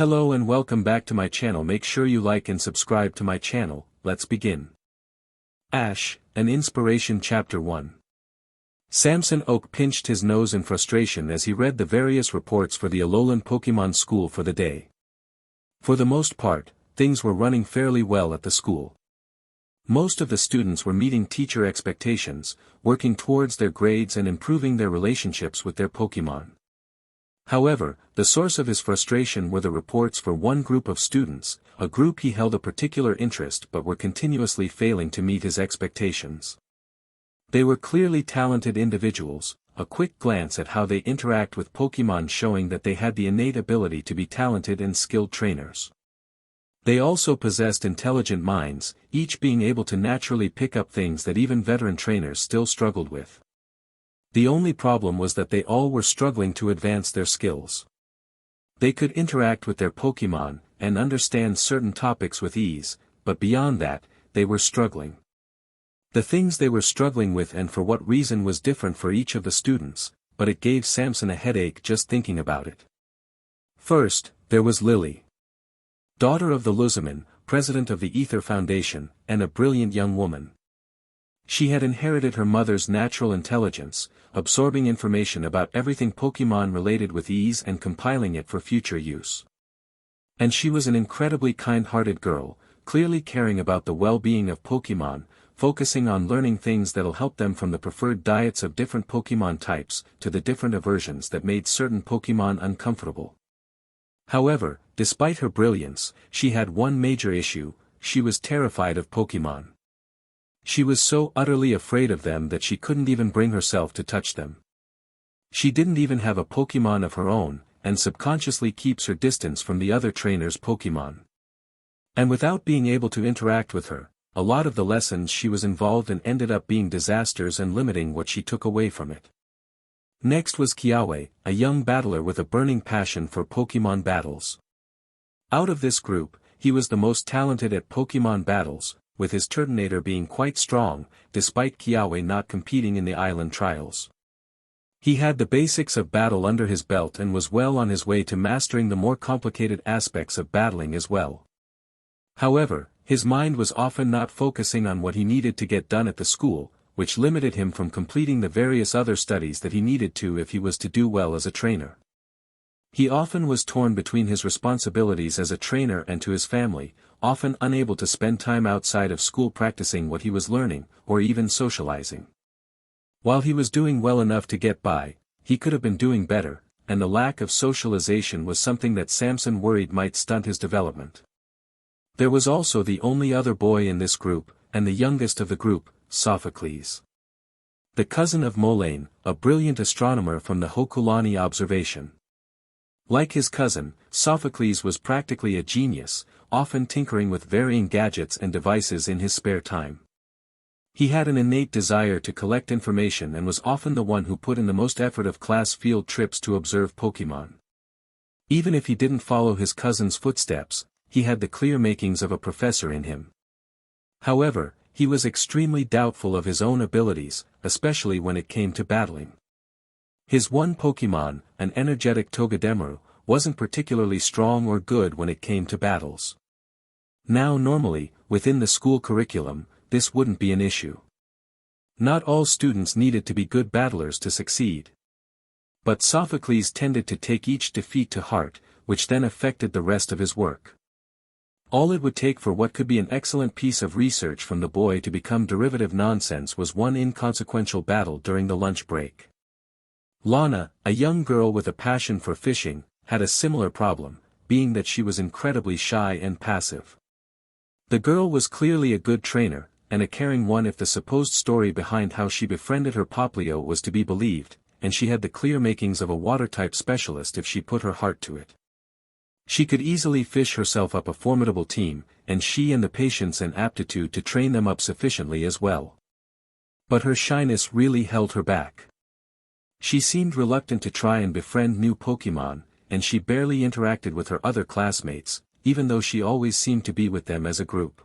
Hello and welcome back to my channel. Make sure you like and subscribe to my channel. Let's begin. Ash, an Inspiration Chapter 1. Samson Oak pinched his nose in frustration as he read the various reports for the Alolan Pokemon School for the day. For the most part, things were running fairly well at the school. Most of the students were meeting teacher expectations, working towards their grades and improving their relationships with their Pokemon. However, the source of his frustration were the reports for one group of students, a group he held a particular interest but were continuously failing to meet his expectations. They were clearly talented individuals, a quick glance at how they interact with Pokemon showing that they had the innate ability to be talented and skilled trainers. They also possessed intelligent minds, each being able to naturally pick up things that even veteran trainers still struggled with. The only problem was that they all were struggling to advance their skills. They could interact with their Pokemon, and understand certain topics with ease, but beyond that, they were struggling. The things they were struggling with and for what reason was different for each of the students, but it gave Samson a headache just thinking about it. First, there was Lily. Daughter of the Luzaman, president of the Ether Foundation, and a brilliant young woman. She had inherited her mother's natural intelligence, absorbing information about everything Pokemon related with ease and compiling it for future use. And she was an incredibly kind-hearted girl, clearly caring about the well-being of Pokemon, focusing on learning things that'll help them from the preferred diets of different Pokemon types to the different aversions that made certain Pokemon uncomfortable. However, despite her brilliance, she had one major issue: she was terrified of Pokemon. She was so utterly afraid of them that she couldn't even bring herself to touch them. She didn't even have a Pokemon of her own, and subconsciously keeps her distance from the other trainers' Pokemon. And without being able to interact with her, a lot of the lessons she was involved in ended up being disasters and limiting what she took away from it. Next was Kiawe, a young battler with a burning passion for Pokemon battles. Out of this group, he was the most talented at Pokemon battles, with his Turtonator being quite strong, despite Kiawe not competing in the island trials. He had the basics of battle under his belt and was well on his way to mastering the more complicated aspects of battling as well. However, his mind was often not focusing on what he needed to get done at the school, which limited him from completing the various other studies that he needed to if he was to do well as a trainer. He often was torn between his responsibilities as a trainer and to his family, often unable to spend time outside of school practicing what he was learning, or even socializing. While he was doing well enough to get by, he could have been doing better, and the lack of socialization was something that Samson worried might stunt his development. There was also the only other boy in this group, and the youngest of the group, Sophocles. The cousin of Molayne, a brilliant astronomer from the Hokulani observation. Like his cousin, Sophocles was practically a genius, often tinkering with varying gadgets and devices in his spare time. He had an innate desire to collect information and was often the one who put in the most effort of class field trips to observe Pokemon. Even if he didn't follow his cousin's footsteps, he had the clear makings of a professor in him. However, he was extremely doubtful of his own abilities, especially when it came to battling. His one Pokemon, an energetic Togedemaru, wasn't particularly strong or good when it came to battles. Now normally, within the school curriculum, this wouldn't be an issue. Not all students needed to be good battlers to succeed. But Sophocles tended to take each defeat to heart, which then affected the rest of his work. All it would take for what could be an excellent piece of research from the boy to become derivative nonsense was one inconsequential battle during the lunch break. Lana, a young girl with a passion for fishing, had a similar problem, being that she was incredibly shy and passive. The girl was clearly a good trainer, and a caring one if the supposed story behind how she befriended her Poplio was to be believed, and she had the clear makings of a water-type specialist if she put her heart to it. She could easily fish herself up a formidable team, and she and the patience and aptitude to train them up sufficiently as well. But her shyness really held her back. She seemed reluctant to try and befriend new Pokemon, and she barely interacted with her other classmates, even though she always seemed to be with them as a group.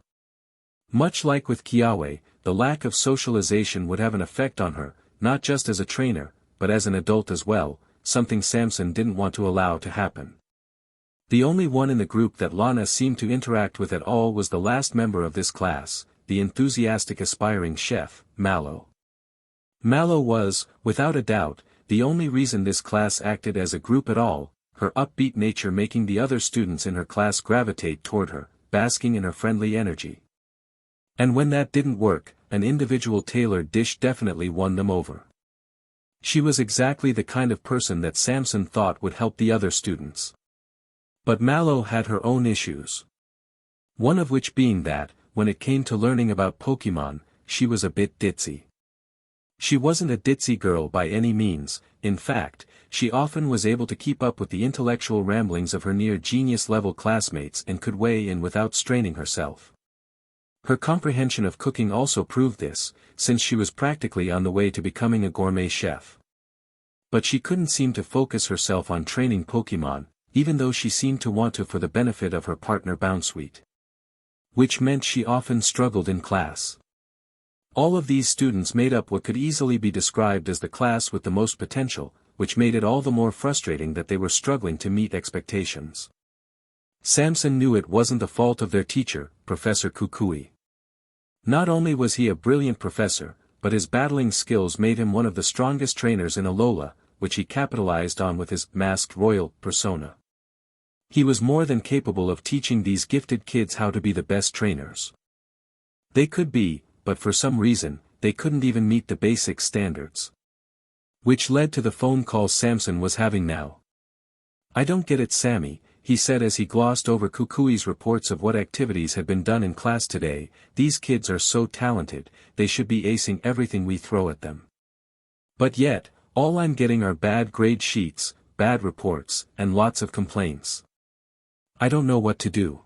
Much like with Kiawe, the lack of socialization would have an effect on her, not just as a trainer, but as an adult as well, something Samson didn't want to allow to happen. The only one in the group that Lana seemed to interact with at all was the last member of this class, the enthusiastic aspiring chef, Mallow. Mallow was, without a doubt, the only reason this class acted as a group at all, her upbeat nature making the other students in her class gravitate toward her, basking in her friendly energy. And when that didn't work, an individual tailored dish definitely won them over. She was exactly the kind of person that Samson thought would help the other students. But Mallow had her own issues. One of which being that, when it came to learning about Pokemon, she was a bit ditzy. She wasn't a ditzy girl by any means, in fact, she often was able to keep up with the intellectual ramblings of her near-genius-level classmates and could weigh in without straining herself. Her comprehension of cooking also proved this, since she was practically on the way to becoming a gourmet chef. But she couldn't seem to focus herself on training Pokemon, even though she seemed to want to for the benefit of her partner Bounsweet. Which meant she often struggled in class. All of these students made up what could easily be described as the class with the most potential, which made it all the more frustrating that they were struggling to meet expectations. Samson knew it wasn't the fault of their teacher, Professor Kukui. Not only was he a brilliant professor, but his battling skills made him one of the strongest trainers in Alola, which he capitalized on with his masked royal persona. He was more than capable of teaching these gifted kids how to be the best trainers. They could be, but for some reason, they couldn't even meet the basic standards. Which led to the phone call Samson was having now. "I don't get it, Sammy," he said as he glossed over Kukui's reports of what activities had been done in class today. "These kids are so talented, they should be acing everything we throw at them. But yet, all I'm getting are bad grade sheets, bad reports, and lots of complaints. I don't know what to do."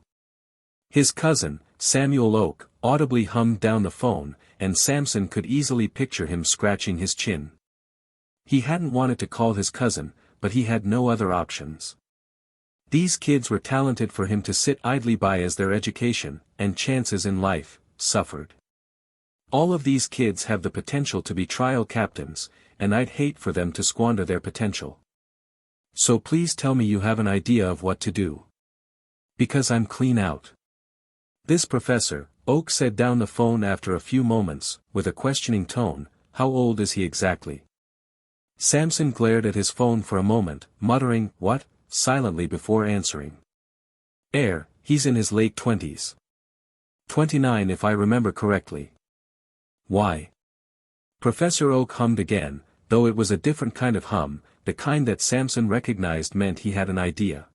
His cousin, Samuel Oak, audibly hummed down the phone, and Samson could easily picture him scratching his chin. He hadn't wanted to call his cousin, but he had no other options. These kids were talented for him to sit idly by as their education, and chances in life, suffered. All of these kids have the potential to be trial captains, and I'd hate for them to squander their potential. So please tell me you have an idea of what to do. Because I'm clean out. This professor, Oak said down the phone after a few moments, with a questioning tone. "How old is he exactly?" Samson glared at his phone for a moment, muttering, "What?" silently before answering. He's in his late 20s. 29 if I remember correctly." "Why?" Professor Oak hummed again, though it was a different kind of hum, the kind that Samson recognized meant he had an idea.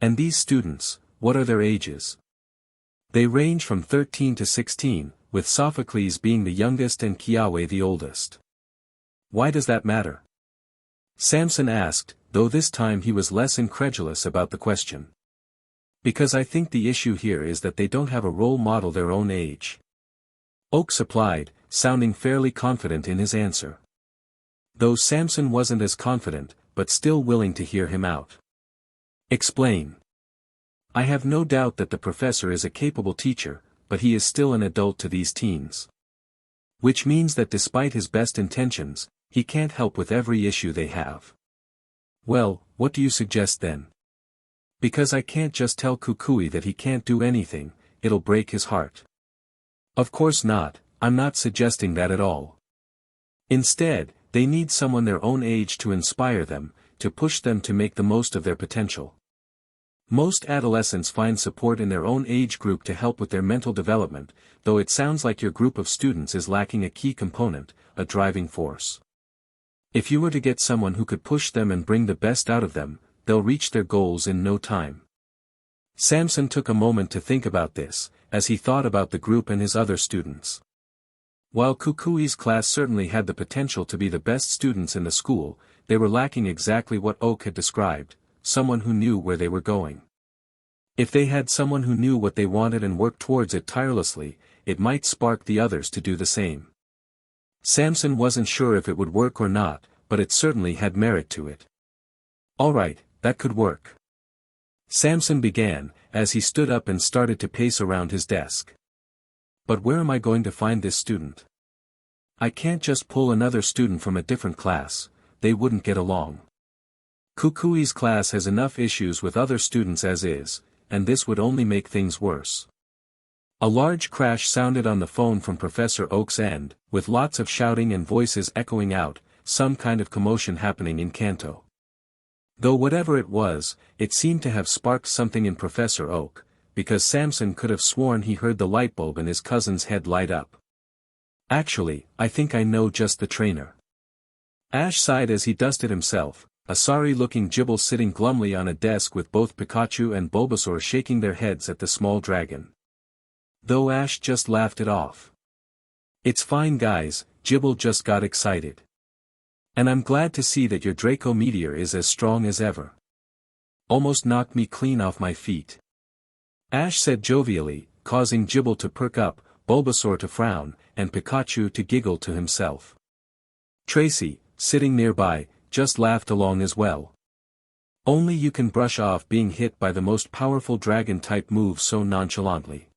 "And these students, what are their ages?" "They range from 13 to 16, with Sophocles being the youngest and Kiawe the oldest." "Why does that matter?" Samson asked, though this time he was less incredulous about the question. "Because I think the issue here is that they don't have a role model their own age." Oak supplied, sounding fairly confident in his answer. Though Samson wasn't as confident, but still willing to hear him out. "Explain." "I have no doubt that the professor is a capable teacher, but he is still an adult to these teens. Which means that despite his best intentions, he can't help with every issue they have." "Well, what do you suggest then?" "Because I can't just tell Kukui that he can't do anything, it'll break his heart." "Of course not, I'm not suggesting that at all. Instead, they need someone their own age to inspire them, to push them to make the most of their potential. Most adolescents find support in their own age group to help with their mental development, though it sounds like your group of students is lacking a key component, a driving force. If you were to get someone who could push them and bring the best out of them, they'll reach their goals in no time." Samson took a moment to think about this, as he thought about the group and his other students. While Kukui's class certainly had the potential to be the best students in the school, they were lacking exactly what Oak had described, someone who knew where they were going. If they had someone who knew what they wanted and worked towards it tirelessly, it might spark the others to do the same. Samson wasn't sure if it would work or not, but it certainly had merit to it. "All right, that could work." Samson began, as he stood up and started to pace around his desk. "But where am I going to find this student? I can't just pull another student from a different class, they wouldn't get along. Kukui's class has enough issues with other students as is, and this would only make things worse. A large crash sounded on the phone from Professor Oak's end, with lots of shouting and voices echoing out, some kind of commotion happening in Kanto. Though whatever it was, it seemed to have sparked something in Professor Oak, because Samson could have sworn he heard the light bulb in his cousin's head light up. Actually, I think I know just the trainer. Ash sighed as he dusted himself, a sorry-looking Gibble sitting glumly on a desk with both Pikachu and Bulbasaur shaking their heads at the small dragon. Though Ash just laughed it off. It's fine guys, Gibble just got excited. And I'm glad to see that your Draco Meteor is as strong as ever. Almost knocked me clean off my feet. Ash said jovially, causing Gibble to perk up, Bulbasaur to frown, and Pikachu to giggle to himself. Tracy, sitting nearby, just laughed along as well. Only you can brush off being hit by the most powerful dragon-type move so nonchalantly.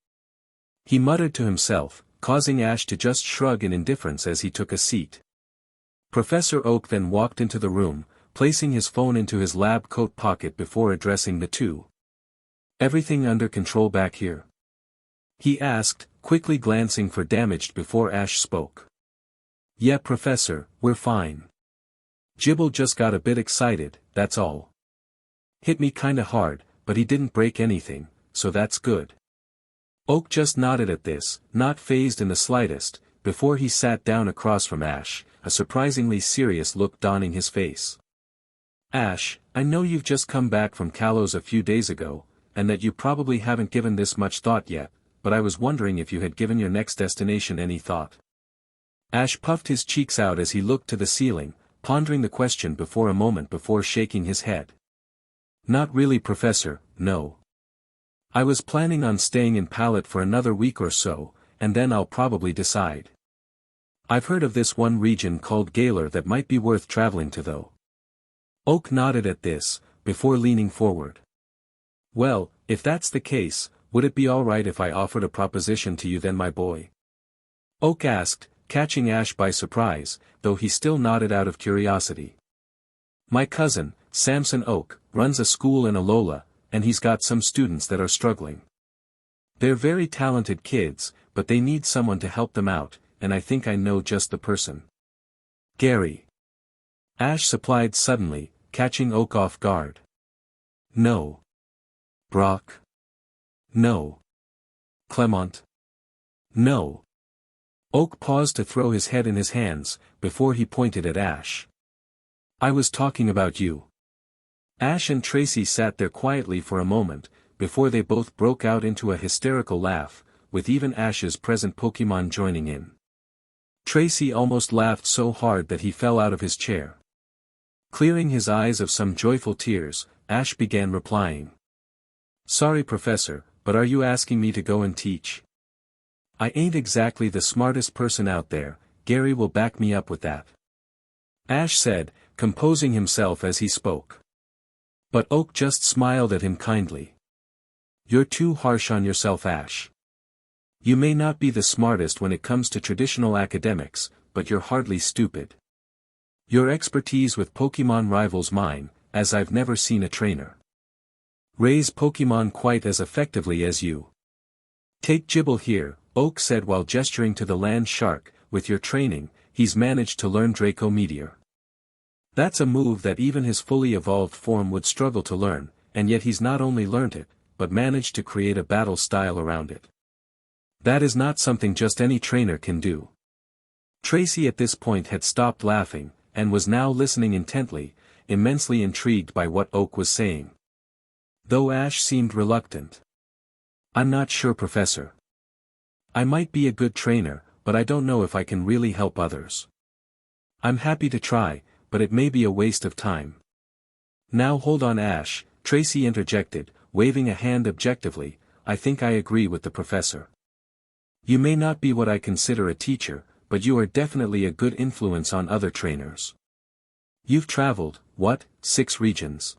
He muttered to himself, causing Ash to just shrug in indifference as he took a seat. Professor Oak then walked into the room, placing his phone into his lab coat pocket before addressing the two. Everything under control back here? He asked, quickly glancing for damaged before Ash spoke. Yeah Professor, we're fine. Gibble just got a bit excited, that's all. Hit me kinda hard, but he didn't break anything, so that's good. Oak just nodded at this, not fazed in the slightest, before he sat down across from Ash, a surprisingly serious look dawning his face. Ash, I know you've just come back from Kalos a few days ago, and that you probably haven't given this much thought yet, but I was wondering if you had given your next destination any thought. Ash puffed his cheeks out as he looked to the ceiling, pondering the question before a moment before shaking his head. Not really Professor, no. I was planning on staying in Pallet for another week or so, and then I'll probably decide. I've heard of this one region called Galar that might be worth traveling to though. Oak nodded at this, before leaning forward. Well, if that's the case, would it be alright if I offered a proposition to you then my boy? Oak asked, catching Ash by surprise, though he still nodded out of curiosity. My cousin, Samson Oak, runs a school in Alola, and he's got some students that are struggling. They're very talented kids, but they need someone to help them out, and I think I know just the person. Gary. Ash supplied suddenly, catching Oak off guard. No. Brock. No. Clement. No. Oak paused to throw his head in his hands, before he pointed at Ash. I was talking about you. Ash and Tracy sat there quietly for a moment, before they both broke out into a hysterical laugh, with even Ash's present Pokemon joining in. Tracy almost laughed so hard that he fell out of his chair. Clearing his eyes of some joyful tears, Ash began replying. Sorry Professor, but are you asking me to go and teach? I ain't exactly the smartest person out there, Gary will back me up with that. Ash said, composing himself as he spoke. But Oak just smiled at him kindly. You're too harsh on yourself Ash. You may not be the smartest when it comes to traditional academics, but you're hardly stupid. Your expertise with Pokemon rivals mine, as I've never seen a trainer raise Pokemon quite as effectively as you. Take Gibble here, Oak said while gesturing to the land shark, with your training, he's managed to learn Draco Meteor. That's a move that even his fully evolved form would struggle to learn, and yet he's not only learned it, but managed to create a battle style around it. That is not something just any trainer can do. Tracy at this point had stopped laughing, and was now listening intently, immensely intrigued by what Oak was saying. Though Ash seemed reluctant. I'm not sure Professor. I might be a good trainer, but I don't know if I can really help others. I'm happy to try, but it may be a waste of time. Now hold on Ash, Tracy interjected, waving a hand objectively, I think I agree with the Professor. You may not be what I consider a teacher, but you are definitely a good influence on other trainers. You've traveled, what, 6 regions?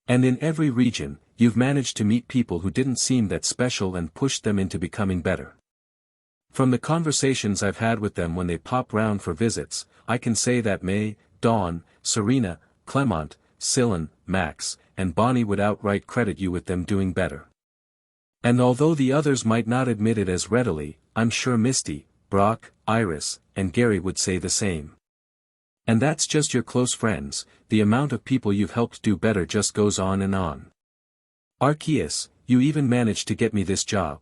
And in every region, you've managed to meet people who didn't seem that special and pushed them into becoming better. From the conversations I've had with them when they pop round for visits, I can say that May, Dawn, Serena, Clement, Syllan, Max, and Bonnie would outright credit you with them doing better. And although the others might not admit it as readily, I'm sure Misty, Brock, Iris, and Gary would say the same. And that's just your close friends, the amount of people you've helped do better just goes on and on. Arceus, you even managed to get me this job.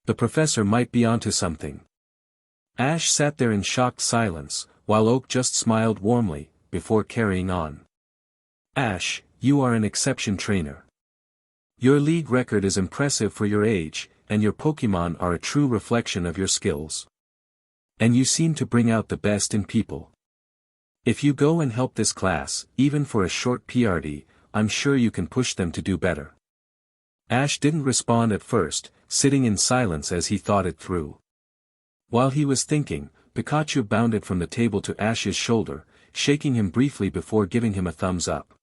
The professor might be onto something. Ash sat there in shocked silence, while Oak just smiled warmly, before carrying on. Ash, you are an exception trainer. Your league record is impressive for your age, and your Pokémon are a true reflection of your skills. And you seem to bring out the best in people. If you go and help this class, even for a short PRD, I'm sure you can push them to do better. Ash didn't respond at first, sitting in silence as he thought it through. While he was thinking, Pikachu bounded from the table to Ash's shoulder, shaking him briefly before giving him a thumbs up.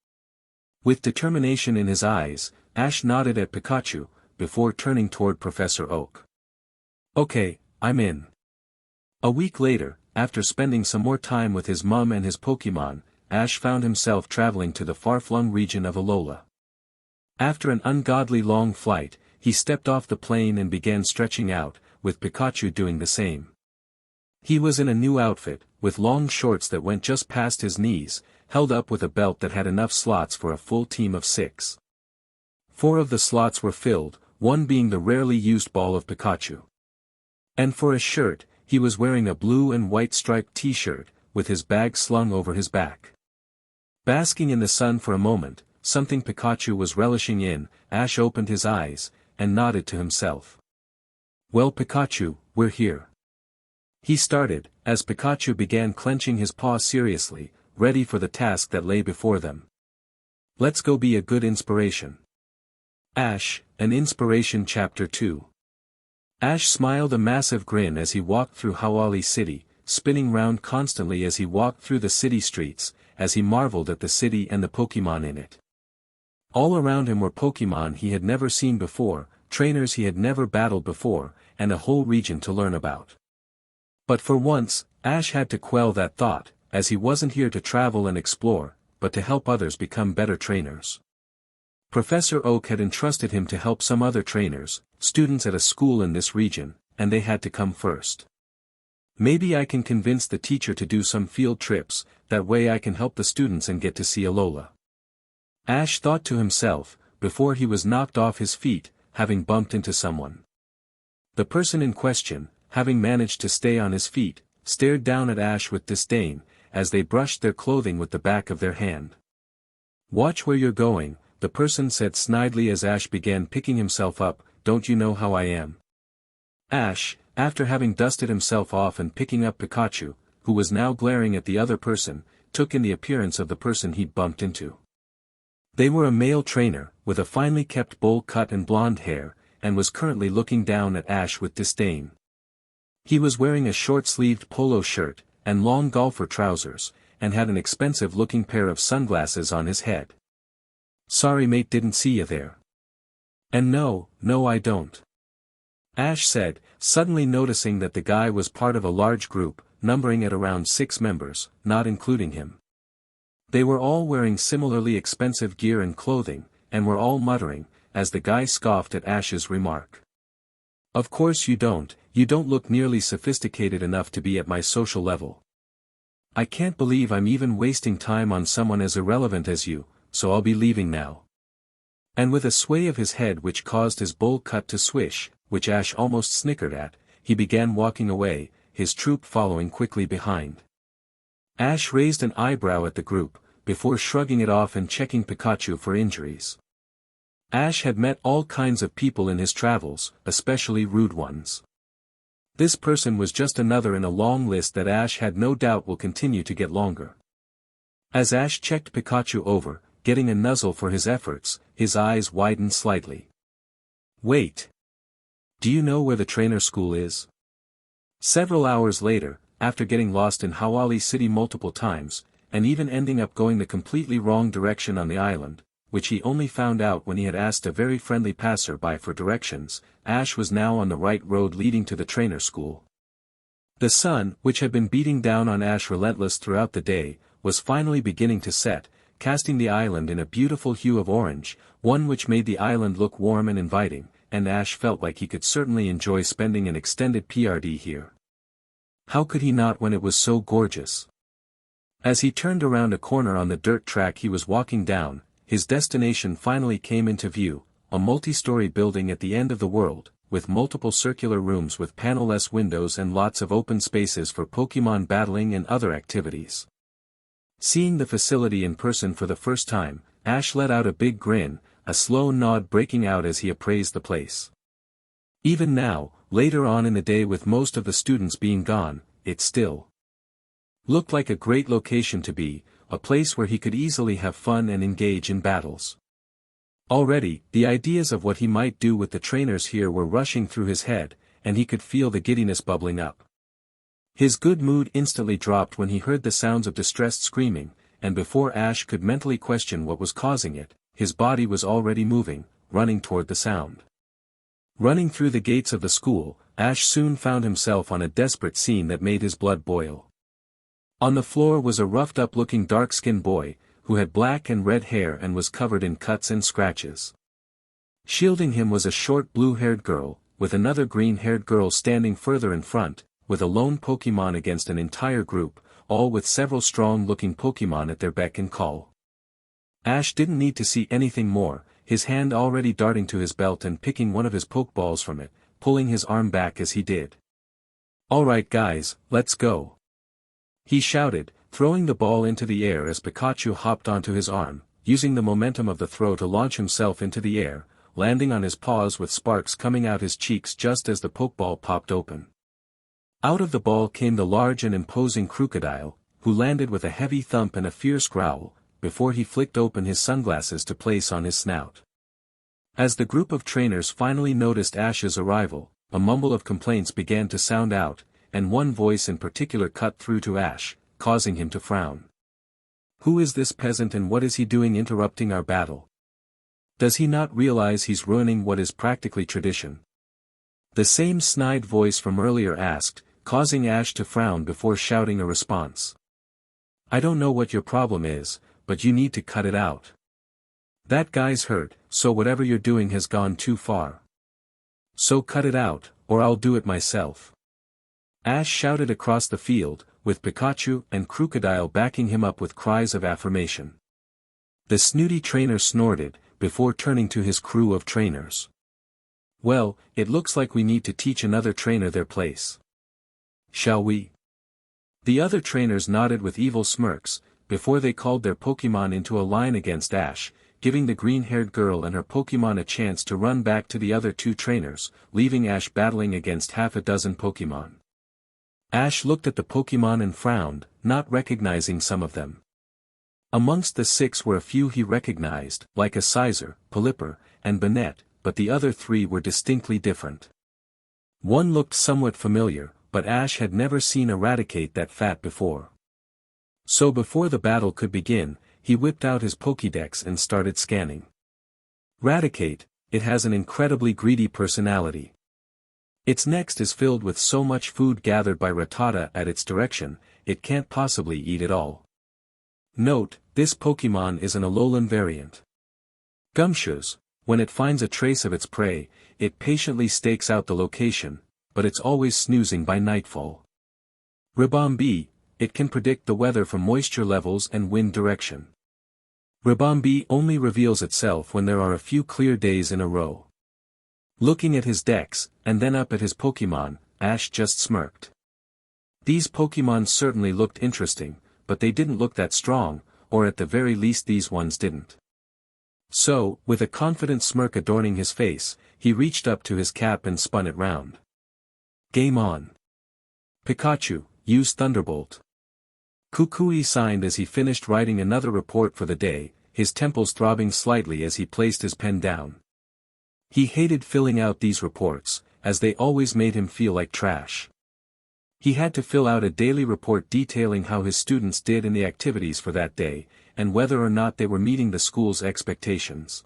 With determination in his eyes, Ash nodded at Pikachu, before turning toward Professor Oak. Okay, I'm in. A week later, after spending some more time with his mom and his Pokémon, Ash found himself traveling to the far-flung region of Alola. After an ungodly long flight, he stepped off the plane and began stretching out, with Pikachu doing the same. He was in a new outfit, with long shorts that went just past his knees, held up with a belt that had enough slots for a full team of 6. 4 of the slots were filled, one being the rarely used ball of Pikachu. And for a shirt, he was wearing a blue and white striped t-shirt, with his bag slung over his back. Basking in the sun for a moment, something Pikachu was relishing in, Ash opened his eyes, and nodded to himself. Well Pikachu, we're here. He started, as Pikachu began clenching his paw seriously, ready for the task that lay before them. Let's go be a good inspiration. Ash, an Inspiration Chapter 2. Ash smiled a massive grin as he walked through Hawali City, spinning round constantly as he walked through the city streets, as he marveled at the city and the Pokémon in it. All around him were Pokémon he had never seen before, trainers he had never battled before, and a whole region to learn about. But for once, Ash had to quell that thought, as he wasn't here to travel and explore, but to help others become better trainers. Professor Oak had entrusted him to help some other trainers, students at a school in this region, and they had to come first. Maybe I can convince the teacher to do some field trips, that way I can help the students and get to see Alola. Ash thought to himself, before he was knocked off his feet, having bumped into someone. The person in question, having managed to stay on his feet, stared down at Ash with disdain, as they brushed their clothing with the back of their hand. Watch where you're going, the person said snidely as Ash began picking himself up, don't you know how I am? Ash, after having dusted himself off and picking up Pikachu, who was now glaring at the other person, took in the appearance of the person he'd bumped into. They were a male trainer, with a finely kept bowl cut and blonde hair, and was currently looking down at Ash with disdain. He was wearing a short-sleeved polo shirt, and long golfer trousers, and had an expensive-looking pair of sunglasses on his head. Sorry mate, didn't see you there. And no, I don't. Ash said, suddenly noticing that the guy was part of a large group, numbering at around 6 members, not including him. They were all wearing similarly expensive gear and clothing, and were all muttering, as the guy scoffed at Ash's remark. Of course you don't look nearly sophisticated enough to be at my social level. I can't believe I'm even wasting time on someone as irrelevant as you, so I'll be leaving now. And with a sway of his head which caused his bowl cut to swish, which Ash almost snickered at, he began walking away, his troop following quickly behind. Ash raised an eyebrow at the group, before shrugging it off and checking Pikachu for injuries. Ash had met all kinds of people in his travels, especially rude ones. This person was just another in a long list that Ash had no doubt will continue to get longer. As Ash checked Pikachu over, getting a nuzzle for his efforts, his eyes widened slightly. Wait. Do you know where the trainer school is? Several hours later, after getting lost in Hawali City multiple times, and even ending up going the completely wrong direction on the island, which he only found out when he had asked a very friendly passerby for directions, Ash was now on the right road leading to the trainer school. The sun, which had been beating down on Ash relentless throughout the day, was finally beginning to set, casting the island in a beautiful hue of orange, one which made the island look warm and inviting, and Ash felt like he could certainly enjoy spending an extended PRD here. How could he not when it was so gorgeous? As he turned around a corner on the dirt track he was walking down, his destination finally came into view, a multi-story building at the end of the world, with multiple circular rooms with panel-less windows and lots of open spaces for Pokémon battling and other activities. Seeing the facility in person for the first time, Ash let out a big grin, a slow nod breaking out as he appraised the place. Even now, later on in the day with most of the students being gone, it still looked like a great location to be, a place where he could easily have fun and engage in battles. Already, the ideas of what he might do with the trainers here were rushing through his head, and he could feel the giddiness bubbling up. His good mood instantly dropped when he heard the sounds of distressed screaming, and before Ash could mentally question what was causing it, his body was already moving, running toward the sound. Running through the gates of the school, Ash soon found himself on a desperate scene that made his blood boil. On the floor was a roughed-up-looking dark-skinned boy, who had black and red hair and was covered in cuts and scratches. Shielding him was a short blue-haired girl, with another green-haired girl standing further in front, with a lone Pokémon against an entire group, all with several strong-looking Pokémon at their beck and call. Ash didn't need to see anything more, his hand already darting to his belt and picking one of his Pokeballs from it, pulling his arm back as he did. "Alright guys, let's go," he shouted, throwing the ball into the air as Pikachu hopped onto his arm, using the momentum of the throw to launch himself into the air, landing on his paws with sparks coming out his cheeks just as the Pokeball popped open. Out of the ball came the large and imposing Crocodile, who landed with a heavy thump and a fierce growl, before he flicked open his sunglasses to place on his snout. As the group of trainers finally noticed Ash's arrival, a mumble of complaints began to sound out, and one voice in particular cut through to Ash, causing him to frown. "Who is this peasant and what is he doing interrupting our battle? Does he not realize he's ruining what is practically tradition?" The same snide voice from earlier asked, causing Ash to frown before shouting a response. "I don't know what your problem is, but you need to cut it out. That guy's hurt, so whatever you're doing has gone too far. So cut it out, or I'll do it myself." Ash shouted across the field, with Pikachu and Crocodile backing him up with cries of affirmation. The snooty trainer snorted, before turning to his crew of trainers. "Well, it looks like we need to teach another trainer their place. Shall we?" The other trainers nodded with evil smirks, before they called their Pokémon into a line against Ash, giving the green-haired girl and her Pokémon a chance to run back to the other two trainers, leaving Ash battling against half a dozen Pokémon. Ash looked at the Pokémon and frowned, not recognizing some of them. Amongst the 6 were a few he recognized, like a Sizer, Pelipper, and Banette, but the other 3 were distinctly different. One looked somewhat familiar, but Ash had never seen Eradicate that fat before. So before the battle could begin, he whipped out his Pokédex and started scanning. Eradicate, it has an incredibly greedy personality. Its next is filled with so much food gathered by Rattata at its direction, it can't possibly eat it all. Note, this Pokémon is an Alolan variant. Gumshoes, when it finds a trace of its prey, it patiently stakes out the location, but it's always snoozing by nightfall. Ribombee, it can predict the weather from moisture levels and wind direction. Ribombee only reveals itself when there are a few clear days in a row. Looking at his dex, and then up at his Pokémon, Ash just smirked. These Pokémon certainly looked interesting, but they didn't look that strong, or at the very least these ones didn't. So, with a confident smirk adorning his face, he reached up to his cap and spun it round. "Game on. Pikachu, use Thunderbolt." Kukui signed as he finished writing another report for the day, his temples throbbing slightly as he placed his pen down. He hated filling out these reports, as they always made him feel like trash. He had to fill out a daily report detailing how his students did in the activities for that day, and whether or not they were meeting the school's expectations.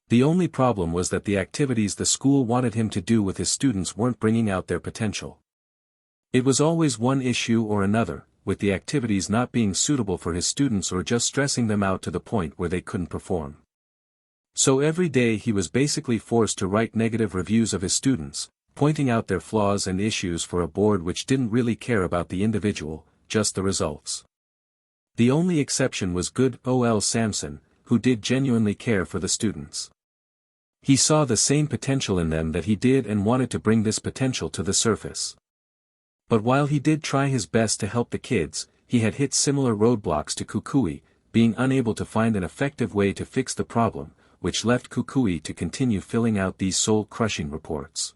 The only problem was that the activities the school wanted him to do with his students weren't bringing out their potential. It was always one issue or another, with the activities not being suitable for his students or just stressing them out to the point where they couldn't perform. So every day he was basically forced to write negative reviews of his students, pointing out their flaws and issues for a board which didn't really care about the individual, just the results. The only exception was good ol Samson, who did genuinely care for the students. He saw the same potential in them that he did and wanted to bring this potential to the surface. But while he did try his best to help the kids, he had hit similar roadblocks to Kukui, being unable to find an effective way to fix the problem, which left Kukui to continue filling out these soul-crushing reports.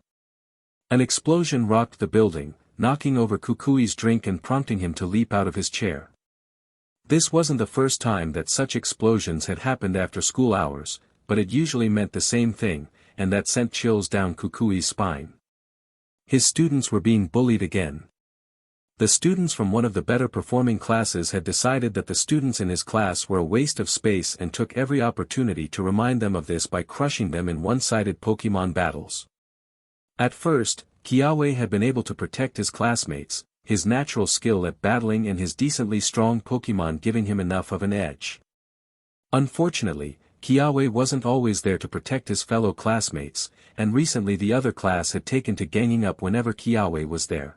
An explosion rocked the building, knocking over Kukui's drink and prompting him to leap out of his chair. This wasn't the first time that such explosions had happened after school hours, but it usually meant the same thing, and that sent chills down Kukui's spine. His students were being bullied again. The students from one of the better performing classes had decided that the students in his class were a waste of space and took every opportunity to remind them of this by crushing them in one-sided Pokemon battles. At first, Kiawe had been able to protect his classmates, his natural skill at battling and his decently strong Pokemon giving him enough of an edge. Unfortunately, Kiawe wasn't always there to protect his fellow classmates, and recently the other class had taken to ganging up whenever Kiawe was there.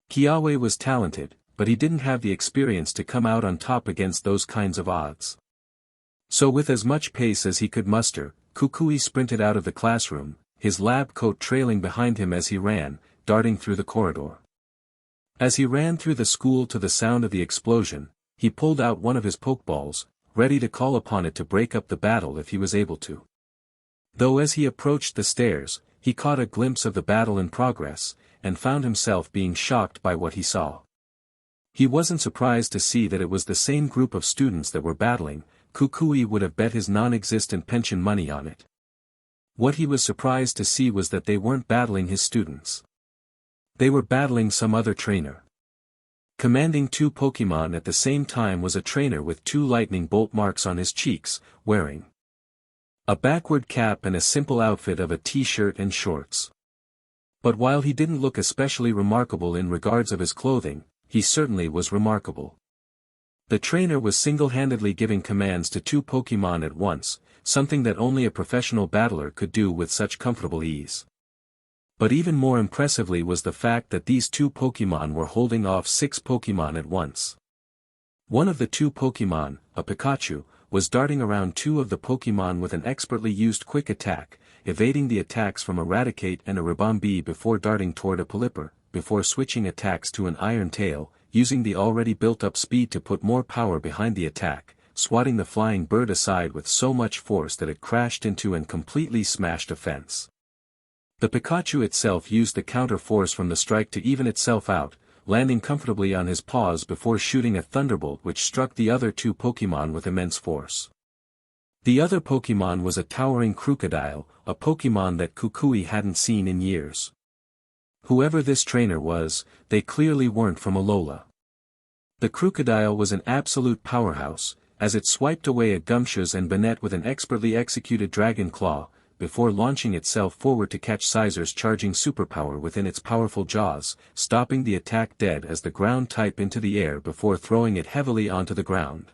Kiawe was talented, but he didn't have the experience to come out on top against those kinds of odds. So with as much pace as he could muster, Kukui sprinted out of the classroom, his lab coat trailing behind him as he ran, darting through the corridor. As he ran through the school to the sound of the explosion, he pulled out one of his Pokeballs, ready to call upon it to break up the battle if he was able to. Though as he approached the stairs, he caught a glimpse of the battle in progress, and found himself being shocked by what he saw. He wasn't surprised to see that it was the same group of students that were battling. Kukui would have bet his non-existent pension money on it. What he was surprised to see was that they weren't battling his students. They were battling some other trainer. Commanding two Pokemon at the same time was a trainer with two lightning bolt marks on his cheeks, wearing a backward cap and a simple outfit of a t-shirt and shorts. But while he didn't look especially remarkable in regards of his clothing, he certainly was remarkable. The trainer was single-handedly giving commands to two Pokemon at once, something that only a professional battler could do with such comfortable ease. But even more impressively was the fact that these two Pokemon were holding off 6 Pokemon at once. One of the two Pokemon, a Pikachu, was darting around two of the Pokemon with an expertly used quick attack, evading the attacks from Eradicate and a Ribombee before darting toward a Pelipper, before switching attacks to an Iron Tail, using the already built-up speed to put more power behind the attack, swatting the flying bird aside with so much force that it crashed into and completely smashed a fence. The Pikachu itself used the counter force from the strike to even itself out, landing comfortably on his paws before shooting a thunderbolt which struck the other two Pokemon with immense force. The other Pokemon was a towering crocodile, a Pokemon that Kukui hadn't seen in years. Whoever this trainer was, they clearly weren't from Alola. The crocodile was an absolute powerhouse, as it swiped away a Gumshoos and Banette with an expertly executed Dragon Claw, before launching itself forward to catch Scizor's charging superpower within its powerful jaws, stopping the attack dead as the ground type into the air before throwing it heavily onto the ground.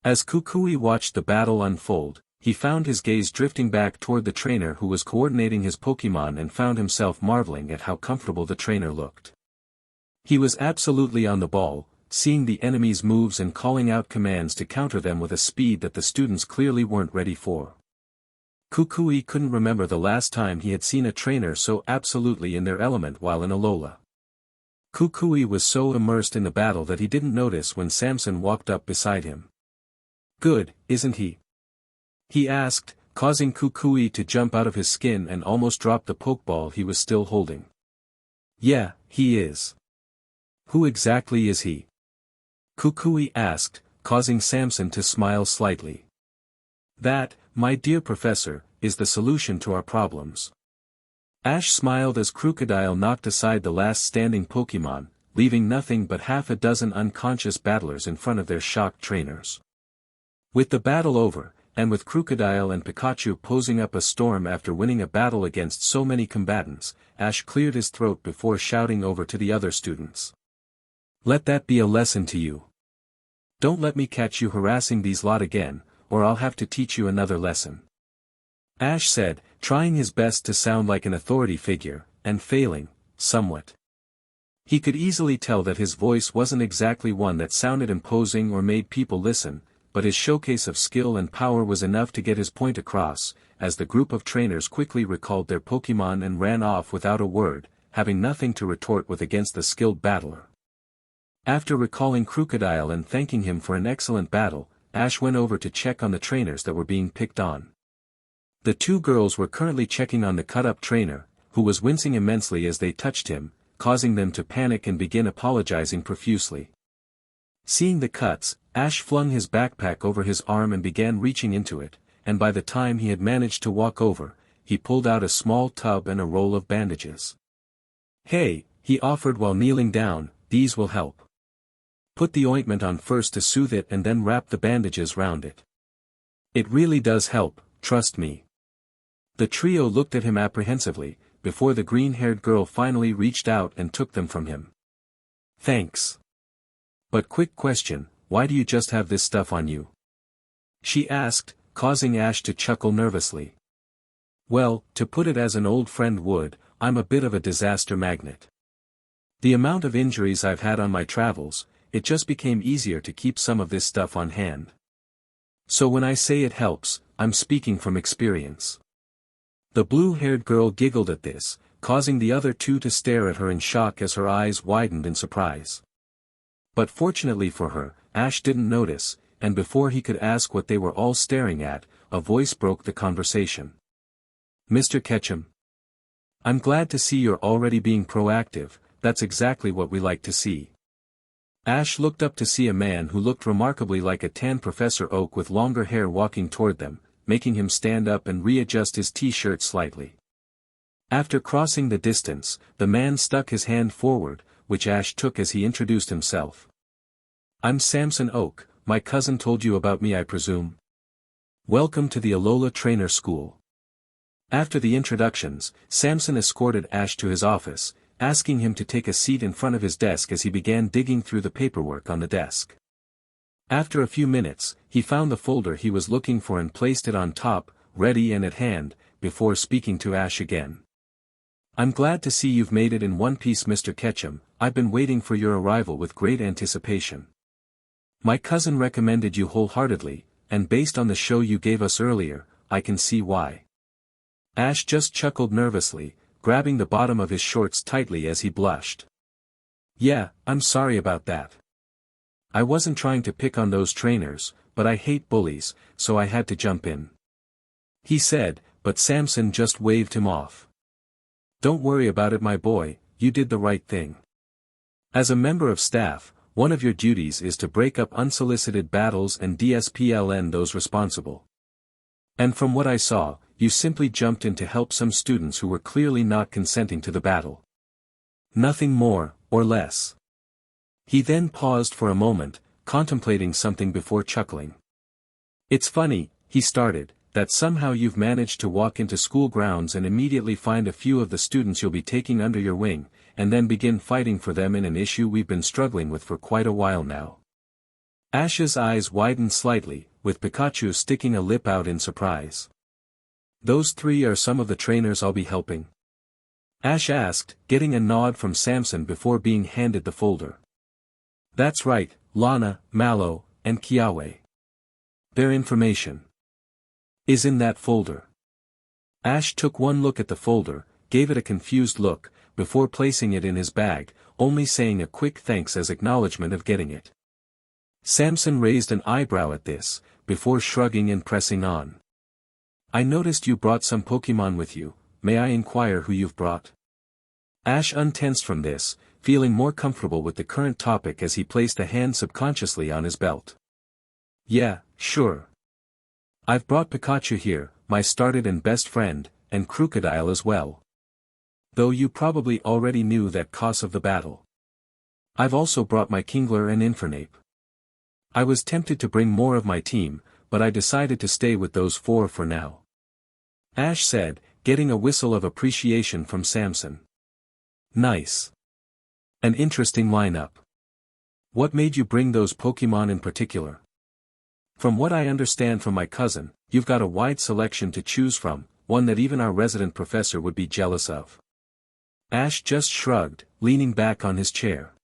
As Kukui watched the battle unfold, he found his gaze drifting back toward the trainer who was coordinating his Pokemon and found himself marveling at how comfortable the trainer looked. He was absolutely on the ball, seeing the enemy's moves and calling out commands to counter them with a speed that the students clearly weren't ready for. Kukui couldn't remember the last time he had seen a trainer so absolutely in their element while in Alola. Kukui was so immersed in the battle that he didn't notice when Samson walked up beside him. "Good, isn't he?" he asked, causing Kukui to jump out of his skin and almost drop the Pokeball he was still holding. "Yeah, he is." "Who exactly is he?" Kukui asked, causing Samson to smile slightly. "That, my dear professor, is the solution to our problems." Ash smiled as Crocodile knocked aside the last standing Pokemon, leaving nothing but half a dozen unconscious battlers in front of their shocked trainers. With the battle over, and with Crocodile and Pikachu posing up a storm after winning a battle against so many combatants, Ash cleared his throat before shouting over to the other students. Let that be a lesson to you. Don't let me catch you harassing these lot again, or I'll have to teach you another lesson. Ash said, trying his best to sound like an authority figure, and failing, somewhat. He could easily tell that his voice wasn't exactly one that sounded imposing or made people listen, but his showcase of skill and power was enough to get his point across, as the group of trainers quickly recalled their Pokémon and ran off without a word, having nothing to retort with against the skilled battler. After recalling Crocodile and thanking him for an excellent battle, Ash went over to check on the trainers that were being picked on. The two girls were currently checking on the cut-up trainer, who was wincing immensely as they touched him, causing them to panic and begin apologizing profusely. Seeing the cuts, Ash flung his backpack over his arm and began reaching into it, and by the time he had managed to walk over, he pulled out a small tub and a roll of bandages. "Hey," he offered while kneeling down, "these will help. Put the ointment on first to soothe it and then wrap the bandages round it. It really does help, trust me." The trio looked at him apprehensively, before the green-haired girl finally reached out and took them from him. "Thanks. But quick question, why do you just have this stuff on you?" she asked, causing Ash to chuckle nervously. "Well, to put it as an old friend would, I'm a bit of a disaster magnet. The amount of injuries I've had on my travels, it just became easier to keep some of this stuff on hand. So when I say it helps, I'm speaking from experience." The blue-haired girl giggled at this, causing the other two to stare at her in shock as her eyes widened in surprise. But fortunately for her, Ash didn't notice, and before he could ask what they were all staring at, a voice broke the conversation. "Mr. Ketchum. I'm glad to see you're already being proactive, that's exactly what we like to see." Ash looked up to see a man who looked remarkably like a tan Professor Oak with longer hair walking toward them, making him stand up and readjust his t-shirt slightly. After crossing the distance, the man stuck his hand forward, which Ash took as he introduced himself. "I'm Samson Oak, my cousin told you about me I presume. Welcome to the Alola Trainer School." After the introductions, Samson escorted Ash to his office, asking him to take a seat in front of his desk as he began digging through the paperwork on the desk. After a few minutes, he found the folder he was looking for and placed it on top, ready and at hand, before speaking to Ash again. "I'm glad to see you've made it in one piece, Mr. Ketchum. I've been waiting for your arrival with great anticipation. My cousin recommended you wholeheartedly, and based on the show you gave us earlier, I can see why." Ash just chuckled nervously, grabbing the bottom of his shorts tightly as he blushed. "Yeah, I'm sorry about that. I wasn't trying to pick on those trainers, but I hate bullies, so I had to jump in," he said, but Samson just waved him off. "Don't worry about it, my boy, you did the right thing. As a member of staff, one of your duties is to break up unsolicited battles and DSPLN those responsible. And from what I saw, you simply jumped in to help some students who were clearly not consenting to the battle. Nothing more, or less." He then paused for a moment, contemplating something before chuckling. "It's funny," he started, "that somehow you've managed to walk into school grounds and immediately find a few of the students you'll be taking under your wing, and then begin fighting for them in an issue we've been struggling with for quite a while now." Ash's eyes widened slightly, with Pikachu sticking a lip out in surprise. "Those three are some of the trainers I'll be helping?" Ash asked, getting a nod from Samson before being handed the folder. "That's right, Lana, Mallow, and Kiawe. Their information is in that folder." Ash took one look at the folder, gave it a confused look, before placing it in his bag, only saying a quick thanks as acknowledgement of getting it. Samson raised an eyebrow at this, before shrugging and pressing on. "I noticed you brought some Pokémon with you, may I inquire who you've brought?" Ash untensed from this, feeling more comfortable with the current topic as he placed a hand subconsciously on his belt. "Yeah, sure. I've brought Pikachu here, my started and best friend, and Crocodile as well. Though you probably already knew that cause of the battle. I've also brought my Kingler and Infernape. I was tempted to bring more of my team, but I decided to stay with those four for now," Ash said, getting a whistle of appreciation from Samson. "Nice. An interesting lineup. What made you bring those Pokemon in particular? From what I understand from my cousin, you've got a wide selection to choose from, one that even our resident professor would be jealous of. Ash just shrugged, leaning back on his chair.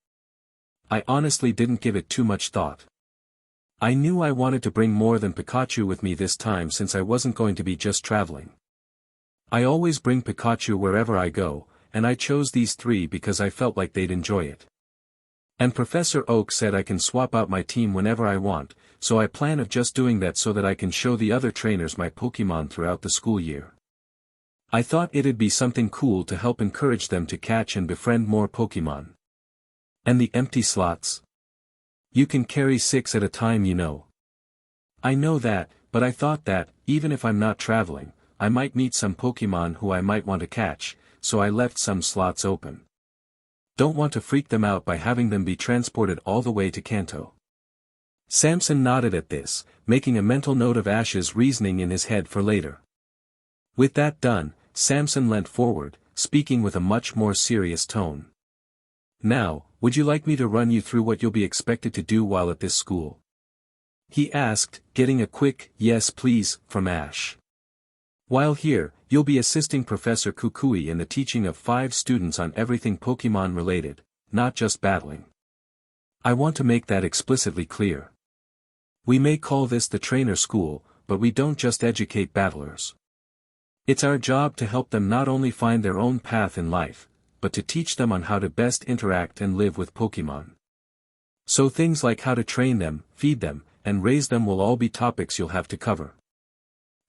I honestly didn't give it too much thought. I knew I wanted to bring more than Pikachu with me this time since I wasn't going to be just traveling. I always bring Pikachu wherever I go, and I chose these three because I felt like they'd enjoy it. And Professor Oak said I can swap out my team whenever I want, so I plan of just doing that so that I can show the other trainers my Pokemon throughout the school year. I thought it'd be something cool to help encourage them to catch and befriend more Pokemon. And the empty slots? You can carry 6 at a time, you know. I know that, but I thought that, even if I'm not traveling, I might meet some Pokemon who I might want to catch, so I left some slots open. Don't want to freak them out by having them be transported all the way to Kanto. Samson nodded at this, making a mental note of Ash's reasoning in his head for later. With that done, Samson leant forward, speaking with a much more serious tone. Now, would you like me to run you through what you'll be expected to do while at this school? He asked, getting a quick, yes please, from Ash. While here, you'll be assisting Professor Kukui in the teaching of 5 students on everything Pokemon related, not just battling. I want to make that explicitly clear. We may call this the trainer school, but we don't just educate battlers. It's our job to help them not only find their own path in life, but to teach them on how to best interact and live with Pokemon. So things like how to train them, feed them, and raise them will all be topics you'll have to cover.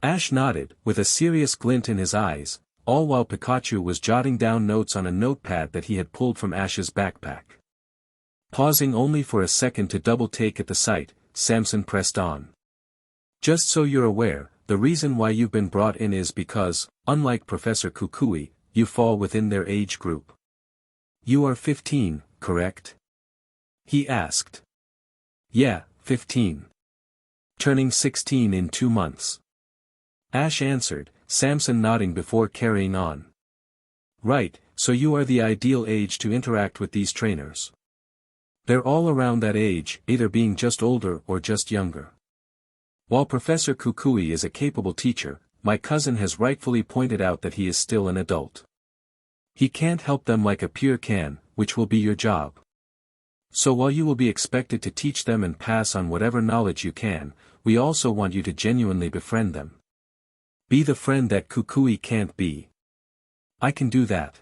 Ash nodded, with a serious glint in his eyes, all while Pikachu was jotting down notes on a notepad that he had pulled from Ash's backpack. Pausing only for a second to double-take at the sight, Samson pressed on. Just so you're aware, the reason why you've been brought in is because, unlike Professor Kukui, you fall within their age group. You are 15, correct? He asked. Yeah, 15. Turning 16 in 2 months. Ash answered, Samson nodding before carrying on. Right, so you are the ideal age to interact with these trainers. They're all around that age, either being just older or just younger. While Professor Kukui is a capable teacher, my cousin has rightfully pointed out that he is still an adult. He can't help them like a peer can, which will be your job. So while you will be expected to teach them and pass on whatever knowledge you can, we also want you to genuinely befriend them. Be the friend that Kukui can't be. I can do that.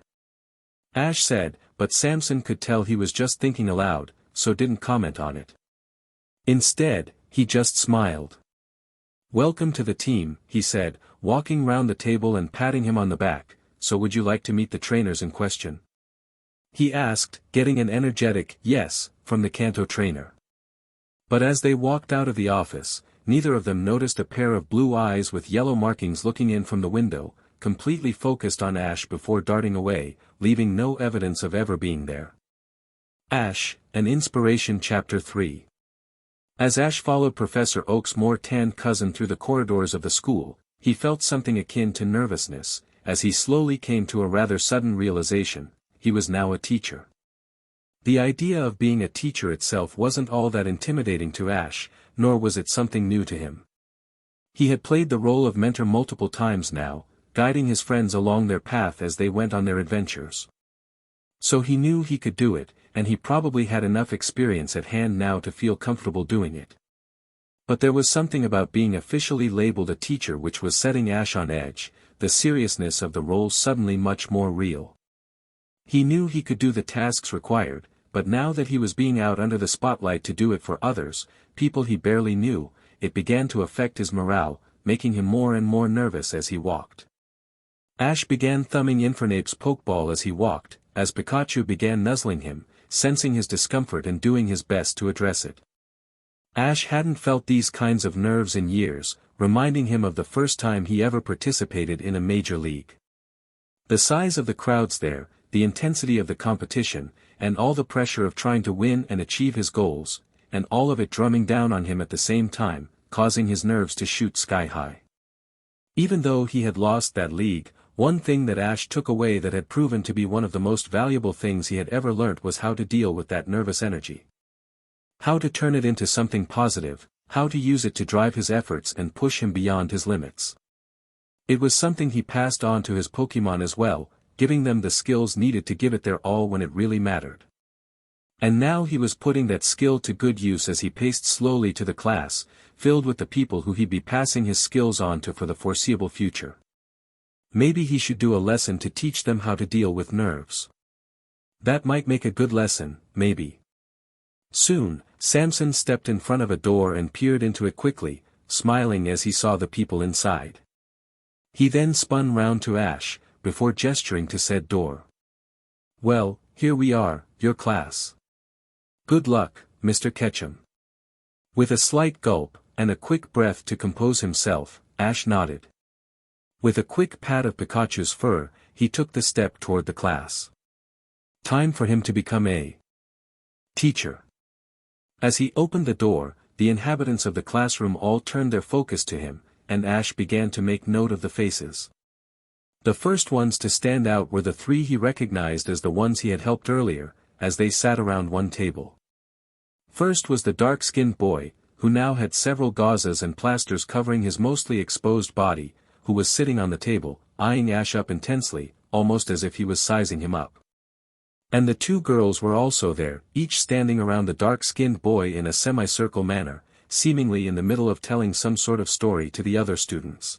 Ash said, but Samson could tell he was just thinking aloud, so didn't comment on it. Instead, he just smiled. Welcome to the team, he said, walking round the table and patting him on the back. So would you like to meet the trainers in question? He asked, getting an energetic yes from the Kanto trainer. But as they walked out of the office, neither of them noticed a pair of blue eyes with yellow markings looking in from the window, completely focused on Ash before darting away, leaving no evidence of ever being there. Ash, an Inspiration Chapter 3. As Ash followed Professor Oak's more tanned cousin through the corridors of the school, he felt something akin to nervousness, as he slowly came to a rather sudden realization: he was now a teacher. The idea of being a teacher itself wasn't all that intimidating to Ash, nor was it something new to him. He had played the role of mentor multiple times now, guiding his friends along their path as they went on their adventures. So he knew he could do it, and he probably had enough experience at hand now to feel comfortable doing it. But there was something about being officially labeled a teacher which was setting Ash on edge, the seriousness of the role suddenly much more real. He knew he could do the tasks required, but now that he was being out under the spotlight to do it for others, people he barely knew, it began to affect his morale, making him more and more nervous as he walked. Ash began thumbing Infernape's Pokeball as he walked, as Pikachu began nuzzling him, sensing his discomfort and doing his best to address it. Ash hadn't felt these kinds of nerves in years, reminding him of the first time he ever participated in a major league. The size of the crowds there, the intensity of the competition, and all the pressure of trying to win and achieve his goals, and all of it drumming down on him at the same time, causing his nerves to shoot sky high. Even though he had lost that league, one thing that Ash took away that had proven to be one of the most valuable things he had ever learnt was how to deal with that nervous energy. How to turn it into something positive, how to use it to drive his efforts and push him beyond his limits. It was something he passed on to his Pokémon as well, giving them the skills needed to give it their all when it really mattered. And now he was putting that skill to good use as he paced slowly to the class, filled with the people who he'd be passing his skills on to for the foreseeable future. Maybe he should do a lesson to teach them how to deal with nerves. That might make a good lesson, maybe. Soon, Samson stepped in front of a door and peered into it quickly, smiling as he saw the people inside. He then spun round to Ash, before gesturing to said door. "Well, here we are, your class. Good luck, Mr. Ketchum." With a slight gulp, and a quick breath to compose himself, Ash nodded. With a quick pat of Pikachu's fur, he took the step toward the class. Time for him to become a teacher. As he opened the door, the inhabitants of the classroom all turned their focus to him, and Ash began to make note of the faces. The first ones to stand out were the three he recognized as the ones he had helped earlier, as they sat around one table. First was the dark-skinned boy, who now had several gauzes and plasters covering his mostly exposed body, who was sitting on the table, eyeing Ash up intensely, almost as if he was sizing him up. And the two girls were also there, each standing around the dark-skinned boy in a semicircle manner, seemingly in the middle of telling some sort of story to the other students.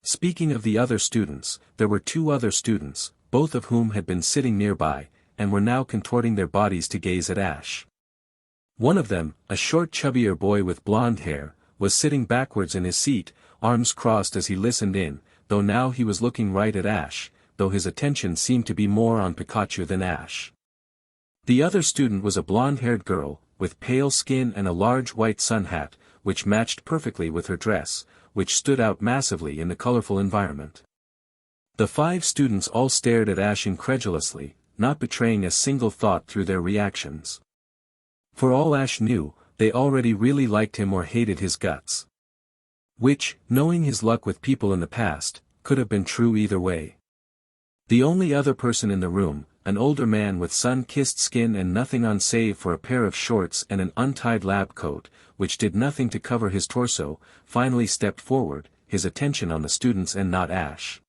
Speaking of the other students, there were two other students, both of whom had been sitting nearby, and were now contorting their bodies to gaze at Ash. One of them, a short chubbier boy with blonde hair, was sitting backwards in his seat, arms crossed as he listened in, though now he was looking right at Ash, though his attention seemed to be more on Pikachu than Ash. The other student was a blonde-haired girl, with pale skin and a large white sun hat, which matched perfectly with her dress, which stood out massively in the colorful environment. The 5 students all stared at Ash incredulously, not betraying a single thought through their reactions. For all Ash knew, they already really liked him or hated his guts. Which, knowing his luck with people in the past, could have been true either way. The only other person in the room, an older man with sun-kissed skin and nothing on save for a pair of shorts and an untied lab coat, which did nothing to cover his torso, finally stepped forward, his attention on the students and not Ash.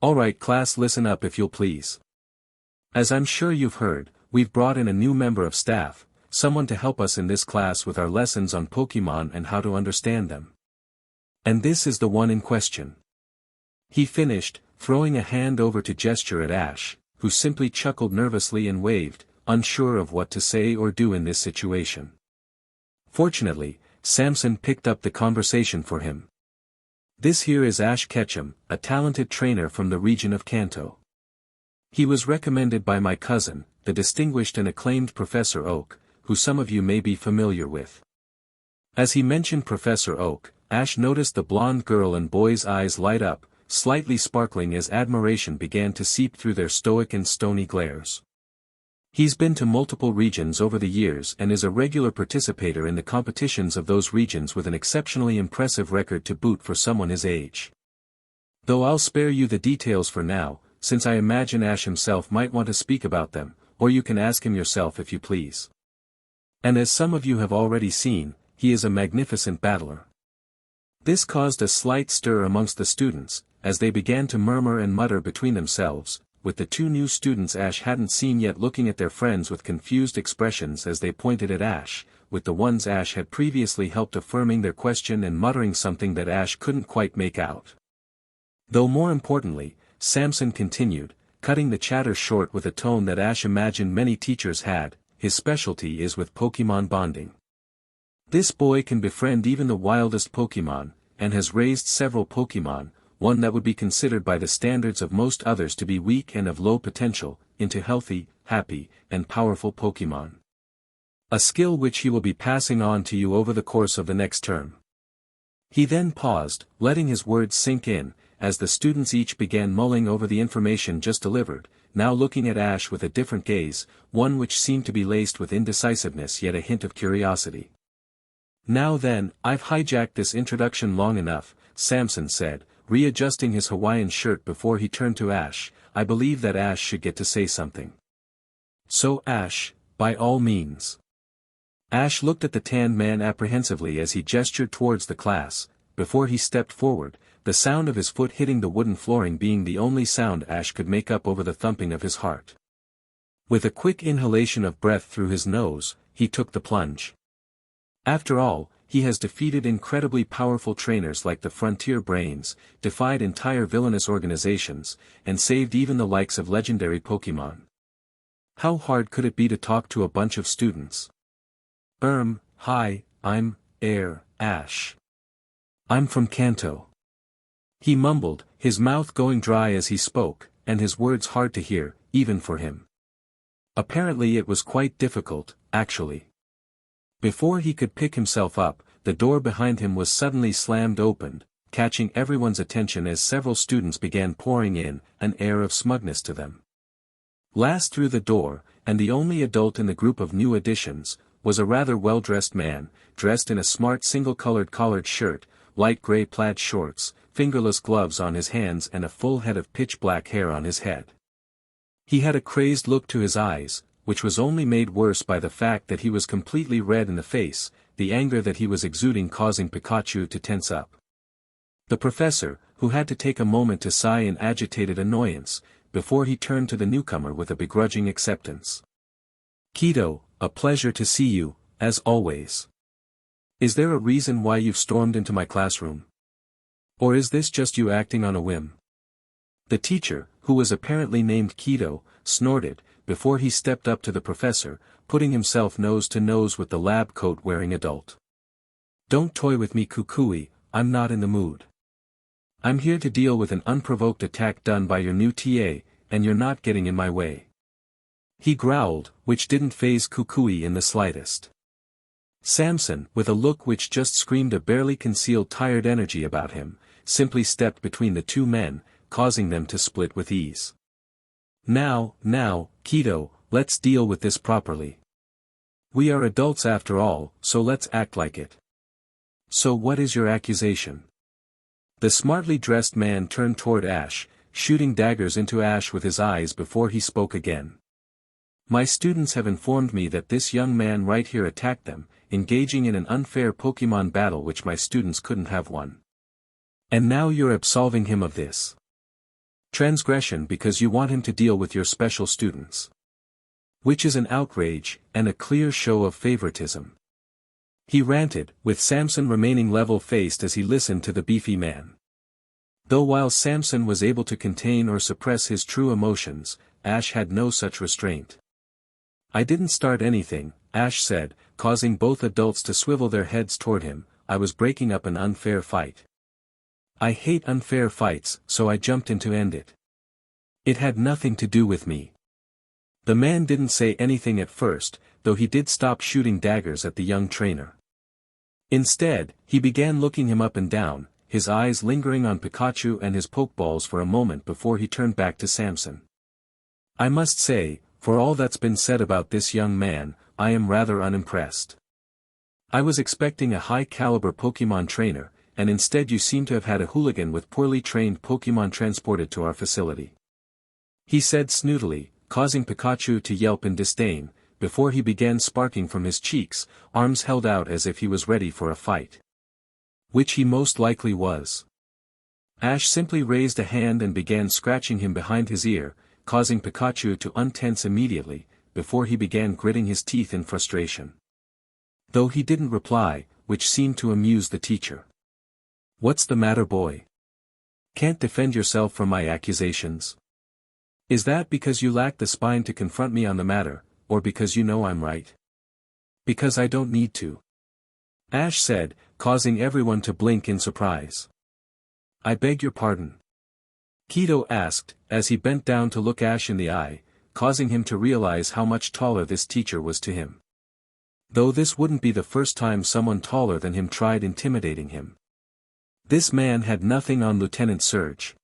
"Alright class, listen up if you'll please. As I'm sure you've heard, we've brought in a new member of staff, someone to help us in this class with our lessons on Pokémon and how to understand them. And this is the one in question." He finished, throwing a hand over to gesture at Ash, who simply chuckled nervously and waved, unsure of what to say or do in this situation. Fortunately, Samson picked up the conversation for him. "This here is Ash Ketchum, a talented trainer from the region of Kanto. He was recommended by my cousin, the distinguished and acclaimed Professor Oak, who some of you may be familiar with." As he mentioned Professor Oak, Ash noticed the blonde girl and boy's eyes light up, slightly sparkling as admiration began to seep through their stoic and stony glares. He's been to multiple regions over the years and is a regular participator in the competitions of those regions with an exceptionally impressive record to boot for someone his age. Though I'll spare you the details for now, since I imagine Ash himself might want to speak about them, or you can ask him yourself if you please. And as some of you have already seen, he is a magnificent battler. This caused a slight stir amongst the students, as they began to murmur and mutter between themselves, with the 2 new students Ash hadn't seen yet looking at their friends with confused expressions as they pointed at Ash, with the ones Ash had previously helped affirming their question and muttering something that Ash couldn't quite make out. Though more importantly, Samson continued, cutting the chatter short with a tone that Ash imagined many teachers had, his specialty is with Pokémon bonding. This boy can befriend even the wildest Pokémon, and has raised several Pokémon, one that would be considered by the standards of most others to be weak and of low potential, into healthy, happy, and powerful Pokémon. A skill which he will be passing on to you over the course of the next term. He then paused, letting his words sink in, as the students each began mulling over the information just delivered, now looking at Ash with a different gaze, one which seemed to be laced with indecisiveness yet a hint of curiosity. "Now then, I've hijacked this introduction long enough," Samson said, readjusting his Hawaiian shirt before he turned to Ash. "I believe that Ash should get to say something. So Ash, by all means. Ash looked at the tanned man apprehensively as he gestured towards the class. Before he stepped forward, the sound of his foot hitting the wooden flooring being the only sound Ash could make up over the thumping of his heart. With a quick inhalation of breath through his nose, he took the plunge. After all, he has defeated incredibly powerful trainers like the Frontier Brains, defied entire villainous organizations, and saved even the likes of legendary Pokémon. How hard could it be to talk to a bunch of students? Hi, I'm Ash. I'm from Kanto. He mumbled, his mouth going dry as he spoke, and his words hard to hear, even for him. Apparently it was quite difficult, actually. Before he could pick himself up, the door behind him was suddenly slammed open, catching everyone's attention as several students began pouring in, an air of smugness to them. Last through the door, and the only adult in the group of new additions, was a rather well-dressed man, dressed in a smart single-colored collared shirt, light gray plaid shorts, fingerless gloves on his hands and a full head of pitch-black hair on his head. He had a crazed look to his eyes, which was only made worse by the fact that he was completely red in the face, the anger that he was exuding causing Pikachu to tense up. The professor, who had to take a moment to sigh in agitated annoyance, before he turned to the newcomer with a begrudging acceptance. Kido, a pleasure to see you, as always. Is there a reason why you've stormed into my classroom? Or is this just you acting on a whim? The teacher, who was apparently named Kido, snorted, before he stepped up to the professor, putting himself nose to nose with the lab coat-wearing adult. Don't toy with me, Kukui, I'm not in the mood. I'm here to deal with an unprovoked attack done by your new TA, and you're not getting in my way. He growled, which didn't faze Kukui in the slightest. Samson, with a look which just screamed a barely concealed tired energy about him, simply stepped between the two men, causing them to split with ease. Now, Kido, let's deal with this properly. We are adults after all, so let's act like it. So what is your accusation? The smartly dressed man turned toward Ash, shooting daggers into Ash with his eyes before he spoke again. My students have informed me that this young man right here attacked them, engaging in an unfair Pokémon battle which my students couldn't have won. And now you're absolving him of this transgression because you want him to deal with your special students. Which is an outrage, and a clear show of favoritism. He ranted, with Samson remaining level-faced as he listened to the beefy man. Though while Samson was able to contain or suppress his true emotions, Ash had no such restraint. I didn't start anything, Ash said, causing both adults to swivel their heads toward him. I was breaking up an unfair fight. I hate unfair fights, so I jumped in to end it. It had nothing to do with me. The man didn't say anything at first, though he did stop shooting daggers at the young trainer. Instead, he began looking him up and down, his eyes lingering on Pikachu and his Pokeballs for a moment before he turned back to Samson. I must say, for all that's been said about this young man, I am rather unimpressed. I was expecting a high-caliber Pokémon trainer, and instead you seem to have had a hooligan with poorly trained Pokémon transported to our facility. He said snootily, causing Pikachu to yelp in disdain, before he began sparking from his cheeks, arms held out as if he was ready for a fight. Which he most likely was. Ash simply raised a hand and began scratching him behind his ear, causing Pikachu to untense immediately, before he began gritting his teeth in frustration. Though he didn't reply, which seemed to amuse the teacher. What's the matter, boy? Can't defend yourself from my accusations? Is that because you lack the spine to confront me on the matter, or because you know I'm right? Because I don't need to. Ash said, causing everyone to blink in surprise. I beg your pardon. Kido asked, as he bent down to look Ash in the eye, causing him to realize how much taller this teacher was to him. Though this wouldn't be the first time someone taller than him tried intimidating him. This man had nothing on Lieutenant Surge.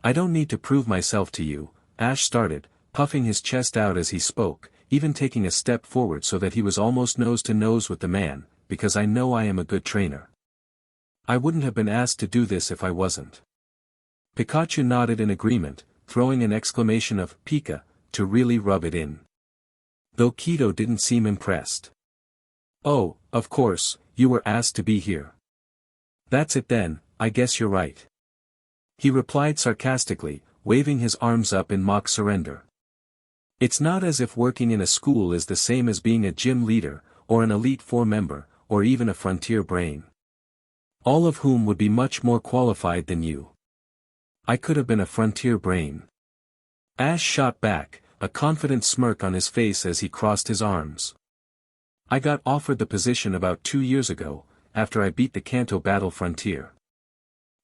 I don't need to prove myself to you, Ash started, puffing his chest out as he spoke, even taking a step forward so that he was almost nose to nose with the man, because I know I am a good trainer. I wouldn't have been asked to do this if I wasn't. Pikachu nodded in agreement, throwing an exclamation of Pika, to really rub it in. Though Kido didn't seem impressed. Oh, of course, you were asked to be here. That's it then, I guess you're right. He replied sarcastically, waving his arms up in mock surrender. It's not as if working in a school is the same as being a gym leader, or an Elite Four member, or even a frontier brain. All of whom would be much more qualified than you. I could have been a frontier brain. Ash shot back, a confident smirk on his face as he crossed his arms. I got offered the position about 2 years ago, after I beat the Kanto battle frontier.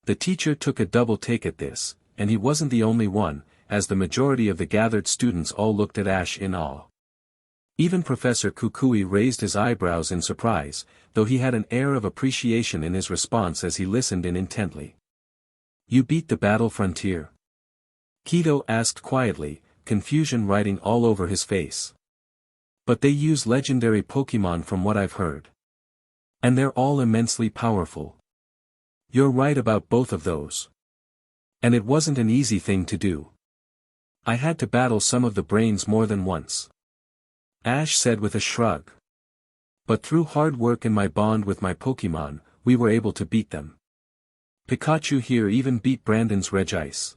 The teacher took a double take at this, and he wasn't the only one, as the majority of the gathered students all looked at Ash in awe. Even Professor Kukui raised his eyebrows in surprise, though he had an air of appreciation in his response as he listened in intently. You beat the battle frontier? Kido asked quietly, confusion writing all over his face. But they use legendary Pokemon from what I've heard. And they're all immensely powerful. You're right about both of those. And it wasn't an easy thing to do. I had to battle some of the brains more than once. Ash said with a shrug. But through hard work and my bond with my Pokemon, we were able to beat them. Pikachu here even beat Brandon's Regice.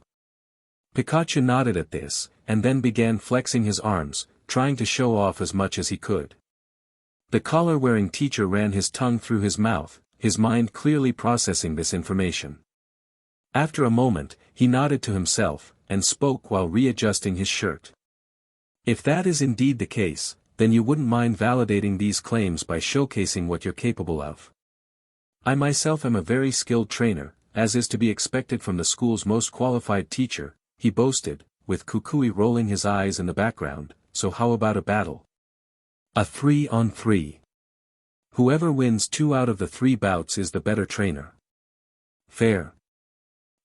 Pikachu nodded at this, and then began flexing his arms, trying to show off as much as he could. The collar-wearing teacher ran his tongue through his mouth, his mind clearly processing this information. After a moment, he nodded to himself, and spoke while readjusting his shirt. If that is indeed the case, then you wouldn't mind validating these claims by showcasing what you're capable of. I myself am a very skilled trainer, as is to be expected from the school's most qualified teacher, he boasted, with Kukui rolling his eyes in the background. So how about a battle? A 3-on-3. Whoever wins 2 out of the 3 bouts is the better trainer. Fair.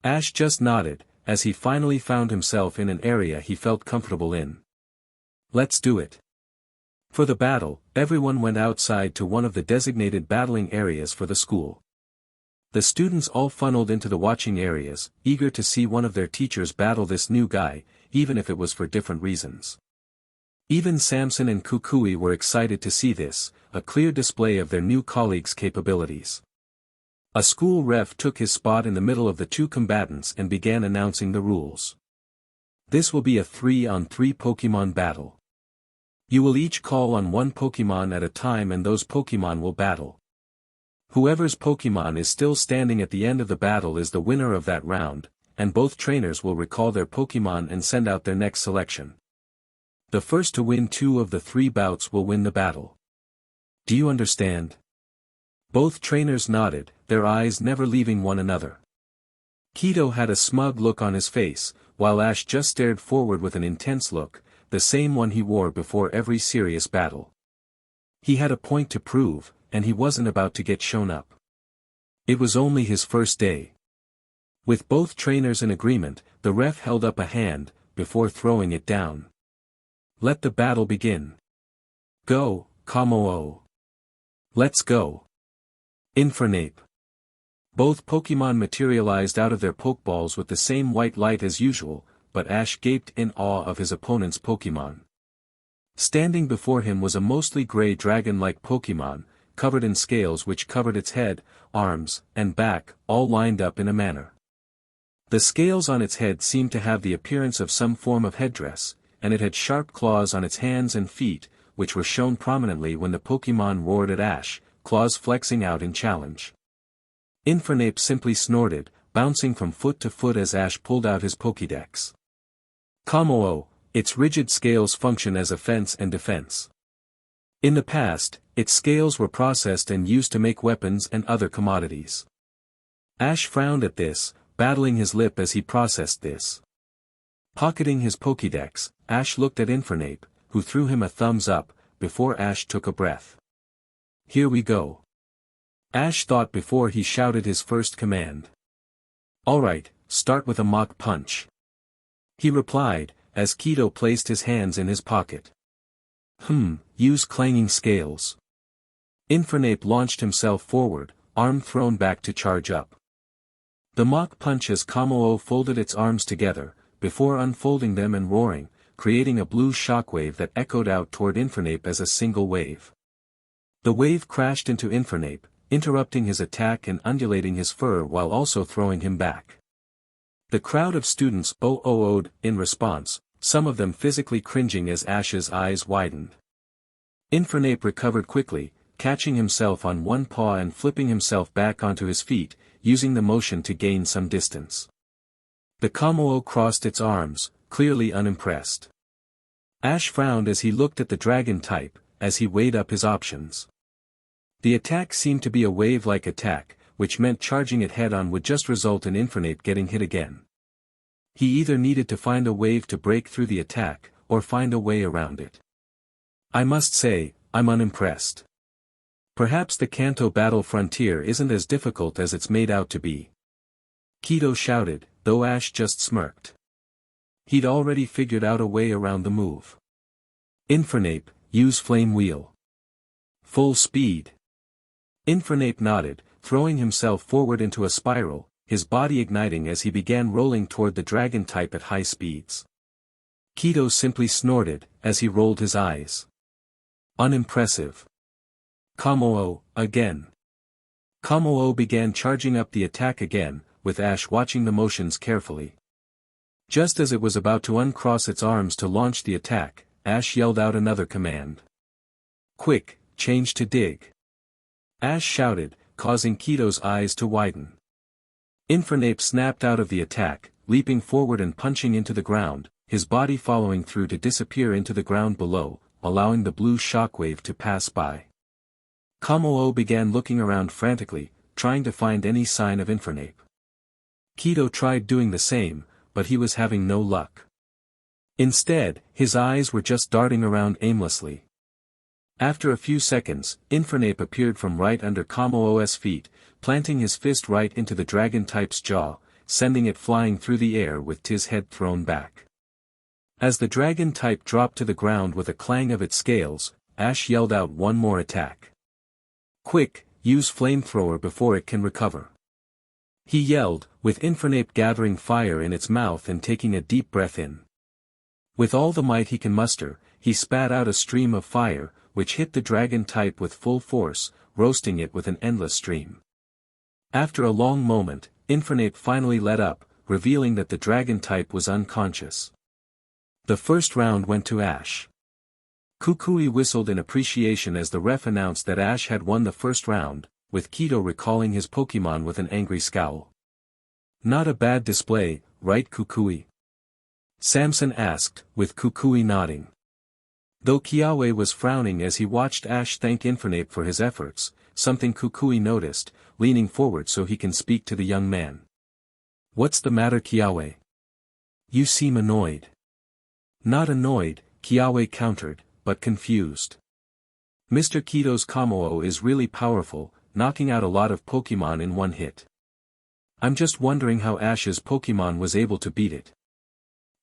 Ash just nodded, as he finally found himself in an area he felt comfortable in. Let's do it. For the battle, everyone went outside to one of the designated battling areas for the school. The students all funneled into the watching areas, eager to see one of their teachers battle this new guy, even if it was for different reasons. Even Samson and Kukui were excited to see this, a clear display of their new colleague's capabilities. A school ref took his spot in the middle of the 2 combatants and began announcing the rules. This will be a 3-on-3 Pokemon battle. You will each call on 1 Pokemon at a time and those Pokemon will battle. Whoever's Pokemon is still standing at the end of the battle is the winner of that round, and both trainers will recall their Pokemon and send out their next selection. The first to win 2 of the 3 bouts will win the battle. Do you understand? Both trainers nodded, their eyes never leaving one another. Kido had a smug look on his face, while Ash just stared forward with an intense look, the same one he wore before every serious battle. He had a point to prove, and he wasn't about to get shown up. It was only his first day. With both trainers in agreement, the ref held up a hand, before throwing it down. Let the battle begin. Go, Jangmo-o. Let's go. Infernape. Both Pokemon materialized out of their Pokeballs with the same white light as usual, but Ash gaped in awe of his opponent's Pokemon. Standing before him was a mostly gray dragon-like Pokemon, covered in scales which covered its head, arms, and back, all lined up in a manner. The scales on its head seemed to have the appearance of some form of headdress, and it had sharp claws on its hands and feet, which were shown prominently when the Pokemon roared at Ash, claws flexing out in challenge. Infernape simply snorted, bouncing from foot to foot as Ash pulled out his Pokédex. Jangmo-o, its rigid scales function as offense and defense. In the past, its scales were processed and used to make weapons and other commodities. Ash frowned at this, battling his lip as he processed this. Pocketing his Pokédex, Ash looked at Infernape, who threw him a thumbs up, before Ash took a breath. Here we go. Ash thought before he shouted his first command. Alright, start with a Mach Punch. He replied, as Kido placed his hands in his pocket. Use clanging scales. Infernape launched himself forward, arm thrown back to charge up. The Mach Punch as Jangmo-o folded its arms together, before unfolding them and roaring, creating a blue shockwave that echoed out toward Infernape as a single wave. The wave crashed into Infernape, interrupting his attack and undulating his fur while also throwing him back. The crowd of students oh-oh-oh'd in response, some of them physically cringing as Ash's eyes widened. Infernape recovered quickly, catching himself on one paw and flipping himself back onto his feet, using the motion to gain some distance. The Jangmo-o crossed its arms, clearly unimpressed. Ash frowned as he looked at the dragon type, as he weighed up his options. The attack seemed to be a wave-like attack, which meant charging it head-on would just result in Infernape getting hit again. He either needed to find a wave to break through the attack, or find a way around it. I must say, I'm unimpressed. Perhaps the Kanto battle frontier isn't as difficult as it's made out to be. Kido shouted, though Ash just smirked. He'd already figured out a way around the move. Infernape, use Flame Wheel. Full speed. Infernape nodded, throwing himself forward into a spiral, his body igniting as he began rolling toward the dragon type at high speeds. Kido simply snorted, as he rolled his eyes. Unimpressive. Jangmo-o, again. Jangmo-o began charging up the attack again, with Ash watching the motions carefully. Just as it was about to uncross its arms to launch the attack, Ash yelled out another command. Quick, change to dig. Ash shouted, causing Kido's eyes to widen. Infernape snapped out of the attack, leaping forward and punching into the ground, his body following through to disappear into the ground below, allowing the blue shockwave to pass by. Jangmo-o began looking around frantically, trying to find any sign of Infernape. Kido tried doing the same, but he was having no luck. Instead, his eyes were just darting around aimlessly. After a few seconds, Infernape appeared from right under Jangmo-o's feet, planting his fist right into the dragon type's jaw, sending it flying through the air with his head thrown back. As the dragon type dropped to the ground with a clang of its scales, Ash yelled out one more attack. Quick, use flamethrower before it can recover. He yelled, with Infernape gathering fire in its mouth and taking a deep breath in. With all the might he can muster, he spat out a stream of fire, which hit the dragon type with full force, roasting it with an endless stream. After a long moment, Infernape finally let up, revealing that the dragon type was unconscious. The first round went to Ash. Kukui whistled in appreciation as the ref announced that Ash had won the first round, with Kido recalling his Pokémon with an angry scowl. Not a bad display, right Kukui? Samson asked, with Kukui nodding. Though Kiawe was frowning as he watched Ash thank Infernape for his efforts, something Kukui noticed, leaning forward so he can speak to the young man. What's the matter, Kiawe? You seem annoyed. Not annoyed, Kiawe countered, but confused. Mr. Kido's Jangmo-o is really powerful, knocking out a lot of Pokémon in one hit. I'm just wondering how Ash's Pokémon was able to beat it.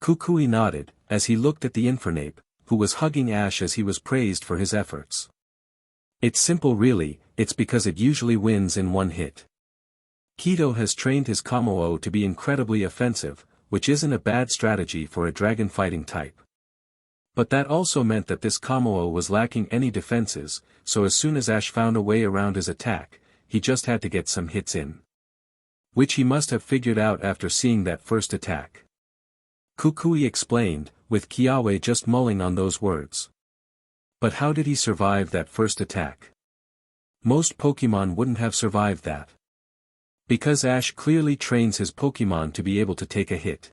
Kukui nodded, as he looked at the Infernape, who was hugging Ash as he was praised for his efforts. It's simple really, it's because it usually wins in one hit. Kido has trained his Jangmo-o to be incredibly offensive, which isn't a bad strategy for a dragon fighting type. But that also meant that this Jangmo-o was lacking any defenses, so as soon as Ash found a way around his attack, he just had to get some hits in. Which he must have figured out after seeing that first attack. Kukui explained, with Kiawe just mulling on those words. But how did he survive that first attack? Most Pokémon wouldn't have survived that. Because Ash clearly trains his Pokémon to be able to take a hit.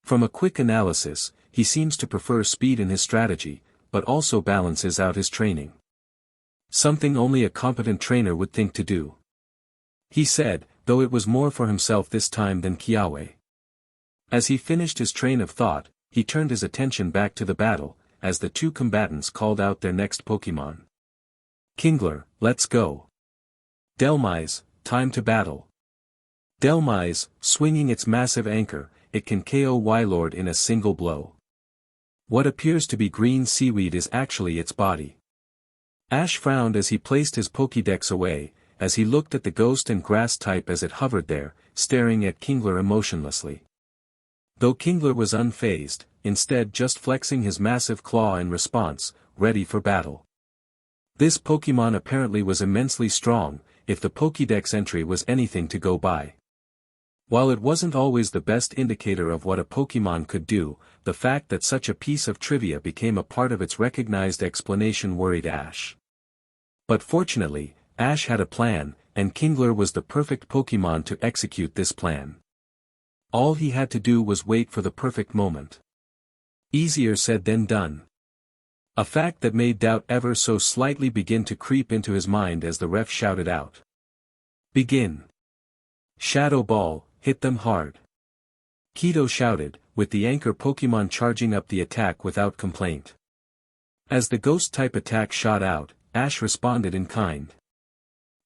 From a quick analysis, he seems to prefer speed in his strategy, but also balances out his training. Something only a competent trainer would think to do. He said, though it was more for himself this time than Kiawe. As he finished his train of thought, he turned his attention back to the battle, as the two combatants called out their next Pokémon. Kingler, let's go. Delmise, time to battle. Delmise, swinging its massive anchor, it can KO Wylord in a single blow. What appears to be green seaweed is actually its body. Ash frowned as he placed his Pokédex away, as he looked at the ghost and grass type as it hovered there, staring at Kingler emotionlessly. Though Kingler was unfazed, instead just flexing his massive claw in response, ready for battle. This Pokemon apparently was immensely strong, if the Pokédex entry was anything to go by. While it wasn't always the best indicator of what a Pokemon could do, the fact that such a piece of trivia became a part of its recognized explanation worried Ash. But fortunately, Ash had a plan, and Kingler was the perfect Pokemon to execute this plan. All he had to do was wait for the perfect moment. Easier said than done. A fact that made doubt ever so slightly begin to creep into his mind as the ref shouted out. Begin. Shadow Ball, hit them hard. Kido shouted, with the anchor Pokemon charging up the attack without complaint. As the Ghost-type attack shot out, Ash responded in kind.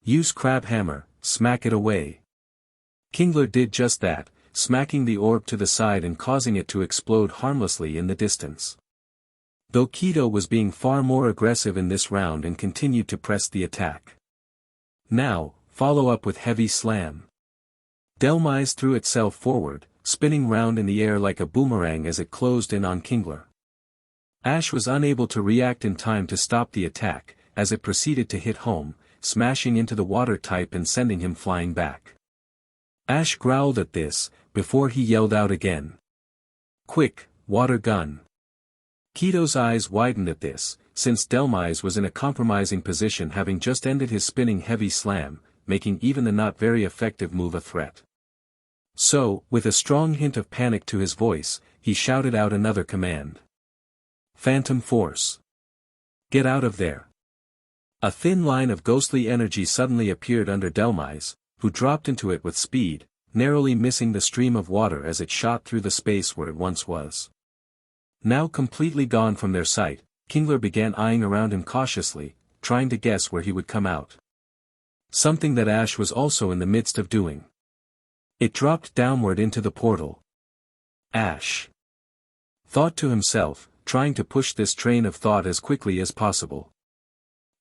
Use Crab Hammer, smack it away. Kingler did just that, smacking the orb to the side and causing it to explode harmlessly in the distance. Though Kido was being far more aggressive in this round and continued to press the attack. Now, follow up with Heavy Slam. Dhelmise threw itself forward, spinning round in the air like a boomerang as it closed in on Kingler. Ash was unable to react in time to stop the attack, as it proceeded to hit home, smashing into the water type and sending him flying back. Ash growled at this, before he yelled out again. Quick, water gun. Kido's eyes widened at this, since Dhelmise was in a compromising position having just ended his spinning Heavy Slam, making even the not very effective move a threat. So, with a strong hint of panic to his voice, he shouted out another command. Phantom Force. Get out of there. A thin line of ghostly energy suddenly appeared under Dhelmise, who dropped into it with speed, narrowly missing the stream of water as it shot through the space where it once was. Now completely gone from their sight, Kingler began eyeing around him cautiously, trying to guess where he would come out. Something that Ash was also in the midst of doing. It dropped downward into the portal. Ash thought to himself, trying to push this train of thought as quickly as possible.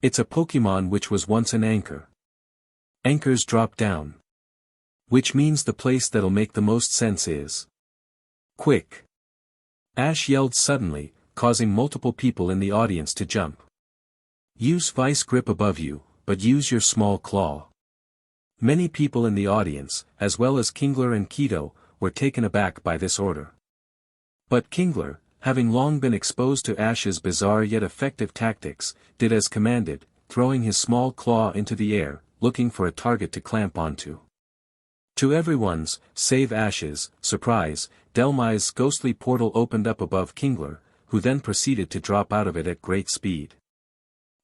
It's a Pokemon which was once an anchor. Anchors drop down. Which means the place that'll make the most sense is. Quick! Ash yelled suddenly, causing multiple people in the audience to jump. Use Vice Grip above you, but use your small claw. Many people in the audience, as well as Kingler and Kido, were taken aback by this order. But Kingler, having long been exposed to Ash's bizarre yet effective tactics, did as commanded, throwing his small claw into the air, looking for a target to clamp onto. To everyone's, save Ash's, surprise, Dhelmise's ghostly portal opened up above Kingler, who then proceeded to drop out of it at great speed.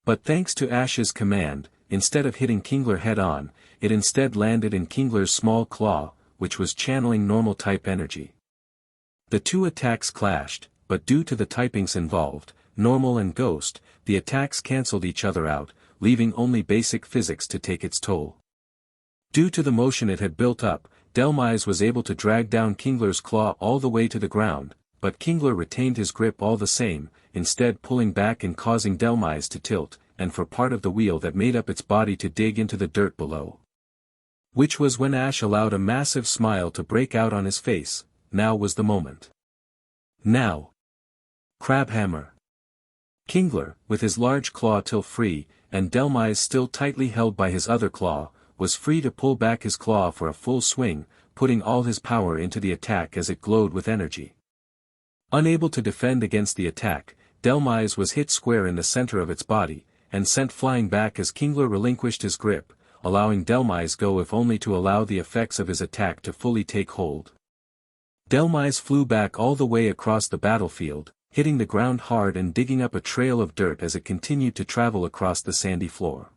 But thanks to Ash's command, instead of hitting Kingler head-on, it instead landed in Kingler's small claw, which was channeling normal-type energy. The two attacks clashed, but due to the typings involved, normal and ghost, the attacks cancelled each other out, leaving only basic physics to take its toll. Due to the motion it had built up, Dhelmise was able to drag down Kingler's claw all the way to the ground, but Kingler retained his grip all the same, instead pulling back and causing Dhelmise to tilt, and for part of the wheel that made up its body to dig into the dirt below. Which was when Ash allowed a massive smile to break out on his face. Now was the moment. Now! Crab Hammer. Kingler, with his large claw till free, and Dhelmise still tightly held by his other claw, was free to pull back his claw for a full swing, putting all his power into the attack as it glowed with energy. Unable to defend against the attack, Dhelmise was hit square in the center of its body, and sent flying back as Kingler relinquished his grip, allowing Dhelmise go if only to allow the effects of his attack to fully take hold. Dhelmise flew back all the way across the battlefield, hitting the ground hard and digging up a trail of dirt as it continued to travel across the sandy floor.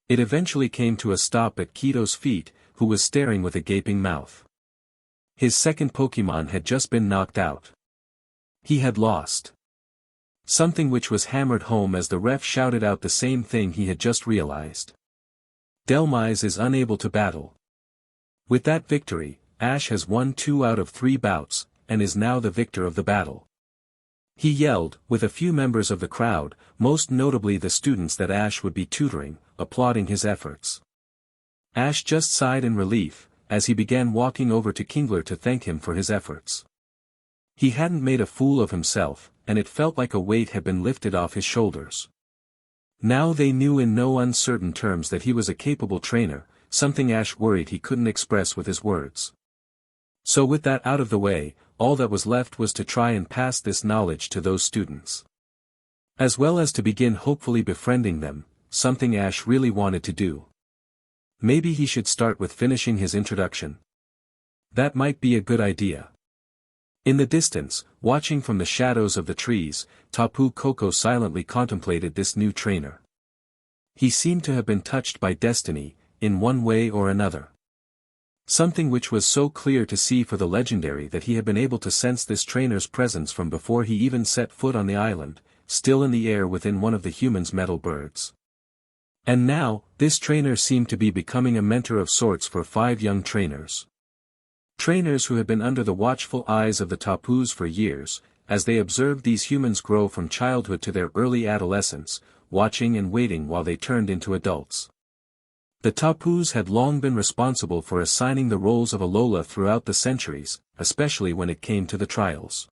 It eventually came to a stop at Kido's feet, who was staring with a gaping mouth. His second Pokemon had just been knocked out. He had lost. Something which was hammered home as the ref shouted out the same thing he had just realized. Dhelmise is unable to battle. With that victory, Ash has won 2 out of 3 bouts, and is now the victor of the battle. He yelled, with a few members of the crowd, most notably the students that Ash would be tutoring, applauding his efforts. Ash just sighed in relief, as he began walking over to Kingler to thank him for his efforts. He hadn't made a fool of himself, and it felt like a weight had been lifted off his shoulders. Now they knew in no uncertain terms that he was a capable trainer, something Ash worried he couldn't express with his words. So with that out of the way, all that was left was to try and pass this knowledge to those students. As well as to begin hopefully befriending them, something Ash really wanted to do. Maybe he should start with finishing his introduction. That might be a good idea. In the distance, watching from the shadows of the trees, Tapu Koko silently contemplated this new trainer. He seemed to have been touched by destiny, in one way or another. Something which was so clear to see for the legendary that he had been able to sense this trainer's presence from before he even set foot on the island, still in the air within one of the human's metal birds. And now, this trainer seemed to be becoming a mentor of sorts for 5 young trainers. Trainers who had been under the watchful eyes of the Tapus for years, as they observed these humans grow from childhood to their early adolescence, watching and waiting while they turned into adults. The Tapus had long been responsible for assigning the roles of Alola throughout the centuries, especially when it came to the trials.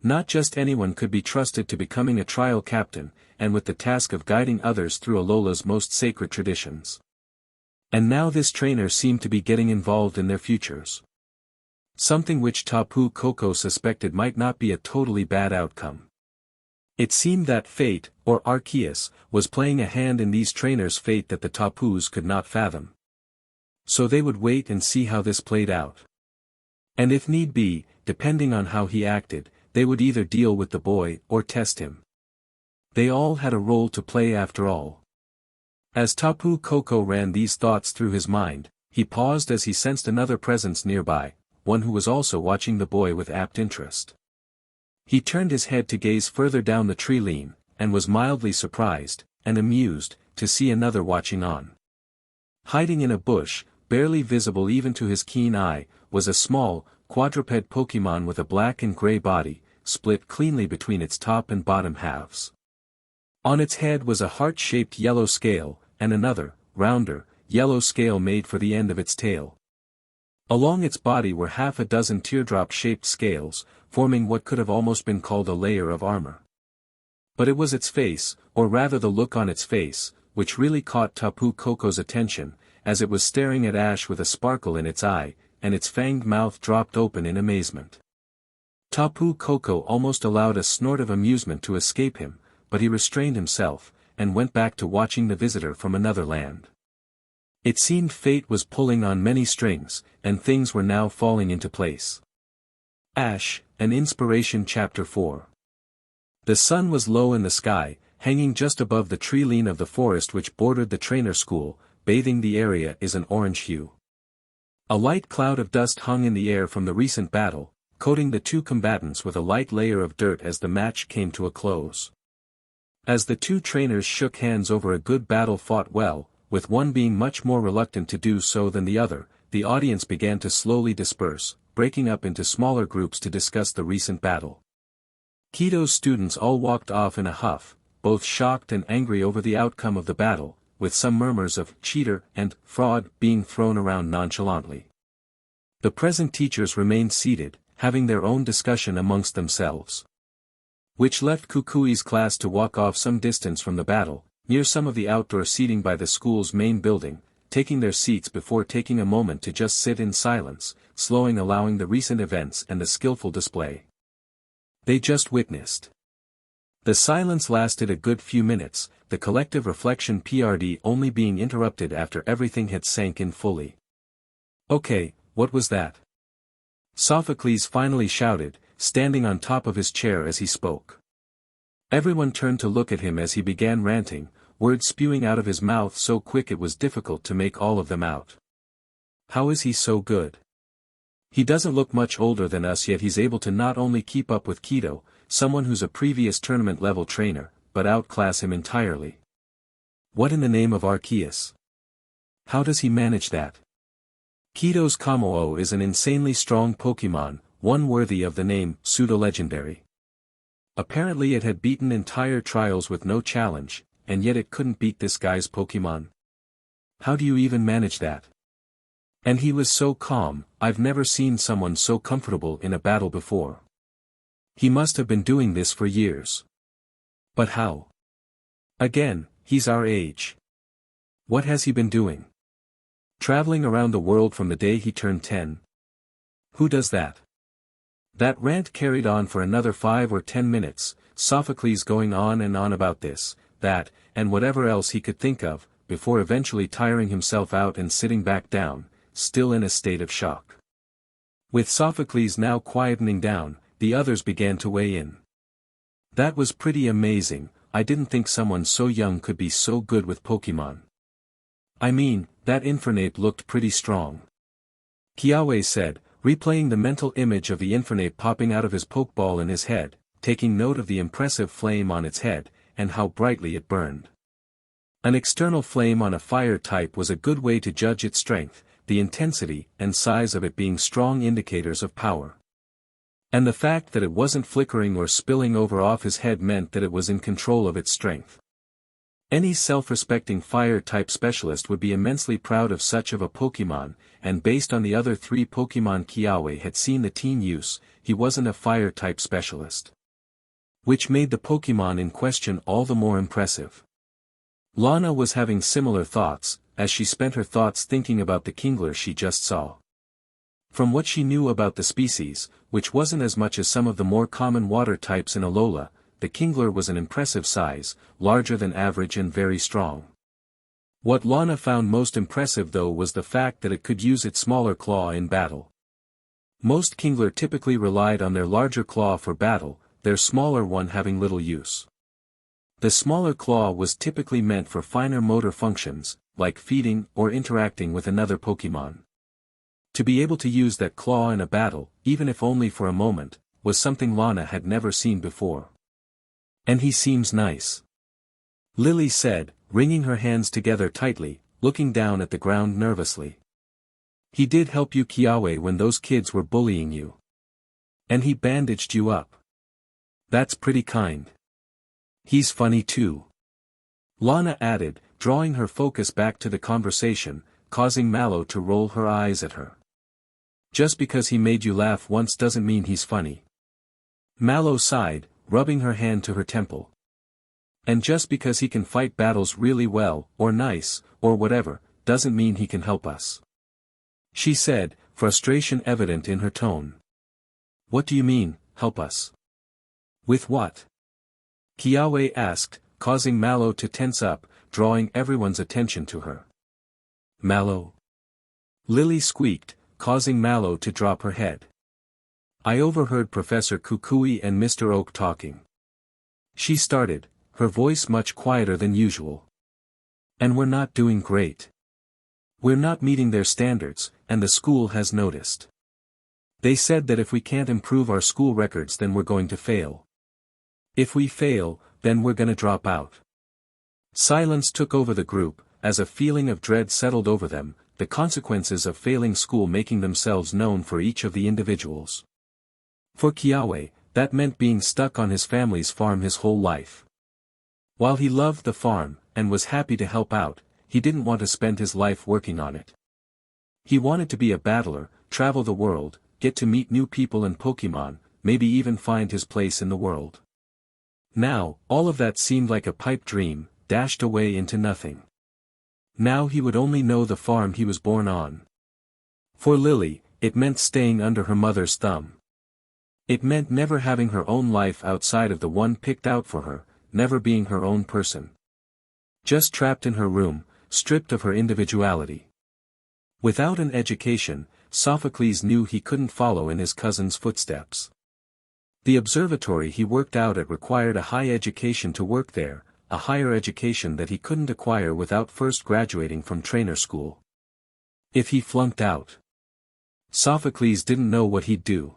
Not just anyone could be trusted to becoming a trial captain, and with the task of guiding others through Alola's most sacred traditions. And now this trainer seemed to be getting involved in their futures. Something which Tapu Koko suspected might not be a totally bad outcome. It seemed that fate, or Arceus, was playing a hand in these trainers' fate that the Tapus could not fathom. So they would wait and see how this played out. And if need be, depending on how he acted, they would either deal with the boy or test him. They all had a role to play after all. As Tapu Koko ran these thoughts through his mind, he paused as he sensed another presence nearby, one who was also watching the boy with apt interest. He turned his head to gaze further down the tree line, and was mildly surprised, and amused, to see another watching on. Hiding in a bush, barely visible even to his keen eye, was a small, quadruped Pokémon with a black and gray body, split cleanly between its top and bottom halves. On its head was a heart-shaped yellow scale, and another, rounder, yellow scale made for the end of its tail. Along its body were half a dozen teardrop-shaped scales, forming what could have almost been called a layer of armor. But it was its face, or rather the look on its face, which really caught Tapu Koko's attention, as it was staring at Ash with a sparkle in its eye, and its fanged mouth dropped open in amazement. Tapu Koko almost allowed a snort of amusement to escape him, but he restrained himself, and went back to watching the visitor from another land. It seemed fate was pulling on many strings, and things were now falling into place. Ash, an Inspiration Chapter 4. The sun was low in the sky, hanging just above the tree line of the forest which bordered the trainer school, bathing the area is an orange hue. A light cloud of dust hung in the air from the recent battle, coating the two combatants with a light layer of dirt as the match came to a close. As the two trainers shook hands over a good battle fought well, with one being much more reluctant to do so than the other, the audience began to slowly disperse, breaking up into smaller groups to discuss the recent battle. Kido's students all walked off in a huff, both shocked and angry over the outcome of the battle, with some murmurs of cheater and fraud being thrown around nonchalantly. The present teachers remained seated, having their own discussion amongst themselves. Which left Kukui's class to walk off some distance from the battle, near some of the outdoor seating by the school's main building, taking their seats before taking a moment to just sit in silence, allowing the recent events and the skillful display they just witnessed. The silence lasted a good few minutes, the collective reflection PRD only being interrupted after everything had sank in fully. Okay, what was that? Sophocles finally shouted, standing on top of his chair as he spoke. Everyone turned to look at him as he began ranting, words spewing out of his mouth so quick it was difficult to make all of them out. How is he so good? He doesn't look much older than us, yet he's able to not only keep up with Kido, someone who's a previous tournament-level trainer, but outclass him entirely. What in the name of Arceus? How does he manage that? Kido's Jangmo-o is an insanely strong Pokémon, one worthy of the name pseudo-legendary. Apparently it had beaten entire trials with no challenge, and yet it couldn't beat this guy's Pokémon. How do you even manage that? And he was so calm, I've never seen someone so comfortable in a battle before. He must have been doing this for years. But how? Again, he's our age. What has he been doing? Traveling around the world from the day he turned 10? Who does that? That rant carried on for another 5 or 10 minutes, Sophocles going on and on about this, that, and whatever else he could think of, before eventually tiring himself out and sitting back down, still in a state of shock. With Sophocles now quietening down, the others began to weigh in. That was pretty amazing. I didn't think someone so young could be so good with Pokemon. I mean, that Infernape looked pretty strong. Kiawe said, replaying the mental image of the Infernape popping out of his Pokeball in his head, taking note of the impressive flame on its head, and how brightly it burned. An external flame on a fire type was a good way to judge its strength, the intensity and size of it being strong indicators of power. And the fact that it wasn't flickering or spilling over off his head meant that it was in control of its strength. Any self-respecting fire-type specialist would be immensely proud of such of a Pokemon, and based on the other 3 Pokemon Kiawe had seen the teen use, he wasn't a fire-type specialist. Which made the Pokemon in question all the more impressive. Lana was having similar thoughts, as she spent her thoughts thinking about the Kingler she just saw. From what she knew about the species, which wasn't as much as some of the more common water types in Alola, the Kingler was an impressive size, larger than average and very strong. What Lana found most impressive though was the fact that it could use its smaller claw in battle. Most Kingler typically relied on their larger claw for battle, their smaller one having little use. The smaller claw was typically meant for finer motor functions, like feeding or interacting with another Pokemon. To be able to use that claw in a battle, even if only for a moment, was something Lana had never seen before. And he seems nice. Lily said, wringing her hands together tightly, looking down at the ground nervously. He did help you Kiawe when those kids were bullying you. And he bandaged you up. That's pretty kind. He's funny too. Lana added, drawing her focus back to the conversation, causing Mallow to roll her eyes at her. Just because he made you laugh once doesn't mean he's funny. Mallow sighed, rubbing her hand to her temple. And just because he can fight battles really well, or nice, or whatever, doesn't mean he can help us. She said, frustration evident in her tone. What do you mean, help us? With what? Kiawe asked, causing Mallow to tense up, drawing everyone's attention to her. Mallow? Lily squeaked, causing Mallow to drop her head. I overheard Professor Kukui and Mr. Oak talking. She started, her voice much quieter than usual. And we're not doing great. We're not meeting their standards, and the school has noticed. They said that if we can't improve our school records then we're going to fail. If we fail, then we're gonna drop out. Silence took over the group, as a feeling of dread settled over them, the consequences of failing school making themselves known for each of the individuals. For Kiawe, that meant being stuck on his family's farm his whole life. While he loved the farm, and was happy to help out, he didn't want to spend his life working on it. He wanted to be a battler, travel the world, get to meet new people and Pokemon, maybe even find his place in the world. Now, all of that seemed like a pipe dream, dashed away into nothing. Now he would only know the farm he was born on. For Lily, it meant staying under her mother's thumb. It meant never having her own life outside of the one picked out for her, never being her own person. Just trapped in her room, stripped of her individuality. Without an education, Sophocles knew he couldn't follow in his cousin's footsteps. The observatory he worked out at required a high education to work there, a higher education that he couldn't acquire without first graduating from trainer school. If he flunked out, Sophocles didn't know what he'd do.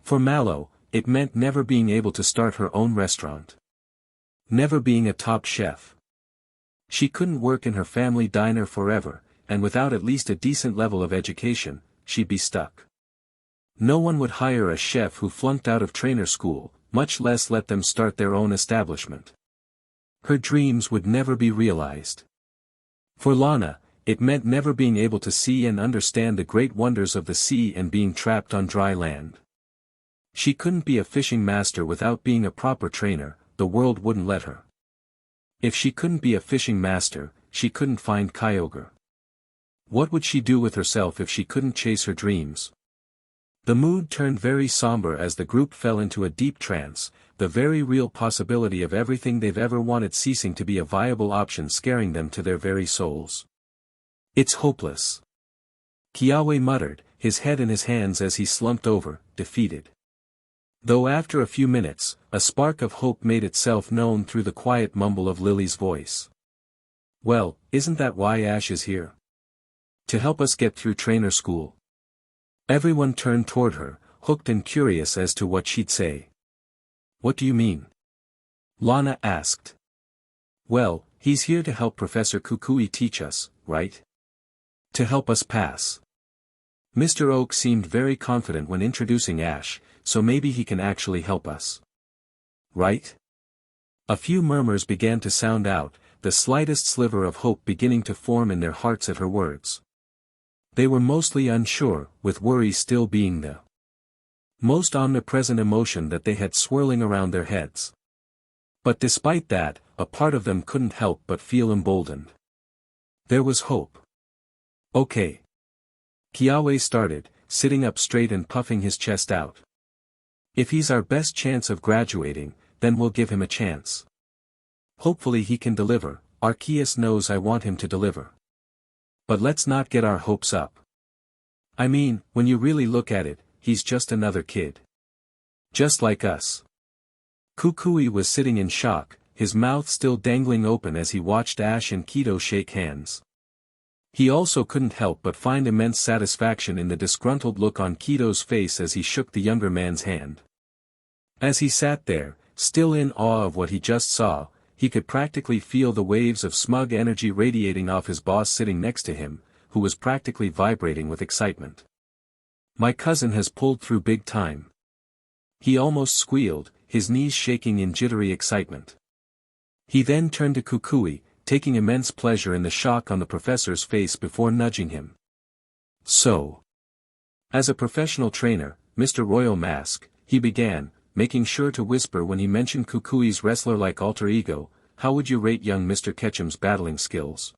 For Mallow, it meant never being able to start her own restaurant. Never being a top chef. She couldn't work in her family diner forever, and without at least a decent level of education, she'd be stuck. No one would hire a chef who flunked out of trainer school, much less let them start their own establishment. Her dreams would never be realized. For Lana, it meant never being able to see and understand the great wonders of the sea and being trapped on dry land. She couldn't be a fishing master without being a proper trainer, the world wouldn't let her. If she couldn't be a fishing master, she couldn't find Kyogre. What would she do with herself if she couldn't chase her dreams? The mood turned very somber as the group fell into a deep trance, the very real possibility of everything they've ever wanted ceasing to be a viable option scaring them to their very souls. It's hopeless. Kiawe muttered, his head in his hands as he slumped over, defeated. Though after a few minutes, a spark of hope made itself known through the quiet mumble of Lily's voice. Well, isn't that why Ash is here? To help us get through trainer school. Everyone turned toward her, hooked and curious as to what she'd say. What do you mean? Lana asked. Well, he's here to help Professor Kukui teach us, right? To help us pass. Mr. Oak seemed very confident when introducing Ash, so maybe he can actually help us. Right? A few murmurs began to sound out, the slightest sliver of hope beginning to form in their hearts at her words. They were mostly unsure, with worry still being the most omnipresent emotion that they had swirling around their heads. But despite that, a part of them couldn't help but feel emboldened. There was hope. Okay. Kiawe started, sitting up straight and puffing his chest out. If he's our best chance of graduating, then we'll give him a chance. Hopefully he can deliver, Arceus knows I want him to deliver. But let's not get our hopes up. I mean, when you really look at it, he's just another kid. Just like us. Kukui was sitting in shock, his mouth still dangling open as he watched Ash and Kido shake hands. He also couldn't help but find immense satisfaction in the disgruntled look on Kido's face as he shook the younger man's hand. As he sat there, still in awe of what he just saw, he could practically feel the waves of smug energy radiating off his boss sitting next to him, who was practically vibrating with excitement. My cousin has pulled through big time. He almost squealed, his knees shaking in jittery excitement. He then turned to Kukui, taking immense pleasure in the shock on the professor's face before nudging him. So. As a professional trainer, Mr. Royal Mask, he began, making sure to whisper when he mentioned Kukui's wrestler-like alter ego, how would you rate young Mr. Ketchum's battling skills?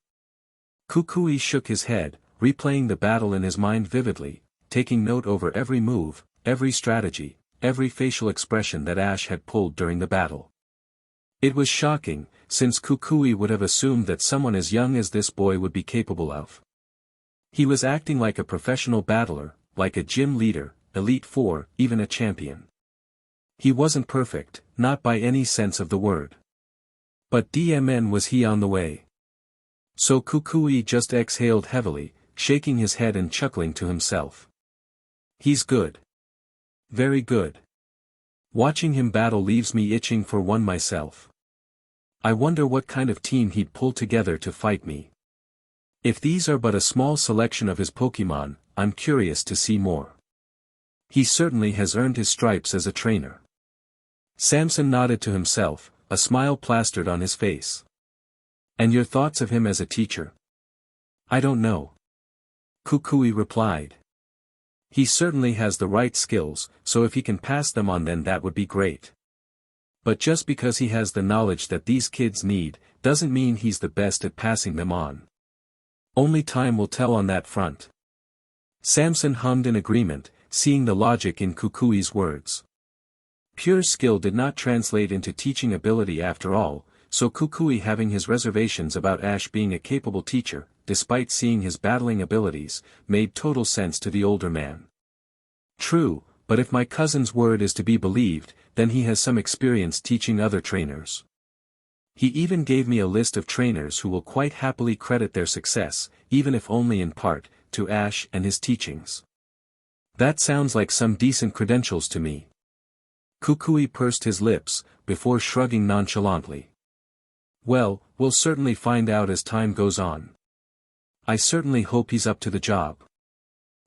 Kukui shook his head, replaying the battle in his mind vividly, taking note over every move, every strategy, every facial expression that Ash had pulled during the battle. It was shocking, since Kukui would have assumed that someone as young as this boy would be capable of. He was acting like a professional battler, like a gym leader, Elite Four, even a champion. He wasn't perfect, not by any sense of the word. But DMN was he on the way. So Kukui just exhaled heavily, shaking his head and chuckling to himself. He's good. Very good. Watching him battle leaves me itching for one myself. I wonder what kind of team he'd pull together to fight me. If these are but a small selection of his Pokémon, I'm curious to see more. He certainly has earned his stripes as a trainer. Samson nodded to himself, a smile plastered on his face. And your thoughts of him as a teacher? I don't know. Kukui replied. He certainly has the right skills, so if he can pass them on then that would be great. But just because he has the knowledge that these kids need, doesn't mean he's the best at passing them on. Only time will tell on that front. Samson hummed in agreement, seeing the logic in Kukui's words. Pure skill did not translate into teaching ability after all, so Kukui having his reservations about Ash being a capable teacher, despite seeing his battling abilities, made total sense to the older man. True, but if my cousin's word is to be believed, then he has some experience teaching other trainers. He even gave me a list of trainers who will quite happily credit their success, even if only in part, to Ash and his teachings. That sounds like some decent credentials to me. Kukui pursed his lips, before shrugging nonchalantly. Well, we'll certainly find out as time goes on. I certainly hope he's up to the job.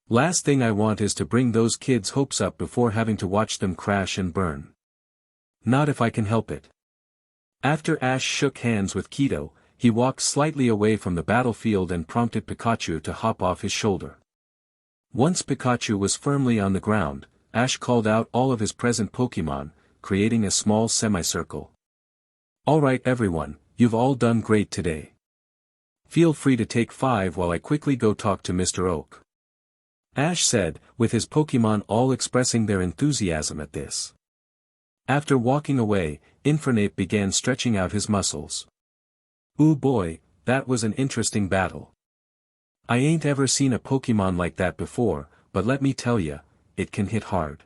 Last thing I want is to bring those kids' hopes up before having to watch them crash and burn. Not if I can help it. After Ash shook hands with Kido, he walked slightly away from the battlefield and prompted Pikachu to hop off his shoulder. Once Pikachu was firmly on the ground, Ash called out all of his present Pokémon, creating a small semicircle. Alright everyone, you've all done great today. Feel free to take 5 while I quickly go talk to Mr. Oak. Ash said, with his Pokémon all expressing their enthusiasm at this. After walking away, Infernape began stretching out his muscles. Ooh boy, that was an interesting battle. I ain't ever seen a Pokémon like that before, but let me tell ya, it can hit hard.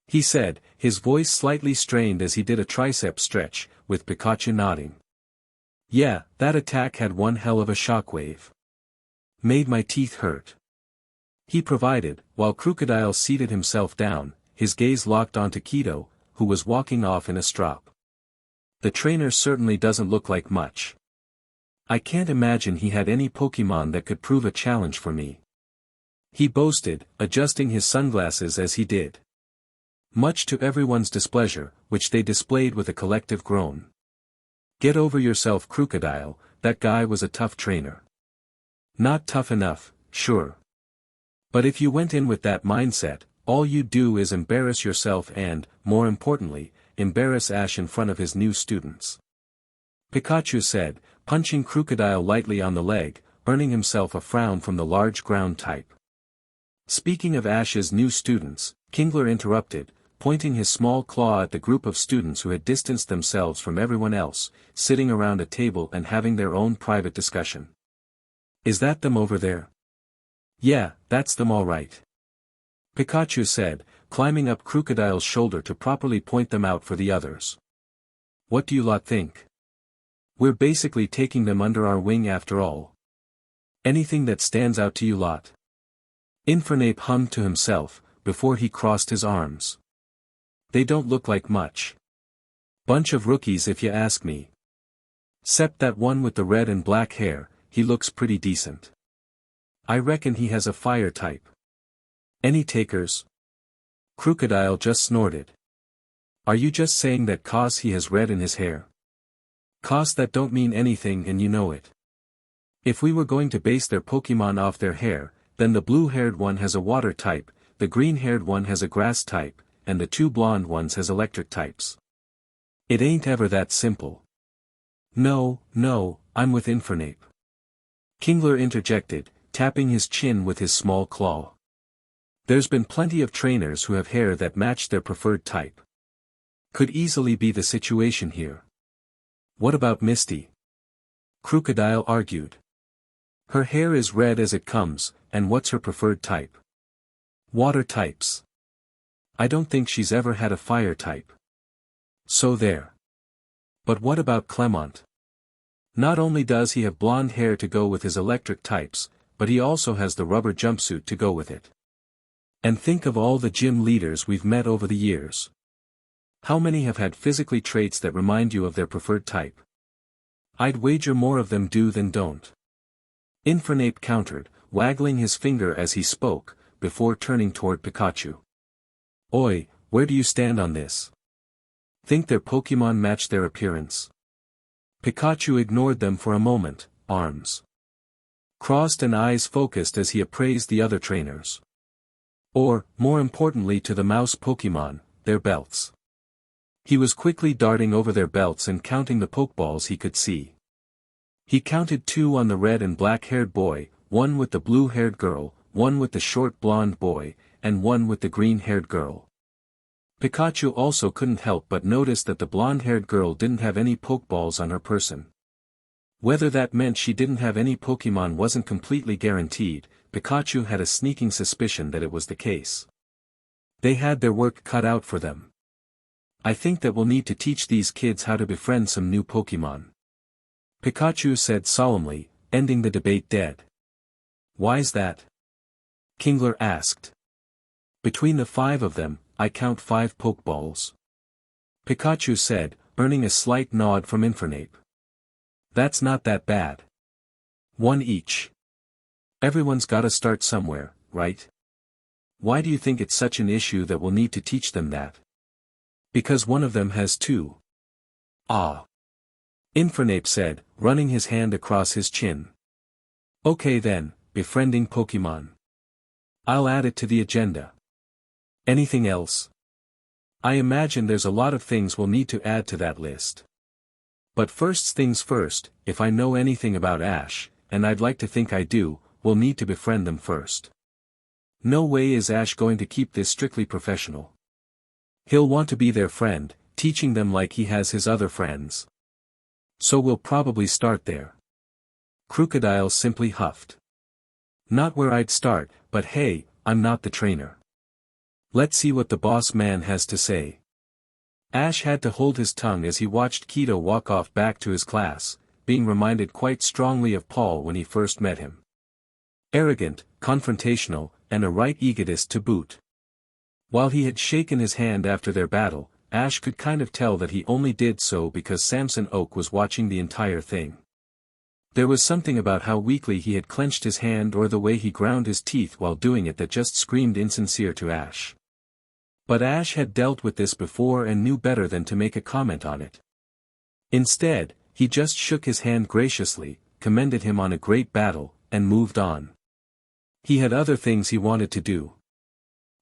He said, his voice slightly strained as he did a tricep stretch, with Pikachu nodding. Yeah, that attack had one hell of a shockwave. Made my teeth hurt. He provided, while Crocodile seated himself down, his gaze locked onto Kido, who was walking off in a strop. The trainer certainly doesn't look like much. I can't imagine he had any Pokémon that could prove a challenge for me. He boasted, adjusting his sunglasses as he did. Much to everyone's displeasure, which they displayed with a collective groan. Get over yourself, Crocodile, that guy was a tough trainer. Not tough enough, sure. But if you went in with that mindset, all you'd do is embarrass yourself and, more importantly, embarrass Ash in front of his new students. Pikachu said, punching Crocodile lightly on the leg, earning himself a frown from the large ground type. Speaking of Ash's new students, Kingler interrupted, pointing his small claw at the group of students who had distanced themselves from everyone else, sitting around a table and having their own private discussion. Is that them over there? Yeah, that's them all right. Pikachu said, climbing up Crocodile's shoulder to properly point them out for the others. What do you lot think? We're basically taking them under our wing after all. Anything that stands out to you lot? Infernape hummed to himself, before he crossed his arms. They don't look like much. Bunch of rookies if you ask me. 'Cept that one with the red and black hair, he looks pretty decent. I reckon he has a fire type. Any takers? Crocodile just snorted. Are you just saying that 'cause he has red in his hair? 'Cause that don't mean anything and you know it. If we were going to base their Pokémon off their hair, then the blue-haired one has a water type, the green-haired one has a grass type, and the 2 blonde ones has electric types. It ain't ever that simple. No, I'm with Infernape. Kingler interjected, tapping his chin with his small claw. There's been plenty of trainers who have hair that match their preferred type. Could easily be the situation here. What about Misty? Crocodile argued. Her hair is red as it comes, and what's her preferred type? Water types. I don't think she's ever had a fire type. So there. But what about Clement? Not only does he have blonde hair to go with his electric types, but he also has the rubber jumpsuit to go with it. And think of all the gym leaders we've met over the years. How many have had physically traits that remind you of their preferred type? I'd wager more of them do than don't. Infernape countered, waggling his finger as he spoke, before turning toward Pikachu. Oi, where do you stand on this? Think their Pokémon match their appearance? Pikachu ignored them for a moment, arms crossed and eyes focused as he appraised the other trainers. Or, more importantly to the mouse Pokémon, their belts. He was quickly darting over their belts and counting the Pokeballs he could see. He counted 2 on the red and black-haired boy, 1 with the blue-haired girl, 1 with the short blonde boy, and 1 with the green-haired girl. Pikachu also couldn't help but notice that the blonde-haired girl didn't have any Pokeballs on her person. Whether that meant she didn't have any Pokémon wasn't completely guaranteed, Pikachu had a sneaking suspicion that it was the case. They had their work cut out for them. I think that we'll need to teach these kids how to befriend some new Pokémon. Pikachu said solemnly, ending the debate dead. Why's that? Kingler asked. Between the 5 of them, I count 5 Pokeballs. Pikachu said, earning a slight nod from Infernape. That's not that bad. 1 each. Everyone's gotta start somewhere, right? Why do you think it's such an issue that we'll need to teach them that? Because one of them has 2. Ah. Infernape said, running his hand across his chin. Okay then, befriending Pokémon. I'll add it to the agenda. Anything else? I imagine there's a lot of things we'll need to add to that list. But first things first, if I know anything about Ash, and I'd like to think I do, we'll need to befriend them first. No way is Ash going to keep this strictly professional. He'll want to be their friend, teaching them like he has his other friends. So we'll probably start there. Crocodile simply huffed. Not where I'd start, but hey, I'm not the trainer. Let's see what the boss man has to say. Ash had to hold his tongue as he watched Kido walk off back to his class, being reminded quite strongly of Paul when he first met him. Arrogant, confrontational, and a right egotist to boot. While he had shaken his hand after their battle, Ash could kind of tell that he only did so because Samson Oak was watching the entire thing. There was something about how weakly he had clenched his hand or the way he ground his teeth while doing it that just screamed insincere to Ash. But Ash had dealt with this before and knew better than to make a comment on it. Instead, he just shook his hand graciously, commended him on a great battle, and moved on. He had other things he wanted to do.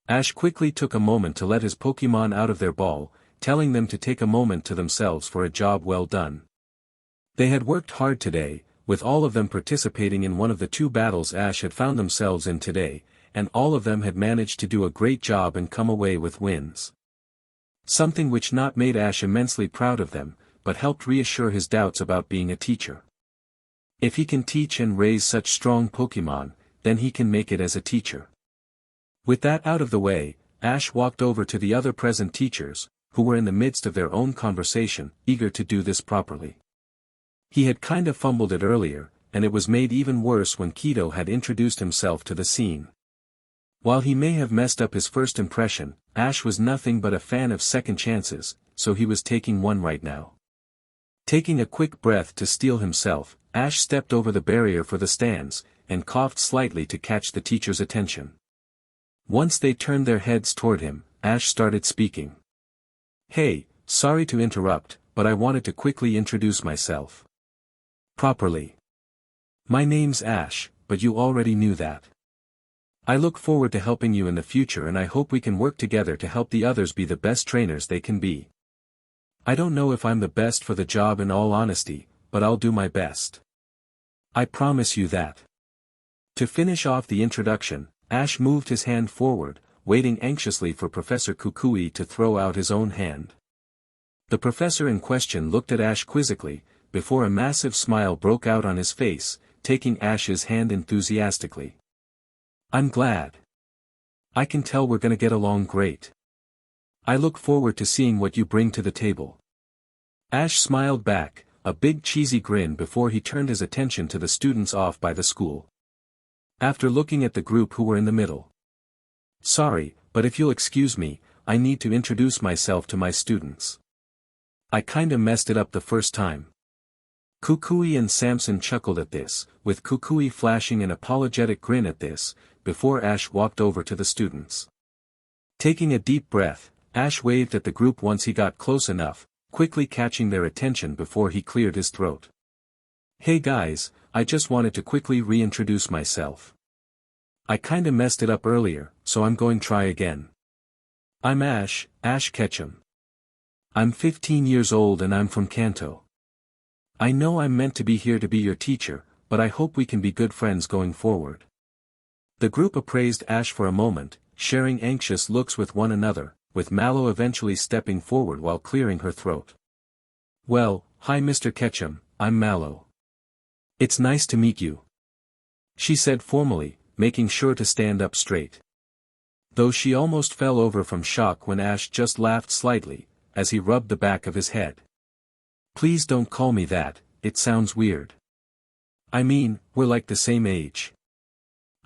Ash quickly took a moment to let his Pokémon out of their ball, telling them to take a moment to themselves for a job well done. They had worked hard today, with all of them participating in one of the 2 battles Ash had found themselves in today, and all of them had managed to do a great job and come away with wins. Something which not made Ash immensely proud of them, but helped reassure his doubts about being a teacher. If he can teach and raise such strong Pokémon, then he can make it as a teacher. With that out of the way, Ash walked over to the other present teachers, who were in the midst of their own conversation, eager to do this properly. He had kind of fumbled it earlier, and it was made even worse when Kido had introduced himself to the scene. While he may have messed up his first impression, Ash was nothing but a fan of second chances, so he was taking one right now. Taking a quick breath to steel himself, Ash stepped over the barrier for the stands, and coughed slightly to catch the teacher's attention. Once they turned their heads toward him, Ash started speaking. Hey, sorry to interrupt, but I wanted to quickly introduce myself. Properly. My name's Ash, but you already knew that. I look forward to helping you in the future and I hope we can work together to help the others be the best trainers they can be. I don't know if I'm the best for the job in all honesty, but I'll do my best. I promise you that. To finish off the introduction, Ash moved his hand forward, waiting anxiously for Professor Kukui to throw out his own hand. The professor in question looked at Ash quizzically, before a massive smile broke out on his face, taking Ash's hand enthusiastically. I'm glad. I can tell we're gonna get along great. I look forward to seeing what you bring to the table. Ash smiled back, a big cheesy grin before he turned his attention to the students off by the school. After looking at the group who were in the middle. Sorry, but if you'll excuse me, I need to introduce myself to my students. I kinda messed it up the first time. Kukui and Samson chuckled at this, with Kukui flashing an apologetic grin at this, before Ash walked over to the students. Taking a deep breath, Ash waved at the group once he got close enough, quickly catching their attention before he cleared his throat. Hey guys, I just wanted to quickly reintroduce myself. I kinda messed it up earlier, so I'm going to try again. I'm Ash, Ash Ketchum. I'm 15 years old and I'm from Kanto. I know I'm meant to be here to be your teacher, but I hope we can be good friends going forward. The group appraised Ash for a moment, sharing anxious looks with one another, with Mallow eventually stepping forward while clearing her throat. Well, hi Mr. Ketchum, I'm Mallow. It's nice to meet you. She said formally, making sure to stand up straight. Though she almost fell over from shock when Ash just laughed slightly, as he rubbed the back of his head. Please don't call me that, it sounds weird. I mean, we're like the same age.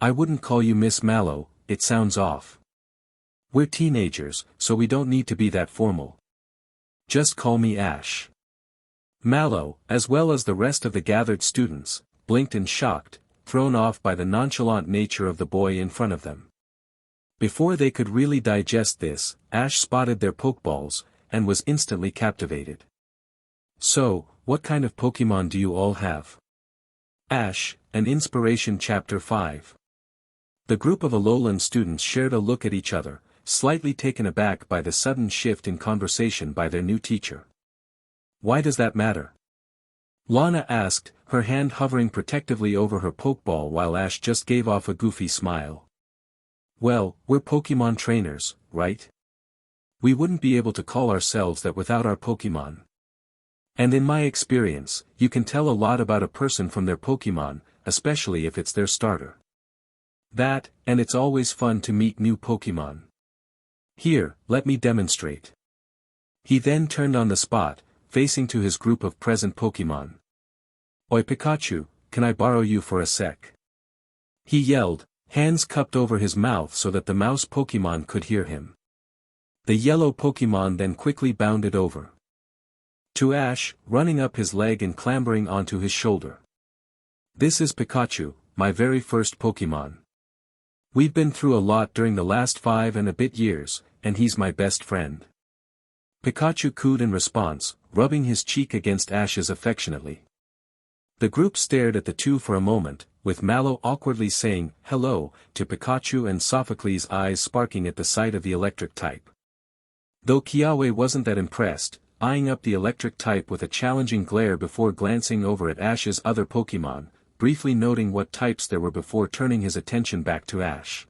I wouldn't call you Miss Mallow, it sounds off. We're teenagers, so we don't need to be that formal. Just call me Ash. Mallow, as well as the rest of the gathered students, blinked in shocked, thrown off by the nonchalant nature of the boy in front of them. Before they could really digest this, Ash spotted their Pokeballs, and was instantly captivated. So, what kind of Pokemon do you all have? Ash, an Inspiration Chapter 5. The group of Alolan students shared a look at each other, slightly taken aback by the sudden shift in conversation by their new teacher. Why does that matter? Lana asked, her hand hovering protectively over her Pokeball while Ash just gave off a goofy smile. Well, we're Pokemon trainers, right? We wouldn't be able to call ourselves that without our Pokemon. And in my experience, you can tell a lot about a person from their Pokemon, especially if it's their starter. That, and it's always fun to meet new Pokemon. Here, let me demonstrate. He then turned on the spot, facing to his group of present Pokemon. Oi Pikachu, can I borrow you for a sec? He yelled, hands cupped over his mouth so that the mouse Pokemon could hear him. The yellow Pokemon then quickly bounded over to Ash, running up his leg and clambering onto his shoulder. This is Pikachu, my very first Pokemon. We've been through a lot during the last 5 and a bit years, and he's my best friend. Pikachu cooed in response, rubbing his cheek against Ash's affectionately. The group stared at the two for a moment, with Mallow awkwardly saying, hello, to Pikachu and Sophocles' eyes sparking at the sight of the electric type. Though Kiawe wasn't that impressed, eyeing up the electric type with a challenging glare before glancing over at Ash's other Pokemon, briefly noting what types there were before turning his attention back to Ash.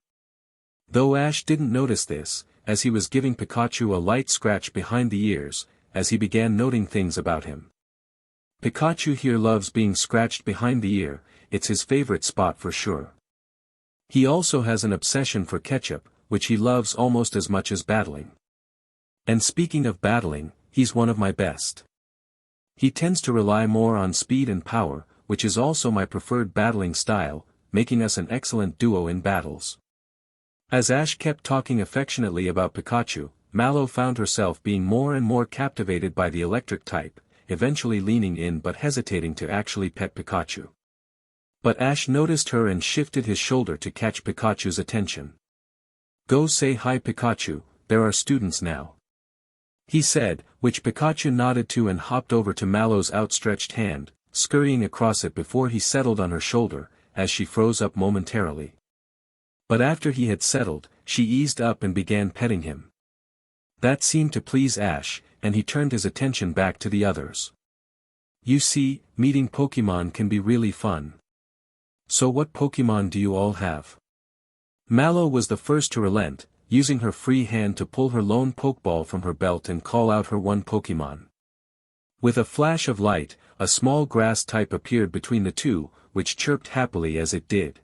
Though Ash didn't notice this, as he was giving Pikachu a light scratch behind the ears, as he began noting things about him. Pikachu here loves being scratched behind the ear, it's his favorite spot for sure. He also has an obsession for ketchup, which he loves almost as much as battling. And speaking of battling, he's one of my best. He tends to rely more on speed and power, which is also my preferred battling style, making us an excellent duo in battles. As Ash kept talking affectionately about Pikachu, Mallow found herself being more and more captivated by the electric type, eventually leaning in but hesitating to actually pet Pikachu. But Ash noticed her and shifted his shoulder to catch Pikachu's attention. Go say hi Pikachu, there are students now. He said, which Pikachu nodded to and hopped over to Mallow's outstretched hand, scurrying across it before he settled on her shoulder, as she froze up momentarily. But after he had settled, she eased up and began petting him. That seemed to please Ash, and he turned his attention back to the others. You see, meeting Pokemon can be really fun. So what Pokemon do you all have? Mallow was the first to relent, using her free hand to pull her lone Pokeball from her belt and call out her one Pokemon. With a flash of light, a small grass type appeared between the two, which chirped happily as it did.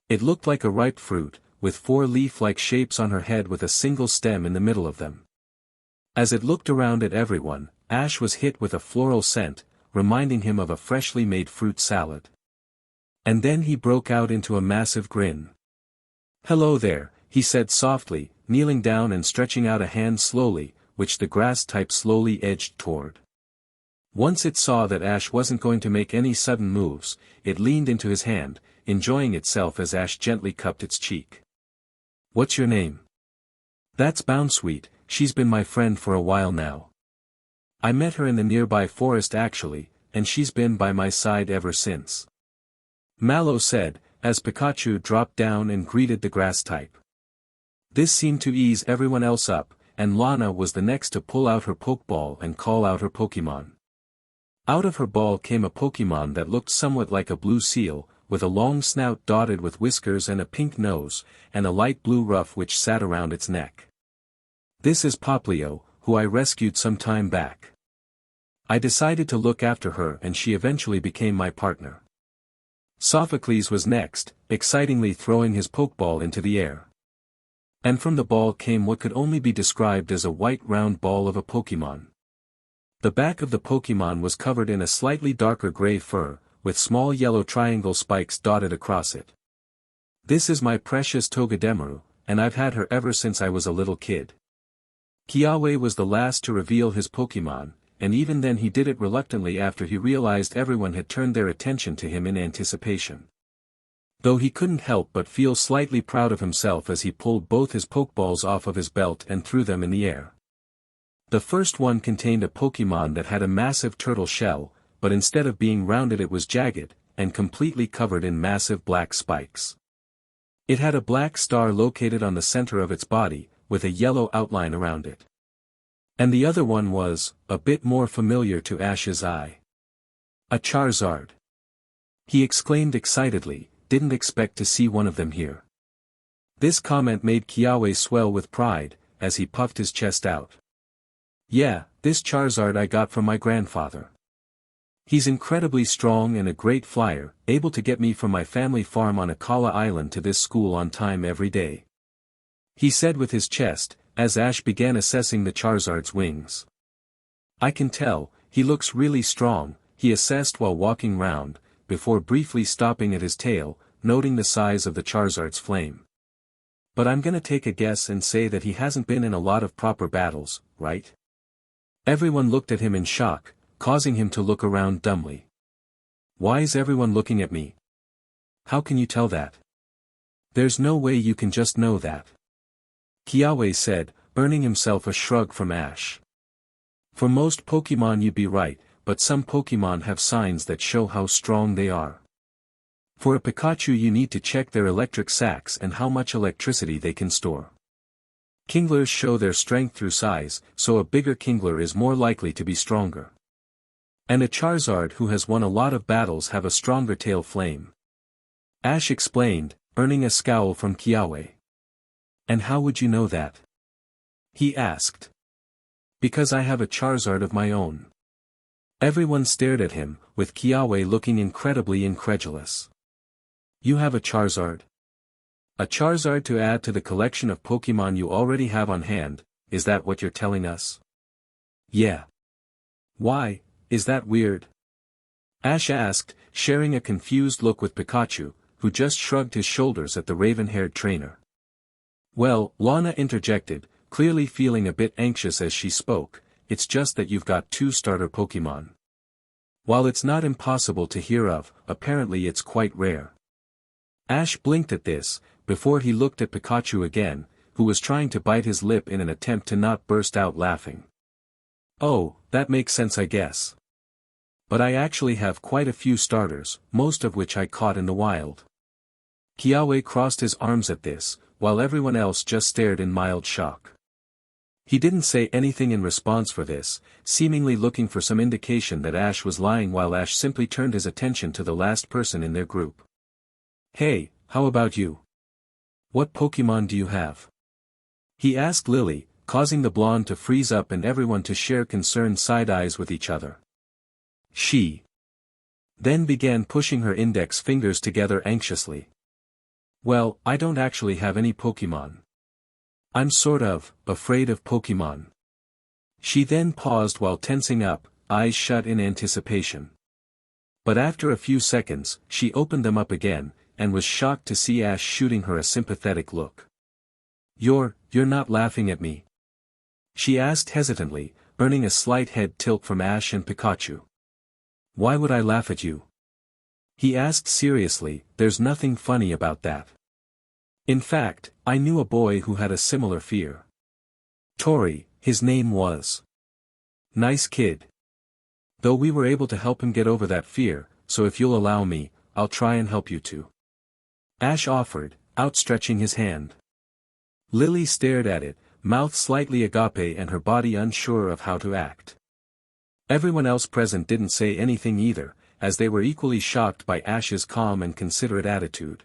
It looked like a ripe fruit, with 4 leaf-like shapes on her head with a single stem in the middle of them. As it looked around at everyone, Ash was hit with a floral scent, reminding him of a freshly made fruit salad. And then he broke out into a massive grin. Hello there, he said softly, kneeling down and stretching out a hand slowly, which the grass type slowly edged toward. Once it saw that Ash wasn't going to make any sudden moves, it leaned into his hand, enjoying itself as Ash gently cupped its cheek. What's your name? That's Bounsweet, she's been my friend for a while now. I met her in the nearby forest actually, and she's been by my side ever since. Mallow said, as Pikachu dropped down and greeted the grass type. This seemed to ease everyone else up, and Lana was the next to pull out her Pokeball and call out her Pokemon. Out of her ball came a Pokemon that looked somewhat like a blue seal, with a long snout dotted with whiskers and a pink nose, and a light blue ruff which sat around its neck. This is Poplio, who I rescued some time back. I decided to look after her and she eventually became my partner. Sophocles was next, excitingly throwing his Pokeball into the air. And from the ball came what could only be described as a white round ball of a Pokemon. The back of the Pokemon was covered in a slightly darker gray fur, with small yellow triangle spikes dotted across it. This is my precious Togedemaru, and I've had her ever since I was a little kid. Kiawe was the last to reveal his Pokemon, and even then he did it reluctantly after he realized everyone had turned their attention to him in anticipation. Though he couldn't help but feel slightly proud of himself as he pulled both his Pokeballs off of his belt and threw them in the air. The first one contained a Pokemon that had a massive turtle shell, but instead of being rounded it was jagged, and completely covered in massive black spikes. It had a black star located on the center of its body, with a yellow outline around it. And the other one was, a bit more familiar to Ash's eye. A Charizard! He exclaimed excitedly, didn't expect to see one of them here. This comment made Kiawe swell with pride, as he puffed his chest out. Yeah, this Charizard I got from my grandfather. He's incredibly strong and a great flyer, able to get me from my family farm on Akala Island to this school on time every day. He said with his chest, as Ash began assessing the Charizard's wings. I can tell, he looks really strong, he assessed while walking round, before briefly stopping at his tail, noting the size of the Charizard's flame. But I'm gonna take a guess and say that he hasn't been in a lot of proper battles, right? Everyone looked at him in shock, causing him to look around dumbly. Why is everyone looking at me? How can you tell that? There's no way you can just know that. Kiawe said, earning himself a shrug from Ash. For most Pokemon you'd be right, but some Pokemon have signs that show how strong they are. For a Pikachu you need to check their electric sacs and how much electricity they can store. Kinglers show their strength through size, so a bigger Kingler is more likely to be stronger. And a Charizard who has won a lot of battles have a stronger tail flame. Ash explained, earning a scowl from Kiawe. And how would you know that? He asked. Because I have a Charizard of my own. Everyone stared at him, with Kiawe looking incredibly incredulous. You have a Charizard? A Charizard to add to the collection of Pokemon you already have on hand, is that what you're telling us? Yeah. Why, is that weird? Ash asked, sharing a confused look with Pikachu, who just shrugged his shoulders at the raven-haired trainer. Well, Lana interjected, clearly feeling a bit anxious as she spoke, it's just that you've got 2 starter Pokemon. While it's not impossible to hear of, apparently it's quite rare. Ash blinked at this, before he looked at Pikachu again, who was trying to bite his lip in an attempt to not burst out laughing. Oh, that makes sense I guess. But I actually have quite a few starters, most of which I caught in the wild. Kiawe crossed his arms at this, while everyone else just stared in mild shock. He didn't say anything in response for this, seemingly looking for some indication that Ash was lying while Ash simply turned his attention to the last person in their group. Hey, how about you? What Pokemon do you have? He asked Lily, causing the blonde to freeze up and everyone to share concerned side-eyes with each other. She then began pushing her index fingers together anxiously. Well, I don't actually have any Pokemon. I'm sort of afraid of Pokemon. She then paused while tensing up, eyes shut in anticipation. But after a few seconds, she opened them up again, and was shocked to see Ash shooting her a sympathetic look. You're not laughing at me? She asked hesitantly, earning a slight head tilt from Ash and Pikachu. Why would I laugh at you? He asked seriously, there's nothing funny about that. In fact, I knew a boy who had a similar fear. Tori, his name was. Nice kid. Though we were able to help him get over that fear, so if you'll allow me, I'll try and help you too. Ash offered, outstretching his hand. Lily stared at it, mouth slightly agape and her body unsure of how to act. Everyone else present didn't say anything either, as they were equally shocked by Ash's calm and considerate attitude.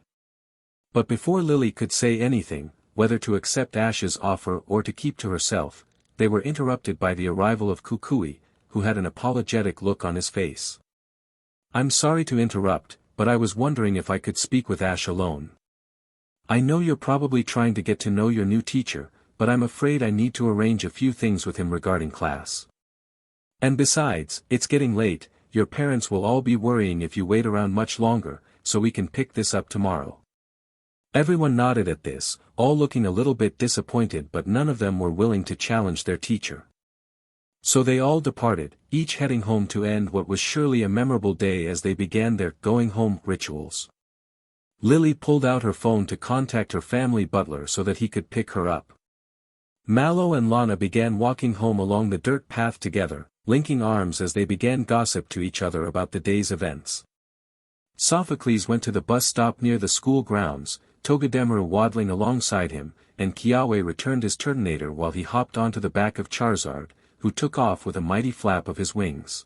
But before Lily could say anything, whether to accept Ash's offer or to keep to herself, they were interrupted by the arrival of Kukui, who had an apologetic look on his face. I'm sorry to interrupt, but I was wondering if I could speak with Ash alone. I know you're probably trying to get to know your new teacher, but I'm afraid I need to arrange a few things with him regarding class. And besides, it's getting late, your parents will all be worrying if you wait around much longer, so we can pick this up tomorrow. Everyone nodded at this, all looking a little bit disappointed, but none of them were willing to challenge their teacher. So they all departed, each heading home to end what was surely a memorable day as they began their going-home rituals. Lily pulled out her phone to contact her family butler so that he could pick her up. Mallow and Lana began walking home along the dirt path together, linking arms as they began gossip to each other about the day's events. Sophocles went to the bus stop near the school grounds, Togedemaru waddling alongside him, and Kiawe returned his Turtonator while he hopped onto the back of Charizard, who took off with a mighty flap of his wings.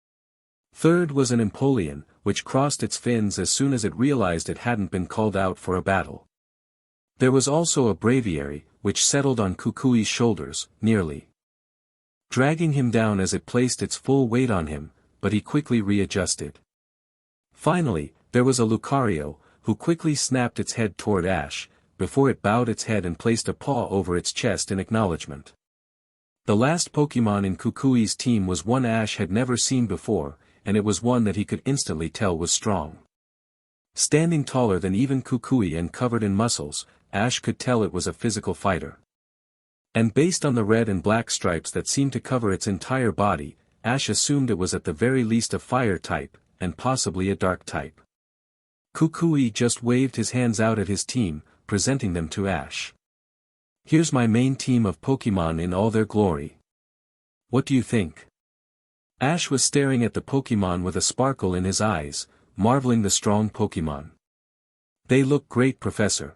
Third was an Empoleon, which crossed its fins as soon as it realized it hadn't been called out for a battle. There was also a Braviary, which settled on Kukui's shoulders, nearly dragging him down as it placed its full weight on him, but he quickly readjusted. Finally, there was a Lucario, who quickly snapped its head toward Ash, before it bowed its head and placed a paw over its chest in acknowledgement. The last Pokemon in Kukui's team was one Ash had never seen before, and it was one that he could instantly tell was strong. Standing taller than even Kukui and covered in muscles, Ash could tell it was a physical fighter. And based on the red and black stripes that seemed to cover its entire body, Ash assumed it was at the very least a fire type, and possibly a dark type. Kukui just waved his hands out at his team, presenting them to Ash. "Here's my main team of Pokemon in all their glory. What do you think?" Ash was staring at the Pokemon with a sparkle in his eyes, marveling the strong Pokemon. "They look great, Professor.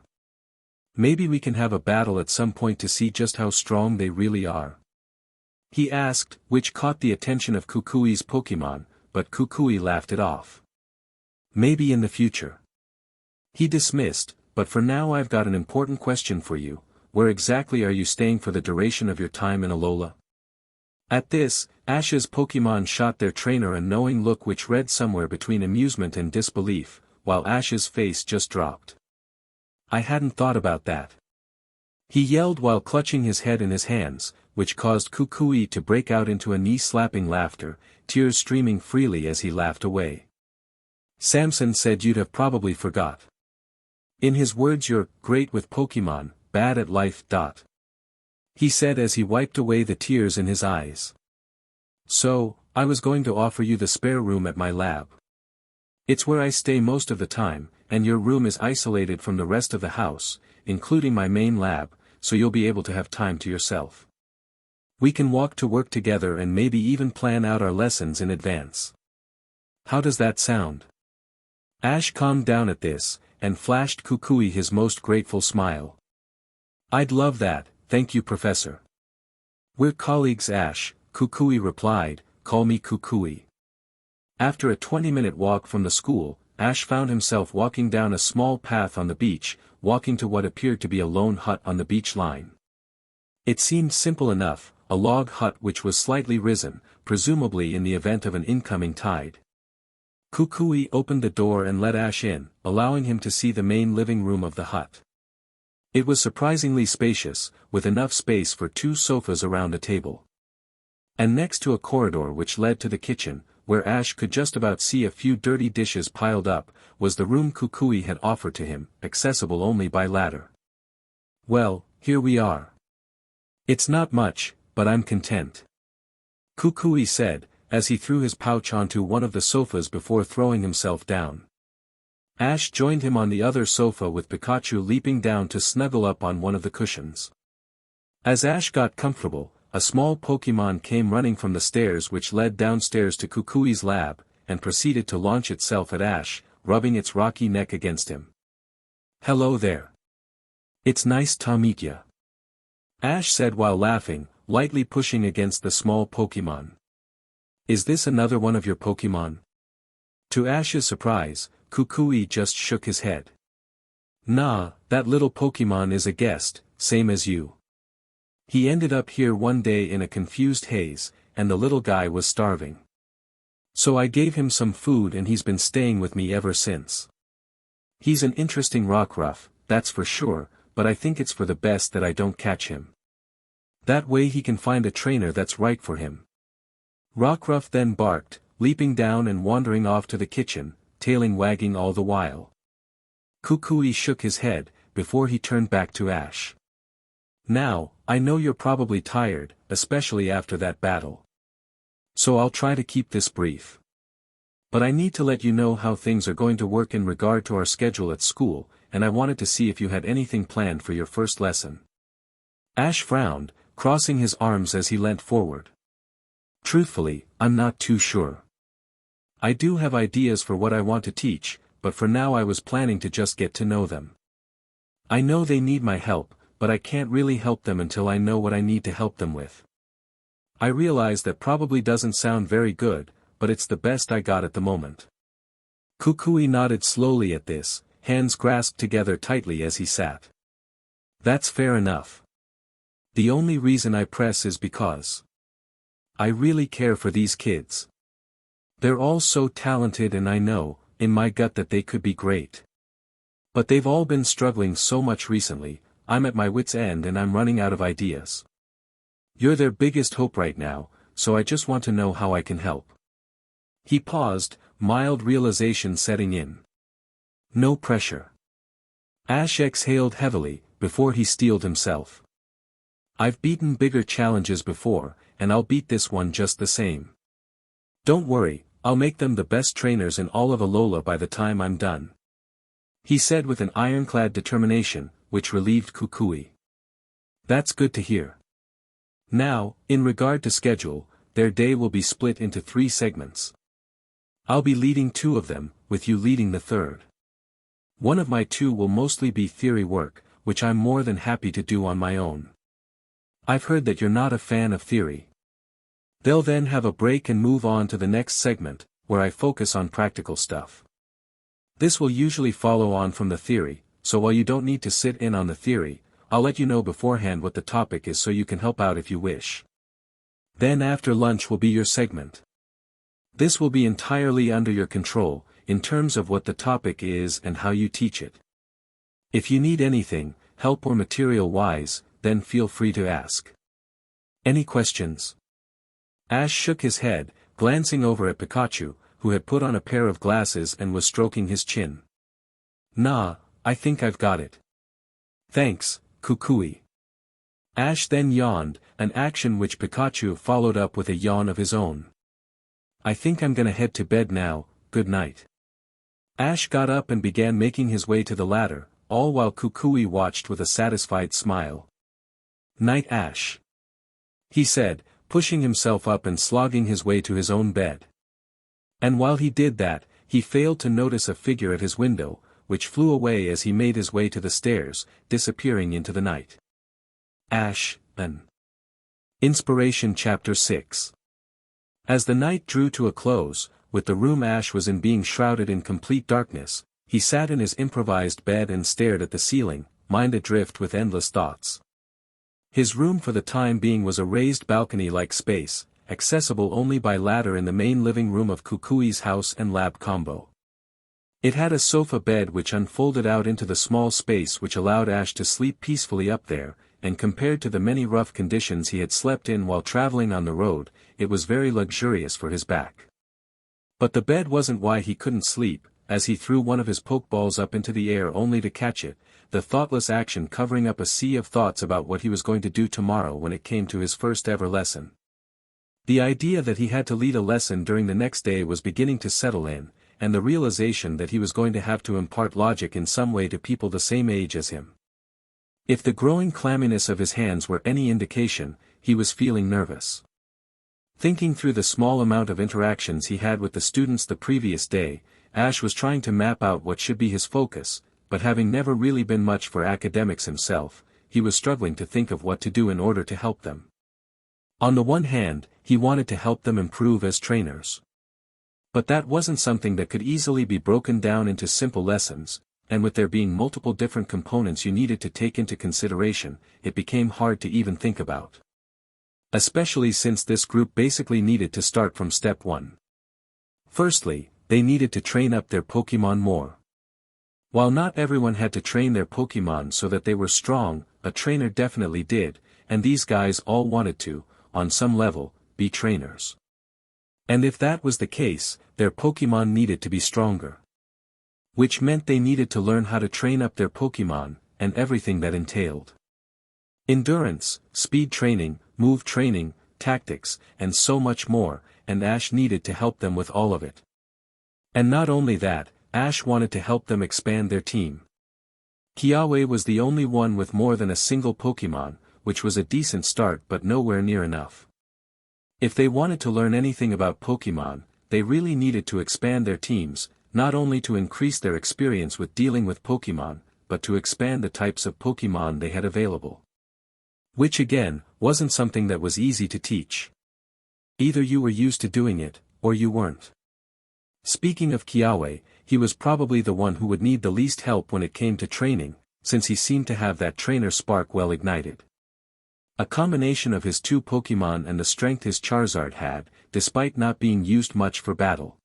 Maybe we can have a battle at some point to see just how strong they really are," he asked, which caught the attention of Kukui's Pokemon, but Kukui laughed it off. "Maybe in the future," he dismissed, "but for now I've got an important question for you. Where exactly are you staying for the duration of your time in Alola?" At this, Ash's Pokemon shot their trainer a knowing look which read somewhere between amusement and disbelief, while Ash's face just dropped. "I hadn't thought about that," he yelled while clutching his head in his hands, which caused Kukui to break out into a knee-slapping laughter, tears streaming freely as he laughed away. "Samson said you'd have probably forgot. In his words, you're great with Pokemon, bad at life. He said as he wiped away the tears in his eyes. "So, I was going to offer you the spare room at my lab. It's where I stay most of the time, and your room is isolated from the rest of the house, including my main lab, so you'll be able to have time to yourself. We can walk to work together and maybe even plan out our lessons in advance. How does that sound?" Ash calmed down at this, and flashed Kukui his most grateful smile. "I'd love that, thank you, Professor." "We're colleagues, Ash," Kukui replied, "call me Kukui." After a 20-minute walk from the school, Ash found himself walking down a small path on the beach, walking to what appeared to be a lone hut on the beach line. It seemed simple enough, a log hut which was slightly risen, presumably in the event of an incoming tide. Kukui opened the door and let Ash in, allowing him to see the main living room of the hut. It was surprisingly spacious, with enough space for 2 sofas around a table. And next to a corridor which led to the kitchen, where Ash could just about see a few dirty dishes piled up, was the room Kukui had offered to him, accessible only by ladder. "Well, here we are. It's not much, but I'm content," Kukui said, as he threw his pouch onto one of the sofas before throwing himself down. Ash joined him on the other sofa with Pikachu leaping down to snuggle up on one of the cushions. As Ash got comfortable, a small Pokemon came running from the stairs which led downstairs to Kukui's lab, and proceeded to launch itself at Ash, rubbing its rocky neck against him. "Hello there. It's nice to meet ya," Ash said while laughing, lightly pushing against the small Pokemon. "Is this another one of your Pokemon?" To Ash's surprise, Kukui just shook his head. "Nah, that little Pokemon is a guest, same as you. He ended up here one day in a confused haze, and the little guy was starving. So I gave him some food and he's been staying with me ever since. He's an interesting Rockruff, that's for sure, but I think it's for the best that I don't catch him. That way he can find a trainer that's right for him." Rockruff then barked, leaping down and wandering off to the kitchen, tailing wagging all the while. Kukui shook his head, before he turned back to Ash. "Now, I know you're probably tired, especially after that battle. So I'll try to keep this brief. But I need to let you know how things are going to work in regard to our schedule at school, and I wanted to see if you had anything planned for your first lesson." Ash frowned, crossing his arms as he leant forward. "Truthfully, I'm not too sure. I do have ideas for what I want to teach, but for now I was planning to just get to know them. I know they need my help, but I can't really help them until I know what I need to help them with. I realize that probably doesn't sound very good, but it's the best I got at the moment. Kukui nodded slowly at this, hands grasped together tightly as he sat. That's fair enough. The only reason I press is because I really care for these kids. They're all so talented and I know, in my gut that they could be great. But they've all been struggling so much recently, I'm at my wit's end and I'm running out of ideas. You're their biggest hope right now, so I just want to know how I can help. He paused, mild realization setting in. No pressure. Ash exhaled heavily, before he steeled himself. I've beaten bigger challenges before, and I'll beat this one just the same. Don't worry, I'll make them the best trainers in all of Alola by the time I'm done. He said with an ironclad determination, which relieved Kukui. That's good to hear. Now, in regard to schedule, their day will be split into 3 segments. I'll be leading 2 of them, with you leading the 3rd. One of my 2 will mostly be theory work, which I'm more than happy to do on my own. I've heard that you're not a fan of theory. They'll then have a break and move on to the next segment, where I focus on practical stuff. This will usually follow on from the theory, so while you don't need to sit in on the theory, I'll let you know beforehand what the topic is so you can help out if you wish. Then after lunch will be your segment. This will be entirely under your control, in terms of what the topic is and how you teach it. If you need anything, help or material-wise, then feel free to ask. Any questions? Ash shook his head, glancing over at Pikachu, who had put on a pair of glasses and was stroking his chin. Nah, I think I've got it. Thanks, Kukui. Ash then yawned, an action which Pikachu followed up with a yawn of his own. I think I'm gonna head to bed now, good night. Ash got up and began making his way to the ladder, all while Kukui watched with a satisfied smile. Night Ash. He said, pushing himself up and slogging his way to his own bed. And while he did that, he failed to notice a figure at his window, which flew away as he made his way to the stairs, disappearing into the night. Ash, an Inspiration Chapter 6. As the night drew to a close, with the room Ash was in being shrouded in complete darkness, he sat in his improvised bed and stared at the ceiling, mind adrift with endless thoughts. His room for the time being was a raised balcony-like space, accessible only by ladder in the main living room of Kukui's house and lab combo. It had a sofa bed which unfolded out into the small space which allowed Ash to sleep peacefully up there, and compared to the many rough conditions he had slept in while traveling on the road, it was very luxurious for his back. But the bed wasn't why he couldn't sleep, as he threw one of his pokeballs up into the air only to catch it, the thoughtless action covering up a sea of thoughts about what he was going to do tomorrow when it came to his first ever lesson. The idea that he had to lead a lesson during the next day was beginning to settle in, and the realization that he was going to have to impart logic in some way to people the same age as him. If the growing clamminess of his hands were any indication, he was feeling nervous. Thinking through the small amount of interactions he had with the students the previous day, Ash was trying to map out what should be his focus, but having never really been much for academics himself, he was struggling to think of what to do in order to help them. On the one hand, he wanted to help them improve as trainers. But that wasn't something that could easily be broken down into simple lessons, and with there being multiple different components you needed to take into consideration, it became hard to even think about. Especially since this group basically needed to start from step 1. Firstly, they needed to train up their Pokémon more. While not everyone had to train their Pokémon so that they were strong, a trainer definitely did, and these guys all wanted to, on some level, be trainers. And if that was the case, their Pokémon needed to be stronger. Which meant they needed to learn how to train up their Pokémon, and everything that entailed. Endurance, speed training, move training, tactics, and so much more, and Ash needed to help them with all of it. And not only that, Ash wanted to help them expand their team. Kiawe was the only one with more than a single Pokémon, which was a decent start but nowhere near enough. If they wanted to learn anything about Pokémon, they really needed to expand their teams, not only to increase their experience with dealing with Pokémon, but to expand the types of Pokémon they had available. Which again, wasn't something that was easy to teach. Either you were used to doing it, or you weren't. Speaking of Kiawe, he was probably the one who would need the least help when it came to training, since he seemed to have that trainer spark well ignited. A combination of his two Pokémon and the strength his Charizard had, despite not being used much for battle.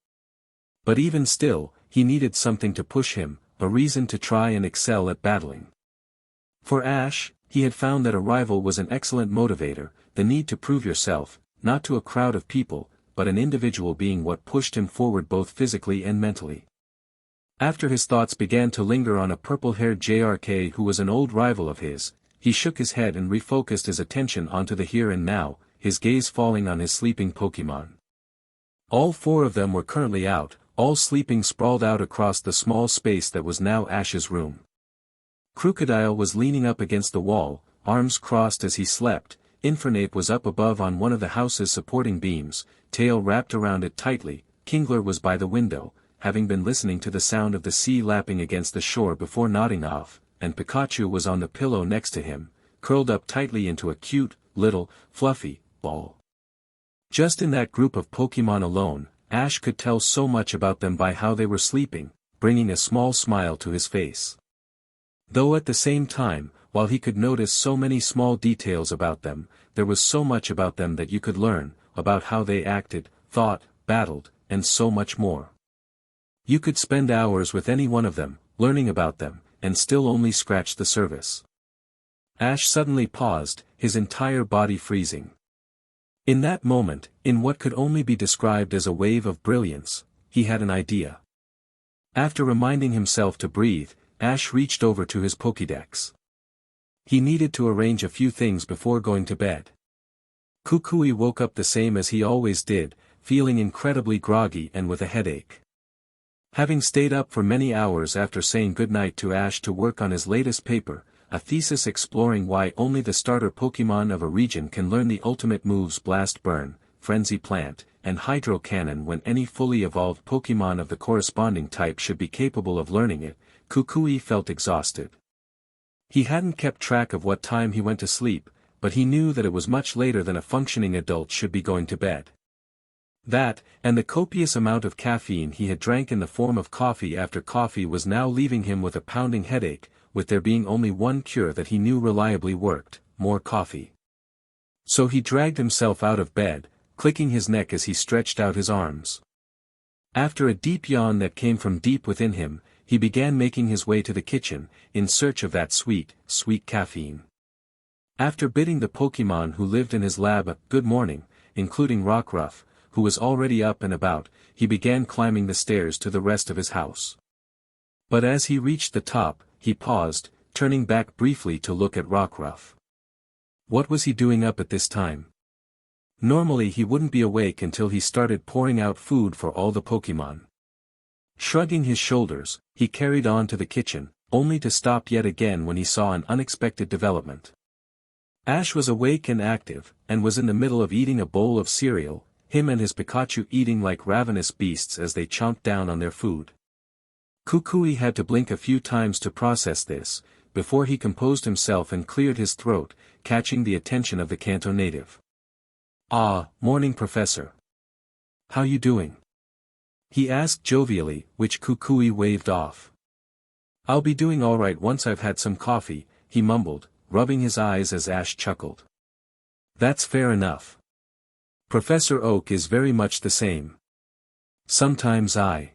But even still, he needed something to push him, a reason to try and excel at battling. For Ash, he had found that a rival was an excellent motivator, the need to prove yourself, not to a crowd of people, but an individual being what pushed him forward both physically and mentally. After his thoughts began to linger on a purple-haired JRK who was an old rival of his, he shook his head and refocused his attention onto the here and now, his gaze falling on his sleeping Pokémon. All four of them were currently out, all sleeping sprawled out across the small space that was now Ash's room. Crocodile was leaning up against the wall, arms crossed as he slept. Infernape was up above on one of the house's supporting beams, tail wrapped around it tightly. Kingler was by the window, having been listening to the sound of the sea lapping against the shore before nodding off, and Pikachu was on the pillow next to him, curled up tightly into a cute, little, fluffy, ball. Just in that group of Pokémon alone, Ash could tell so much about them by how they were sleeping, bringing a small smile to his face. Though at the same time, while he could notice so many small details about them, there was so much about them that you could learn, about how they acted, thought, battled, and so much more. You could spend hours with any one of them, learning about them, and still only scratch the surface. Ash suddenly paused, his entire body freezing. In that moment, in what could only be described as a wave of brilliance, he had an idea. After reminding himself to breathe, Ash reached over to his Pokédex. He needed to arrange a few things before going to bed. Kukui woke up the same as he always did, feeling incredibly groggy and with a headache. Having stayed up for many hours after saying goodnight to Ash to work on his latest paper, a thesis exploring why only the starter Pokémon of a region can learn the ultimate moves Blast Burn, Frenzy Plant, and Hydro Cannon when any fully evolved Pokémon of the corresponding type should be capable of learning it, Kukui felt exhausted. He hadn't kept track of what time he went to sleep, but he knew that it was much later than a functioning adult should be going to bed. That, and the copious amount of caffeine he had drank in the form of coffee after coffee was now leaving him with a pounding headache, with there being only one cure that he knew reliably worked, more coffee. So he dragged himself out of bed, clicking his neck as he stretched out his arms. After a deep yawn that came from deep within him, he began making his way to the kitchen, in search of that sweet, sweet caffeine. After bidding the Pokémon who lived in his lab a good morning, including Rockruff, who was already up and about, he began climbing the stairs to the rest of his house. But as he reached the top, he paused, turning back briefly to look at Rockruff. What was he doing up at this time? Normally he wouldn't be awake until he started pouring out food for all the Pokémon. Shrugging his shoulders, he carried on to the kitchen, only to stop yet again when he saw an unexpected development. Ash was awake and active, and was in the middle of eating a bowl of cereal, him and his Pikachu eating like ravenous beasts as they chomped down on their food. Kukui had to blink a few times to process this, before he composed himself and cleared his throat, catching the attention of the Kanto native. "Ah, morning professor. How you doing?" he asked jovially, which Kukui waved off. "I'll be doing all right once I've had some coffee," he mumbled, rubbing his eyes as Ash chuckled. "That's fair enough. Professor Oak is very much the same. Sometimes I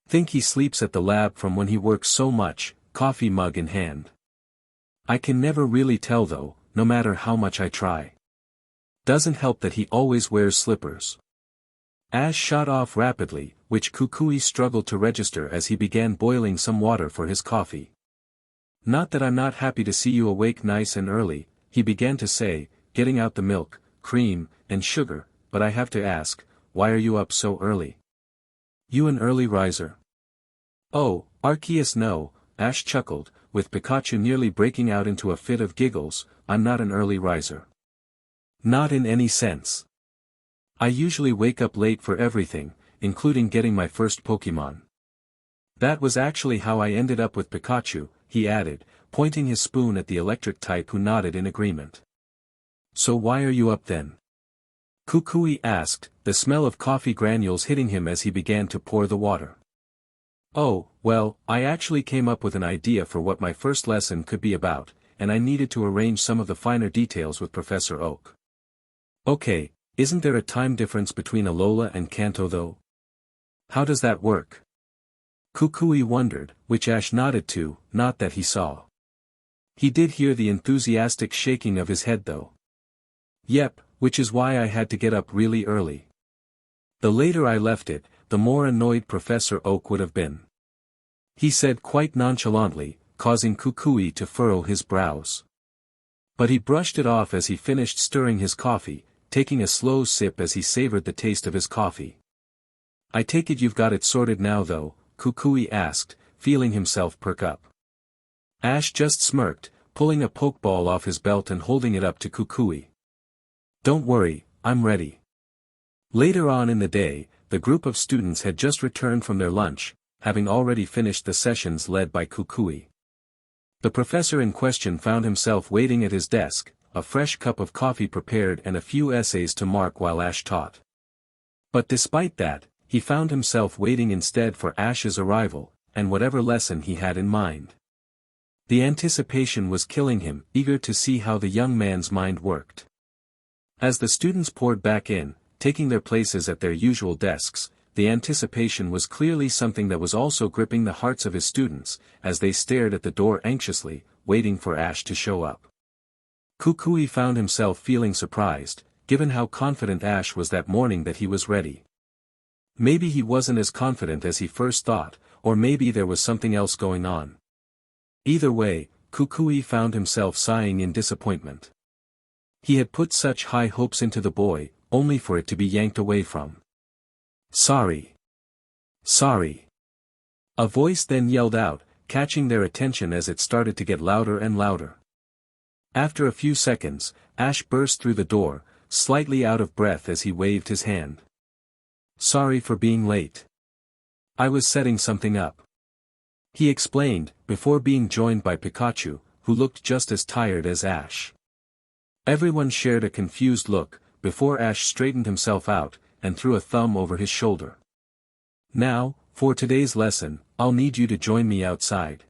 think he sleeps at the lab from when he works so much, coffee mug in hand. I can never really tell though, no matter how much I try. Doesn't help that he always wears slippers." Ash shot off rapidly, which Kukui struggled to register as he began boiling some water for his coffee. "Not that I'm not happy to see you awake nice and early," he began to say, getting out the milk, cream, and sugar, "but I have to ask, why are you up so early? You an early riser?" "Oh, Arceus no," Ash chuckled, with Pikachu nearly breaking out into a fit of giggles, "I'm not an early riser. Not in any sense. I usually wake up late for everything, including getting my first Pokémon. That was actually how I ended up with Pikachu," he added, pointing his spoon at the electric type who nodded in agreement. "So why are you up then?" Kukui asked, the smell of coffee granules hitting him as he began to pour the water. Oh, well, I actually came up with an idea for what my first lesson could be about, and I needed to arrange some of the finer details with Professor Oak. Okay, isn't there a time difference between Alola and Kanto though? How does that work? Kukui wondered, which Ash nodded to, not that he saw. He did hear the enthusiastic shaking of his head though. Yep, which is why I had to get up really early. The later I left it, the more annoyed Professor Oak would have been. He said quite nonchalantly, causing Kukui to furrow his brows. But he brushed it off as he finished stirring his coffee, taking a slow sip as he savored the taste of his coffee. I take it you've got it sorted now though, Kukui asked, feeling himself perk up. Ash just smirked, pulling a pokeball off his belt and holding it up to Kukui. Don't worry, I'm ready. Later on in the day, the group of students had just returned from their lunch, having already finished the sessions led by Kukui. The professor in question found himself waiting at his desk, a fresh cup of coffee prepared and a few essays to mark while Ash taught. But despite that, he found himself waiting instead for Ash's arrival, and whatever lesson he had in mind. The anticipation was killing him, eager to see how the young man's mind worked. As the students poured back in, taking their places at their usual desks, the anticipation was clearly something that was also gripping the hearts of his students, as they stared at the door anxiously, waiting for Ash to show up. Kukui found himself feeling surprised, given how confident Ash was that morning that he was ready. Maybe he wasn't as confident as he first thought, or maybe there was something else going on. Either way, Kukui found himself sighing in disappointment. He had put such high hopes into the boy, only for it to be yanked away from. Sorry. Sorry. A voice then yelled out, catching their attention as it started to get louder and louder. After a few seconds, Ash burst through the door, slightly out of breath as he waved his hand. Sorry for being late. I was setting something up. He explained, before being joined by Pikachu, who looked just as tired as Ash. Everyone shared a confused look, before Ash straightened himself out, and threw a thumb over his shoulder. Now, for today's lesson, I'll need you to join me outside.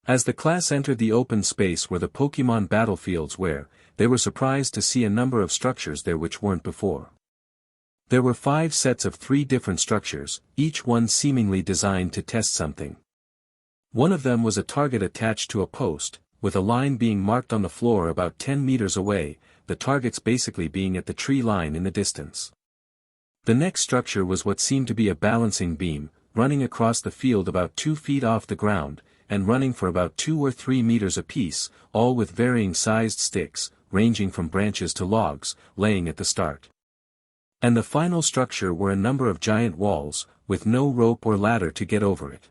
As the class entered the open space where the Pokemon battlefields were, they were surprised to see a number of structures there which weren't before. There were 5 sets of 3 different structures, each one seemingly designed to test something. One of them was a target attached to a post, with a line being marked on the floor about 10 meters away, the targets basically being at the tree line in the distance. The next structure was what seemed to be a balancing beam, running across the field about 2 feet off the ground, and running for about 2 or 3 meters apiece, all with varying sized sticks, ranging from branches to logs, laying at the start. And the final structure were a number of giant walls, with no rope or ladder to get over it.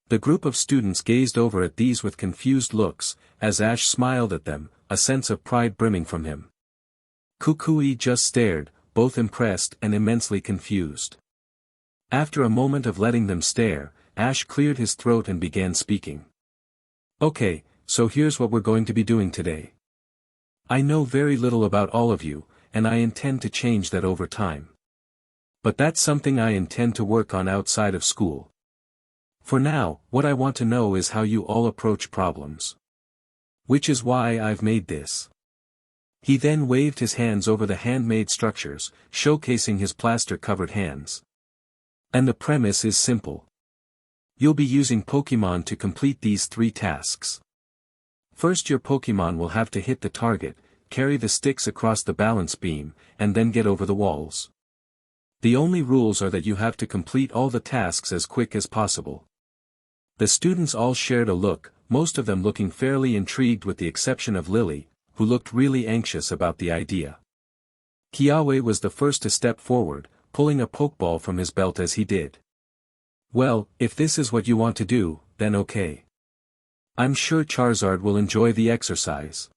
The group of students gazed over at these with confused looks, as Ash smiled at them, a sense of pride brimming from him. Kukui just stared, both impressed and immensely confused. After a moment of letting them stare, Ash cleared his throat and began speaking. Okay, so here's what we're going to be doing today. I know very little about all of you, and I intend to change that over time. But that's something I intend to work on outside of school. For now, what I want to know is how you all approach problems. Which is why I've made this. He then waved his hands over the handmade structures, showcasing his plaster-covered hands. And the premise is simple. You'll be using Pokemon to complete these 3 tasks. First, your Pokemon will have to hit the target, carry the sticks across the balance beam, and then get over the walls. The only rules are that you have to complete all the tasks as quick as possible. The students all shared a look, most of them looking fairly intrigued with the exception of Lily, who looked really anxious about the idea. Kiawe was the first to step forward, pulling a pokeball from his belt as he did. Well, if this is what you want to do, then okay. I'm sure Charizard will enjoy the exercise.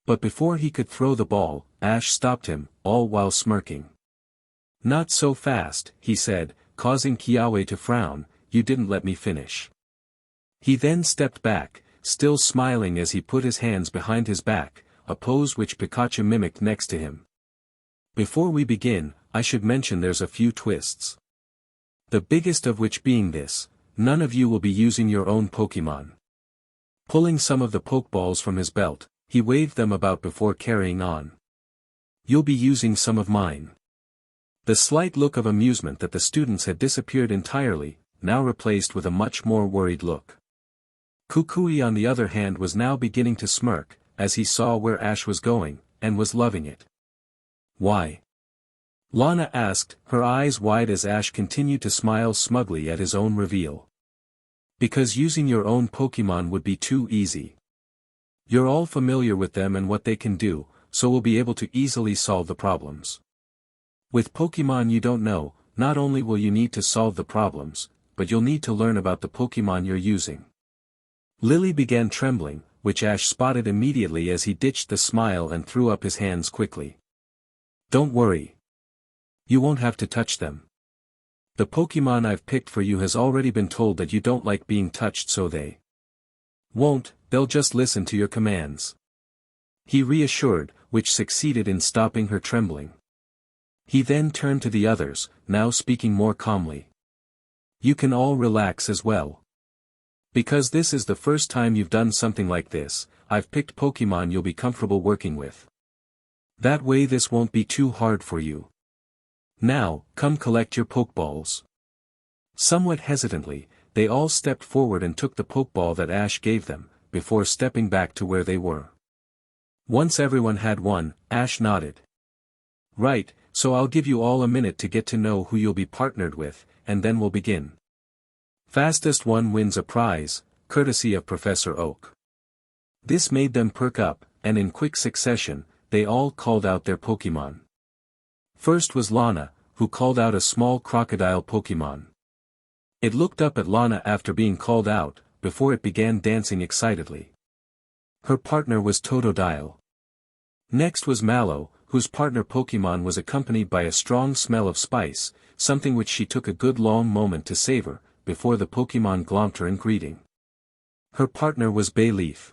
But before he could throw the ball, Ash stopped him, all while smirking. Not so fast, he said, causing Kiawe to frown, you didn't let me finish. He then stepped back, still smiling as he put his hands behind his back, a pose which Pikachu mimicked next to him. Before we begin, I should mention there's a few twists. The biggest of which being this, none of you will be using your own Pokemon. Pulling some of the Pokeballs from his belt, he waved them about before carrying on. You'll be using some of mine. The slight look of amusement that the students had disappeared entirely, now replaced with a much more worried look. Kukui on the other hand was now beginning to smirk, as he saw where Ash was going, and was loving it. Why? Lana asked, her eyes wide as Ash continued to smile smugly at his own reveal. Because using your own Pokemon would be too easy. You're all familiar with them and what they can do, so we'll be able to easily solve the problems. With Pokemon you don't know, not only will you need to solve the problems, but you'll need to learn about the Pokemon you're using. Lily began trembling, which Ash spotted immediately as he ditched the smile and threw up his hands quickly. Don't worry. You won't have to touch them. The Pokemon I've picked for you has already been told that you don't like being touched, so they won't, they'll just listen to your commands. He reassured, which succeeded in stopping her trembling. He then turned to the others, now speaking more calmly. You can all relax as well. Because this is the first time you've done something like this, I've picked Pokemon you'll be comfortable working with. That way this won't be too hard for you. Now, come collect your Pokeballs. Somewhat hesitantly, they all stepped forward and took the Pokeball that Ash gave them, before stepping back to where they were. Once everyone had one, Ash nodded. Right, so I'll give you all a minute to get to know who you'll be partnered with, and then we'll begin. Fastest one wins a prize, courtesy of Professor Oak. This made them perk up, and in quick succession, they all called out their Pokemon. First was Lana, who called out a small crocodile Pokemon. It looked up at Lana after being called out, before it began dancing excitedly. Her partner was Totodile. Next was Mallow, whose partner Pokemon was accompanied by a strong smell of spice, something which she took a good long moment to savor, before the Pokemon glomped her in greeting. Her partner was Bayleaf.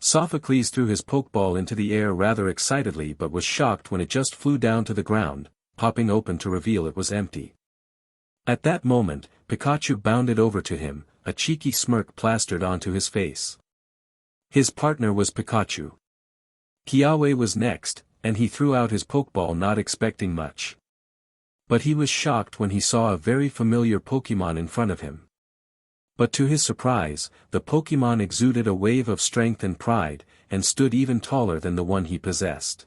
Sophocles threw his Pokeball into the air rather excitedly but was shocked when it just flew down to the ground, popping open to reveal it was empty. At that moment, Pikachu bounded over to him, a cheeky smirk plastered onto his face. His partner was Pikachu. Kiawe was next, and he threw out his Pokeball not expecting much. But he was shocked when he saw a very familiar Pokemon in front of him. But to his surprise, the Pokemon exuded a wave of strength and pride, and stood even taller than the one he possessed.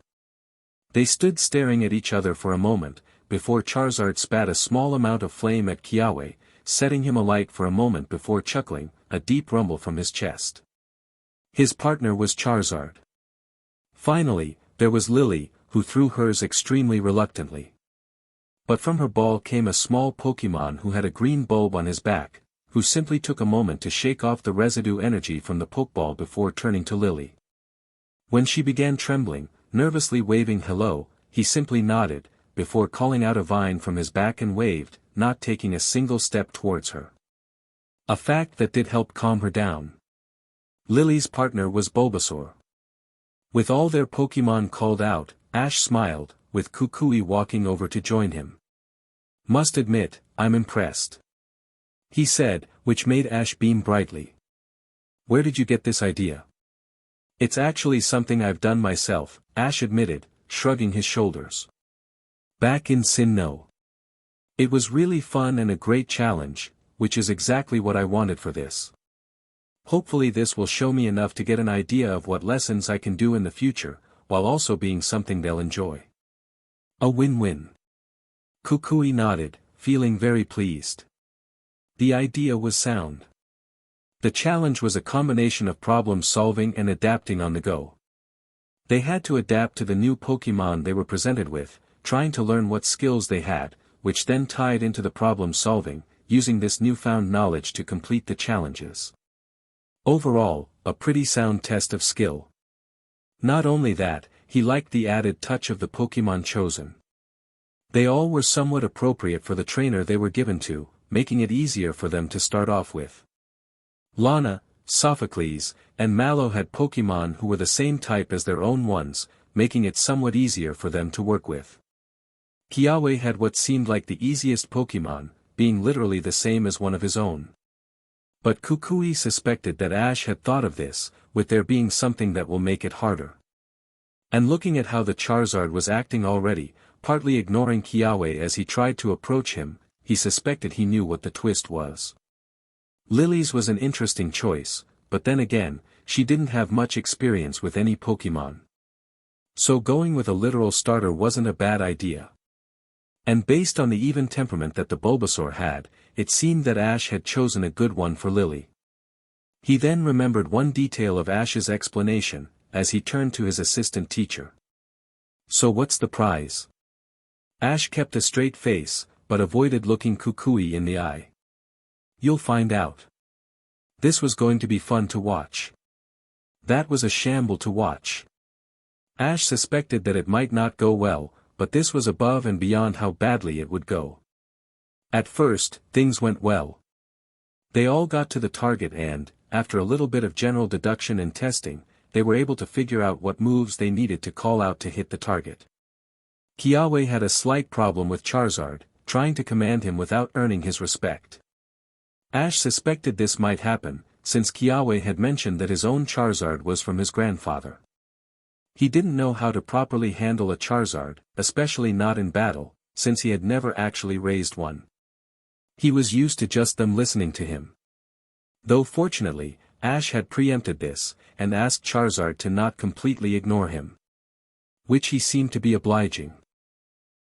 They stood staring at each other for a moment, before Charizard spat a small amount of flame at Kiawe, setting him alight for a moment before chuckling, a deep rumble from his chest. His partner was Charizard. Finally, there was Lily, who threw hers extremely reluctantly. But from her ball came a small Pokemon who had a green bulb on his back, who simply took a moment to shake off the residue energy from the Pokeball before turning to Lily. When she began trembling, nervously waving hello, he simply nodded, before calling out a vine from his back and waved, not taking a single step towards her. A fact that did help calm her down. Lily's partner was Bulbasaur. With all their Pokemon called out, Ash smiled, with Kukui walking over to join him. Must admit, I'm impressed. He said, which made Ash beam brightly. Where did you get this idea? It's actually something I've done myself, Ash admitted, shrugging his shoulders. Back in Sinnoh. It was really fun and a great challenge, which is exactly what I wanted for this. Hopefully this will show me enough to get an idea of what lessons I can do in the future, while also being something they'll enjoy. A win-win. Kukui nodded, feeling very pleased. The idea was sound. The challenge was a combination of problem-solving and adapting on the go. They had to adapt to the new Pokemon they were presented with, trying to learn what skills they had, which then tied into the problem-solving, using this newfound knowledge to complete the challenges. Overall, a pretty sound test of skill. Not only that, he liked the added touch of the Pokemon chosen. They all were somewhat appropriate for the trainer they were given to, making it easier for them to start off with. Lana, Sophocles, and Mallow had Pokemon who were the same type as their own ones, making it somewhat easier for them to work with. Kiawe had what seemed like the easiest Pokemon, being literally the same as one of his own. But Kukui suspected that Ash had thought of this, with there being something that will make it harder. And looking at how the Charizard was acting already, partly ignoring Kiawe as he tried to approach him, he suspected he knew what the twist was. Lily's was an interesting choice, but then again, she didn't have much experience with any Pokemon. So going with a literal starter wasn't a bad idea. And based on the even temperament that the Bulbasaur had, it seemed that Ash had chosen a good one for Lily. He then remembered one detail of Ash's explanation, as he turned to his assistant teacher. "So what's the prize?" Ash kept a straight face, but avoided looking Kukui in the eye. "You'll find out." This was going to be fun to watch. That was a shamble to watch. Ash suspected that it might not go well, but this was above and beyond how badly it would go. At first, things went well. They all got to the target and, after a little bit of general deduction and testing, they were able to figure out what moves they needed to call out to hit the target. Kiawe had a slight problem with Charizard, trying to command him without earning his respect. Ash suspected this might happen, since Kiawe had mentioned that his own Charizard was from his grandfather. He didn't know how to properly handle a Charizard, especially not in battle, since he had never actually raised one. He was used to just them listening to him. Though fortunately, Ash had preempted this, and asked Charizard to not completely ignore him. Which he seemed to be obliging.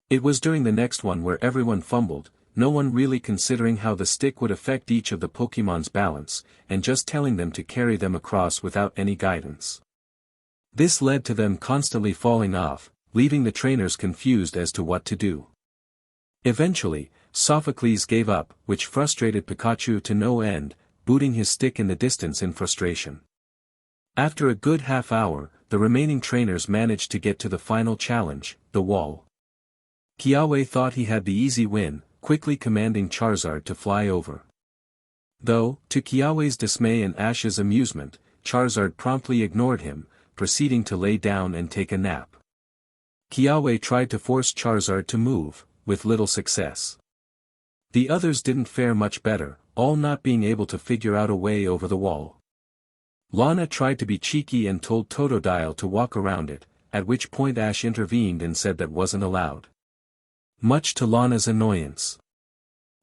It was during the next one where everyone fumbled, no one really considering how the stick would affect each of the Pokemon's balance, and just telling them to carry them across without any guidance. This led to them constantly falling off, leaving the trainers confused as to what to do. Eventually, Sophocles gave up, which frustrated Pikachu to no end, booting his stick in the distance in frustration. After a good half hour, the remaining trainers managed to get to the final challenge, the wall. Kiawe thought he had the easy win, quickly commanding Charizard to fly over. Though, to Kiawe's dismay and Ash's amusement, Charizard promptly ignored him, proceeding to lay down and take a nap. Kiawe tried to force Charizard to move, with little success. The others didn't fare much better, all not being able to figure out a way over the wall. Lana tried to be cheeky and told Totodile to walk around it, at which point Ash intervened and said that wasn't allowed. Much to Lana's annoyance.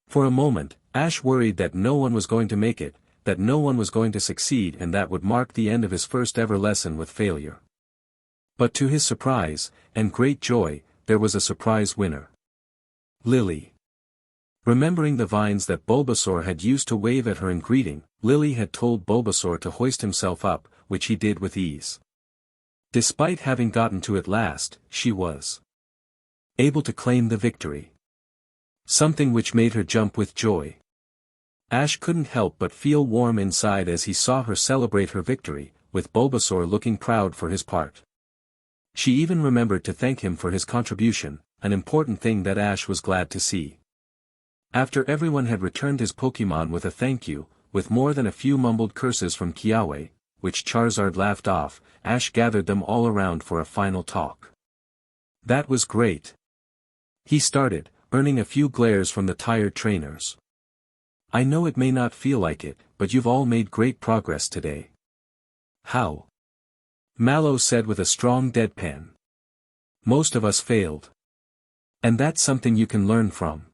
For a moment, Ash worried that no one was going to make it, that no one was going to succeed and that would mark the end of his first ever lesson with failure. But to his surprise, and great joy, there was a surprise winner. Lily. Remembering the vines that Bulbasaur had used to wave at her in greeting, Lily had told Bulbasaur to hoist himself up, which he did with ease. Despite having gotten to it last, she was able to claim the victory. Something which made her jump with joy. Ash couldn't help but feel warm inside as he saw her celebrate her victory, with Bulbasaur looking proud for his part. She even remembered to thank him for his contribution, an important thing that Ash was glad to see. After everyone had returned his Pokemon with a thank you, with more than a few mumbled curses from Kiawe, which Charizard laughed off, Ash gathered them all around for a final talk. That was great. He started, earning a few glares from the tired trainers. I know it may not feel like it, but you've all made great progress today. How? Mallow said with a strong deadpan. Most of us failed. And that's something you can learn from.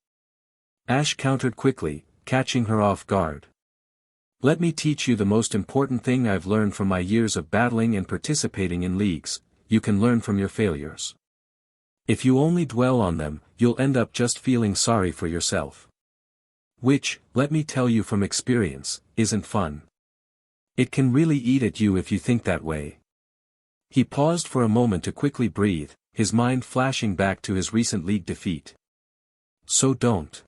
Ash countered quickly, catching her off guard. Let me teach you the most important thing I've learned from my years of battling and participating in leagues: you can learn from your failures. If you only dwell on them, you'll end up just feeling sorry for yourself. Which, let me tell you from experience, isn't fun. It can really eat at you if you think that way. He paused for a moment to quickly breathe, his mind flashing back to his recent league defeat. So don't.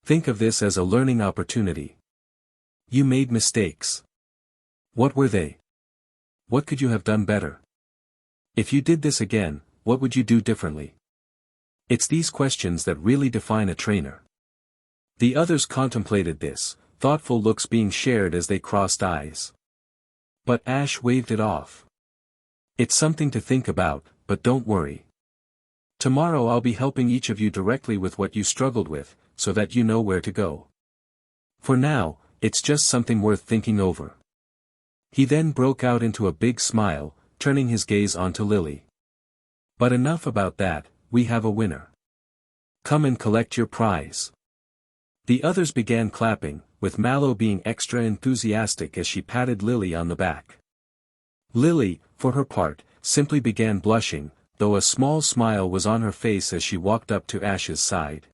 Think of this as a learning opportunity. You made mistakes. What were they? What could you have done better? If you did this again, what would you do differently? It's these questions that really define a trainer. The others contemplated this, thoughtful looks being shared as they crossed eyes. But Ash waved it off. It's something to think about, but don't worry. Tomorrow I'll be helping each of you directly with what you struggled with, so that you know where to go. For now, it's just something worth thinking over." He then broke out into a big smile, turning his gaze onto Lily. "But enough about that, we have a winner. Come and collect your prize." The others began clapping, with Mallow being extra enthusiastic as she patted Lily on the back. Lily, for her part, simply began blushing, though a small smile was on her face as she walked up to Ash's side.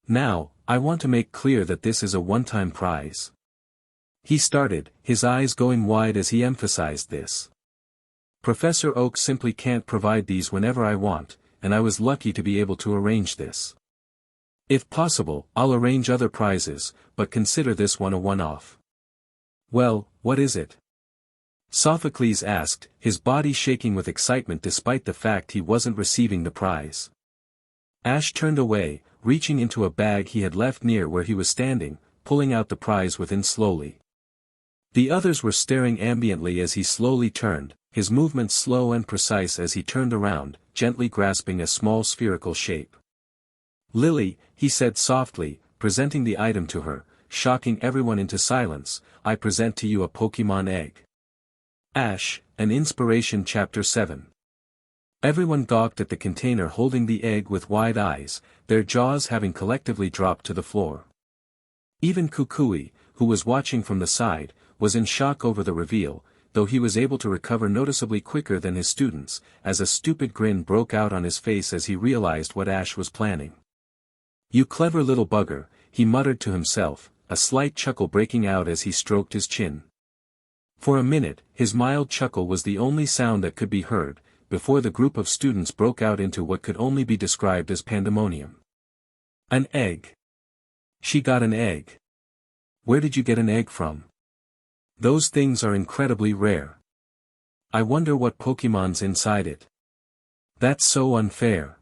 "Now, I want to make clear that this is a one-time prize." He started, his eyes going wide as he emphasized this. "Professor Oak simply can't provide these whenever I want, and I was lucky to be able to arrange this. If possible, I'll arrange other prizes, but consider this one a one-off." "Well, what is it?" Sophocles asked, his body shaking with excitement despite the fact he wasn't receiving the prize. Ash turned away, reaching into a bag he had left near where he was standing, pulling out the prize within slowly. The others were staring ambiently as he slowly turned, his movements slow and precise as he turned around, gently grasping a small spherical shape. "Lily," he said softly, presenting the item to her, shocking everyone into silence, "I present to you a Pokemon egg." Ash, an Inspiration Chapter 7. Everyone gawked at the container holding the egg with wide eyes, their jaws having collectively dropped to the floor. Even Kukui, who was watching from the side, was in shock over the reveal, though he was able to recover noticeably quicker than his students, as a stupid grin broke out on his face as he realized what Ash was planning. "You clever little bugger," he muttered to himself, a slight chuckle breaking out as he stroked his chin. For a minute, his mild chuckle was the only sound that could be heard, before the group of students broke out into what could only be described as pandemonium. "An egg! She got an egg! Where did you get an egg from? Those things are incredibly rare. I wonder what Pokemon's inside it. That's so unfair.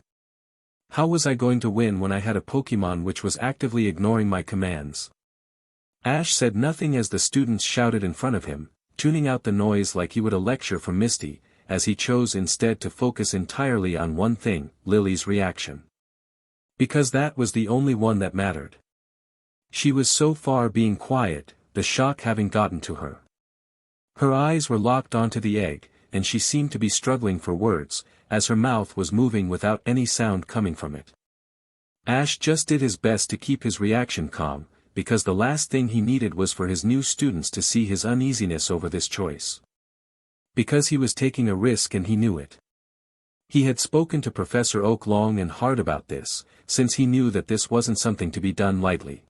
How was I going to win when I had a Pokemon which was actively ignoring my commands?" Ash said nothing as the students shouted in front of him, tuning out the noise like he would a lecture from Misty, as he chose instead to focus entirely on one thing, Lily's reaction. Because that was the only one that mattered. She was so far being quiet, the shock having gotten to her. Her eyes were locked onto the egg, and she seemed to be struggling for words, as her mouth was moving without any sound coming from it. Ash just did his best to keep his reaction calm, because the last thing he needed was for his new students to see his uneasiness over this choice. Because he was taking a risk and he knew it. He had spoken to Professor Oak long and hard about this, since he knew that this wasn't something to be done lightly.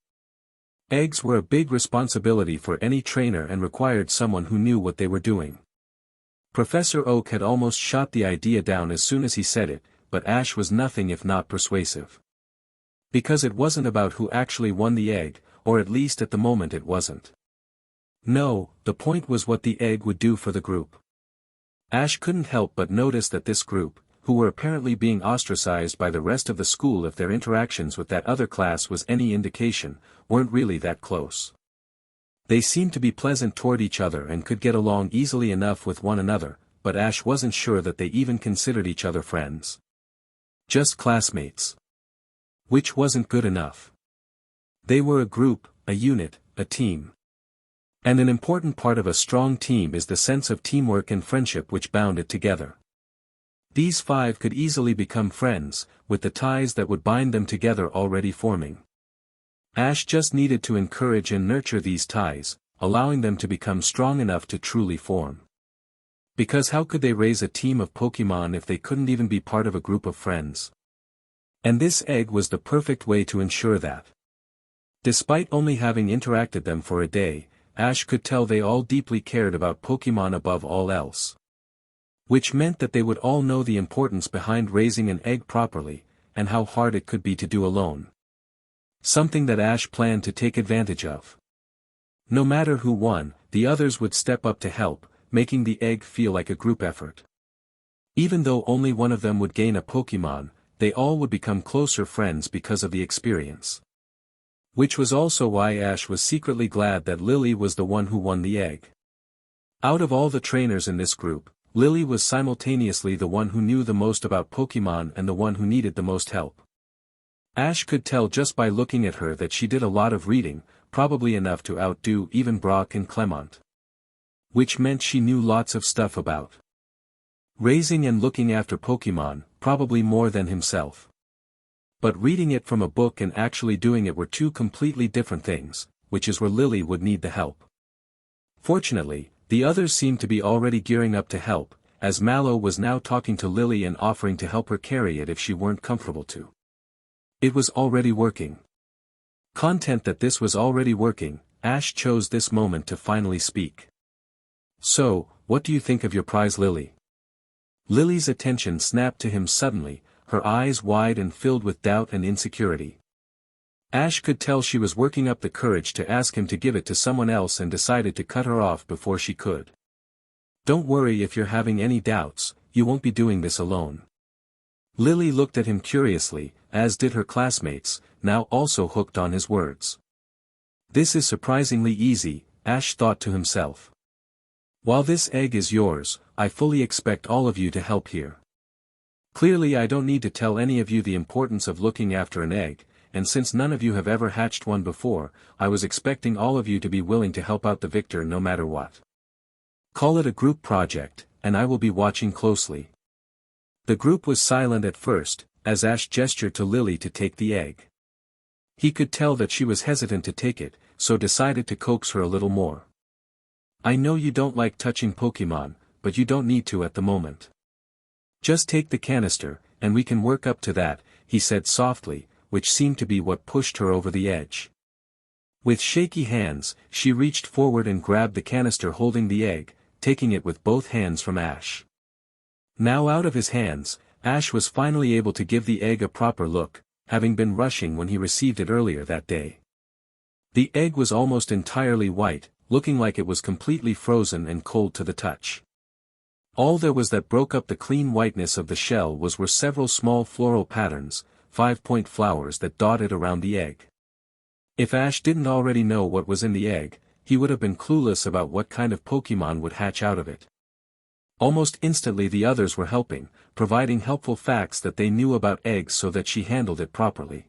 Eggs were a big responsibility for any trainer and required someone who knew what they were doing. Professor Oak had almost shot the idea down as soon as he said it, but Ash was nothing if not persuasive. Because it wasn't about who actually won the egg, or at least at the moment it wasn't. No, the point was what the egg would do for the group. Ash couldn't help but notice that this group, who were apparently being ostracized by the rest of the school if their interactions with that other class was any indication, weren't really that close. They seemed to be pleasant toward each other and could get along easily enough with one another, but Ash wasn't sure that they even considered each other friends. Just classmates. Which wasn't good enough. They were a group, a unit, a team. And an important part of a strong team is the sense of teamwork and friendship which bound it together. These five could easily become friends, with the ties that would bind them together already forming. Ash just needed to encourage and nurture these ties, allowing them to become strong enough to truly form. Because how could they raise a team of Pokemon if they couldn't even be part of a group of friends? And this egg was the perfect way to ensure that. Despite only having interacted them for a day, Ash could tell they all deeply cared about Pokemon above all else. Which meant that they would all know the importance behind raising an egg properly, and how hard it could be to do alone. Something that Ash planned to take advantage of. No matter who won, the others would step up to help, making the egg feel like a group effort. Even though only one of them would gain a Pokemon, they all would become closer friends because of the experience. Which was also why Ash was secretly glad that Lily was the one who won the egg. Out of all the trainers in this group, Lily was simultaneously the one who knew the most about Pokemon and the one who needed the most help. Ash could tell just by looking at her that she did a lot of reading, probably enough to outdo even Brock and Clement. Which meant she knew lots of stuff about raising and looking after Pokemon, probably more than himself. But reading it from a book and actually doing it were two completely different things, which is where Lily would need the help. Fortunately, the others seemed to be already gearing up to help, as Mallow was now talking to Lily and offering to help her carry it if she weren't comfortable to. It was already working. Content that this was already working, Ash chose this moment to finally speak. "So, what do you think of your prize, Lily?" Lily's attention snapped to him suddenly, her eyes wide and filled with doubt and insecurity. Ash could tell she was working up the courage to ask him to give it to someone else and decided to cut her off before she could. "Don't worry if you're having any doubts, you won't be doing this alone." Lily looked at him curiously, as did her classmates, now also hooked on his words. This is surprisingly easy, Ash thought to himself. While this egg is yours, I fully expect all of you to help here. Clearly I don't need to tell any of you the importance of looking after an egg, and since none of you have ever hatched one before, I was expecting all of you to be willing to help out the victor no matter what. Call it a group project, and I will be watching closely. The group was silent at first, as Ash gestured to Lily to take the egg. He could tell that she was hesitant to take it, so decided to coax her a little more. "I know you don't like touching Pokemon, but you don't need to at the moment. Just take the canister, and we can work up to that," he said softly, which seemed to be what pushed her over the edge. With shaky hands, she reached forward and grabbed the canister holding the egg, taking it with both hands from Ash. Now out of his hands, Ash was finally able to give the egg a proper look, having been rushing when he received it earlier that day. The egg was almost entirely white, looking like it was completely frozen and cold to the touch. All there was that broke up the clean whiteness of the shell were several small floral patterns, 5-point flowers that dotted around the egg. If Ash didn't already know what was in the egg, he would have been clueless about what kind of Pokemon would hatch out of it. Almost instantly the others were helping, providing helpful facts that they knew about eggs so that she handled it properly.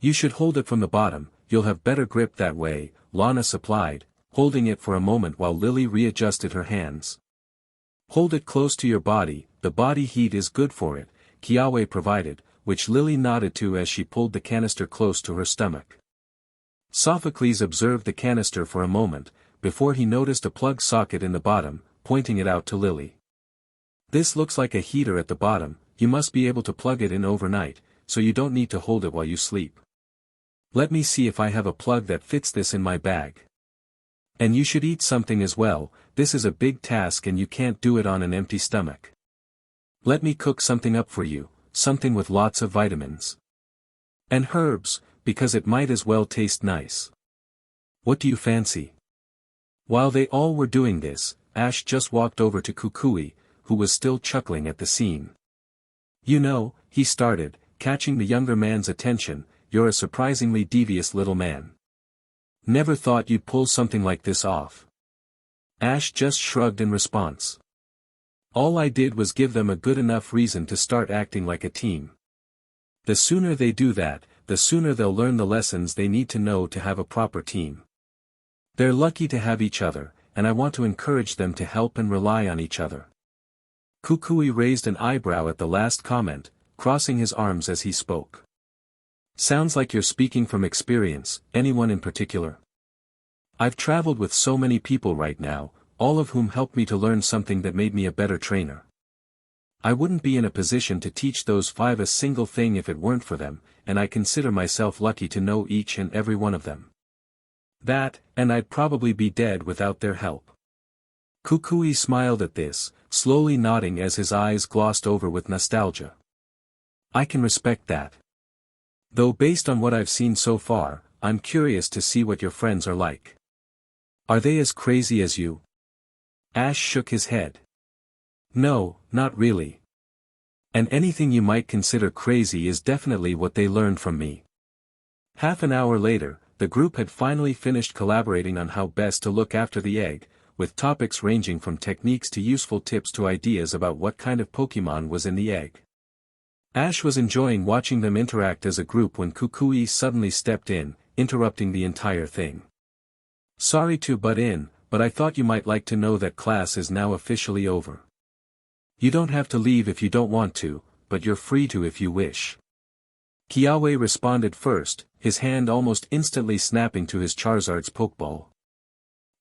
"You should hold it from the bottom, you'll have better grip that way," Lana supplied, holding it for a moment while Lily readjusted her hands. "Hold it close to your body, the body heat is good for it," Kiawe provided, which Lily nodded to as she pulled the canister close to her stomach. Sophocles observed the canister for a moment, before he noticed a plug socket in the bottom, pointing it out to Lily. "This looks like a heater at the bottom, you must be able to plug it in overnight, so you don't need to hold it while you sleep. Let me see if I have a plug that fits this in my bag. And you should eat something as well, this is a big task and you can't do it on an empty stomach. Let me cook something up for you, something with lots of vitamins. And herbs, because it might as well taste nice. What do you fancy?" While they all were doing this, Ash just walked over to Kukui, who was still chuckling at the scene. "You know," he started, catching the younger man's attention, "you're a surprisingly devious little man. Never thought you'd pull something like this off." Ash just shrugged in response. "All I did was give them a good enough reason to start acting like a team. The sooner they do that, the sooner they'll learn the lessons they need to know to have a proper team. They're lucky to have each other, and I want to encourage them to help and rely on each other." Kukui raised an eyebrow at the last comment, crossing his arms as he spoke. "Sounds like you're speaking from experience, anyone in particular?" "I've traveled with so many people right now, all of whom helped me to learn something that made me a better trainer. I wouldn't be in a position to teach those 5 a single thing if it weren't for them, and I consider myself lucky to know each and every one of them. That, and I'd probably be dead without their help." Kukui smiled at this, slowly nodding as his eyes glossed over with nostalgia. "I can respect that. Though based on what I've seen so far, I'm curious to see what your friends are like. Are they as crazy as you?" Ash shook his head. "No, not really. And anything you might consider crazy is definitely what they learned from me." Half an hour later, the group had finally finished collaborating on how best to look after the egg, with topics ranging from techniques to useful tips to ideas about what kind of Pokemon was in the egg. Ash was enjoying watching them interact as a group when Kukui suddenly stepped in, interrupting the entire thing. "Sorry to butt in, but I thought you might like to know that class is now officially over. You don't have to leave if you don't want to, but you're free to if you wish." Kiawe responded first, his hand almost instantly snapping to his Charizard's Pokeball.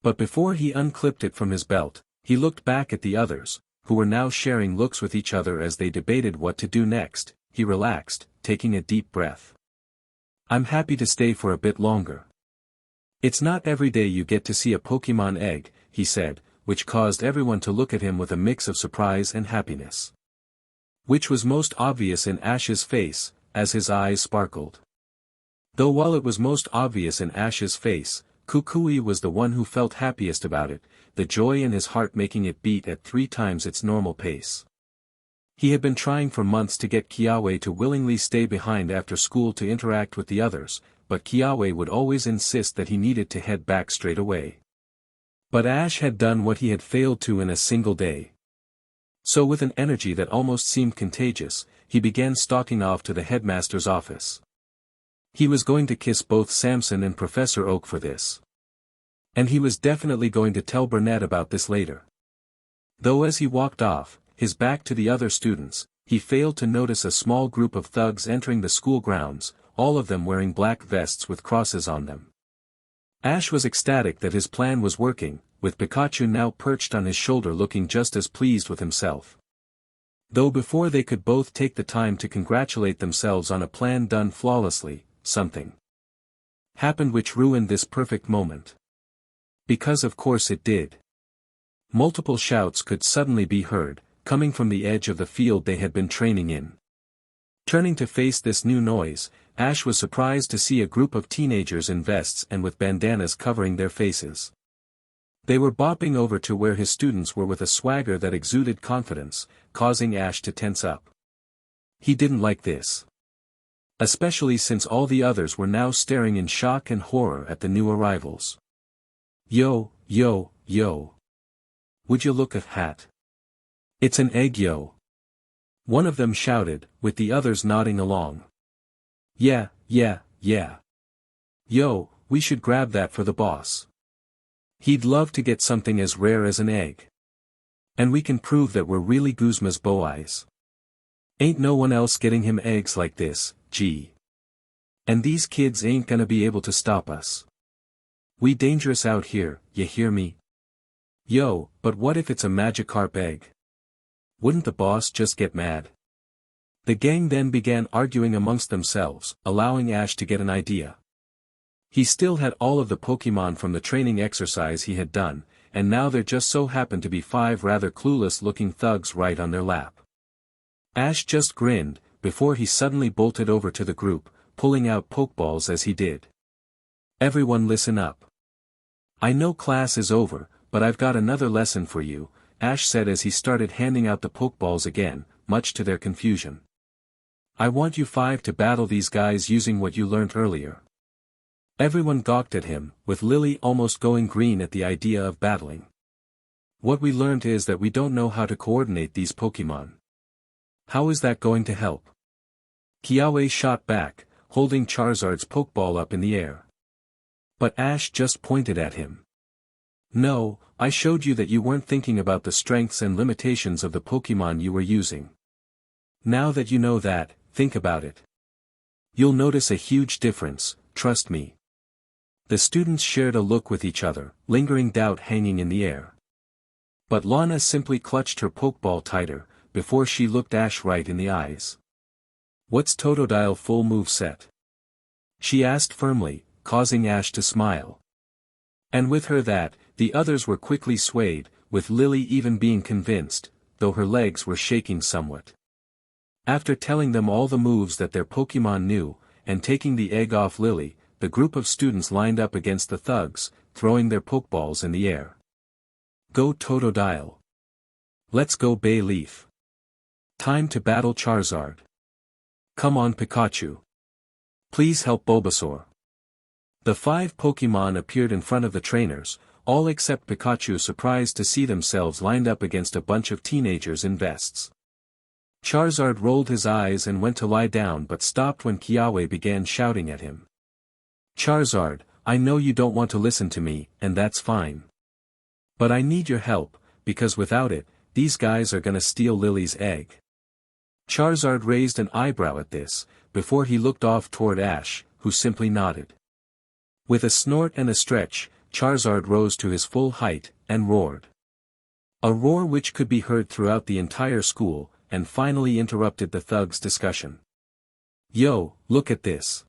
But before he unclipped it from his belt, he looked back at the others, who were now sharing looks with each other as they debated what to do next. He relaxed, taking a deep breath. "I'm happy to stay for a bit longer. It's not every day you get to see a Pokemon egg," he said, which caused everyone to look at him with a mix of surprise and happiness. Which was most obvious in Ash's face, as his eyes sparkled. Though while it was most obvious in Ash's face, Kukui was the one who felt happiest about it, the joy in his heart making it beat at 3 times its normal pace. He had been trying for months to get Kiawe to willingly stay behind after school to interact with the others, but Kiawe would always insist that he needed to head back straight away. But Ash had done what he had failed to in a single day. So with an energy that almost seemed contagious, he began stalking off to the headmaster's office. He was going to kiss both Samson and Professor Oak for this. And he was definitely going to tell Burnett about this later. Though as he walked off, his back to the other students, he failed to notice a small group of thugs entering the school grounds, all of them wearing black vests with crosses on them. Ash was ecstatic that his plan was working, with Pikachu now perched on his shoulder looking just as pleased with himself. Though before they could both take the time to congratulate themselves on a plan done flawlessly, something happened which ruined this perfect moment. Because of course it did. Multiple shouts could suddenly be heard, coming from the edge of the field they had been training in. Turning to face this new noise, Ash was surprised to see a group of teenagers in vests and with bandanas covering their faces. They were bopping over to where his students were with a swagger that exuded confidence, causing Ash to tense up. He didn't like this. Especially since all the others were now staring in shock and horror at the new arrivals. "Yo, yo, yo. Would you look at hat? It's an egg, yo." One of them shouted, with the others nodding along. "Yeah, yeah, yeah. Yo, we should grab that for the boss. He'd love to get something as rare as an egg. And we can prove that we're really Guzma's boys. Ain't no one else getting him eggs like this, gee. And these kids ain't gonna be able to stop us. We dangerous out here, you hear me? Yo, but what if it's a Magikarp egg? Wouldn't the boss just get mad?" The gang then began arguing amongst themselves, allowing Ash to get an idea. He still had all of the Pokemon from the training exercise he had done, and now there just so happened to be 5 rather clueless-looking thugs right on their lap. Ash just grinned, before he suddenly bolted over to the group, pulling out Pokeballs as he did. "Everyone listen up. I know class is over, but I've got another lesson for you," Ash said as he started handing out the Pokeballs again, much to their confusion. "I want you 5 to battle these guys using what you learned earlier." Everyone gawked at him, with Lily almost going green at the idea of battling. "What we learned is that we don't know how to coordinate these Pokemon. How is that going to help?" Kiawe shot back, holding Charizard's Pokeball up in the air. But Ash just pointed at him. "No, I showed you that you weren't thinking about the strengths and limitations of the Pokemon you were using. Now that you know that, think about it. You'll notice a huge difference, trust me." The students shared a look with each other, lingering doubt hanging in the air. But Lana simply clutched her Pokeball tighter, before she looked Ash right in the eyes. "What's Totodile full move set?" she asked firmly, causing Ash to smile. And with her that, the others were quickly swayed, with Lily even being convinced, though her legs were shaking somewhat. After telling them all the moves that their Pokemon knew, and taking the egg off Lily, the group of students lined up against the thugs, throwing their Pokeballs in the air. "Go Totodile. Let's go Bayleaf. Time to battle Charizard. Come on Pikachu. Please help Bulbasaur." The 5 Pokemon appeared in front of the trainers, all except Pikachu surprised to see themselves lined up against a bunch of teenagers in vests. Charizard rolled his eyes and went to lie down but stopped when Kiawe began shouting at him. Charizard, I know you don't want to listen to me, and that's fine. But I need your help, because without it, these guys are gonna steal Lily's egg. Charizard raised an eyebrow at this, before he looked off toward Ash, who simply nodded. With a snort and a stretch, Charizard rose to his full height, and roared. A roar which could be heard throughout the entire school, and finally interrupted the thugs' discussion. Yo, look at this.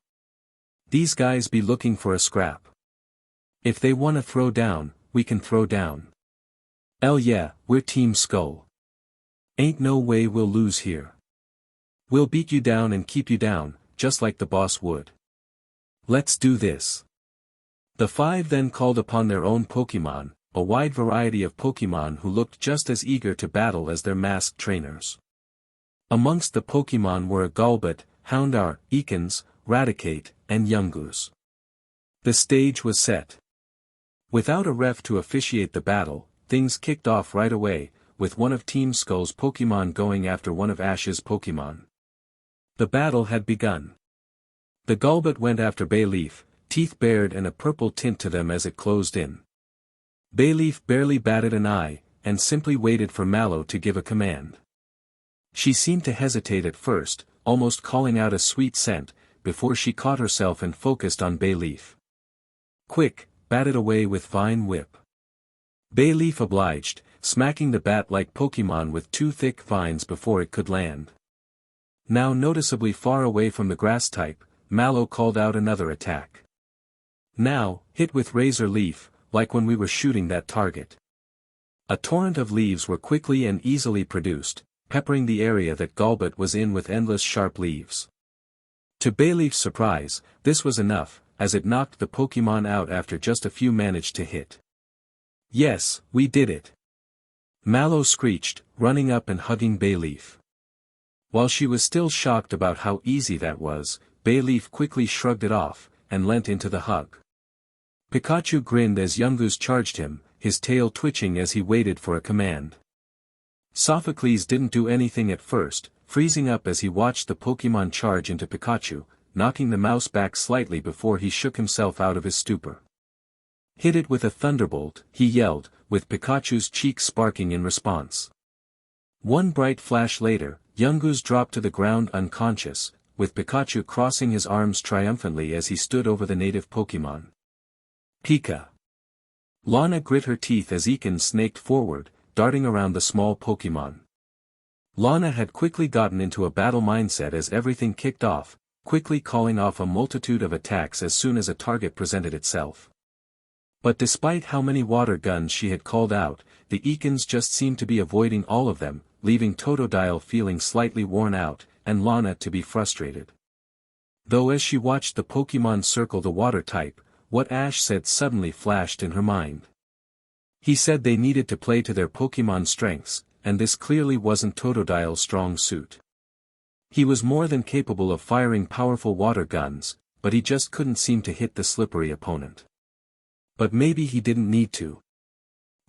These guys be looking for a scrap. If they wanna throw down, we can throw down. Hell yeah, we're Team Skull. Ain't no way we'll lose here. We'll beat you down and keep you down, just like the boss would. Let's do this. The five then called upon their own Pokémon, a wide variety of Pokémon who looked just as eager to battle as their masked trainers. Amongst the Pokémon were a Golbat, Houndour, Ekans, Raticate, and Yungoos. The stage was set. Without a ref to officiate the battle, things kicked off right away, with one of Team Skull's Pokémon going after one of Ash's Pokémon. The battle had begun. The Golbat went after Bayleaf, teeth bared and a purple tint to them as it closed in. Bayleaf barely batted an eye, and simply waited for Mallow to give a command. She seemed to hesitate at first, almost calling out a sweet scent, before she caught herself and focused on Bayleaf. Quick, bat it away with Vine Whip. Bayleaf obliged, smacking the bat-like Pokémon with two thick vines before it could land. Now noticeably far away from the grass type, Mallow called out another attack. Now, hit with Razor Leaf, like when we were shooting that target. A torrent of leaves were quickly and easily produced, peppering the area that Golbat was in with endless sharp leaves. To Bayleaf's surprise, this was enough, as it knocked the Pokémon out after just a few managed to hit. Yes, we did it. Mallow screeched, running up and hugging Bayleaf. While she was still shocked about how easy that was, Bayleaf quickly shrugged it off, and leant into the hug. Pikachu grinned as Yungoos charged him, his tail twitching as he waited for a command. Sophocles didn't do anything at first, freezing up as he watched the Pokémon charge into Pikachu, knocking the mouse back slightly before he shook himself out of his stupor. Hit it with a thunderbolt, he yelled, with Pikachu's cheeks sparking in response. One bright flash later, Yungoos dropped to the ground unconscious, with Pikachu crossing his arms triumphantly as he stood over the native Pokémon. Pika. Lana grit her teeth as Ekans snaked forward, darting around the small Pokémon. Lana had quickly gotten into a battle mindset as everything kicked off, quickly calling off a multitude of attacks as soon as a target presented itself. But despite how many water guns she had called out, the Ekans just seemed to be avoiding all of them, leaving Totodile feeling slightly worn out, and Lana to be frustrated. Though as she watched the Pokémon circle the water type, what Ash said suddenly flashed in her mind. He said they needed to play to their Pokémon strengths, and this clearly wasn't Totodile's strong suit. He was more than capable of firing powerful water guns, but he just couldn't seem to hit the slippery opponent. But maybe he didn't need to.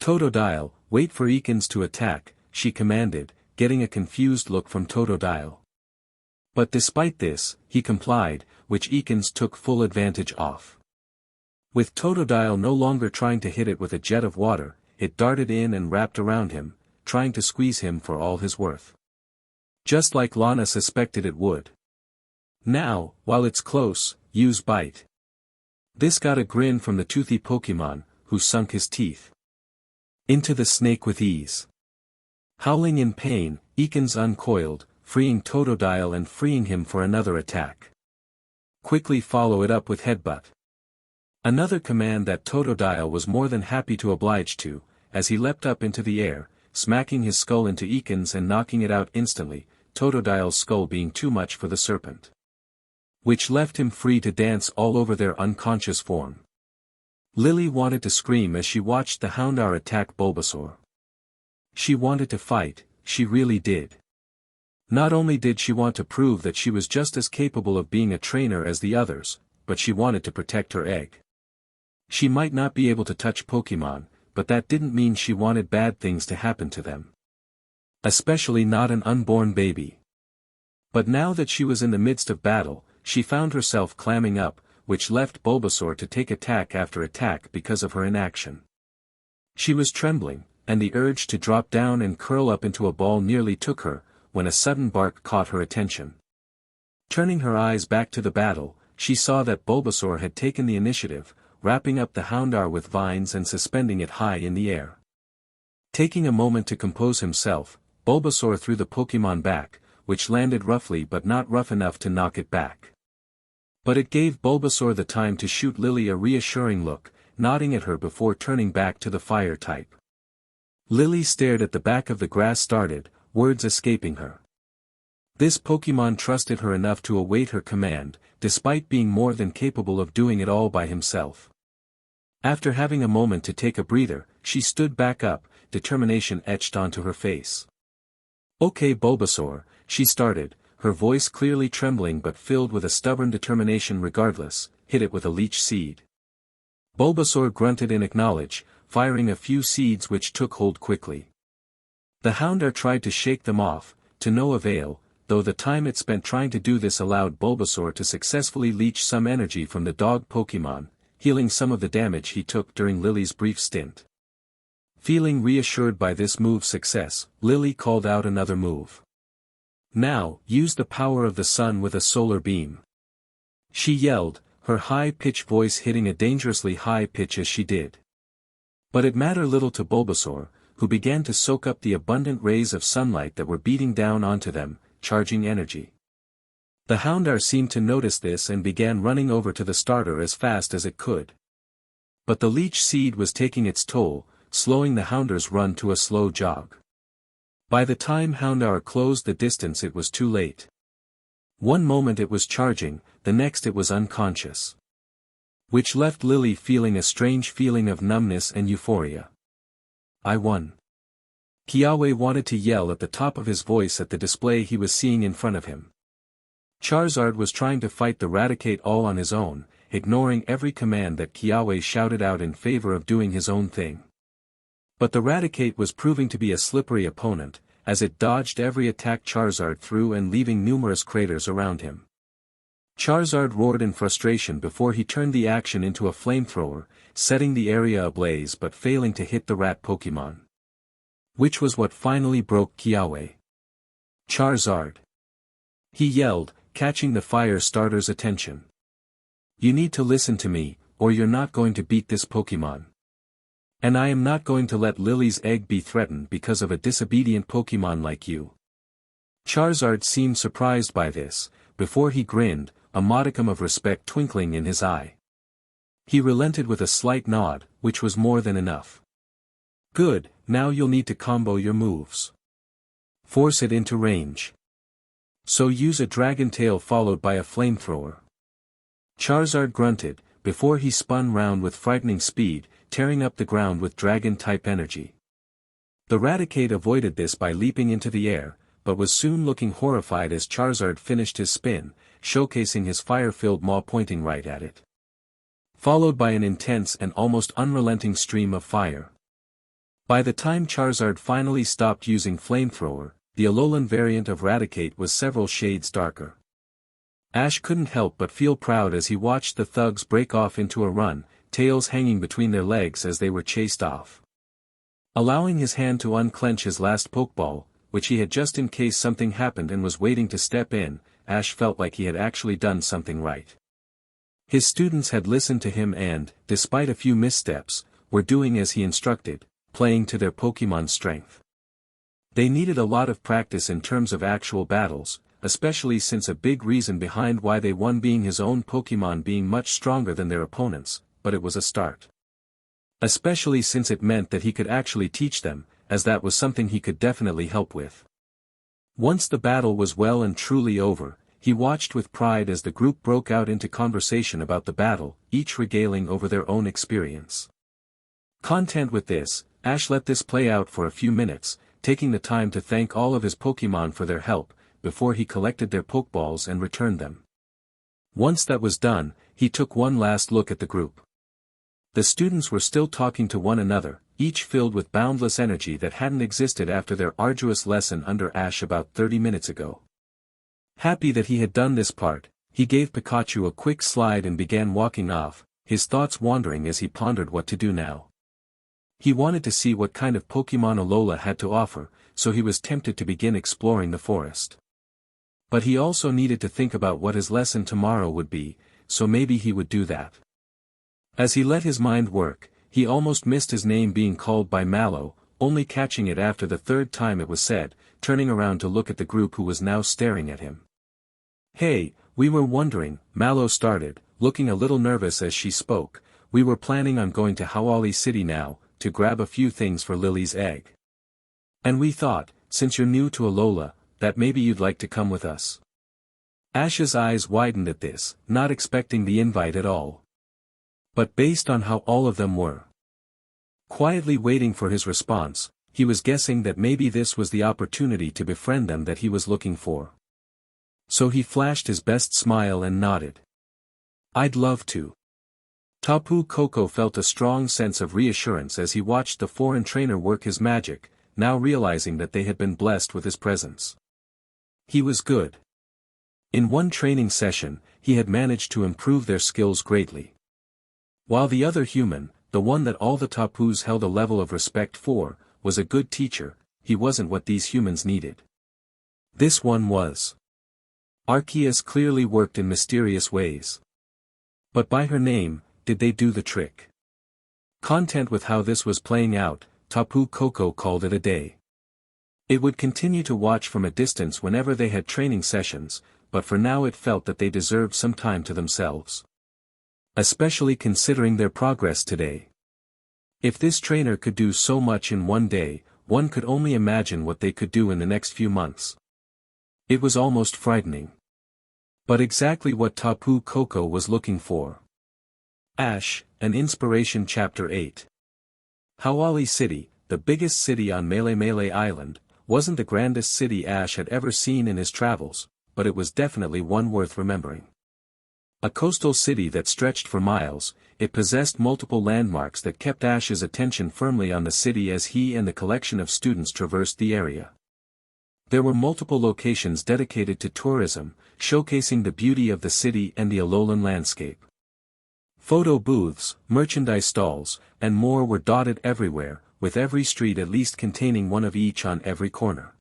Totodile, wait for Ekans to attack, she commanded, getting a confused look from Totodile. But despite this, he complied, which Ekans took full advantage of. With Totodile no longer trying to hit it with a jet of water, it darted in and wrapped around him, trying to squeeze him for all his worth. Just like Lana suspected it would. Now, while it's close, use Bite. This got a grin from the toothy Pokémon, who sunk his teeth into the snake with ease. Howling in pain, Ekans uncoiled, freeing Totodile and freeing him for another attack. Quickly follow it up with Headbutt. Another command that Totodile was more than happy to oblige to, as he leapt up into the air, smacking his skull into Ekans and knocking it out instantly, Totodile's skull being too much for the serpent. Which left him free to dance all over their unconscious form. Lily wanted to scream as she watched the Houndour attack Bulbasaur. She wanted to fight, she really did. Not only did she want to prove that she was just as capable of being a trainer as the others, but she wanted to protect her egg. She might not be able to touch Pokemon, but that didn't mean she wanted bad things to happen to them. Especially not an unborn baby. But now that she was in the midst of battle, she found herself clamming up, which left Bulbasaur to take attack after attack because of her inaction. She was trembling, and the urge to drop down and curl up into a ball nearly took her, when a sudden bark caught her attention. Turning her eyes back to the battle, she saw that Bulbasaur had taken the initiative, wrapping up the Houndour with vines and suspending it high in the air. Taking a moment to compose himself, Bulbasaur threw the Pokemon back, which landed roughly but not rough enough to knock it back. But it gave Bulbasaur the time to shoot Lily a reassuring look, nodding at her before turning back to the fire type. Lily stared at the back of the grass, started, words escaping her. This Pokemon trusted her enough to await her command, despite being more than capable of doing it all by himself. After having a moment to take a breather, she stood back up, determination etched onto her face. "Okay, Bulbasaur," she started, her voice clearly trembling but filled with a stubborn determination. "Regardless, hit it with a leech seed." Bulbasaur grunted in acknowledge, firing a few seeds which took hold quickly. The Houndour tried to shake them off, to no avail, though the time it spent trying to do this allowed Bulbasaur to successfully leech some energy from the dog Pokemon, healing some of the damage he took during Lily's brief stint. Feeling reassured by this move's success, Lily called out another move. "Now, use the power of the sun with a solar beam," she yelled, her high-pitched voice hitting a dangerously high pitch as she did. But it mattered little to Bulbasaur, who began to soak up the abundant rays of sunlight that were beating down onto them, charging energy. The Houndour seemed to notice this and began running over to the starter as fast as it could. But the leech seed was taking its toll, slowing the Houndour's run to a slow jog. By the time Houndour closed the distance, it was too late. One moment it was charging, the next it was unconscious. Which left Lily feeling a strange feeling of numbness and euphoria. "I won." Kiawe wanted to yell at the top of his voice at the display he was seeing in front of him. Charizard was trying to fight the Raticate all on his own, ignoring every command that Kiawe shouted out in favor of doing his own thing. But the Raticate was proving to be a slippery opponent, as it dodged every attack Charizard threw and leaving numerous craters around him. Charizard roared in frustration before he turned the action into a flamethrower, setting the area ablaze but failing to hit the rat Pokemon. Which was what finally broke Kiawe. "Charizard!" he yelled, catching the fire starter's attention. "You need to listen to me, or you're not going to beat this Pokemon. And I am not going to let Lily's egg be threatened because of a disobedient Pokemon like you." Charizard seemed surprised by this, before he grinned, a modicum of respect twinkling in his eye. He relented with a slight nod, which was more than enough. "Good, now you'll need to combo your moves. Force it into range. So use a Dragon Tail followed by a flamethrower." Charizard grunted, before he spun round with frightening speed, tearing up the ground with Dragon-type energy. The Raticate avoided this by leaping into the air, but was soon looking horrified as Charizard finished his spin, showcasing his fire-filled maw pointing right at it. Followed by an intense and almost unrelenting stream of fire. By the time Charizard finally stopped using flamethrower, the Alolan variant of Raticate was several shades darker. Ash couldn't help but feel proud as he watched the thugs break off into a run, tails hanging between their legs as they were chased off. Allowing his hand to unclench his last Pokeball, which he had just in case something happened and was waiting to step in, Ash felt like he had actually done something right. His students had listened to him and, despite a few missteps, were doing as he instructed, playing to their Pokemon's strength. They needed a lot of practice in terms of actual battles, especially since a big reason behind why they won being his own Pokemon being much stronger than their opponents, but it was a start. Especially since it meant that he could actually teach them, as that was something he could definitely help with. Once the battle was well and truly over, he watched with pride as the group broke out into conversation about the battle, each regaling over their own experience. Content with this, Ash let this play out for a few minutes, taking the time to thank all of his Pokemon for their help, before he collected their Pokeballs and returned them. Once that was done, he took one last look at the group. The students were still talking to one another, each filled with boundless energy that hadn't existed after their arduous lesson under Ash about 30 minutes ago. Happy that he had done this part, he gave Pikachu a quick slide and began walking off, his thoughts wandering as he pondered what to do now. He wanted to see what kind of Pokemon Alola had to offer, so he was tempted to begin exploring the forest. But he also needed to think about what his lesson tomorrow would be, so maybe he would do that. As he let his mind work, he almost missed his name being called by Mallow, only catching it after the third time it was said, turning around to look at the group who was now staring at him. "Hey, we were wondering," Mallow started, looking a little nervous as she spoke, "we were planning on going to Hawali City now, to grab a few things for Lily's egg. And we thought, since you're new to Alola, that maybe you'd like to come with us." Ash's eyes widened at this, not expecting the invite at all. But based on how all of them were quietly waiting for his response, he was guessing that maybe this was the opportunity to befriend them that he was looking for. So he flashed his best smile and nodded. "I'd love to." Tapu Koko felt a strong sense of reassurance as he watched the foreign trainer work his magic, now realizing that they had been blessed with his presence. He was good. In one training session, he had managed to improve their skills greatly. While the other human, the one that all the Tapus held a level of respect for, was a good teacher, he wasn't what these humans needed. This one was. Arceus clearly worked in mysterious ways. But by her name, did they do the trick? Content with how this was playing out, Tapu Koko called it a day. It would continue to watch from a distance whenever they had training sessions, but for now it felt that they deserved some time to themselves. Especially considering their progress today. If this trainer could do so much in one day, one could only imagine what they could do in the next few months. It was almost frightening. But exactly what Tapu Koko was looking for. Ash, an Inspiration Chapter 8. Hawali City, the biggest city on Mele Island, wasn't the grandest city Ash had ever seen in his travels, but it was definitely one worth remembering. A coastal city that stretched for miles, it possessed multiple landmarks that kept Ash's attention firmly on the city as he and the collection of students traversed the area. There were multiple locations dedicated to tourism, showcasing the beauty of the city and the Alolan landscape. Photo booths, merchandise stalls, and more were dotted everywhere, with every street at least containing one of each on every corner.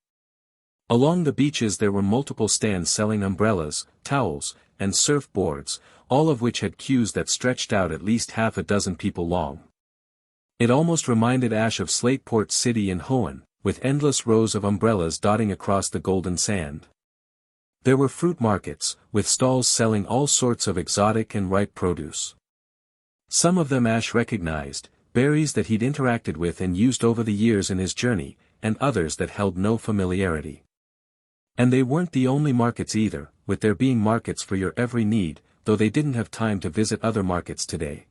Along the beaches there were multiple stands selling umbrellas, towels, and surfboards, all of which had queues that stretched out at least half a dozen people long. It almost reminded Ash of Slateport City in Hoenn, with endless rows of umbrellas dotting across the golden sand. There were fruit markets, with stalls selling all sorts of exotic and ripe produce. Some of them Ash recognized, berries that he'd interacted with and used over the years in his journey, and others that held no familiarity. And they weren't the only markets either, with there being markets for your every need, though they didn't have time to visit other markets today.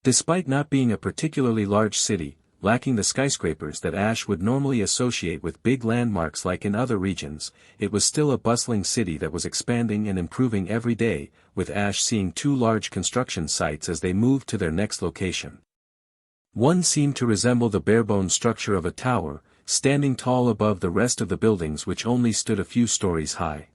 Despite not being a particularly large city, lacking the skyscrapers that Ash would normally associate with big landmarks like in other regions, it was still a bustling city that was expanding and improving every day, with Ash seeing two large construction sites as they moved to their next location. One seemed to resemble the bare-bones structure of a tower, standing tall above the rest of the buildings which only stood a few stories high.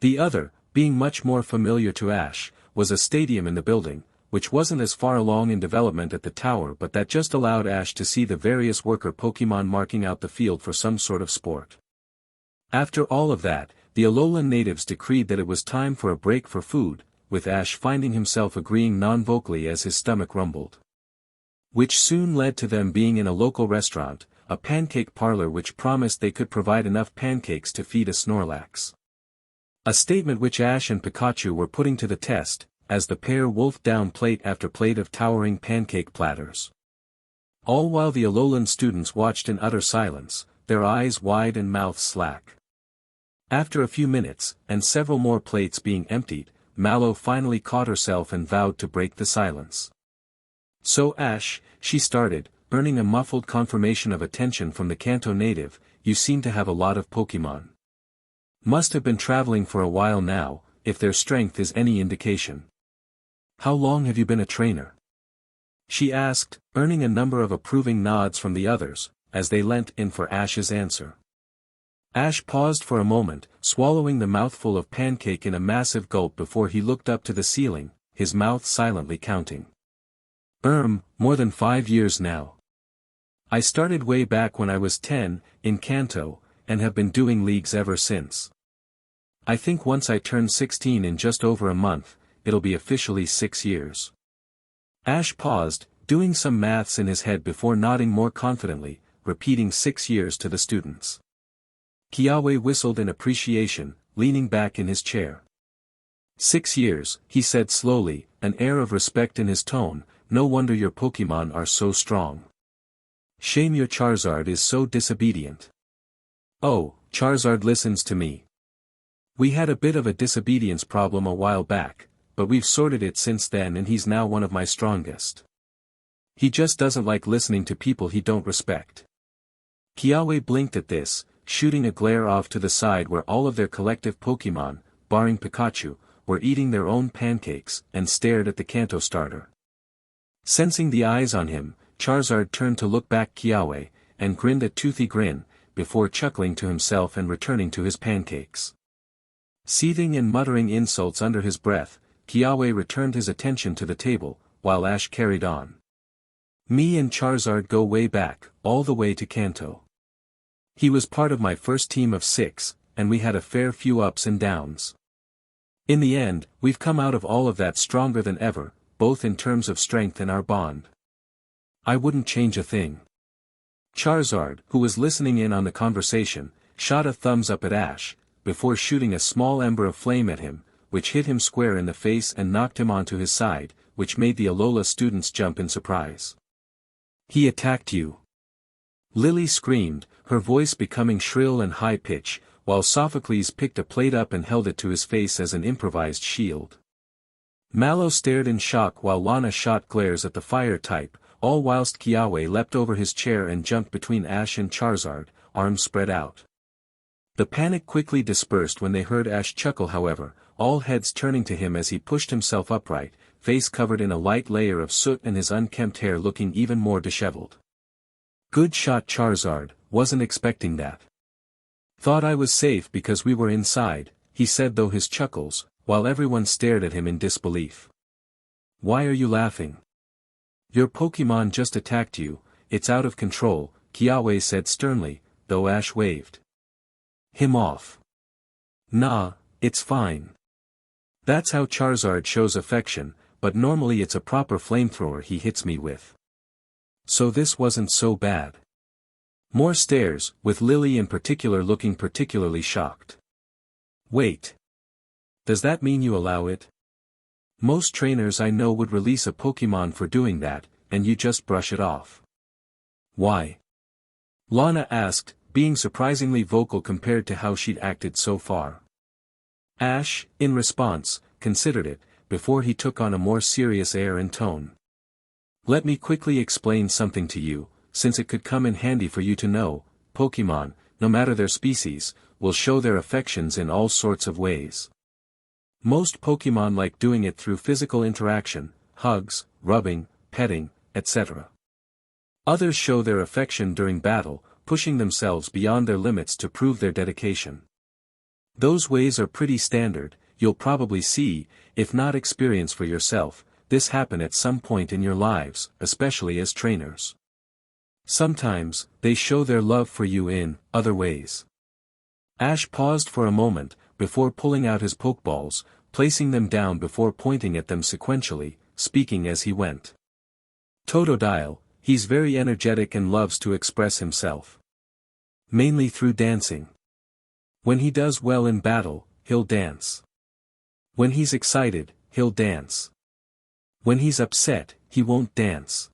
The other, being much more familiar to Ash, was a stadium in the building, which wasn't as far along in development at the tower but that just allowed Ash to see the various worker Pokemon marking out the field for some sort of sport. After all of that, the Alolan natives decreed that it was time for a break for food, with Ash finding himself agreeing non-vocally as his stomach rumbled. Which soon led to them being in a local restaurant, a pancake parlor which promised they could provide enough pancakes to feed a Snorlax. A statement which Ash and Pikachu were putting to the test, as the pair wolfed down plate after plate of towering pancake platters. All while the Alolan students watched in utter silence, their eyes wide and mouths slack. After a few minutes, and several more plates being emptied, Mallow finally caught herself and vowed to break the silence. "So Ash," she started, earning a muffled confirmation of attention from the Kanto native, "you seem to have a lot of Pokemon. Must have been traveling for a while now, if their strength is any indication. How long have you been a trainer?" she asked, earning a number of approving nods from the others, as they leant in for Ash's answer. Ash paused for a moment, swallowing the mouthful of pancake in a massive gulp before he looked up to the ceiling, his mouth silently counting. More than 5 years now. I started way back when I was 10, in Kanto, and have been doing leagues ever since. I think once I turn 16 in just over a month, it'll be officially 6 years. Ash paused, doing some maths in his head before nodding more confidently, repeating 6 years to the students. Kiawe whistled in appreciation, leaning back in his chair. 6 years, he said slowly, an air of respect in his tone. No wonder your Pokémon are so strong. Shame your Charizard is so disobedient. Oh, Charizard listens to me. We had a bit of a disobedience problem a while back, but we've sorted it since then and he's now one of my strongest. He just doesn't like listening to people he don't respect. Kiawe blinked at this, shooting a glare off to the side where all of their collective Pokémon, barring Pikachu, were eating their own pancakes, and stared at the Kanto starter. Sensing the eyes on him, Charizard turned to look back Kiawe, and grinned a toothy grin, before chuckling to himself and returning to his pancakes. Seething and muttering insults under his breath, Kiawe returned his attention to the table, while Ash carried on. Me and Charizard go way back, all the way to Kanto. He was part of my first team of 6, and we had a fair few ups and downs. In the end, we've come out of all of that stronger than ever, both in terms of strength and our bond. I wouldn't change a thing. Charizard, who was listening in on the conversation, shot a thumbs up at Ash, before shooting a small ember of flame at him, which hit him square in the face and knocked him onto his side, which made the Alola students jump in surprise. He attacked you. Lily screamed, her voice becoming shrill and high-pitched, while Sophocles picked a plate up and held it to his face as an improvised shield. Mallow stared in shock while Lana shot glares at the fire type, all whilst Kiawe leapt over his chair and jumped between Ash and Charizard, arms spread out. The panic quickly dispersed when they heard Ash chuckle however, all heads turning to him as he pushed himself upright, face covered in a light layer of soot and his unkempt hair looking even more disheveled. Good shot Charizard, wasn't expecting that. Thought I was safe because we were inside, he said though his chuckles, while everyone stared at him in disbelief. Why are you laughing? Your Pokémon just attacked you, it's out of control, Kiawe said sternly, though Ash waved him off. Nah, it's fine. That's how Charizard shows affection, but normally it's a proper flamethrower he hits me with. So this wasn't so bad. More stares, with Lily in particular looking particularly shocked. Wait. Does that mean you allow it? Most trainers I know would release a Pokémon for doing that, and you just brush it off. Why? Lana asked, being surprisingly vocal compared to how she'd acted so far. Ash, in response, considered it, before he took on a more serious air and tone. Let me quickly explain something to you, since it could come in handy for you to know. Pokémon, no matter their species, will show their affections in all sorts of ways. Most Pokémon like doing it through physical interaction, hugs, rubbing, petting, etc. Others show their affection during battle, pushing themselves beyond their limits to prove their dedication. Those ways are pretty standard, you'll probably see, if not experience for yourself, this happen at some point in your lives, especially as trainers. Sometimes, they show their love for you in other ways. Ash paused for a moment, before pulling out his Pokeballs, placing them down before pointing at them sequentially, speaking as he went. Totodile, he's very energetic and loves to express himself. Mainly through dancing. When he does well in battle, he'll dance. When he's excited, he'll dance. When he's upset, he won't dance.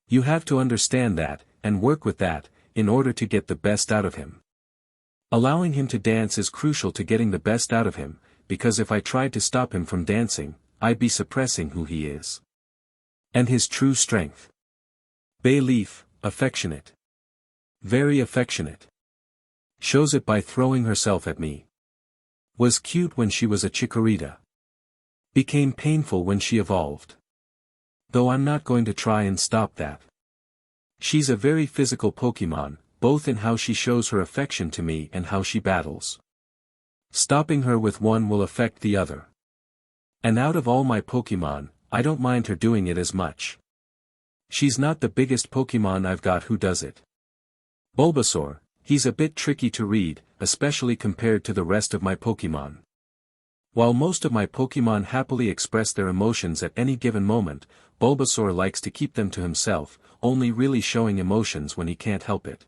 You have to understand that, and work with that, in order to get the best out of him. Allowing him to dance is crucial to getting the best out of him, because if I tried to stop him from dancing, I'd be suppressing who he is. And his true strength. Bayleaf, affectionate. Very affectionate. Shows it by throwing herself at me. Was cute when she was a Chikorita. Became painful when she evolved. Though I'm not going to try and stop that. She's a very physical Pokemon, both in how she shows her affection to me and how she battles. Stopping her with one will affect the other. And out of all my Pokemon, I don't mind her doing it as much. She's not the biggest Pokemon I've got who does it. Bulbasaur, he's a bit tricky to read, especially compared to the rest of my Pokemon. While most of my Pokemon happily express their emotions at any given moment, Bulbasaur likes to keep them to himself, only really showing emotions when he can't help it.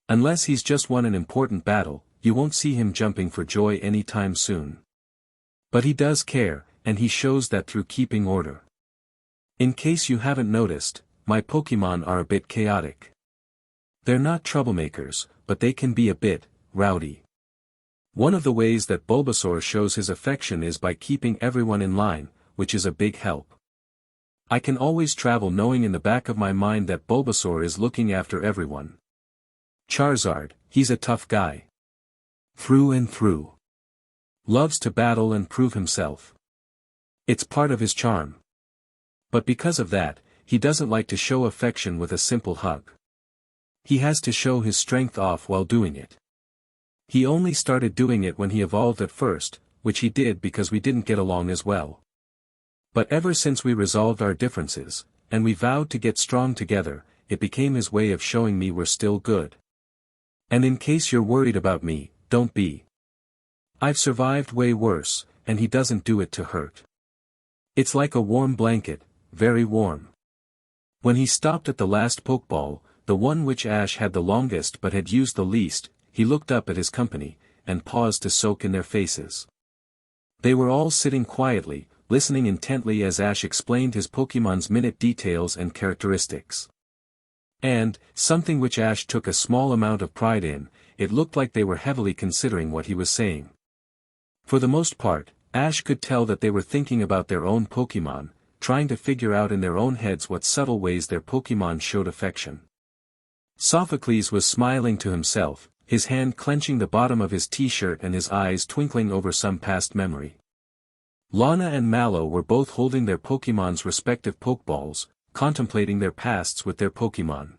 Unless he's just won an important battle, you won't see him jumping for joy anytime soon. But he does care, and he shows that through keeping order. In case you haven't noticed, my Pokemon are a bit chaotic. They're not troublemakers, but they can be a bit rowdy. One of the ways that Bulbasaur shows his affection is by keeping everyone in line, which is a big help. I can always travel knowing in the back of my mind that Bulbasaur is looking after everyone. Charizard, he's a tough guy. Through and through. Loves to battle and prove himself. It's part of his charm. But because of that, he doesn't like to show affection with a simple hug. He has to show his strength off while doing it. He only started doing it when he evolved at first, which he did because we didn't get along as well. But ever since we resolved our differences, and we vowed to get strong together, it became his way of showing me we're still good. And in case you're worried about me, don't be. I've survived way worse, and he doesn't do it to hurt. It's like a warm blanket, very warm. When he stopped at the last Pokeball, the one which Ash had the longest but had used the least, he looked up at his company, and paused to soak in their faces. They were all sitting quietly, listening intently as Ash explained his Pokemon's minute details and characteristics. And, something which Ash took a small amount of pride in, it looked like they were heavily considering what he was saying. For the most part, Ash could tell that they were thinking about their own Pokemon, trying to figure out in their own heads what subtle ways their Pokemon showed affection. Sophocles was smiling to himself, his hand clenching the bottom of his t-shirt and his eyes twinkling over some past memory. Lana and Mallow were both holding their Pokemon's respective Pokeballs, contemplating their pasts with their Pokemon.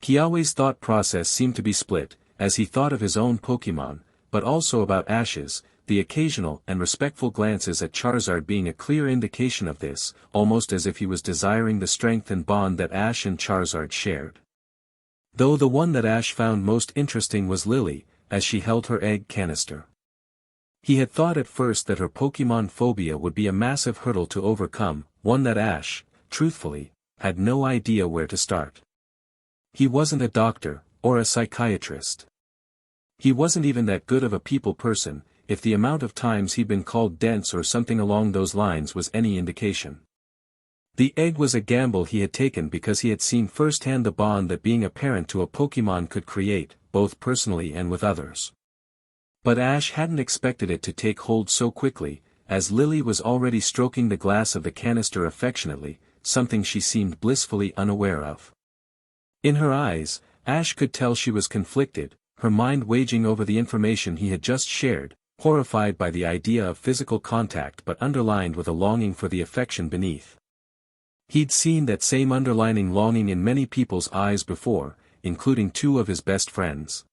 Kiawe's thought process seemed to be split, as he thought of his own Pokemon, but also about Ash's, the occasional and respectful glances at Charizard being a clear indication of this, almost as if he was desiring the strength and bond that Ash and Charizard shared. Though the one that Ash found most interesting was Lily, as she held her egg canister. He had thought at first that her Pokemon phobia would be a massive hurdle to overcome, one that Ash, truthfully, had no idea where to start. He wasn't a doctor, or a psychiatrist. He wasn't even that good of a people person, if the amount of times he'd been called dense or something along those lines was any indication. The egg was a gamble he had taken because he had seen firsthand the bond that being a parent to a Pokemon could create, both personally and with others. But Ash hadn't expected it to take hold so quickly, as Lily was already stroking the glass of the canister affectionately, something she seemed blissfully unaware of. In her eyes, Ash could tell she was conflicted, her mind waging over the information he had just shared, horrified by the idea of physical contact but underlined with a longing for the affection beneath. He'd seen that same underlining longing in many people's eyes before, including two of his best friends.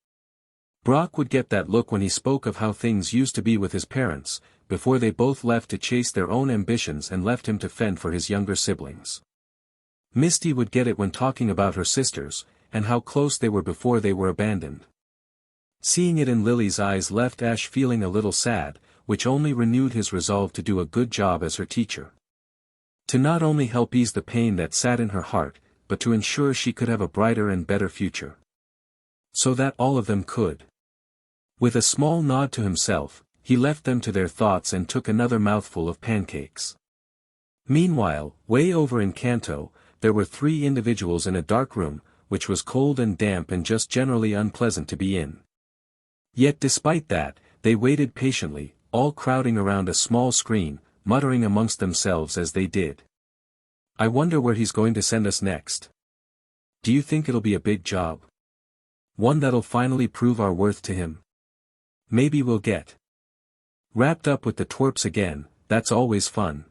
Brock would get that look when he spoke of how things used to be with his parents, before they both left to chase their own ambitions and left him to fend for his younger siblings. Misty would get it when talking about her sisters, and how close they were before they were abandoned. Seeing it in Lily's eyes left Ash feeling a little sad, which only renewed his resolve to do a good job as her teacher. To not only help ease the pain that sat in her heart, but to ensure she could have a brighter and better future. So that all of them could. With a small nod to himself, he left them to their thoughts and took another mouthful of pancakes. Meanwhile, way over in Kanto, there were 3 individuals in a dark room, which was cold and damp and just generally unpleasant to be in. Yet despite that, they waited patiently, all crowding around a small screen, muttering amongst themselves as they did. I wonder where he's going to send us next. Do you think it'll be a big job? One that'll finally prove our worth to him? Maybe we'll get wrapped up with the twerps again, that's always fun.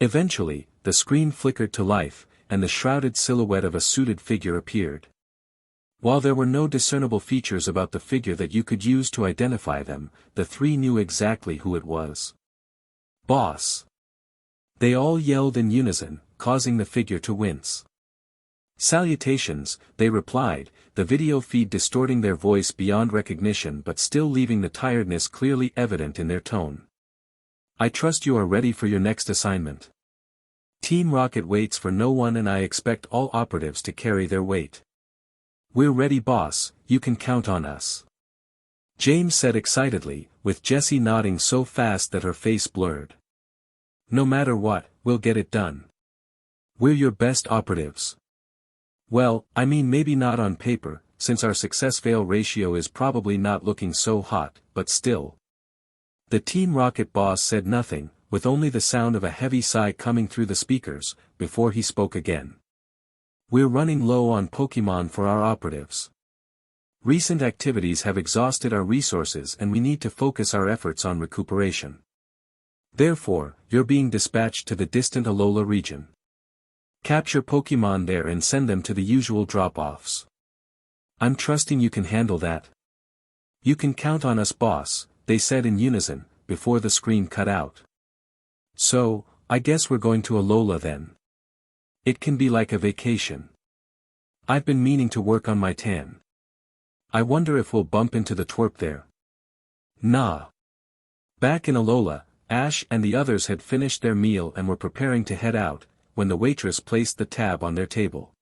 Eventually, the screen flickered to life, and the shrouded silhouette of a suited figure appeared. While there were no discernible features about the figure that you could use to identify them, the three knew exactly who it was. "Boss!" They all yelled in unison, causing the figure to wince. "Salutations," they replied, the video feed distorting their voice beyond recognition but still leaving the tiredness clearly evident in their tone. "I trust you are ready for your next assignment. Team Rocket waits for no one and I expect all operatives to carry their weight." "We're ready, boss, you can count on us," James said excitedly, with Jessie nodding so fast that her face blurred. "No matter what, we'll get it done. We're your best operatives." "Well, I mean maybe not on paper, since our success-fail ratio is probably not looking so hot, but still." The Team Rocket boss said nothing, with only the sound of a heavy sigh coming through the speakers, before he spoke again. "We're running low on Pokémon for our operatives. Recent activities have exhausted our resources and we need to focus our efforts on recuperation. Therefore, you're being dispatched to the distant Alola region. Capture Pokémon there and send them to the usual drop-offs. I'm trusting you can handle that." "You can count on us, boss," they said in unison, before the screen cut out. "So, I guess we're going to Alola then. It can be like a vacation. I've been meaning to work on my tan. I wonder if we'll bump into the twerp there." "Nah." Back in Alola, Ash and the others had finished their meal and were preparing to head out, when the waitress placed the tab on their table.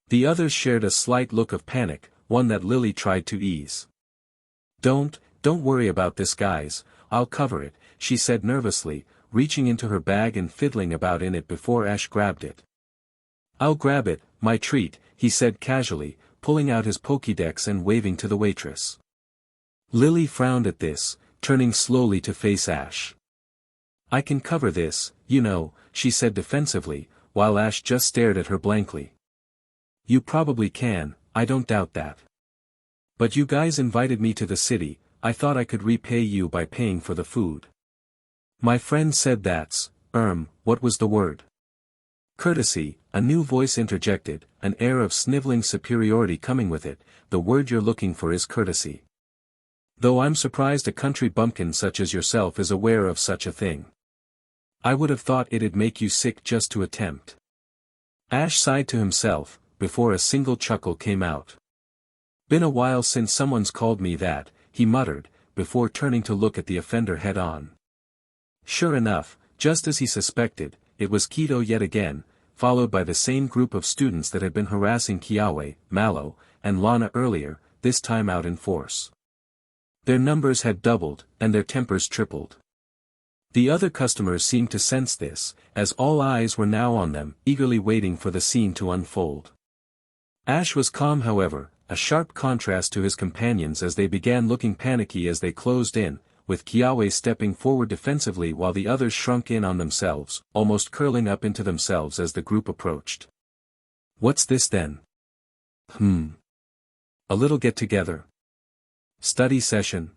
The others shared a slight look of panic, one that Lily tried to ease. Don't worry about this, guys, I'll cover it," she said nervously, reaching into her bag and fiddling about in it before Ash grabbed it. "I'll grab it, my treat," he said casually, pulling out his Pokédex and waving to the waitress. Lily frowned at this, turning slowly to face Ash. "I can cover this, you know," she said defensively, while Ash just stared at her blankly. "You probably can, I don't doubt that. But you guys invited me to the city, I thought I could repay you by paying for the food." "My friend said that's, what was the word?" "Courtesy," a new voice interjected, an air of sniveling superiority coming with it. "The word you're looking for is courtesy. Though I'm surprised a country bumpkin such as yourself is aware of such a thing. I would have thought it'd make you sick just to attempt." Ash sighed to himself, before a single chuckle came out. "Been a while since someone's called me that," he muttered, before turning to look at the offender head-on. Sure enough, just as he suspected, it was Kido yet again, followed by the same group of students that had been harassing Kiawe, Mallow, and Lana earlier, this time out in force. Their numbers had doubled, and their tempers tripled. The other customers seemed to sense this, as all eyes were now on them, eagerly waiting for the scene to unfold. Ash was calm, however, a sharp contrast to his companions as they began looking panicky as they closed in, with Kiawe stepping forward defensively while the others shrunk in on themselves, almost curling up into themselves as the group approached. "What's this then? A little get-together? Study session?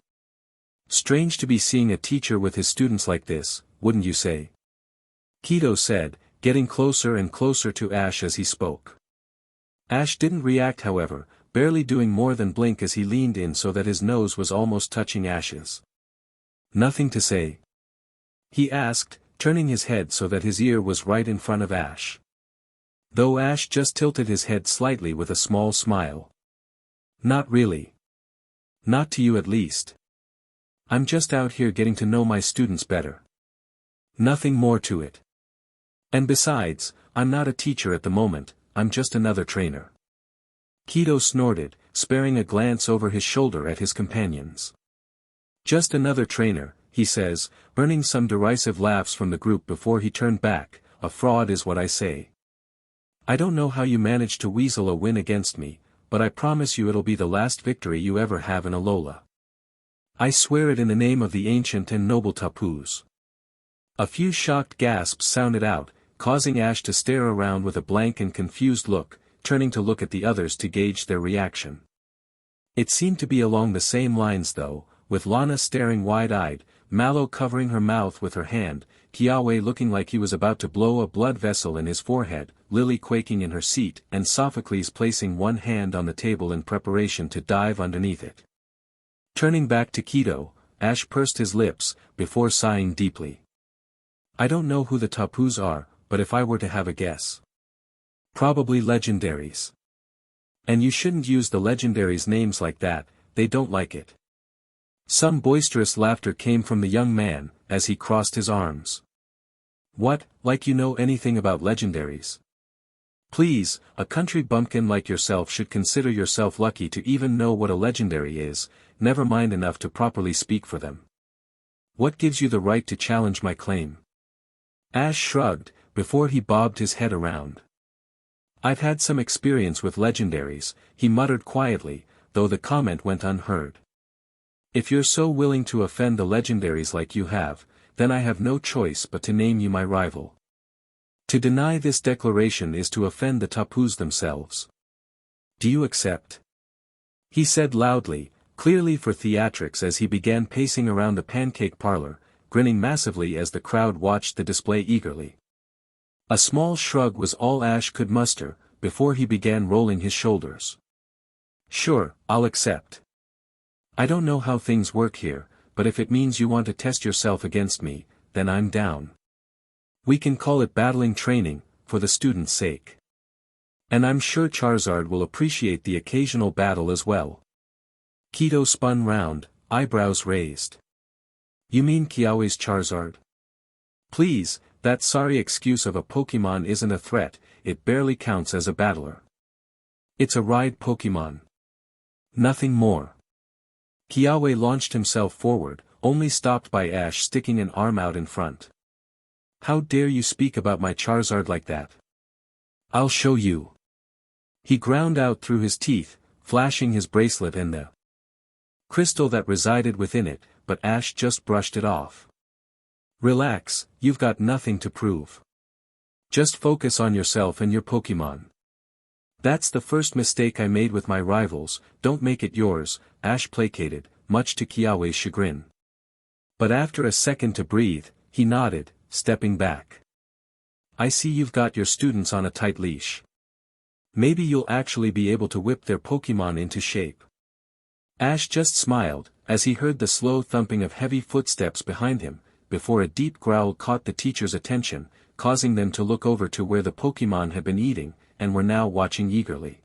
Strange to be seeing a teacher with his students like this, wouldn't you say?" Kido said, getting closer and closer to Ash as he spoke. Ash didn't react, however, barely doing more than blink as he leaned in so that his nose was almost touching Ash's. "Nothing to say?" he asked, turning his head so that his ear was right in front of Ash. Though Ash just tilted his head slightly with a small smile. "Not really. Not to you at least. I'm just out here getting to know my students better. Nothing more to it. And besides, I'm not a teacher at the moment, I'm just another trainer." Kido snorted, sparing a glance over his shoulder at his companions. "Just another trainer," he says, earning some derisive laughs from the group before he turned back. "A fraud is what I say. I don't know how you managed to weasel a win against me, but I promise you it'll be the last victory you ever have in Alola. I swear it in the name of the ancient and noble Tapus." A few shocked gasps sounded out, causing Ash to stare around with a blank and confused look, turning to look at the others to gauge their reaction. It seemed to be along the same lines though, with Lana staring wide-eyed, Mallow covering her mouth with her hand, Kiawe looking like he was about to blow a blood vessel in his forehead, Lily quaking in her seat, and Sophocles placing one hand on the table in preparation to dive underneath it. Turning back to Kido, Ash pursed his lips, before sighing deeply. I don't know who the Tapus are, but if I were to have a guess. Probably legendaries. And you shouldn't use the legendaries' names like that, they don't like it. Some boisterous laughter came from the young man, as he crossed his arms. What, like you know anything about legendaries? Please, a country bumpkin like yourself should consider yourself lucky to even know what a legendary is, never mind enough to properly speak for them. What gives you the right to challenge my claim? Ash shrugged, before he bobbed his head around. I've had some experience with legendaries, he muttered quietly, though the comment went unheard. If you're so willing to offend the legendaries like you have, then I have no choice but to name you my rival. To deny this declaration is to offend the Tapus themselves. Do you accept? He said loudly, clearly for theatrics as he began pacing around the pancake parlor, grinning massively as the crowd watched the display eagerly. A small shrug was all Ash could muster, before he began rolling his shoulders. Sure, I'll accept. I don't know how things work here, but if it means you want to test yourself against me, then I'm down. We can call it battling training, for the student's sake. And I'm sure Charizard will appreciate the occasional battle as well. Kido spun round, eyebrows raised. You mean Kiawe's Charizard? Please, that sorry excuse of a Pokemon isn't a threat, it barely counts as a battler. It's a ride Pokemon. Nothing more. Kiawe launched himself forward, only stopped by Ash sticking an arm out in front. How dare you speak about my Charizard like that? I'll show you. He ground out through his teeth, flashing his bracelet and the crystal that resided within it, but Ash just brushed it off. Relax, you've got nothing to prove. Just focus on yourself and your Pokemon. That's the first mistake I made with my rivals, don't make it yours, Ash placated, much to Kiawe's chagrin. But after a second to breathe, he nodded, stepping back. I see you've got your students on a tight leash. Maybe you'll actually be able to whip their Pokemon into shape. Ash just smiled, as he heard the slow thumping of heavy footsteps behind him, before a deep growl caught the teacher's attention, causing them to look over to where the Pokemon had been eating, and were now watching eagerly.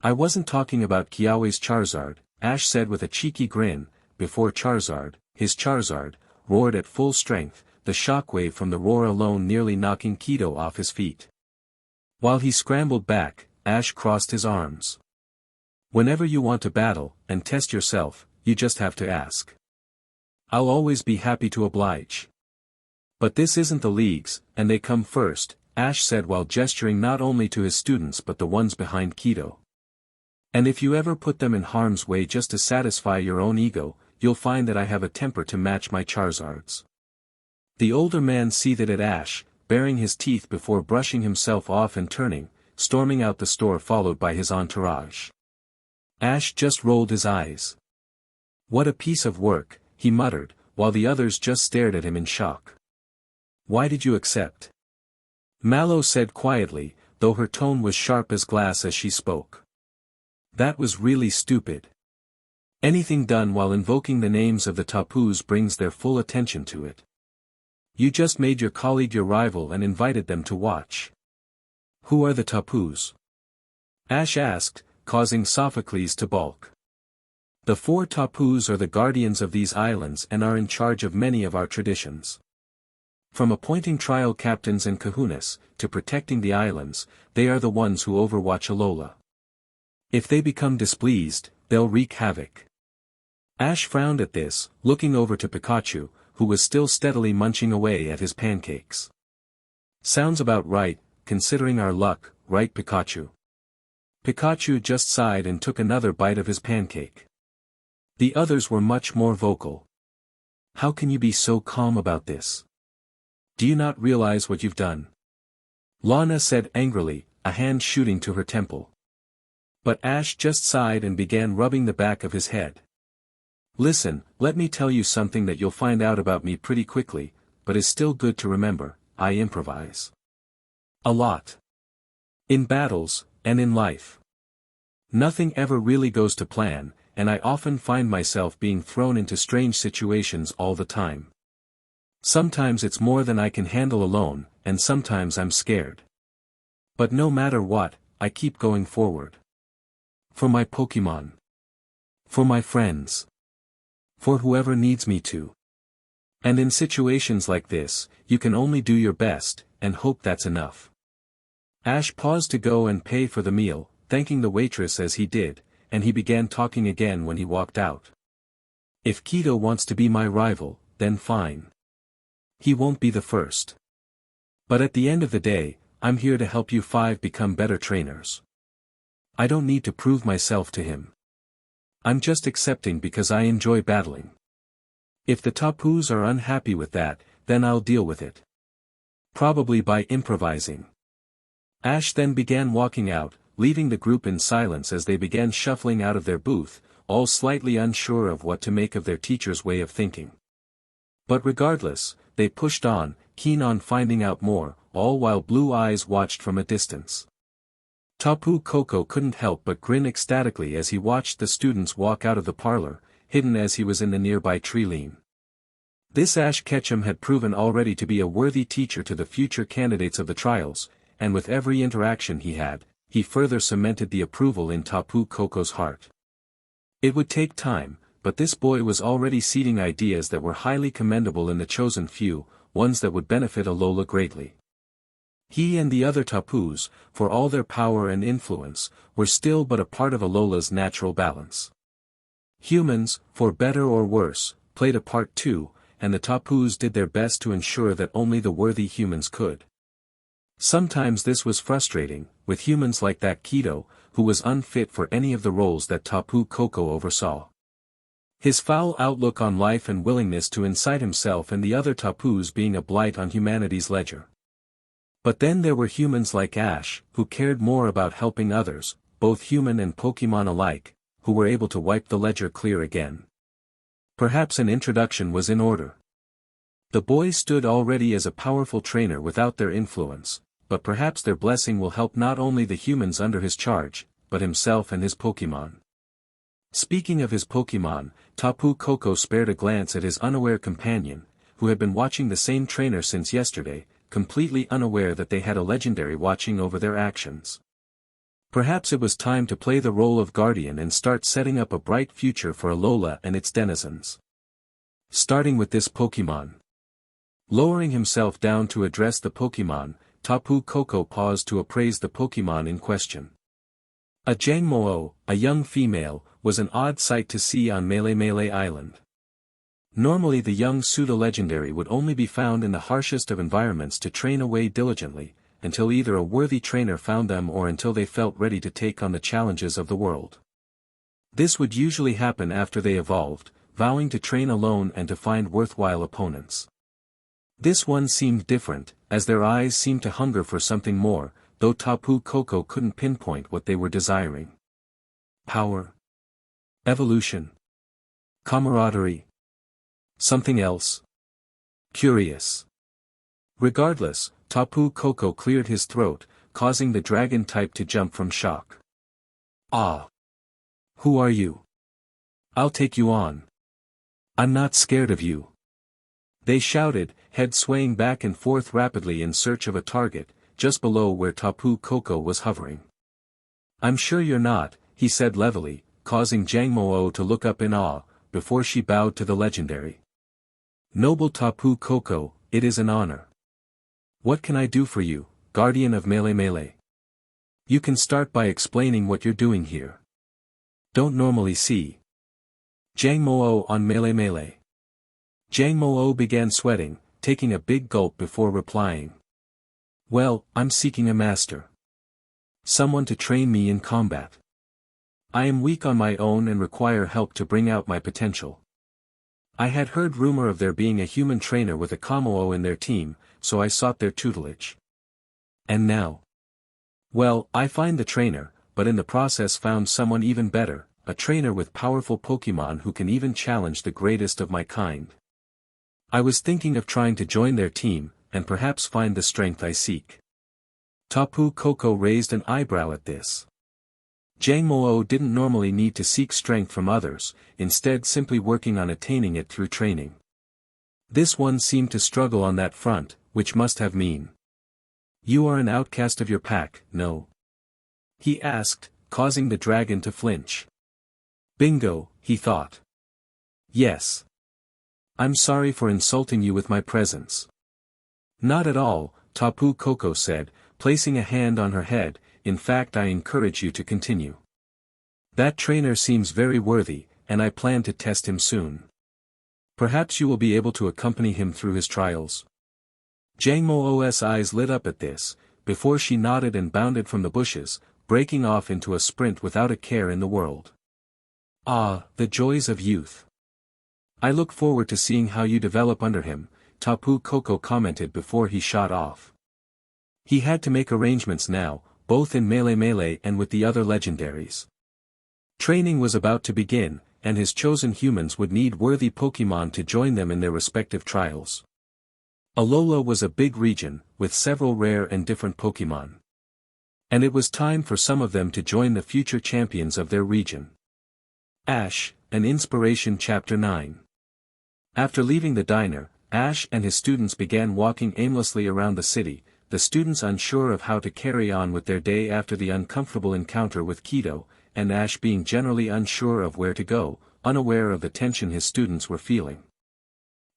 I wasn't talking about Kiawe's Charizard, Ash said with a cheeky grin, before Charizard, his Charizard, roared at full strength, the shockwave from the roar alone nearly knocking Kido off his feet. While he scrambled back, Ash crossed his arms. Whenever you want to battle, and test yourself, you just have to ask. I'll always be happy to oblige. But this isn't the leagues, and they come first, Ash said while gesturing not only to his students but the ones behind Kido. And if you ever put them in harm's way just to satisfy your own ego, you'll find that I have a temper to match my Charizard's. The older man seethed at Ash, baring his teeth before brushing himself off and turning, storming out the store followed by his entourage. Ash just rolled his eyes. What a piece of work, he muttered, while the others just stared at him in shock. Why did you accept? Mallow said quietly, though her tone was sharp as glass as she spoke. That was really stupid. Anything done while invoking the names of the Tapus brings their full attention to it. You just made your colleague your rival and invited them to watch. Who are the Tapus? Ash asked, causing Sophocles to balk. The 4 Tapus are the guardians of these islands and are in charge of many of our traditions. From appointing trial captains and kahunas, to protecting the islands, they are the ones who overwatch Alola. If they become displeased, they'll wreak havoc. Ash frowned at this, looking over to Pikachu, who was still steadily munching away at his pancakes. Sounds about right, considering our luck, right Pikachu? Pikachu just sighed and took another bite of his pancake. The others were much more vocal. How can you be so calm about this? Do you not realize what you've done? Lana said angrily, a hand shooting to her temple. But Ash just sighed and began rubbing the back of his head. Listen, let me tell you something that you'll find out about me pretty quickly, but is still good to remember, I improvise. A lot. In battles, and in life. Nothing ever really goes to plan, and I often find myself being thrown into strange situations all the time. Sometimes it's more than I can handle alone, and sometimes I'm scared. But no matter what, I keep going forward. For my Pokemon. For my friends. For whoever needs me to. And in situations like this, you can only do your best, and hope that's enough. Ash paused to go and pay for the meal, thanking the waitress as he did, and he began talking again when he walked out. If Kido wants to be my rival, then fine. He won't be the first. But at the end of the day, I'm here to help you five become better trainers. I don't need to prove myself to him. I'm just accepting because I enjoy battling. If the Tapus are unhappy with that, then I'll deal with it. Probably by improvising. Ash then began walking out, leaving the group in silence as they began shuffling out of their booth, all slightly unsure of what to make of their teacher's way of thinking. But regardless, they pushed on, keen on finding out more, all while Blue Eyes watched from a distance. Tapu Koko couldn't help but grin ecstatically as he watched the students walk out of the parlor, hidden as he was in the nearby tree line. This Ash Ketchum had proven already to be a worthy teacher to the future candidates of the trials, and with every interaction he had, he further cemented the approval in Tapu Koko's heart. It would take time, but this boy was already seeding ideas that were highly commendable in the chosen few, ones that would benefit Alola greatly. He and the other Tapus, for all their power and influence, were still but a part of Alola's natural balance. Humans, for better or worse, played a part too, and the Tapus did their best to ensure that only the worthy humans could. Sometimes this was frustrating, with humans like that Kido, who was unfit for any of the roles that Tapu Koko oversaw. His foul outlook on life and willingness to incite himself and the other Tapus being a blight on humanity's ledger. But then there were humans like Ash, who cared more about helping others, both human and Pokemon alike, who were able to wipe the ledger clear again. Perhaps an introduction was in order. The boy stood already as a powerful trainer without their influence, but perhaps their blessing will help not only the humans under his charge, but himself and his Pokemon. Speaking of his Pokemon, Tapu Koko spared a glance at his unaware companion, who had been watching the same trainer since yesterday, completely unaware that they had a legendary watching over their actions. Perhaps it was time to play the role of guardian and start setting up a bright future for Alola and its denizens. Starting with this Pokemon. Lowering himself down to address the Pokemon, Tapu Koko paused to appraise the Pokemon in question. A Jangmo-o, a young female, was an odd sight to see on Melee Island. Normally the young pseudo-legendary would only be found in the harshest of environments to train away diligently, until either a worthy trainer found them or until they felt ready to take on the challenges of the world. This would usually happen after they evolved, vowing to train alone and to find worthwhile opponents. This one seemed different, as their eyes seemed to hunger for something more, though Tapu Koko couldn't pinpoint what they were desiring. Power. Evolution. Camaraderie. Something else. Curious. Regardless, Tapu Koko cleared his throat, causing the dragon type to jump from shock. Ah! Who are you? I'll take you on. I'm not scared of you. They shouted, head swaying back and forth rapidly in search of a target, just below where Tapu Koko was hovering. I'm sure you're not, he said levelly, causing Jangmo-o to look up in awe, before she bowed to the legendary. Noble Tapu Koko, it is an honor. What can I do for you, guardian of Melee? You can start by explaining what you're doing here. Don't normally see. Jangmo-o on Melee. Jangmo-o began sweating, taking a big gulp before replying. Well, I'm seeking a master. Someone to train me in combat. I am weak on my own and require help to bring out my potential. I had heard rumor of there being a human trainer with a Jangmo-o in their team, so I sought their tutelage. And now? Well, I find the trainer, but in the process found someone even better, a trainer with powerful Pokemon who can even challenge the greatest of my kind. I was thinking of trying to join their team, and perhaps find the strength I seek. Tapu Koko raised an eyebrow at this. Jangmo-o didn't normally need to seek strength from others, instead simply working on attaining it through training. This one seemed to struggle on that front, which must have mean. You are an outcast of your pack, no? He asked, causing the dragon to flinch. Bingo, he thought. Yes. I'm sorry for insulting you with my presence. Not at all, Tapu Koko said, placing a hand on her head. In fact, I encourage you to continue. That trainer seems very worthy, and I plan to test him soon. Perhaps you will be able to accompany him through his trials. Jangmo-o's eyes lit up at this, before she nodded and bounded from the bushes, breaking off into a sprint without a care in the world. Ah, the joys of youth. I look forward to seeing how you develop under him, Tapu Koko commented before he shot off. He had to make arrangements now, both in Melee and with the other legendaries. Training was about to begin, and his chosen humans would need worthy Pokemon to join them in their respective trials. Alola was a big region, with several rare and different Pokemon. And it was time for some of them to join the future champions of their region. Ash, an Inspiration Chapter 9. After leaving the diner, Ash and his students began walking aimlessly around the city, the students unsure of how to carry on with their day after the uncomfortable encounter with Kido, and Ash being generally unsure of where to go, unaware of the tension his students were feeling.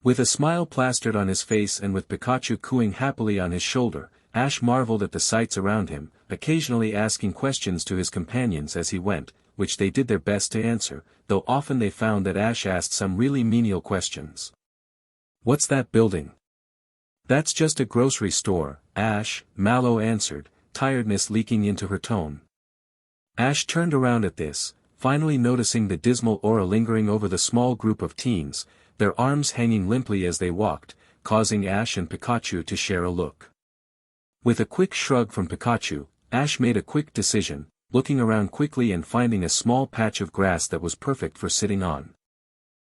With a smile plastered on his face and with Pikachu cooing happily on his shoulder, Ash marveled at the sights around him, occasionally asking questions to his companions as he went, which they did their best to answer, though often they found that Ash asked some really menial questions. What's that building? That's just a grocery store, Ash, Mallow answered, tiredness leaking into her tone. Ash turned around at this, finally noticing the dismal aura lingering over the small group of teens, their arms hanging limply as they walked, causing Ash and Pikachu to share a look. With a quick shrug from Pikachu, Ash made a quick decision, looking around quickly and finding a small patch of grass that was perfect for sitting on.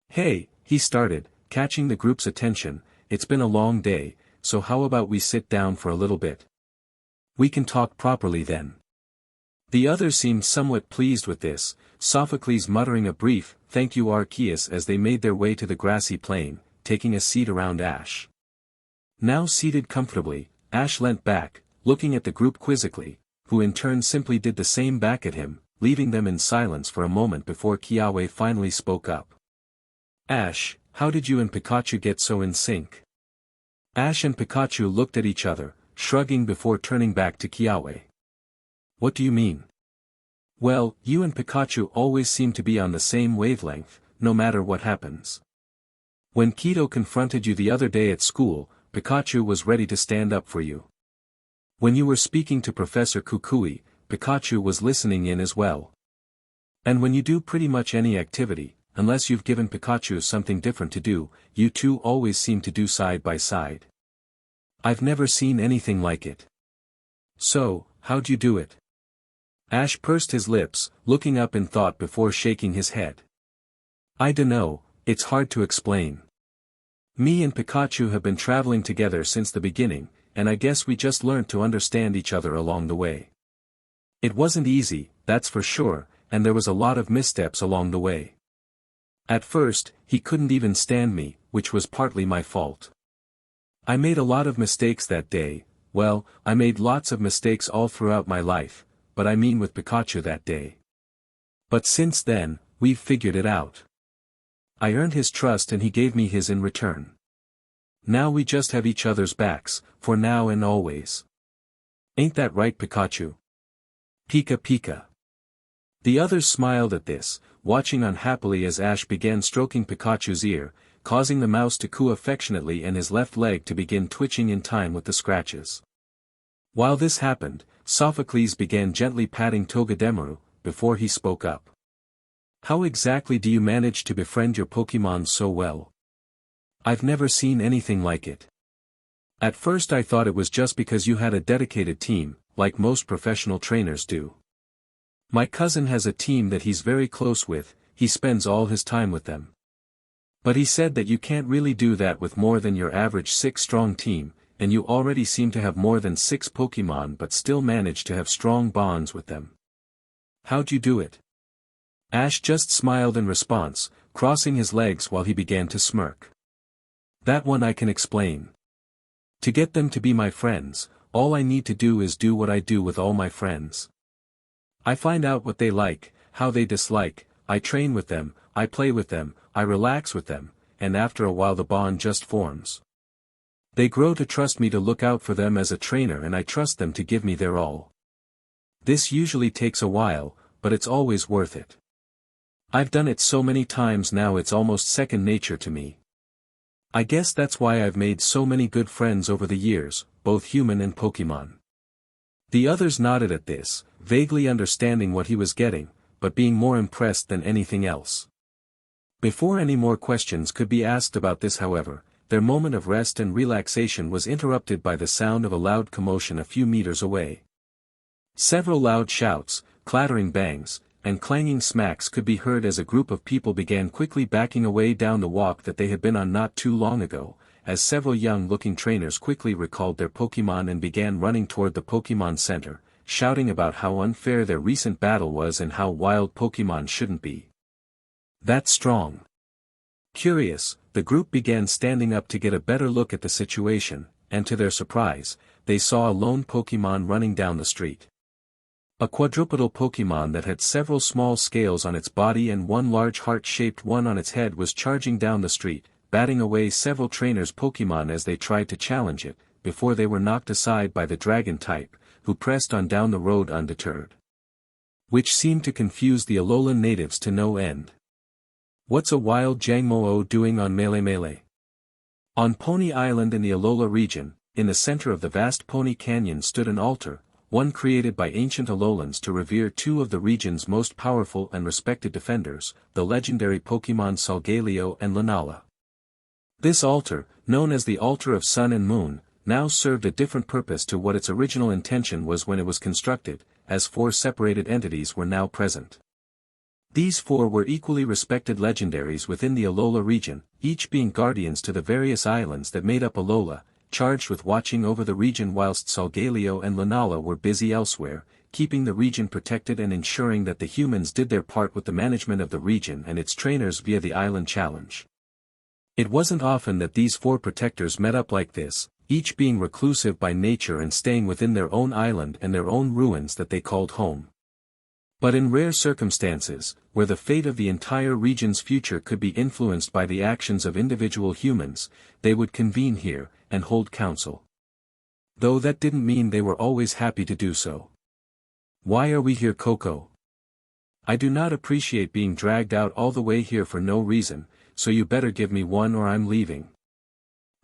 Hey, he started, catching the group's attention, it's been a long day, so how about we sit down for a little bit? We can talk properly then. The others seemed somewhat pleased with this, Sophocles muttering a brief, thank you Arceus as they made their way to the grassy plain, taking a seat around Ash. Now seated comfortably, Ash leant back, looking at the group quizzically, who in turn simply did the same back at him, leaving them in silence for a moment before Kiawe finally spoke up. Ash, how did you and Pikachu get so in sync? Ash and Pikachu looked at each other, shrugging before turning back to Kiawe. What do you mean? Well, you and Pikachu always seem to be on the same wavelength, no matter what happens. When Kido confronted you the other day at school, Pikachu was ready to stand up for you. When you were speaking to Professor Kukui, Pikachu was listening in as well. And when you do pretty much any activity, unless you've given Pikachu something different to do, you two always seem to do side by side. I've never seen anything like it. So, how'd you do it? Ash pursed his lips, looking up in thought before shaking his head. I dunno, it's hard to explain. Me and Pikachu have been traveling together since the beginning, and I guess we just learned to understand each other along the way. It wasn't easy, that's for sure, and there was a lot of missteps along the way. At first, he couldn't even stand me, which was partly my fault. I made a lot of mistakes that day, well, I made lots of mistakes all throughout my life, but I mean with Pikachu that day. But since then, we've figured it out. I earned his trust and he gave me his in return. Now we just have each other's backs, for now and always. Ain't that right Pikachu? Pika Pika. The others smiled at this, watching unhappily as Ash began stroking Pikachu's ear, causing the mouse to coo affectionately and his left leg to begin twitching in time with the scratches. While this happened, Sophocles began gently patting Togedemaru, before he spoke up. How exactly do you manage to befriend your Pokémon so well? I've never seen anything like it. At first I thought it was just because you had a dedicated team, like most professional trainers do. My cousin has a team that he's very close with, he spends all his time with them. But he said that you can't really do that with more than your average 6-strong team, and you already seem to have more than 6 Pokemon but still manage to have strong bonds with them. How'd you do it? Ash just smiled in response, crossing his legs while he began to smirk. That one I can explain. To get them to be my friends, all I need to do is do what I do with all my friends. I find out what they like, how they dislike, I train with them, I play with them, I relax with them, and after a while the bond just forms. They grow to trust me to look out for them as a trainer and I trust them to give me their all. This usually takes a while, but it's always worth it. I've done it so many times now it's almost second nature to me. I guess that's why I've made so many good friends over the years, both human and Pokemon. The others nodded at this, vaguely understanding what he was getting, but being more impressed than anything else. Before any more questions could be asked about this however, their moment of rest and relaxation was interrupted by the sound of a loud commotion a few meters away. Several loud shouts, clattering bangs, and clanging smacks could be heard as a group of people began quickly backing away down the walk that they had been on not too long ago, as several young-looking trainers quickly recalled their Pokemon and began running toward the Pokemon Center, shouting about how unfair their recent battle was and how wild Pokemon shouldn't be. That's strong. Curious, the group began standing up to get a better look at the situation, and to their surprise, they saw a lone Pokemon running down the street. A quadrupedal Pokemon that had several small scales on its body and one large heart-shaped one on its head was charging down the street, batting away several trainers' Pokemon as they tried to challenge it, before they were knocked aside by the dragon type, who pressed on down the road undeterred. Which seemed to confuse the Alola natives to no end. What's a wild Jangmo-o doing on Melee? On Pony Island in the Alola region, in the center of the vast Pony Canyon stood an altar, one created by ancient Alolans to revere two of the region's most powerful and respected defenders, the legendary Pokemon Solgaleo and Lunala. This altar, known as the Altar of Sun and Moon, now served a different purpose to what its original intention was when it was constructed, as 4 separated entities were now present. These 4 were equally respected legendaries within the Alola region, each being guardians to the various islands that made up Alola, charged with watching over the region whilst Solgaleo and Lunala were busy elsewhere, keeping the region protected and ensuring that the humans did their part with the management of the region and its trainers via the Island Challenge. It wasn't often that these 4 protectors met up like this, each being reclusive by nature and staying within their own island and their own ruins that they called home. But in rare circumstances, where the fate of the entire region's future could be influenced by the actions of individual humans, they would convene here, and hold council. Though that didn't mean they were always happy to do so. Why are we here, Koko? I do not appreciate being dragged out all the way here for no reason, so you better give me one or I'm leaving.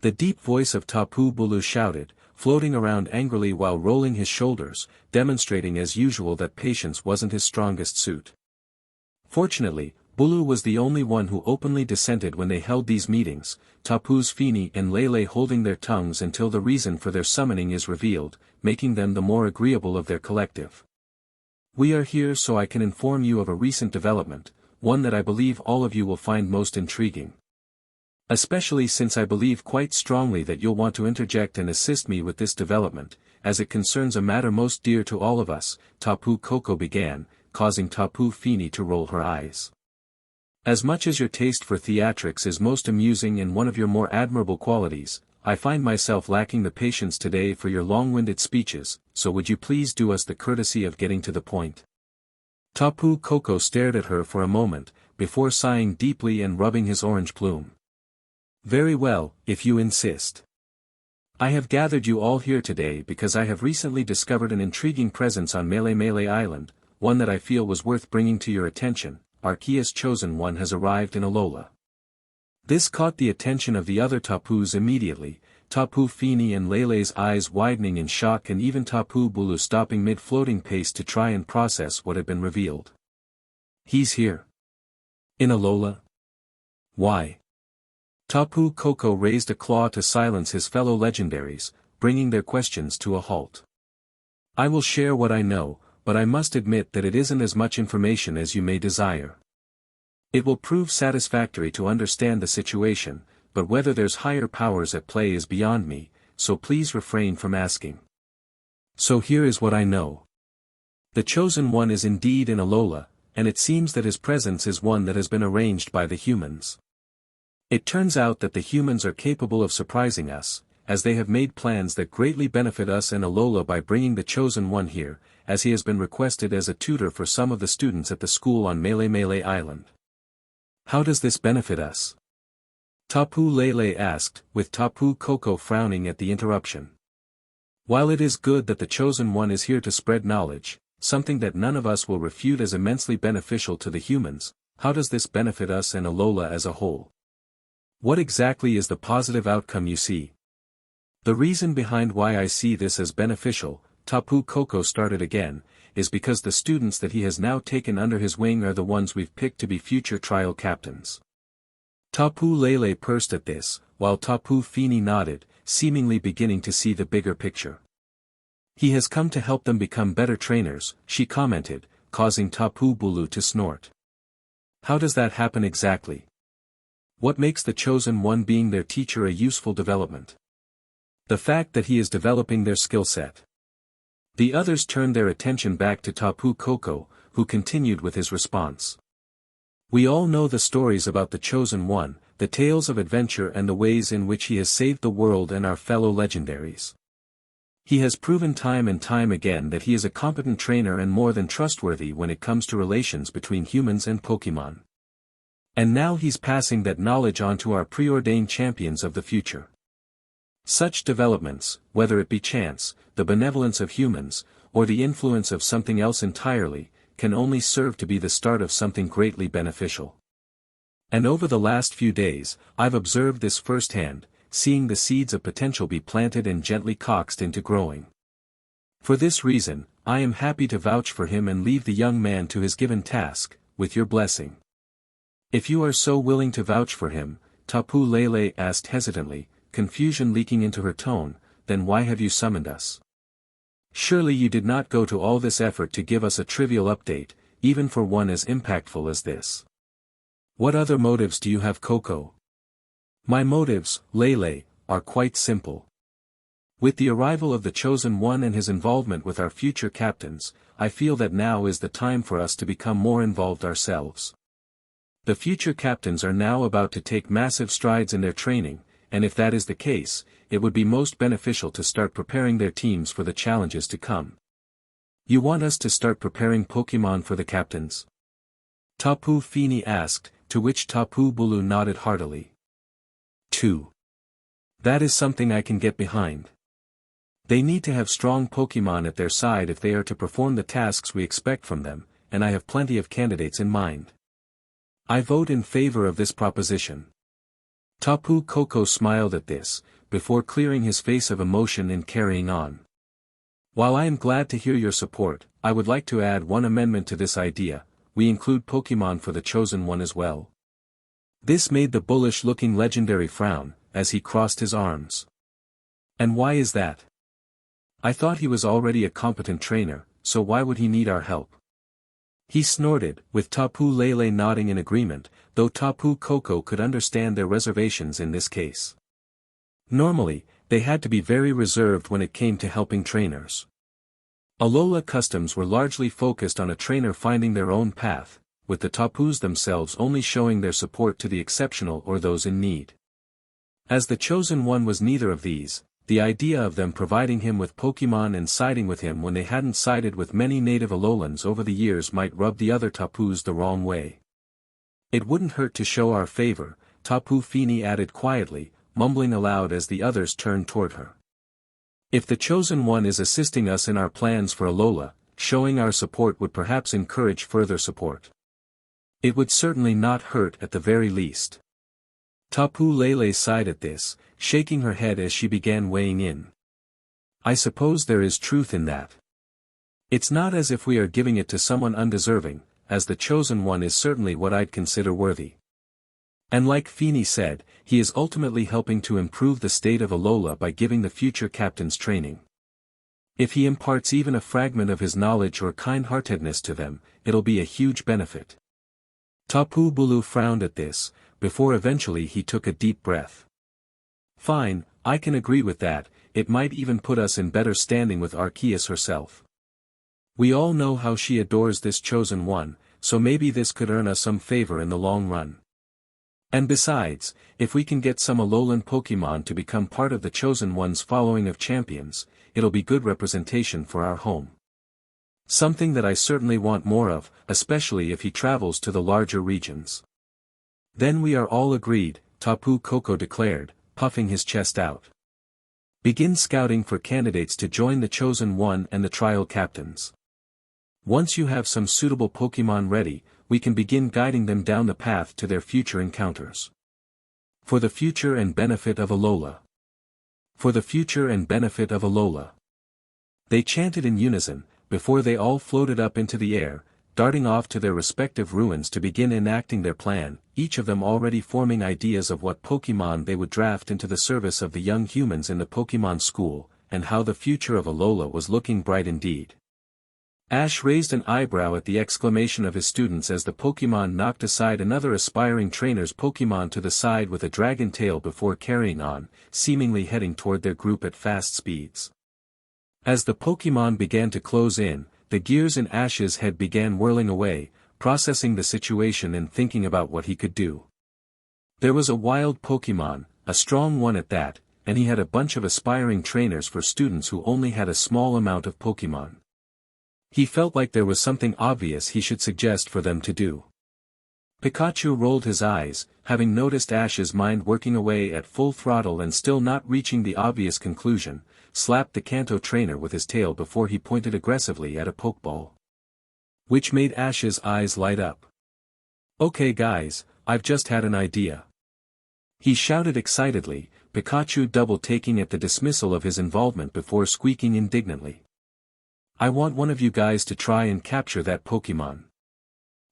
The deep voice of Tapu Bulu shouted, floating around angrily while rolling his shoulders, demonstrating as usual that patience wasn't his strongest suit. Fortunately, Bulu was the only one who openly dissented when they held these meetings, Tapu's Fini and Lele holding their tongues until the reason for their summoning is revealed, making them the more agreeable of their collective. We are here so I can inform you of a recent development, one that I believe all of you will find most intriguing. Especially since I believe quite strongly that you'll want to interject and assist me with this development, as it concerns a matter most dear to all of us, Tapu Koko began, causing Tapu Fini to roll her eyes. As much as your taste for theatrics is most amusing and one of your more admirable qualities, I find myself lacking the patience today for your long-winded speeches, so would you please do us the courtesy of getting to the point? Tapu Koko stared at her for a moment, before sighing deeply and rubbing his orange plume. Very well, if you insist. I have gathered you all here today because I have recently discovered an intriguing presence on Melee Island, one that I feel was worth bringing to your attention. Arceus Chosen One has arrived in Alola. This caught the attention of the other Tapus immediately, Tapu Fini and Lele's eyes widening in shock and even Tapu Bulu stopping mid-floating pace to try and process what had been revealed. He's here. In Alola? Why? Tapu Koko raised a claw to silence his fellow legendaries, bringing their questions to a halt. I will share what I know, but I must admit that it isn't as much information as you may desire. It will prove satisfactory to understand the situation, but whether there's higher powers at play is beyond me, so please refrain from asking. So here is what I know. The Chosen One is indeed in Alola, and it seems that his presence is one that has been arranged by the humans. It turns out that the humans are capable of surprising us, as they have made plans that greatly benefit us and Alola by bringing the Chosen One here, as he has been requested as a tutor for some of the students at the school on Melee Island. How does this benefit us? Tapu Lele asked, with Tapu Koko frowning at the interruption. While it is good that the Chosen One is here to spread knowledge, something that none of us will refute as immensely beneficial to the humans, how does this benefit us and Alola as a whole? What exactly is the positive outcome you see? The reason behind why I see this as beneficial, Tapu Koko started again, is because the students that he has now taken under his wing are the ones we've picked to be future trial captains. Tapu Lele pursed at this, while Tapu Fini nodded, seemingly beginning to see the bigger picture. He has come to help them become better trainers, she commented, causing Tapu Bulu to snort. How does that happen exactly? What makes the Chosen One being their teacher a useful development? The fact that he is developing their skill set. The others turned their attention back to Tapu Koko, who continued with his response. We all know the stories about the Chosen One, the tales of adventure and the ways in which he has saved the world and our fellow legendaries. He has proven time and time again that he is a competent trainer and more than trustworthy when it comes to relations between humans and Pokemon. And now he's passing that knowledge on to our preordained champions of the future. Such developments, whether it be chance, the benevolence of humans, or the influence of something else entirely, can only serve to be the start of something greatly beneficial. And over the last few days, I've observed this firsthand, seeing the seeds of potential be planted and gently coaxed into growing. For this reason, I am happy to vouch for him and leave the young man to his given task, with your blessing. If you are so willing to vouch for him, Tapu Lele asked hesitantly, confusion leaking into her tone, then why have you summoned us? Surely you did not go to all this effort to give us a trivial update, even for one as impactful as this. What other motives do you have, Koko? My motives, Lele, are quite simple. With the arrival of the Chosen One and his involvement with our future captains, I feel that now is the time for us to become more involved ourselves. The future captains are now about to take massive strides in their training, and if that is the case, it would be most beneficial to start preparing their teams for the challenges to come. You want us to start preparing Pokemon for the captains? Tapu Fini asked, to which Tapu Bulu nodded heartily. 2. That is something I can get behind. They need to have strong Pokemon at their side if they are to perform the tasks we expect from them, and I have plenty of candidates in mind. I vote in favor of this proposition. Tapu Koko smiled at this, before clearing his face of emotion and carrying on. While I am glad to hear your support, I would like to add one amendment to this idea: we include Pokemon for the Chosen One as well. This made the bullish-looking legendary frown, as he crossed his arms. And why is that? I thought he was already a competent trainer, so why would he need our help? He snorted, with Tapu Lele nodding in agreement, though Tapu Koko could understand their reservations in this case. Normally, they had to be very reserved when it came to helping trainers. Alola customs were largely focused on a trainer finding their own path, with the Tapus themselves only showing their support to the exceptional or those in need. As the Chosen One was neither of these, the idea of them providing him with Pokemon and siding with him when they hadn't sided with many native Alolans over the years might rub the other Tapus the wrong way. It wouldn't hurt to show our favor, Tapu Fini added quietly, mumbling aloud as the others turned toward her. If the Chosen One is assisting us in our plans for Alola, showing our support would perhaps encourage further support. It would certainly not hurt at the very least. Tapu Lele sighed at this, shaking her head as she began weighing in. I suppose there is truth in that. It's not as if we are giving it to someone undeserving, as the Chosen One is certainly what I'd consider worthy. And like Fini said, he is ultimately helping to improve the state of Alola by giving the future captains training. If he imparts even a fragment of his knowledge or kind-heartedness to them, it'll be a huge benefit. Tapu Bulu frowned at this, before eventually he took a deep breath. Fine, I can agree with that, it might even put us in better standing with Arceus herself. We all know how she adores this chosen one, so maybe this could earn us some favor in the long run. And besides, if we can get some Alolan Pokemon to become part of the chosen one's following of champions, it'll be good representation for our home. Something that I certainly want more of, especially if he travels to the larger regions. Then we are all agreed, Tapu Koko declared, puffing his chest out. Begin scouting for candidates to join the chosen one and the trial captains. Once you have some suitable Pokemon ready, we can begin guiding them down the path to their future encounters. For the future and benefit of Alola. For the future and benefit of Alola. They chanted in unison, before they all floated up into the air, darting off to their respective ruins to begin enacting their plan, each of them already forming ideas of what Pokemon they would draft into the service of the young humans in the Pokemon school, and how the future of Alola was looking bright indeed. Ash raised an eyebrow at the exclamation of his students as the Pokemon knocked aside another aspiring trainer's Pokemon to the side with a dragon tail before carrying on, seemingly heading toward their group at fast speeds. As the Pokemon began to close in, the gears in Ash's head began whirling away, processing the situation and thinking about what he could do. There was a wild Pokemon, a strong one at that, and he had a bunch of aspiring trainers for students who only had a small amount of Pokemon. He felt like there was something obvious he should suggest for them to do. Pikachu rolled his eyes, having noticed Ash's mind working away at full throttle and still not reaching the obvious conclusion, slapped the Kanto trainer with his tail before he pointed aggressively at a Pokeball. Which made Ash's eyes light up. Okay guys, I've just had an idea. He shouted excitedly, Pikachu double-taking at the dismissal of his involvement before squeaking indignantly. I want one of you guys to try and capture that Pokemon.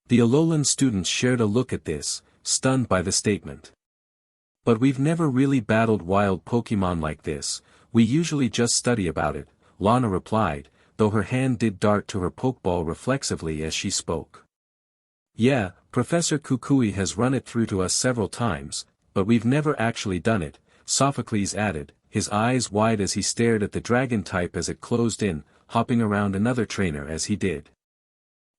The Alolan students shared a look at this, stunned by the statement. But we've never really battled wild Pokemon like this, we usually just study about it, Lana replied, though her hand did dart to her Pokeball reflexively as she spoke. Yeah, Professor Kukui has run it through to us several times, but we've never actually done it, Sophocles added, his eyes wide as he stared at the dragon type as it closed in, hopping around another trainer as he did.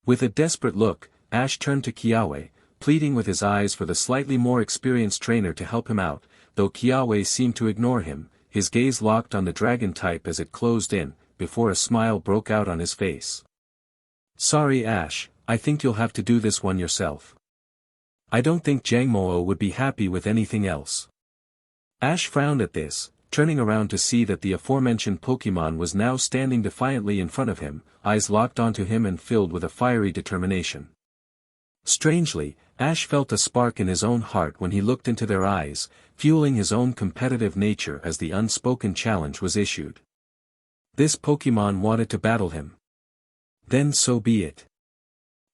With a desperate look, Ash turned to Kiawe, pleading with his eyes for the slightly more experienced trainer to help him out, though Kiawe seemed to ignore him, his gaze locked on the dragon type as it closed in, before a smile broke out on his face. Sorry Ash, I think you'll have to do this one yourself. I don't think Jangmo-o would be happy with anything else. Ash frowned at this, turning around to see that the aforementioned Pokemon was now standing defiantly in front of him, eyes locked onto him and filled with a fiery determination. Strangely, Ash felt a spark in his own heart when he looked into their eyes, fueling his own competitive nature as the unspoken challenge was issued. This Pokemon wanted to battle him. Then so be it.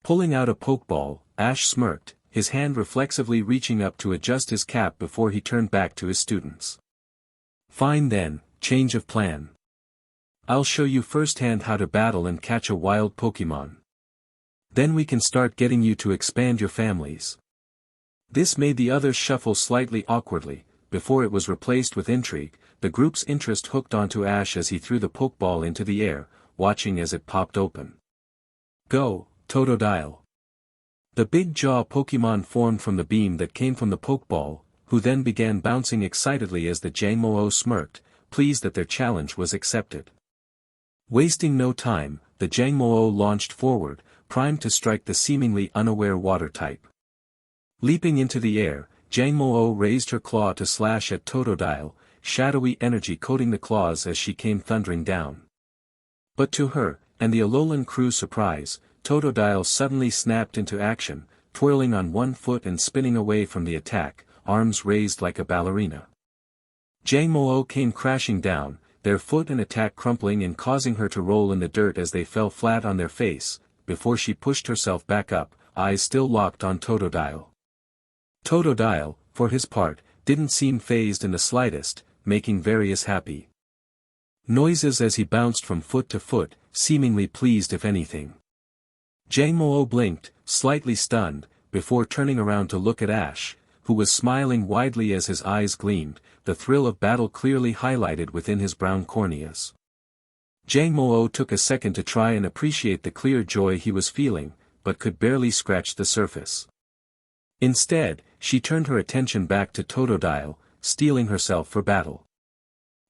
Pulling out a Pokeball, Ash smirked, his hand reflexively reaching up to adjust his cap before he turned back to his students. Fine then, change of plan. I'll show you firsthand how to battle and catch a wild Pokemon. Then we can start getting you to expand your families. This made the others shuffle slightly awkwardly, before it was replaced with intrigue, the group's interest hooked onto Ash as he threw the Pokeball into the air, watching as it popped open. Go, Totodile. The big jaw Pokemon formed from the beam that came from the Pokeball, who then began bouncing excitedly as the Jangmo-o smirked, pleased that their challenge was accepted. Wasting no time, the Jangmo-o launched forward, primed to strike the seemingly unaware water type. Leaping into the air, Jangmo-o raised her claw to slash at Totodile, shadowy energy coating the claws as she came thundering down. But to her, and the Alolan crew's surprise, Totodile suddenly snapped into action, twirling on one foot and spinning away from the attack, arms raised like a ballerina. Jangmo-o came crashing down, their foot and attack crumpling and causing her to roll in the dirt as they fell flat on their face, before she pushed herself back up, eyes still locked on Totodile. Totodile, for his part, didn't seem fazed in the slightest, making Various happy. noises as he bounced from foot to foot, seemingly pleased if anything. Jangmo-o blinked, slightly stunned, before turning around to look at Ash, who was smiling widely as his eyes gleamed, the thrill of battle clearly highlighted within his brown corneas. Jangmo-o took a second to try and appreciate the clear joy he was feeling, but could barely scratch the surface. Instead, she turned her attention back to Totodile, steeling herself for battle.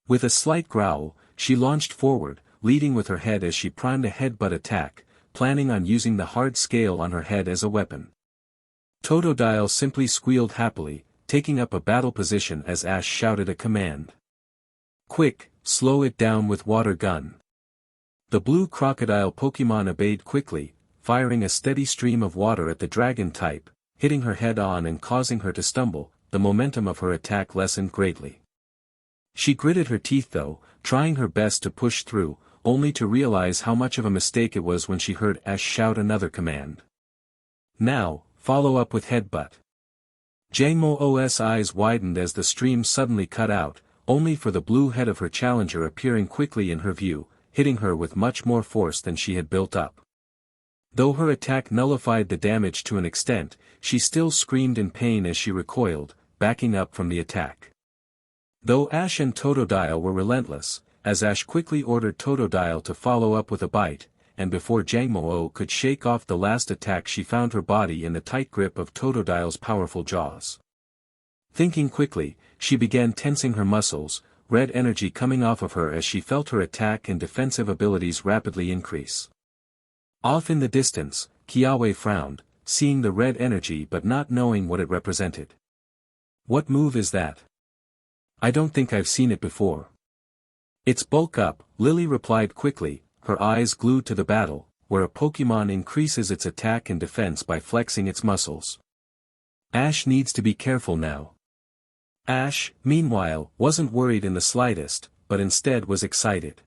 With a slight growl, she launched forward, leading with her head as she primed a headbutt attack, planning on using the hard scale on her head as a weapon. Totodile simply squealed happily, taking up a battle position as Ash shouted a command. "Quick, slow it down with water gun." The blue crocodile Pokemon obeyed quickly, firing a steady stream of water at the dragon type, hitting her head on and causing her to stumble. The momentum of her attack lessened greatly. She gritted her teeth though, trying her best to push through, only to realize how much of a mistake it was when she heard Ash shout another command. "Now, follow up with headbutt." Jangmo-o's eyes widened as the stream suddenly cut out, only for the blue head of her challenger appearing quickly in her view, hitting her with much more force than she had built up. Though her attack nullified the damage to an extent, she still screamed in pain as she recoiled, backing up from the attack. Though Ash and Totodile were relentless, as Ash quickly ordered Totodile to follow up with a bite, and before Jangmo-o could shake off the last attack she found her body in the tight grip of Totodile's powerful jaws. Thinking quickly, she began tensing her muscles, red energy coming off of her as she felt her attack and defensive abilities rapidly increase. Off in the distance, Kiawe frowned, seeing the red energy but not knowing what it represented. "What move is that? I don't think I've seen it before." "It's bulk up," Lily replied quickly, her eyes glued to the battle, where a Pokemon increases its attack and defense by flexing its muscles. Ash needs to be careful now. Ash, meanwhile, wasn't worried in the slightest, but instead was excited.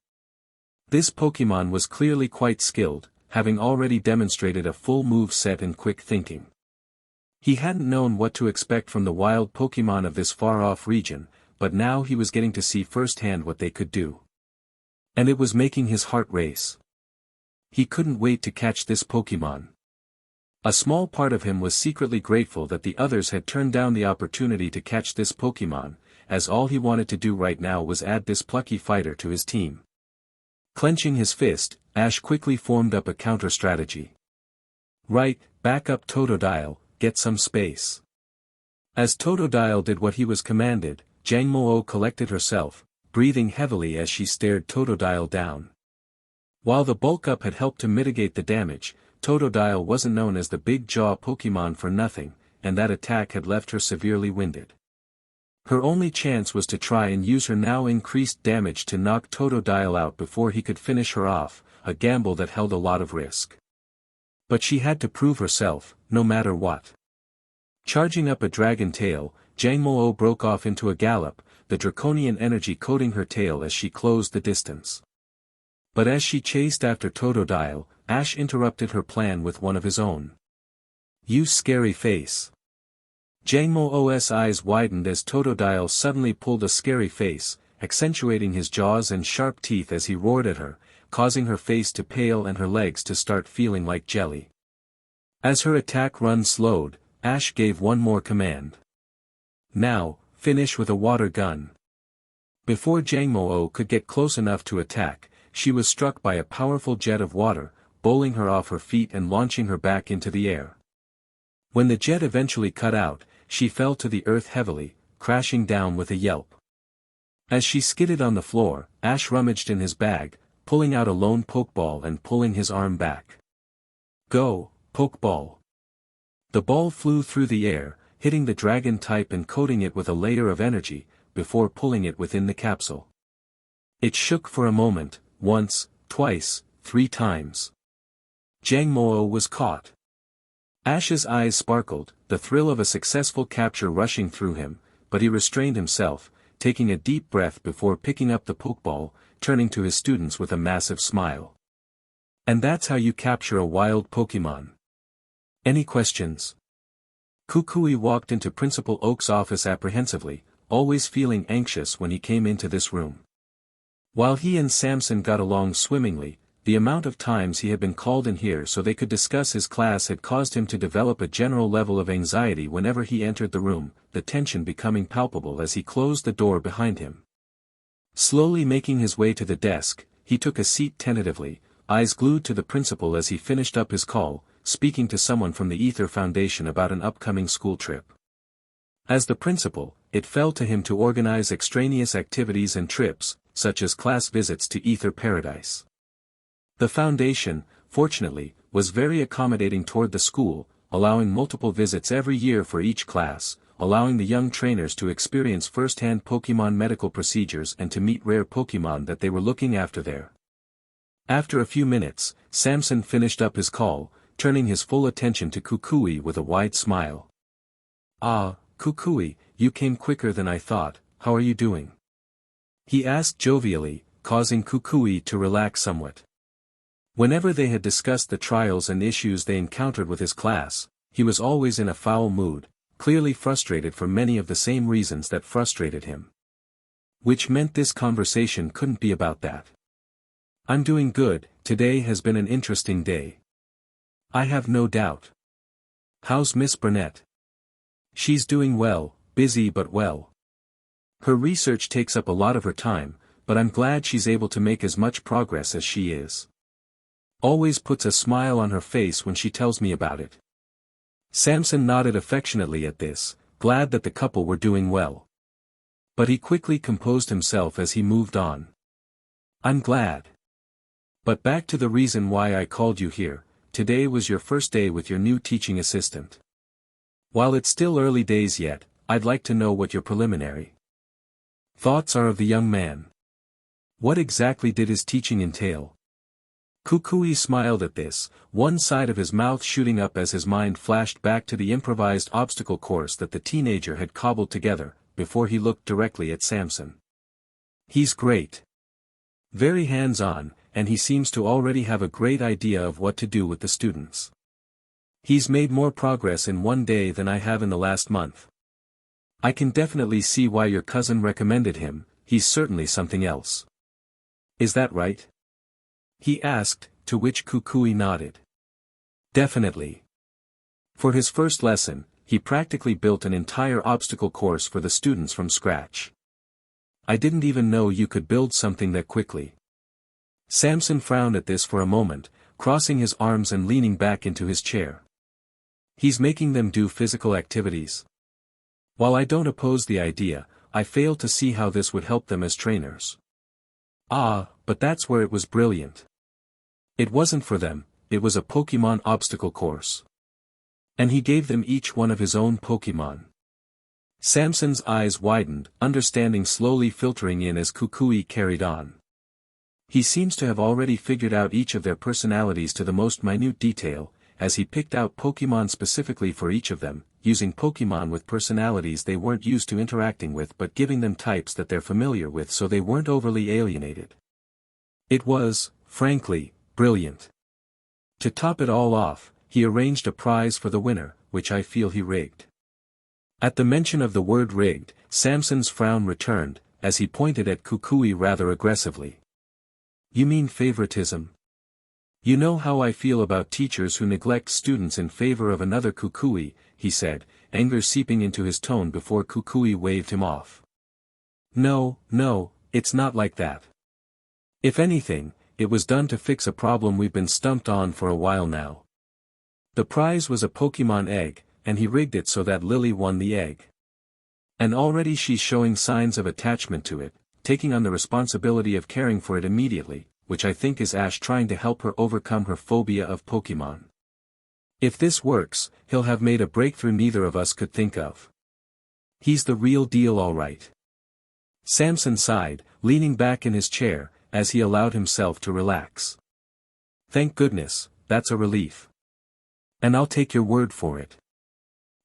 This Pokemon was clearly quite skilled, having already demonstrated a full move set and quick thinking. He hadn't known what to expect from the wild Pokemon of this far-off region, but now he was getting to see firsthand what they could do. And it was making his heart race. He couldn't wait to catch this Pokemon. A small part of him was secretly grateful that the others had turned down the opportunity to catch this Pokemon, as all he wanted to do right now was add this plucky fighter to his team. Clenching his fist, Ash quickly formed up a counter-strategy. "Right, back up Totodile, get some space." As Totodile did what he was commanded, Jangmo-o collected herself, breathing heavily as she stared Totodile down. While the bulk-up had helped to mitigate the damage, Totodile wasn't known as the Big Jaw Pokemon for nothing, and that attack had left her severely winded. Her only chance was to try and use her now increased damage to knock Totodile out before he could finish her off, a gamble that held a lot of risk. But she had to prove herself, no matter what. Charging up a dragon tail, Jangmo-o broke off into a gallop, the draconian energy coating her tail as she closed the distance. But as she chased after Totodile, Ash interrupted her plan with one of his own. "You scary face." Jangmo-o's eyes widened as Totodile suddenly pulled a scary face, accentuating his jaws and sharp teeth as he roared at her, causing her face to pale and her legs to start feeling like jelly. As her attack run slowed, Ash gave one more command. "Now, finish with a water gun." Before Jangmo-o could get close enough to attack, she was struck by a powerful jet of water, bowling her off her feet and launching her back into the air. When the jet eventually cut out, she fell to the earth heavily, crashing down with a yelp. As she skidded on the floor, Ash rummaged in his bag, pulling out a lone Pokeball and pulling his arm back. "Go, Pokeball." The ball flew through the air, hitting the dragon type and coating it with a layer of energy, before pulling it within the capsule. It shook for a moment, once, twice, 3 times. Jangmo-o was caught. Ash's eyes sparkled, the thrill of a successful capture rushing through him, but he restrained himself, taking a deep breath before picking up the Pokeball, turning to his students with a massive smile. "And that's how you capture a wild Pokemon. Any questions?" Kukui walked into Principal Oak's office apprehensively, always feeling anxious when he came into this room. While he and Samson got along swimmingly, the amount of times he had been called in here so they could discuss his class had caused him to develop a general level of anxiety whenever he entered the room, the tension becoming palpable as he closed the door behind him. Slowly making his way to the desk, he took a seat tentatively, eyes glued to the principal as he finished up his call, speaking to someone from the Ether Foundation about an upcoming school trip. As the principal, it fell to him to organize extraneous activities and trips, such as class visits to Ether Paradise. The foundation, fortunately, was very accommodating toward the school, allowing multiple visits every year for each class, allowing the young trainers to experience first-hand Pokemon medical procedures and to meet rare Pokemon that they were looking after there. After a few minutes, Samson finished up his call, turning his full attention to Kukui with a wide smile. "Ah, Kukui, you came quicker than I thought, how are you doing?" he asked jovially, causing Kukui to relax somewhat. Whenever they had discussed the trials and issues they encountered with his class, he was always in a foul mood, clearly frustrated for many of the same reasons that frustrated him. Which meant this conversation couldn't be about that. "I'm doing good, today has been an interesting day." "I have no doubt. How's Miss Burnett?" "She's doing well, busy but well. Her research takes up a lot of her time, but I'm glad she's able to make as much progress as she is. Always puts a smile on her face when she tells me about it." Samson nodded affectionately at this, glad that the couple were doing well. But he quickly composed himself as he moved on. "I'm glad. But back to the reason why I called you here, today was your first day with your new teaching assistant. While it's still early days yet, I'd like to know what your preliminary thoughts are of the young man. What exactly did his teaching entail?" Kukui smiled at this, one side of his mouth shooting up as his mind flashed back to the improvised obstacle course that the teenager had cobbled together, before he looked directly at Samson. "He's great. Very hands-on, and he seems to already have a great idea of what to do with the students. He's made more progress in one day than I have in the last month. I can definitely see why your cousin recommended him, he's certainly something else. Is that right?" he asked, to which Kukui nodded. "Definitely. For his first lesson, he practically built an entire obstacle course for the students from scratch. I didn't even know you could build something that quickly." Samson frowned at this for a moment, crossing his arms and leaning back into his chair. "He's making them do physical activities. While I don't oppose the idea, I fail to see how this would help them as trainers." "Ah, but that's where it was brilliant. It wasn't for them, it was a Pokemon obstacle course. And he gave them each one of his own Pokemon." Samson's eyes widened, understanding slowly filtering in as Kukui carried on. "He seems to have already figured out each of their personalities to the most minute detail, as he picked out Pokemon specifically for each of them, using Pokemon with personalities they weren't used to interacting with but giving them types that they're familiar with so they weren't overly alienated. It was, frankly, brilliant. To top it all off, he arranged a prize for the winner, which I feel he rigged." At the mention of the word rigged, Samson's frown returned, as he pointed at Kukui rather aggressively. "You mean favoritism? You know how I feel about teachers who neglect students in favor of another." "Kukui," he said, anger seeping into his tone before Kukui waved him off. No, it's not like that. If anything, it was done to fix a problem we've been stumped on for a while now. The prize was a Pokemon egg, and he rigged it so that Lily won the egg. And already she's showing signs of attachment to it, taking on the responsibility of caring for it immediately, which I think is Ash trying to help her overcome her phobia of Pokemon. If this works, he'll have made a breakthrough neither of us could think of. He's the real deal all right." Samson sighed, leaning back in his chair, as he allowed himself to relax. "Thank goodness, that's a relief. And I'll take your word for it.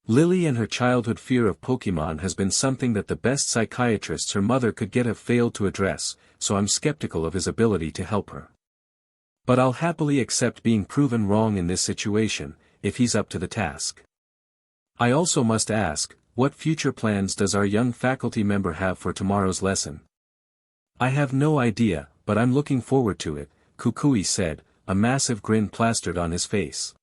Lily and her childhood fear of Pokemon has been something that the best psychiatrists her mother could get have failed to address, so I'm skeptical of his ability to help her. But I'll happily accept being proven wrong in this situation, if he's up to the task. I also must ask, what future plans does our young faculty member have for tomorrow's lesson?" I have no idea, but I'm looking forward to it, Kukui said, a massive grin plastered on his face.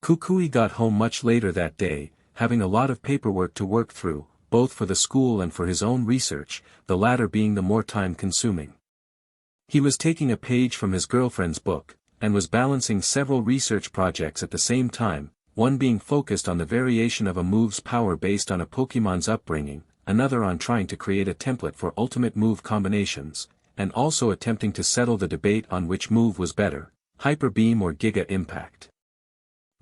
Kukui got home much later that day, having a lot of paperwork to work through, both for the school and for his own research, the latter being the more time-consuming. He was taking a page from his girlfriend's book, and was balancing several research projects at the same time, one being focused on the variation of a move's power based on a Pokémon's upbringing, another on trying to create a template for ultimate move combinations, and also attempting to settle the debate on which move was better, Hyper Beam or Giga Impact.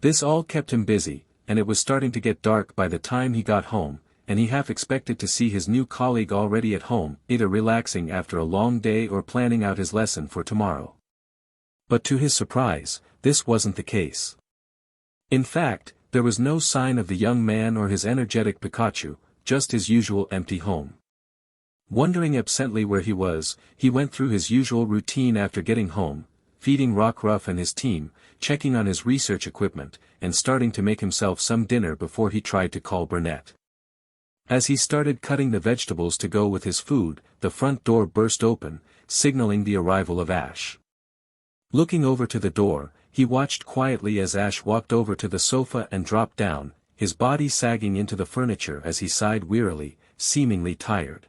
This all kept him busy, and it was starting to get dark by the time he got home, and he half expected to see his new colleague already at home, either relaxing after a long day or planning out his lesson for tomorrow. But to his surprise, this wasn't the case. In fact, there was no sign of the young man or his energetic Pikachu, just his usual empty home. Wondering absently where he was, he went through his usual routine after getting home, feeding Rockruff and his team, checking on his research equipment, and starting to make himself some dinner before he tried to call Burnett. As he started cutting the vegetables to go with his food, the front door burst open, signaling the arrival of Ash. Looking over to the door, he watched quietly as Ash walked over to the sofa and dropped down, his body sagging into the furniture as he sighed wearily, seemingly tired.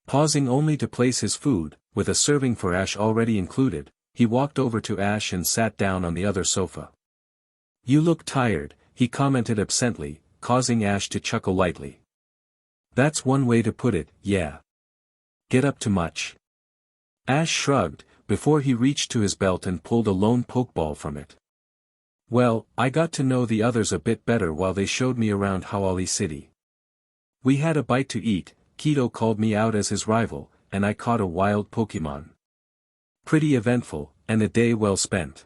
Pausing only to place his food, with a serving for Ash already included, he walked over to Ash and sat down on the other sofa. "You look tired," he commented absently, causing Ash to chuckle lightly. "That's one way to put it, yeah. Get up to much?" Ash shrugged, before he reached to his belt and pulled a lone Pokeball from it. "Well, I got to know the others a bit better while they showed me around Hawali City. We had a bite to eat, Kido called me out as his rival, and I caught a wild Pokemon. Pretty eventful, and a day well spent."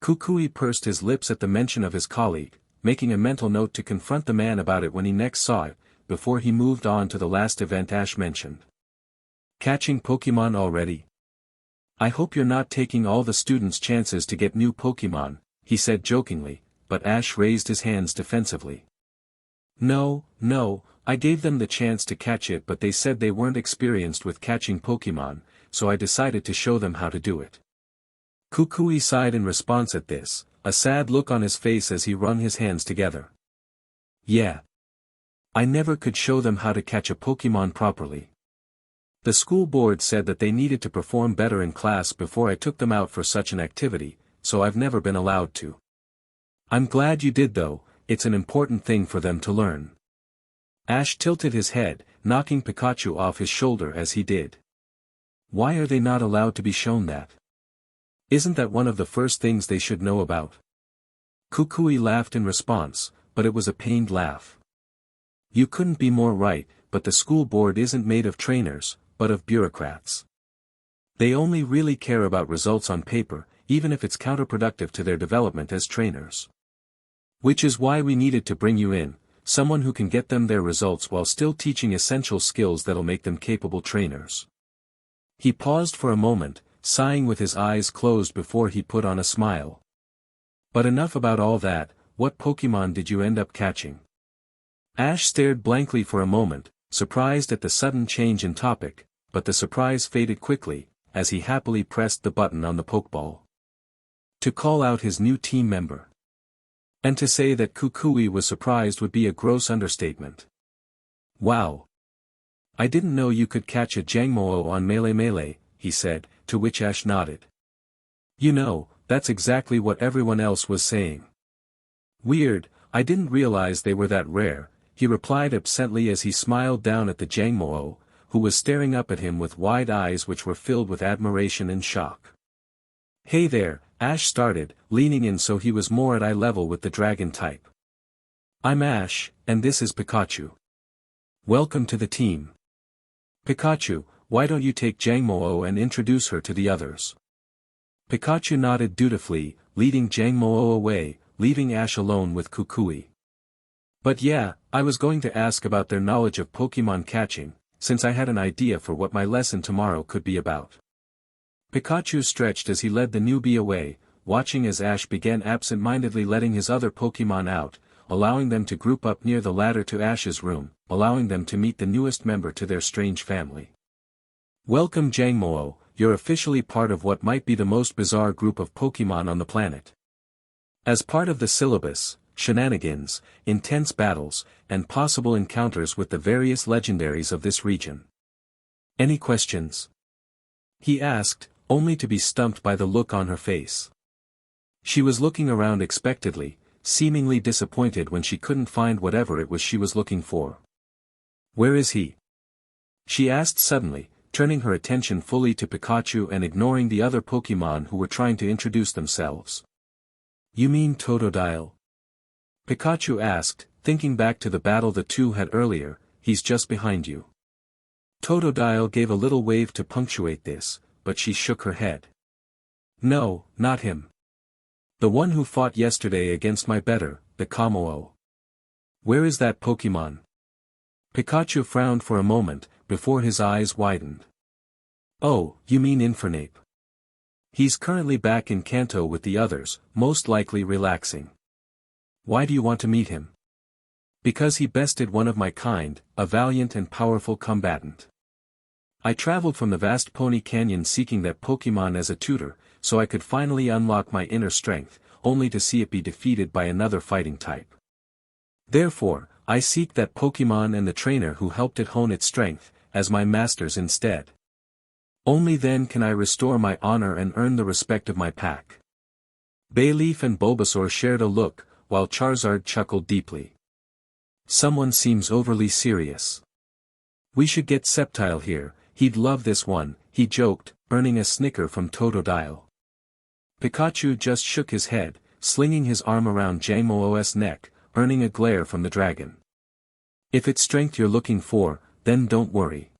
Kukui pursed his lips at the mention of his colleague, making a mental note to confront the man about it when he next saw it, before he moved on to the last event Ash mentioned. "Catching Pokemon already? I hope you're not taking all the students' chances to get new Pokemon," he said jokingly, but Ash raised his hands defensively. No, I gave them the chance to catch it, but they said they weren't experienced with catching Pokemon, so I decided to show them how to do it." Kukui sighed in response at this, a sad look on his face as he wrung his hands together. "Yeah. I never could show them how to catch a Pokemon properly. The school board said that they needed to perform better in class before I took them out for such an activity, so I've never been allowed to. I'm glad you did though, it's an important thing for them to learn." Ash tilted his head, knocking Pikachu off his shoulder as he did. "Why are they not allowed to be shown that? Isn't that one of the first things they should know about?" Kukui laughed in response, but it was a pained laugh. "You couldn't be more right, but the school board isn't made of trainers, but of bureaucrats. They only really care about results on paper, even if it's counterproductive to their development as trainers. Which is why we needed to bring you in, someone who can get them their results while still teaching essential skills that'll make them capable trainers." He paused for a moment, sighing with his eyes closed before he put on a smile. "But enough about all that, what Pokemon did you end up catching?" Ash stared blankly for a moment, surprised at the sudden change in topic, but the surprise faded quickly, as he happily pressed the button on the Pokeball. To call out his new team member. And to say that Kukui was surprised would be a gross understatement. "Wow. I didn't know you could catch a Jangmo-o on Melee," he said, to which Ash nodded. "You know, that's exactly what everyone else was saying." "Weird, I didn't realize they were that rare," he replied absently as he smiled down at the Jangmo-o, who was staring up at him with wide eyes which were filled with admiration and shock. "Hey there," Ash started, leaning in so he was more at eye level with the dragon type. "I'm Ash, and this is Pikachu. Welcome to the team. Pikachu, why don't you take Jangmo-o and introduce her to the others?" Pikachu nodded dutifully, leading Jangmo-o away, leaving Ash alone with Kukui. "But yeah, I was going to ask about their knowledge of Pokemon catching, since I had an idea for what my lesson tomorrow could be about." Pikachu stretched as he led the newbie away, watching as Ash began absent-mindedly letting his other Pokemon out, allowing them to group up near the ladder to Ash's room, allowing them to meet the newest member to their strange family. Welcome Jangmo-o, you're officially part of what might be the most bizarre group of Pokemon on the planet. As part of the syllabus, shenanigans, intense battles, and possible encounters with the various legendaries of this region. Any questions? He asked, only to be stumped by the look on her face. She was looking around expectantly, seemingly disappointed when she couldn't find whatever it was she was looking for. Where is he? She asked suddenly, turning her attention fully to Pikachu and ignoring the other Pokemon who were trying to introduce themselves. You mean Totodile? Pikachu asked, thinking back to the battle the two had earlier. He's just behind you. Totodile gave a little wave to punctuate this, but she shook her head. No, not him. The one who fought yesterday against my better, the Jangmo-o. Where is that Pokemon? Pikachu frowned for a moment, before his eyes widened. Oh, you mean Infernape. He's currently back in Kanto with the others, most likely relaxing. Why do you want to meet him? Because he bested one of my kind, a valiant and powerful combatant. I traveled from the vast Pony Canyon seeking that Pokemon as a tutor, so I could finally unlock my inner strength, only to see it be defeated by another fighting type. Therefore, I seek that Pokemon and the trainer who helped it hone its strength, as my masters instead. Only then can I restore my honor and earn the respect of my pack. Bayleaf and Bulbasaur shared a look, while Charizard chuckled deeply. Someone seems overly serious. We should get Sceptile here, he'd love this one, he joked, earning a snicker from Totodile. Pikachu just shook his head, slinging his arm around Jangmo-o's neck, earning a glare from the dragon. If it's strength you're looking for, then don't worry.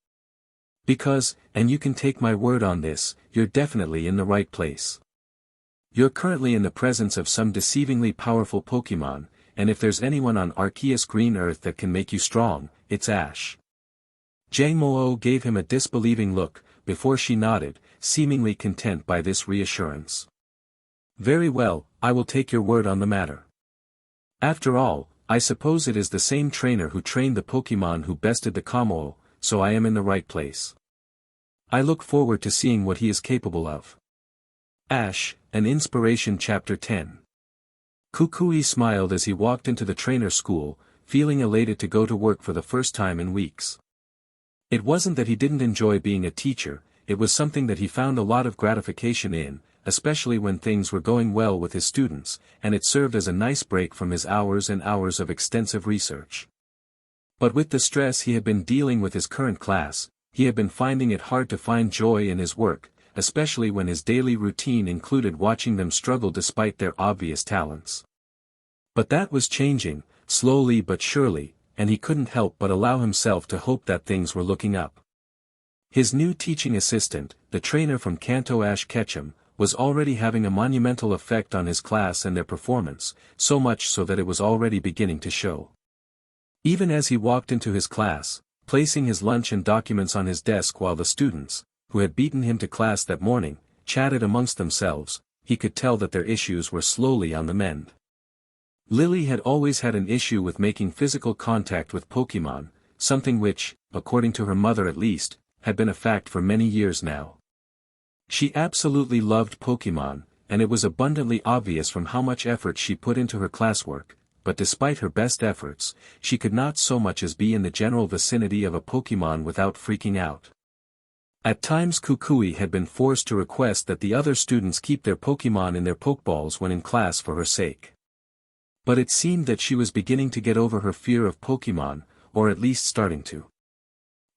Because, and you can take my word on this, you're definitely in the right place. You're currently in the presence of some deceivingly powerful Pokemon, and if there's anyone on Arceus Green Earth that can make you strong, it's Ash. Jangmo-o gave him a disbelieving look, before she nodded, seemingly content by this reassurance. Very well, I will take your word on the matter. After all, I suppose it is the same trainer who trained the Pokemon who bested the Jangmo-o, so I am in the right place. I look forward to seeing what he is capable of. Ash, an Inspiration Chapter 10. Kukui smiled as he walked into the trainer school, feeling elated to go to work for the first time in weeks. It wasn't that he didn't enjoy being a teacher, it was something that he found a lot of gratification in, especially when things were going well with his students, and it served as a nice break from his hours and hours of extensive research. But with the stress he had been dealing with his current class, he had been finding it hard to find joy in his work, especially when his daily routine included watching them struggle despite their obvious talents. But that was changing, slowly but surely, and he couldn't help but allow himself to hope that things were looking up. His new teaching assistant, the trainer from Kanto Ash Ketchum, was already having a monumental effect on his class and their performance, so much so that it was already beginning to show. Even as he walked into his class, placing his lunch and documents on his desk while the students, who had beaten him to class that morning, chatted amongst themselves, he could tell that their issues were slowly on the mend. Lily had always had an issue with making physical contact with Pokemon, something which, according to her mother at least, had been a fact for many years now. She absolutely loved Pokemon, and it was abundantly obvious from how much effort she put into her classwork, but despite her best efforts, she could not so much as be in the general vicinity of a Pokemon without freaking out. At times Kukui had been forced to request that the other students keep their Pokemon in their Pokeballs when in class for her sake. But it seemed that she was beginning to get over her fear of Pokemon, or at least starting to.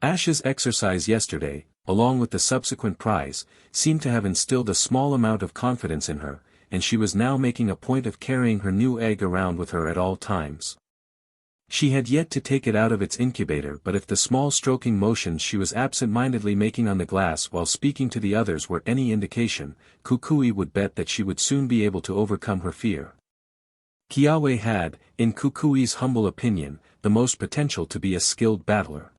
Ash's exercise yesterday, along with the subsequent prize, seemed to have instilled a small amount of confidence in her, and she was now making a point of carrying her new egg around with her at all times. She had yet to take it out of its incubator, but if the small stroking motions she was absent-mindedly making on the glass while speaking to the others were any indication, Kukui would bet that she would soon be able to overcome her fear. Kiawe had, in Kukui's humble opinion, the most potential to be a skilled battler.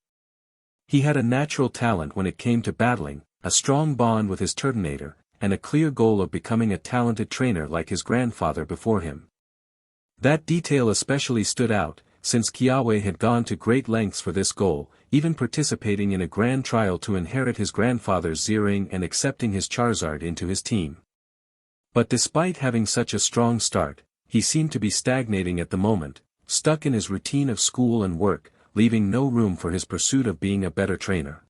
He had a natural talent when it came to battling, a strong bond with his Turtonator, and a clear goal of becoming a talented trainer like his grandfather before him. That detail especially stood out, since Kiawe had gone to great lengths for this goal, even participating in a grand trial to inherit his grandfather's Zering and accepting his Charizard into his team. But despite having such a strong start, he seemed to be stagnating at the moment, stuck in his routine of school and work, leaving no room for his pursuit of being a better trainer.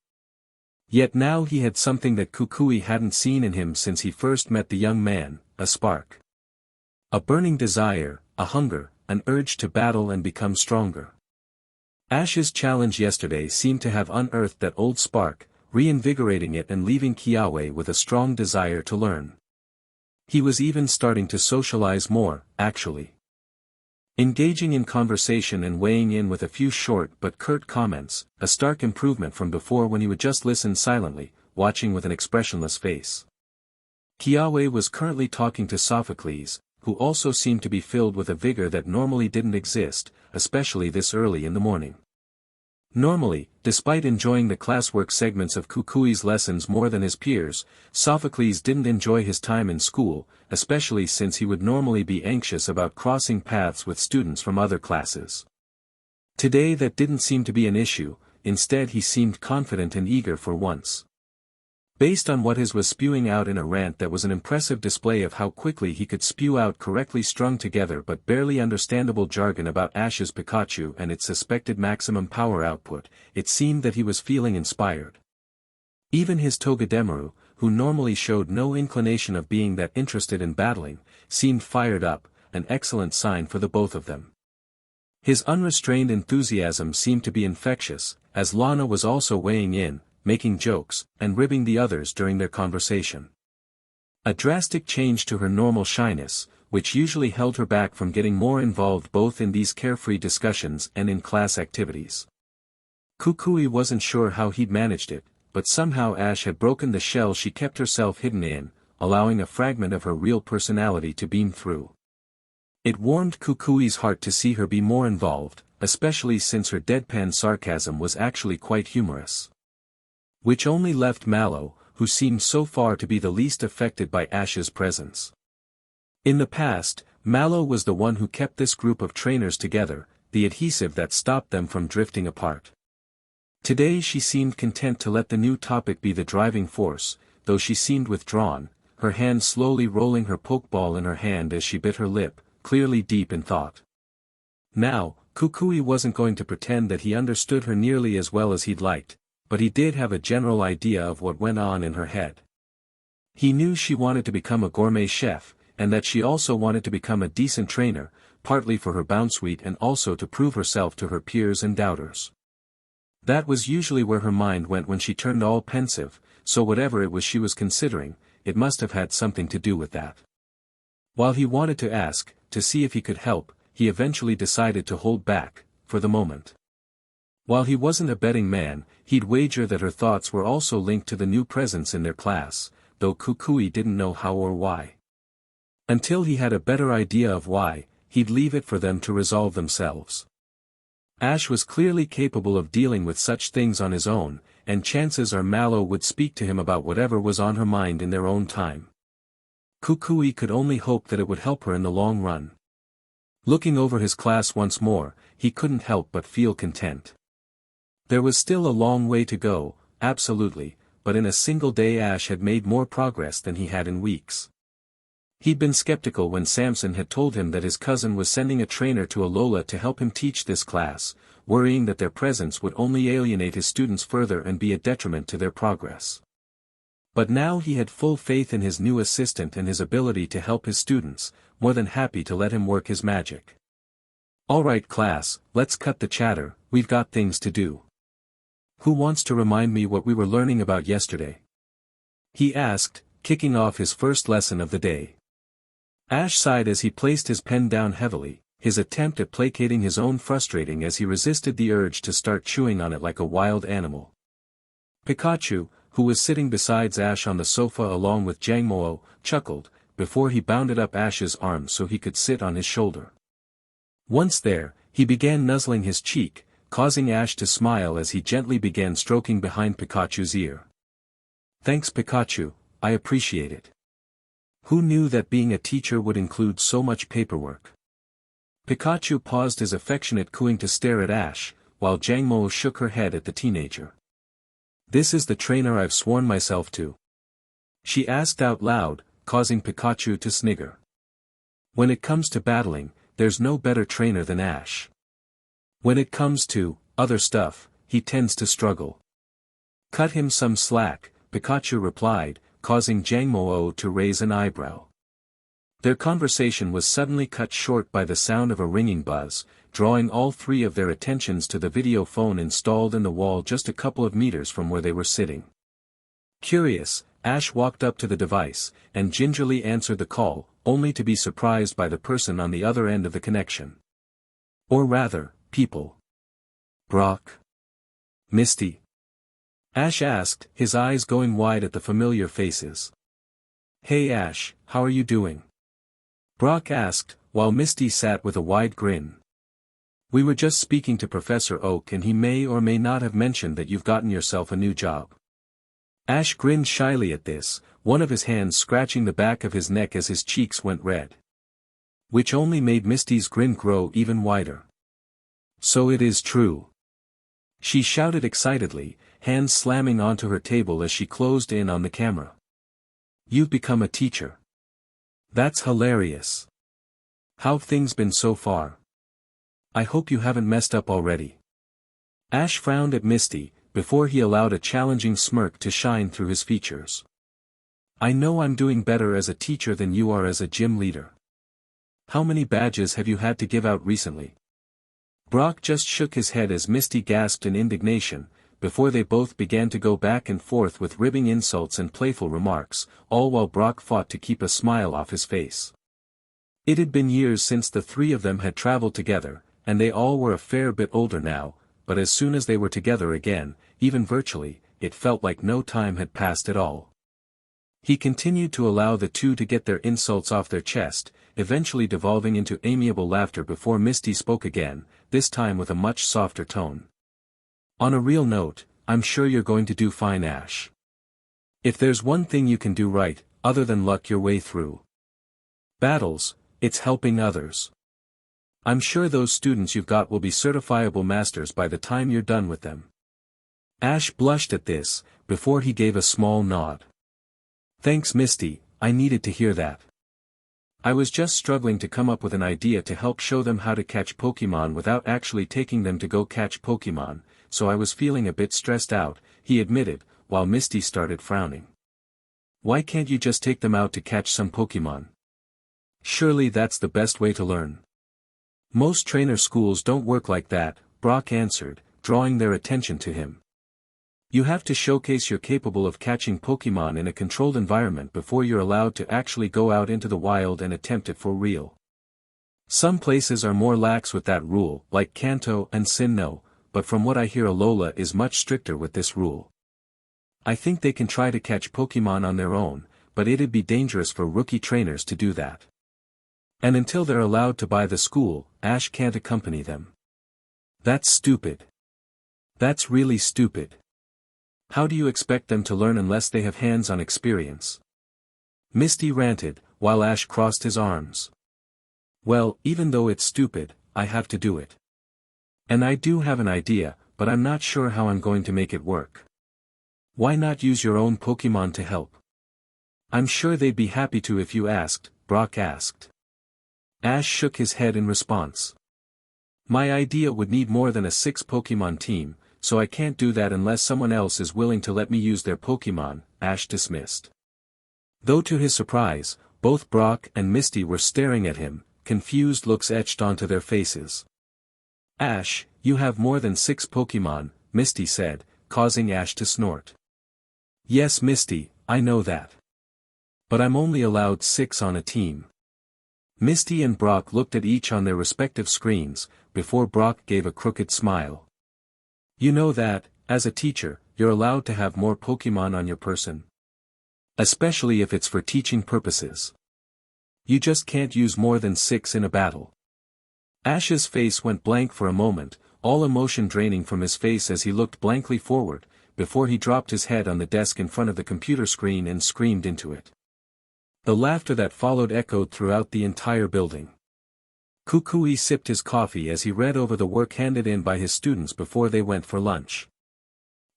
Yet now he had something that Kukui hadn't seen in him since he first met the young man, a spark. A burning desire, a hunger, an urge to battle and become stronger. Ash's challenge yesterday seemed to have unearthed that old spark, reinvigorating it and leaving Kiawe with a strong desire to learn. He was even starting to socialize more, actually. Engaging in conversation and weighing in with a few short but curt comments, a stark improvement from before when he would just listen silently, watching with an expressionless face. Kiawe was currently talking to Sophocles, who also seemed to be filled with a vigor that normally didn't exist, especially this early in the morning. Normally, despite enjoying the classwork segments of Kukui's lessons more than his peers, Sophocles didn't enjoy his time in school, especially since he would normally be anxious about crossing paths with students from other classes. Today that didn't seem to be an issue, instead he seemed confident and eager for once. Based on what his was spewing out in a rant that was an impressive display of how quickly he could spew out correctly strung together but barely understandable jargon about Ash's Pikachu and its suspected maximum power output, it seemed that he was feeling inspired. Even his Togedemaru, who normally showed no inclination of being that interested in battling, seemed fired up, an excellent sign for the both of them. His unrestrained enthusiasm seemed to be infectious, as Lana was also weighing in, making jokes, and ribbing the others during their conversation. A drastic change to her normal shyness, which usually held her back from getting more involved both in these carefree discussions and in class activities. Kukui wasn't sure how he'd managed it, but somehow Ash had broken the shell she kept herself hidden in, allowing a fragment of her real personality to beam through. It warmed Kukui's heart to see her be more involved, especially since her deadpan sarcasm was actually quite humorous. Which only left Mallow, who seemed so far to be the least affected by Ash's presence. In the past, Mallow was the one who kept this group of trainers together, the adhesive that stopped them from drifting apart. Today she seemed content to let the new topic be the driving force, though she seemed withdrawn, her hand slowly rolling her pokeball in her hand as she bit her lip, clearly deep in thought. Now, Kukui wasn't going to pretend that he understood her nearly as well as he'd liked, but he did have a general idea of what went on in her head. He knew she wanted to become a gourmet chef, and that she also wanted to become a decent trainer, partly for her Bounsweet and also to prove herself to her peers and doubters. That was usually where her mind went when she turned all pensive, so whatever it was she was considering, it must have had something to do with that. While he wanted to ask, to see if he could help, he eventually decided to hold back, for the moment. While he wasn't a betting man, he'd wager that her thoughts were also linked to the new presence in their class, though Kukui didn't know how or why. Until he had a better idea of why, he'd leave it for them to resolve themselves. Ash was clearly capable of dealing with such things on his own, and chances are Mallow would speak to him about whatever was on her mind in their own time. Kukui could only hope that it would help her in the long run. Looking over his class once more, he couldn't help but feel content. There was still a long way to go, absolutely, but in a single day Ash had made more progress than he had in weeks. He'd been skeptical when Samson had told him that his cousin was sending a trainer to Alola to help him teach this class, worrying that their presence would only alienate his students further and be a detriment to their progress. But now he had full faith in his new assistant and his ability to help his students, more than happy to let him work his magic. "Alright class, let's cut the chatter, we've got things to do. Who wants to remind me what we were learning about yesterday?" he asked, kicking off his first lesson of the day. Ash sighed as he placed his pen down heavily, his attempt at placating his own frustrating as he resisted the urge to start chewing on it like a wild animal. Pikachu, who was sitting beside Ash on the sofa along with Jangmo-o, chuckled, before he bounded up Ash's arm so he could sit on his shoulder. Once there, he began nuzzling his cheek, causing Ash to smile as he gently began stroking behind Pikachu's ear. "Thanks Pikachu, I appreciate it. Who knew that being a teacher would include so much paperwork?" Pikachu paused his affectionate cooing to stare at Ash, while Jangmo-o shook her head at the teenager. "This is the trainer I've sworn myself to?" she asked out loud, causing Pikachu to snigger. "When it comes to battling, there's no better trainer than Ash. When it comes to other stuff, he tends to struggle." "Cut him some slack," Pikachu replied, causing Jangmo-o to raise an eyebrow. Their conversation was suddenly cut short by the sound of a ringing buzz, drawing all three of their attentions to the video phone installed in the wall just a couple of meters from where they were sitting. Curious, Ash walked up to the device, and gingerly answered the call, only to be surprised by the person on the other end of the connection. Or rather, people. "Brock? Misty?" Ash asked, his eyes going wide at the familiar faces. "Hey Ash, how are you doing?" Brock asked, while Misty sat with a wide grin. "We were just speaking to Professor Oak and he may or may not have mentioned that you've gotten yourself a new job." Ash grinned shyly at this, one of his hands scratching the back of his neck as his cheeks went red. Which only made Misty's grin grow even wider. "So it is true," she shouted excitedly, hands slamming onto her table as she closed in on the camera. "You've become a teacher. That's hilarious. How've things been so far? I hope you haven't messed up already." Ash frowned at Misty, before he allowed a challenging smirk to shine through his features. "I know I'm doing better as a teacher than you are as a gym leader. How many badges have you had to give out recently?" Brock just shook his head as Misty gasped in indignation, before they both began to go back and forth with ribbing insults and playful remarks, all while Brock fought to keep a smile off his face. It had been years since the three of them had traveled together, and they all were a fair bit older now, but as soon as they were together again, even virtually, it felt like no time had passed at all. He continued to allow the two to get their insults off their chest, eventually devolving into amiable laughter before Misty spoke again, this time with a much softer tone. "On a real note, I'm sure you're going to do fine, Ash. If there's one thing you can do right, other than luck your way through battles, it's helping others. I'm sure those students you've got will be certifiable masters by the time you're done with them." Ash blushed at this, before he gave a small nod. "Thanks Misty, I needed to hear that. I was just struggling to come up with an idea to help show them how to catch Pokémon without actually taking them to go catch Pokémon, so I was feeling a bit stressed out," he admitted, while Misty started frowning. "Why can't you just take them out to catch some Pokémon? Surely that's the best way to learn." "Most trainer schools don't work like that," Brock answered, drawing their attention to him. "You have to showcase you're capable of catching Pokémon in a controlled environment before you're allowed to actually go out into the wild and attempt it for real. Some places are more lax with that rule, like Kanto and Sinnoh, but from what I hear Alola is much stricter with this rule. I think they can try to catch Pokémon on their own, but it'd be dangerous for rookie trainers to do that. And until they're allowed to buy the school, Ash can't accompany them." "That's stupid. That's really stupid. How do you expect them to learn unless they have hands-on experience?" Misty ranted, while Ash crossed his arms. "Well, even though it's stupid, I have to do it. And I do have an idea, but I'm not sure how I'm going to make it work." "Why not use your own Pokémon to help?" "I'm sure they'd be happy to if you asked," Brock asked. Ash shook his head in response. "My idea would need more than a 6 Pokémon team, so I can't do that unless someone else is willing to let me use their Pokémon," Ash dismissed. Though to his surprise, both Brock and Misty were staring at him, confused looks etched onto their faces. "Ash, you have more than 6 Pokémon," Misty said, causing Ash to snort. "Yes Misty, I know that. But I'm only allowed 6 on a team." Misty and Brock looked at each on their respective screens, before Brock gave a crooked smile. "You know that, as a teacher, you're allowed to have more Pokémon on your person. Especially if it's for teaching purposes. You just can't use more than 6 in a battle." Ash's face went blank for a moment, all emotion draining from his face as he looked blankly forward, before he dropped his head on the desk in front of the computer screen and screamed into it. The laughter that followed echoed throughout the entire building. Kukui sipped his coffee as he read over the work handed in by his students before they went for lunch.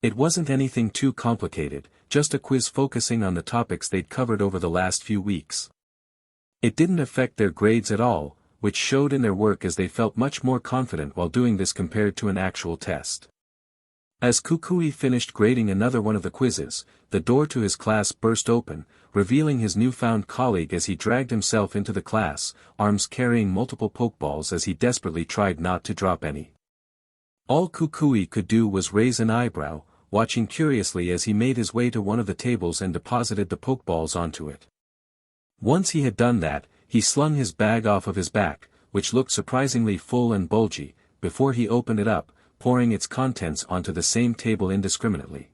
It wasn't anything too complicated, just a quiz focusing on the topics they'd covered over the last few weeks. It didn't affect their grades at all, which showed in their work as they felt much more confident while doing this compared to an actual test. As Kukui finished grading another one of the quizzes, the door to his class burst open, revealing his newfound colleague as he dragged himself into the class, arms carrying multiple pokeballs as he desperately tried not to drop any. All Kukui could do was raise an eyebrow, watching curiously as he made his way to one of the tables and deposited the pokeballs onto it. Once he had done that, he slung his bag off of his back, which looked surprisingly full and bulgy, before he opened it up, pouring its contents onto the same table indiscriminately.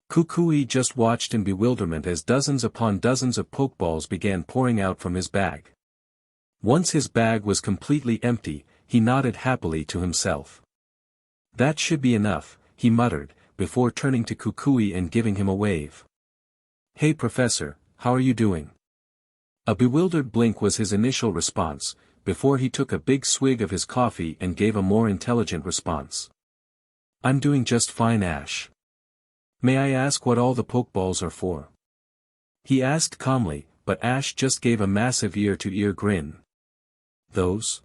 Kukui just watched in bewilderment as dozens upon dozens of pokeballs began pouring out from his bag. Once his bag was completely empty, he nodded happily to himself. "That should be enough," he muttered, before turning to Kukui and giving him a wave. "Hey professor, how are you doing?" A bewildered blink was his initial response, before he took a big swig of his coffee and gave a more intelligent response. "I'm doing just fine, Ash. May I ask what all the pokeballs are for?" He asked calmly, but Ash just gave a massive ear-to-ear grin. "Those?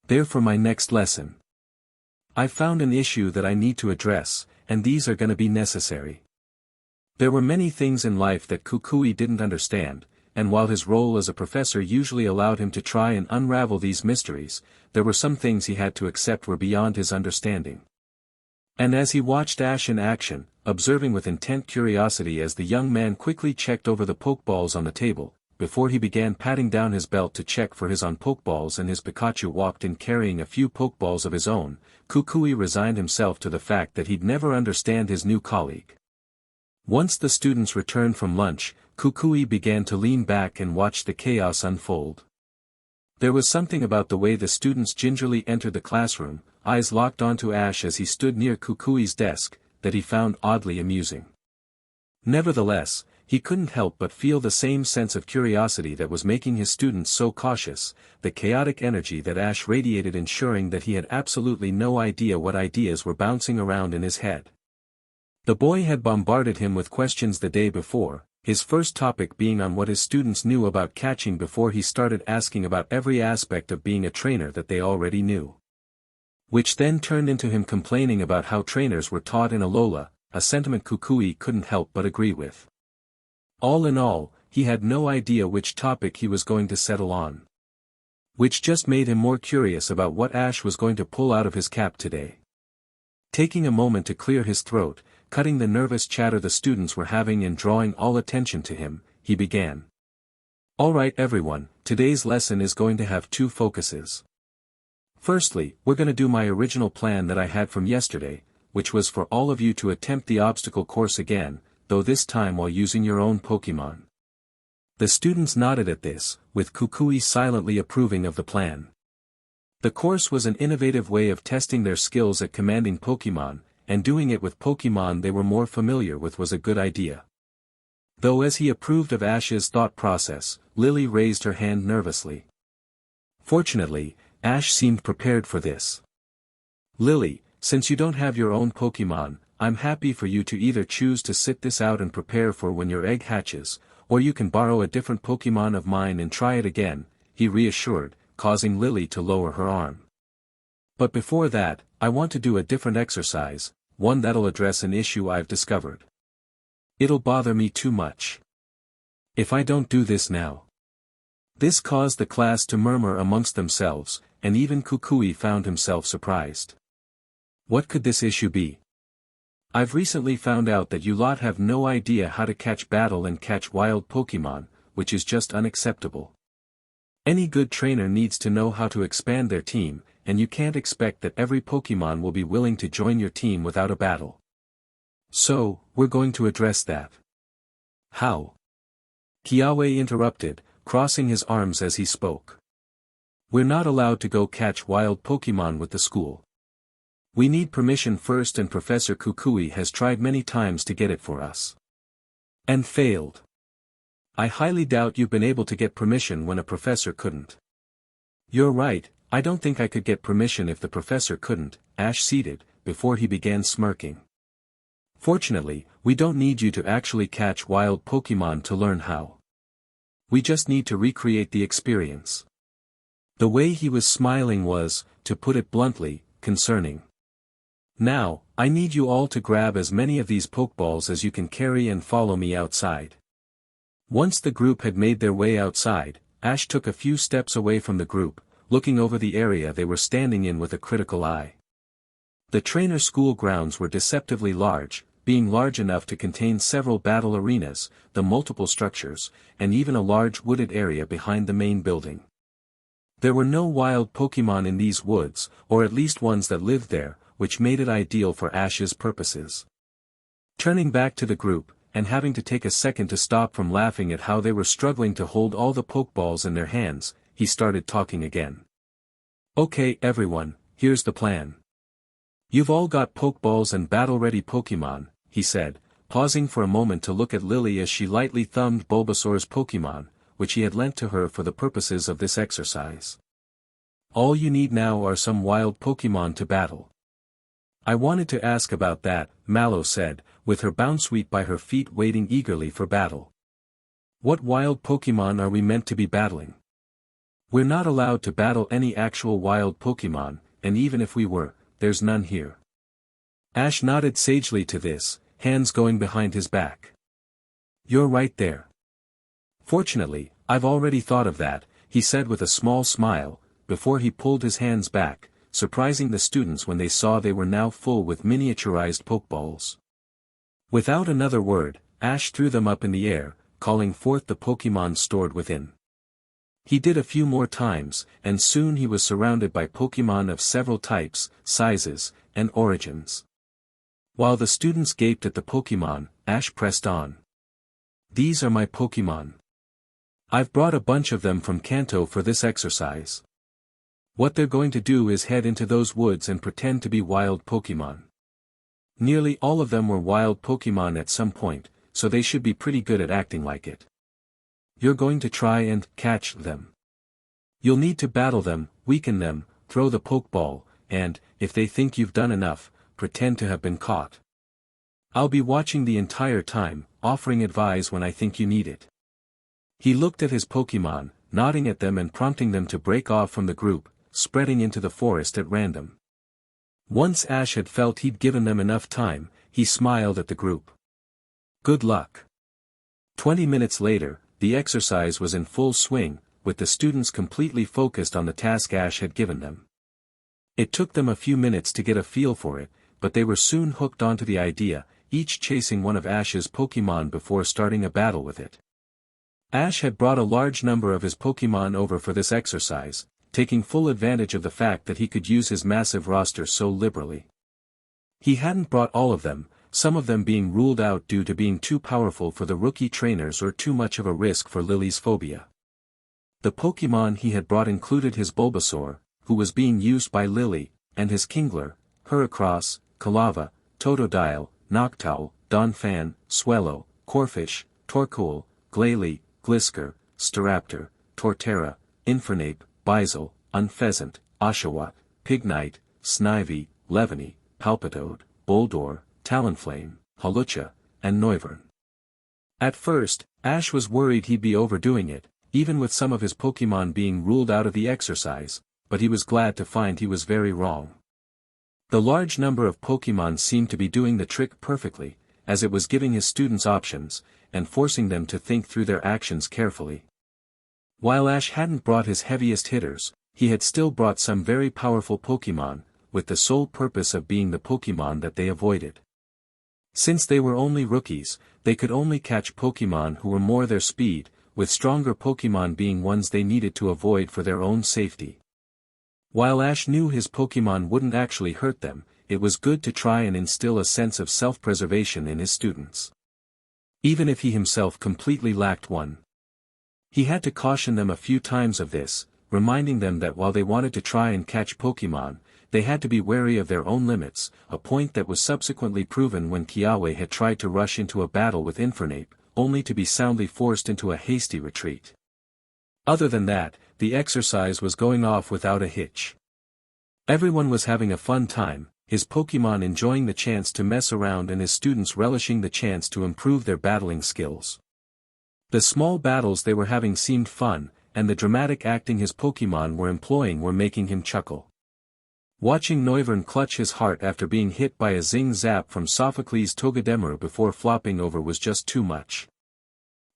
They're for my next lesson. I found an issue that I need to address, and these are gonna be necessary." There were many things in life that Kukui didn't understand, and while his role as a professor usually allowed him to try and unravel these mysteries, there were some things he had to accept were beyond his understanding. And as he watched Ash in action, observing with intent curiosity as the young man quickly checked over the pokeballs on the table, before he began patting down his belt to check for his own pokeballs and his Pikachu walked in carrying a few pokeballs of his own, Kukui resigned himself to the fact that he'd never understand his new colleague. Once the students returned from lunch, Kukui began to lean back and watch the chaos unfold. There was something about the way the students gingerly entered the classroom, eyes locked onto Ash as he stood near Kukui's desk, that he found oddly amusing. Nevertheless, he couldn't help but feel the same sense of curiosity that was making his students so cautious, the chaotic energy that Ash radiated ensuring that he had absolutely no idea what ideas were bouncing around in his head. The boy had bombarded him with questions the day before, his first topic being on what his students knew about catching before he started asking about every aspect of being a trainer that they already knew. Which then turned into him complaining about how trainers were taught in Alola, a sentiment Kukui couldn't help but agree with. All in all, he had no idea which topic he was going to settle on. Which just made him more curious about what Ash was going to pull out of his cap today. Taking a moment to clear his throat, cutting the nervous chatter the students were having and drawing all attention to him, he began. "Alright everyone, today's lesson is going to have two focuses. Firstly, we're gonna do my original plan that I had from yesterday, which was for all of you to attempt the obstacle course again, though this time while using your own Pokemon." The students nodded at this, with Kukui silently approving of the plan. The course was an innovative way of testing their skills at commanding Pokemon, and doing it with Pokemon they were more familiar with was a good idea. Though as he approved of Ash's thought process, Lily raised her hand nervously. Fortunately, Ash seemed prepared for this. "Lily, since you don't have your own Pokemon, I'm happy for you to either choose to sit this out and prepare for when your egg hatches, or you can borrow a different Pokemon of mine and try it again," he reassured, causing Lily to lower her arm. "But before that, I want to do a different exercise, one that'll address an issue I've discovered. It'll bother me too much if I don't do this now." This caused the class to murmur amongst themselves, and even Kukui found himself surprised. What could this issue be? "I've recently found out that you lot have no idea how to catch battle and catch wild Pokemon, which is just unacceptable. Any good trainer needs to know how to expand their team, and you can't expect that every Pokemon will be willing to join your team without a battle. So, we're going to address that." "How?" Kiawe interrupted, crossing his arms as he spoke. "We're not allowed to go catch wild Pokemon with the school. We need permission first and Professor Kukui has tried many times to get it for us. And failed. I highly doubt you've been able to get permission when a professor couldn't. You're right, I don't think I could get permission if the professor couldn't, Ash ceded, before he began smirking. Fortunately, we don't need you to actually catch wild Pokemon to learn how. We just need to recreate the experience. The way he was smiling was, to put it bluntly, concerning. Now, I need you all to grab as many of these Pokeballs as you can carry and follow me outside. Once the group had made their way outside, Ash took a few steps away from the group, looking over the area they were standing in with a critical eye. The trainer school grounds were deceptively large, being large enough to contain several battle arenas, the multiple structures, and even a large wooded area behind the main building. There were no wild Pokemon in these woods, or at least ones that lived there, which made it ideal for Ash's purposes. Turning back to the group, and having to take a second to stop from laughing at how they were struggling to hold all the Pokeballs in their hands, he started talking again. Okay everyone, here's the plan. You've all got Pokeballs and battle-ready Pokemon, he said, pausing for a moment to look at Lily as she lightly thumbed Bulbasaur's Pokemon, which he had lent to her for the purposes of this exercise. All you need now are some wild Pokemon to battle. I wanted to ask about that, Mallow said, with her Bounsweet by her feet waiting eagerly for battle. What wild Pokemon are we meant to be battling? We're not allowed to battle any actual wild Pokemon, and even if we were, there's none here. Ash nodded sagely to this, hands going behind his back. You're right there. Fortunately, I've already thought of that, he said with a small smile, before he pulled his hands back, surprising the students when they saw they were now full with miniaturized Pokeballs. Without another word, Ash threw them up in the air, calling forth the Pokemon stored within. He did a few more times, and soon he was surrounded by Pokemon of several types, sizes, and origins. While the students gaped at the Pokemon, Ash pressed on. These are my Pokemon. I've brought a bunch of them from Kanto for this exercise. What they're going to do is head into those woods and pretend to be wild Pokemon. Nearly all of them were wild Pokemon at some point, so they should be pretty good at acting like it. You're going to try and catch them. You'll need to battle them, weaken them, throw the Pokeball, and, if they think you've done enough, pretend to have been caught. I'll be watching the entire time, offering advice when I think you need it. He looked at his Pokemon, nodding at them and prompting them to break off from the group, spreading into the forest at random. Once Ash had felt he'd given them enough time, he smiled at the group. Good luck. 20 minutes later, the exercise was in full swing, with the students completely focused on the task Ash had given them. It took them a few minutes to get a feel for it, but they were soon hooked onto the idea, each chasing one of Ash's Pokemon before starting a battle with it. Ash had brought a large number of his Pokemon over for this exercise, taking full advantage of the fact that he could use his massive roster so liberally. He hadn't brought all of them, some of them being ruled out due to being too powerful for the rookie trainers or too much of a risk for Lily's phobia. The Pokemon he had brought included his Bulbasaur, who was being used by Lily, and his Kingler, Heracross, Kalava, Totodile, Noctowl, Donphan, Swellow, Corphish, Torkoal, Glalie, Glisker, Staraptor, Torterra, Infernape, Bizel, Unpheasant, Oshawott, Pignite, Snivy, Levany, Palpitoad, Boldore, Talonflame, Hawlucha, and Noivern. At first, Ash was worried he'd be overdoing it, even with some of his Pokemon being ruled out of the exercise, but he was glad to find he was very wrong. The large number of Pokemon seemed to be doing the trick perfectly, as it was giving his students options, and forcing them to think through their actions carefully. While Ash hadn't brought his heaviest hitters, he had still brought some very powerful Pokemon, with the sole purpose of being the Pokemon that they avoided. Since they were only rookies, they could only catch Pokemon who were more their speed, with stronger Pokemon being ones they needed to avoid for their own safety. While Ash knew his Pokemon wouldn't actually hurt them, it was good to try and instill a sense of self-preservation in his students. Even if he himself completely lacked one. He had to caution them a few times of this, reminding them that while they wanted to try and catch Pokemon, they had to be wary of their own limits, a point that was subsequently proven when Kiawe had tried to rush into a battle with Infernape, only to be soundly forced into a hasty retreat. Other than that, the exercise was going off without a hitch. Everyone was having a fun time, his Pokémon enjoying the chance to mess around and his students relishing the chance to improve their battling skills. The small battles they were having seemed fun, and the dramatic acting his Pokémon were employing were making him chuckle. Watching Noivern clutch his heart after being hit by a zing-zap from Sophocles' Togedemaru before flopping over was just too much.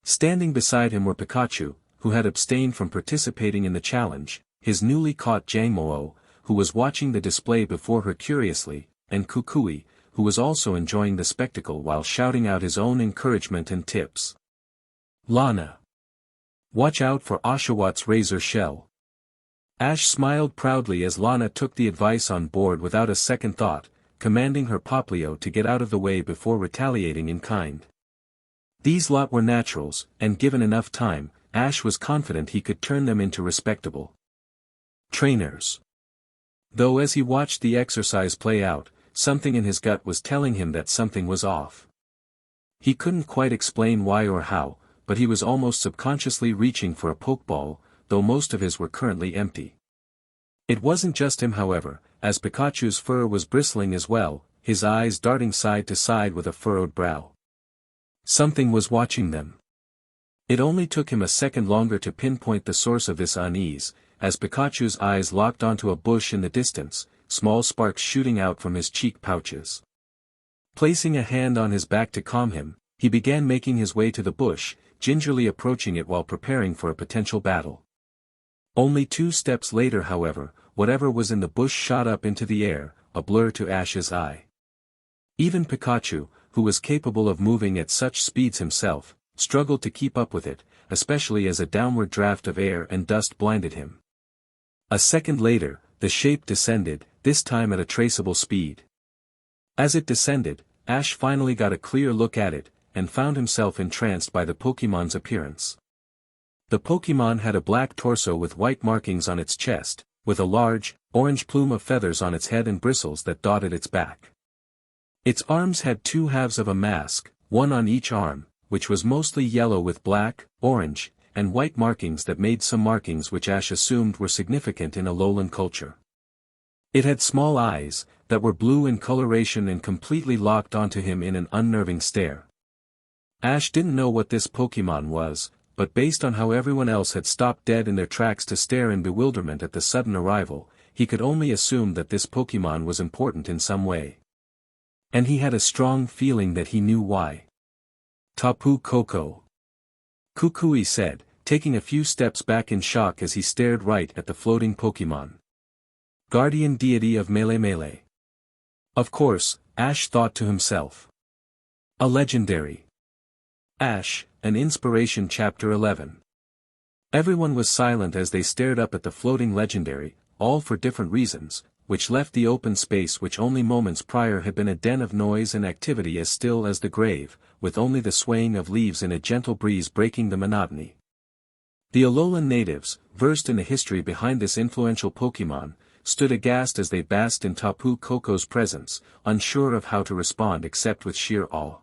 Standing beside him were Pikachu, who had abstained from participating in the challenge, his newly caught Jangmo-o, who was watching the display before her curiously, and Kukui, who was also enjoying the spectacle while shouting out his own encouragement and tips. Lana. Watch out for Oshawott razor shell. Ash smiled proudly as Lana took the advice on board without a second thought, commanding her Poplio to get out of the way before retaliating in kind. These lot were naturals, and given enough time, Ash was confident he could turn them into respectable trainers. Though as he watched the exercise play out, something in his gut was telling him that something was off. He couldn't quite explain why or how, but he was almost subconsciously reaching for a Pokeball, though most of his were currently empty. It wasn't just him however, as Pikachu's fur was bristling as well, his eyes darting side to side with a furrowed brow. Something was watching them. It only took him a second longer to pinpoint the source of this unease, as Pikachu's eyes locked onto a bush in the distance, small sparks shooting out from his cheek pouches. Placing a hand on his back to calm him, he began making his way to the bush, gingerly approaching it while preparing for a potential battle. Only 2 steps later however, whatever was in the bush shot up into the air, a blur to Ash's eye. Even Pikachu, who was capable of moving at such speeds himself, struggled to keep up with it, especially as a downward draft of air and dust blinded him. A second later, the shape descended, this time at a traceable speed. As it descended, Ash finally got a clear look at it, and found himself entranced by the Pokémon's appearance. The Pokémon had a black torso with white markings on its chest, with a large, orange plume of feathers on its head and bristles that dotted its back. Its arms had 2 halves of a mask, one on each arm, which was mostly yellow with black, orange, and white markings that made some markings which Ash assumed were significant in Alolan culture. It had small eyes, that were blue in coloration and completely locked onto him in an unnerving stare. Ash didn't know what this Pokémon was, but based on how everyone else had stopped dead in their tracks to stare in bewilderment at the sudden arrival, he could only assume that this Pokémon was important in some way. And he had a strong feeling that he knew why. Tapu Koko. Kukui said, taking a few steps back in shock as he stared right at the floating Pokémon. Guardian deity of Melee. Of course, Ash thought to himself. A legendary. Ash, an inspiration chapter 11. Everyone was silent as they stared up at the floating legendary, all for different reasons, which left the open space which only moments prior had been a den of noise and activity as still as the grave, with only the swaying of leaves in a gentle breeze breaking the monotony. The Alolan natives, versed in the history behind this influential Pokémon, stood aghast as they basked in Tapu Koko's presence, unsure of how to respond except with sheer awe.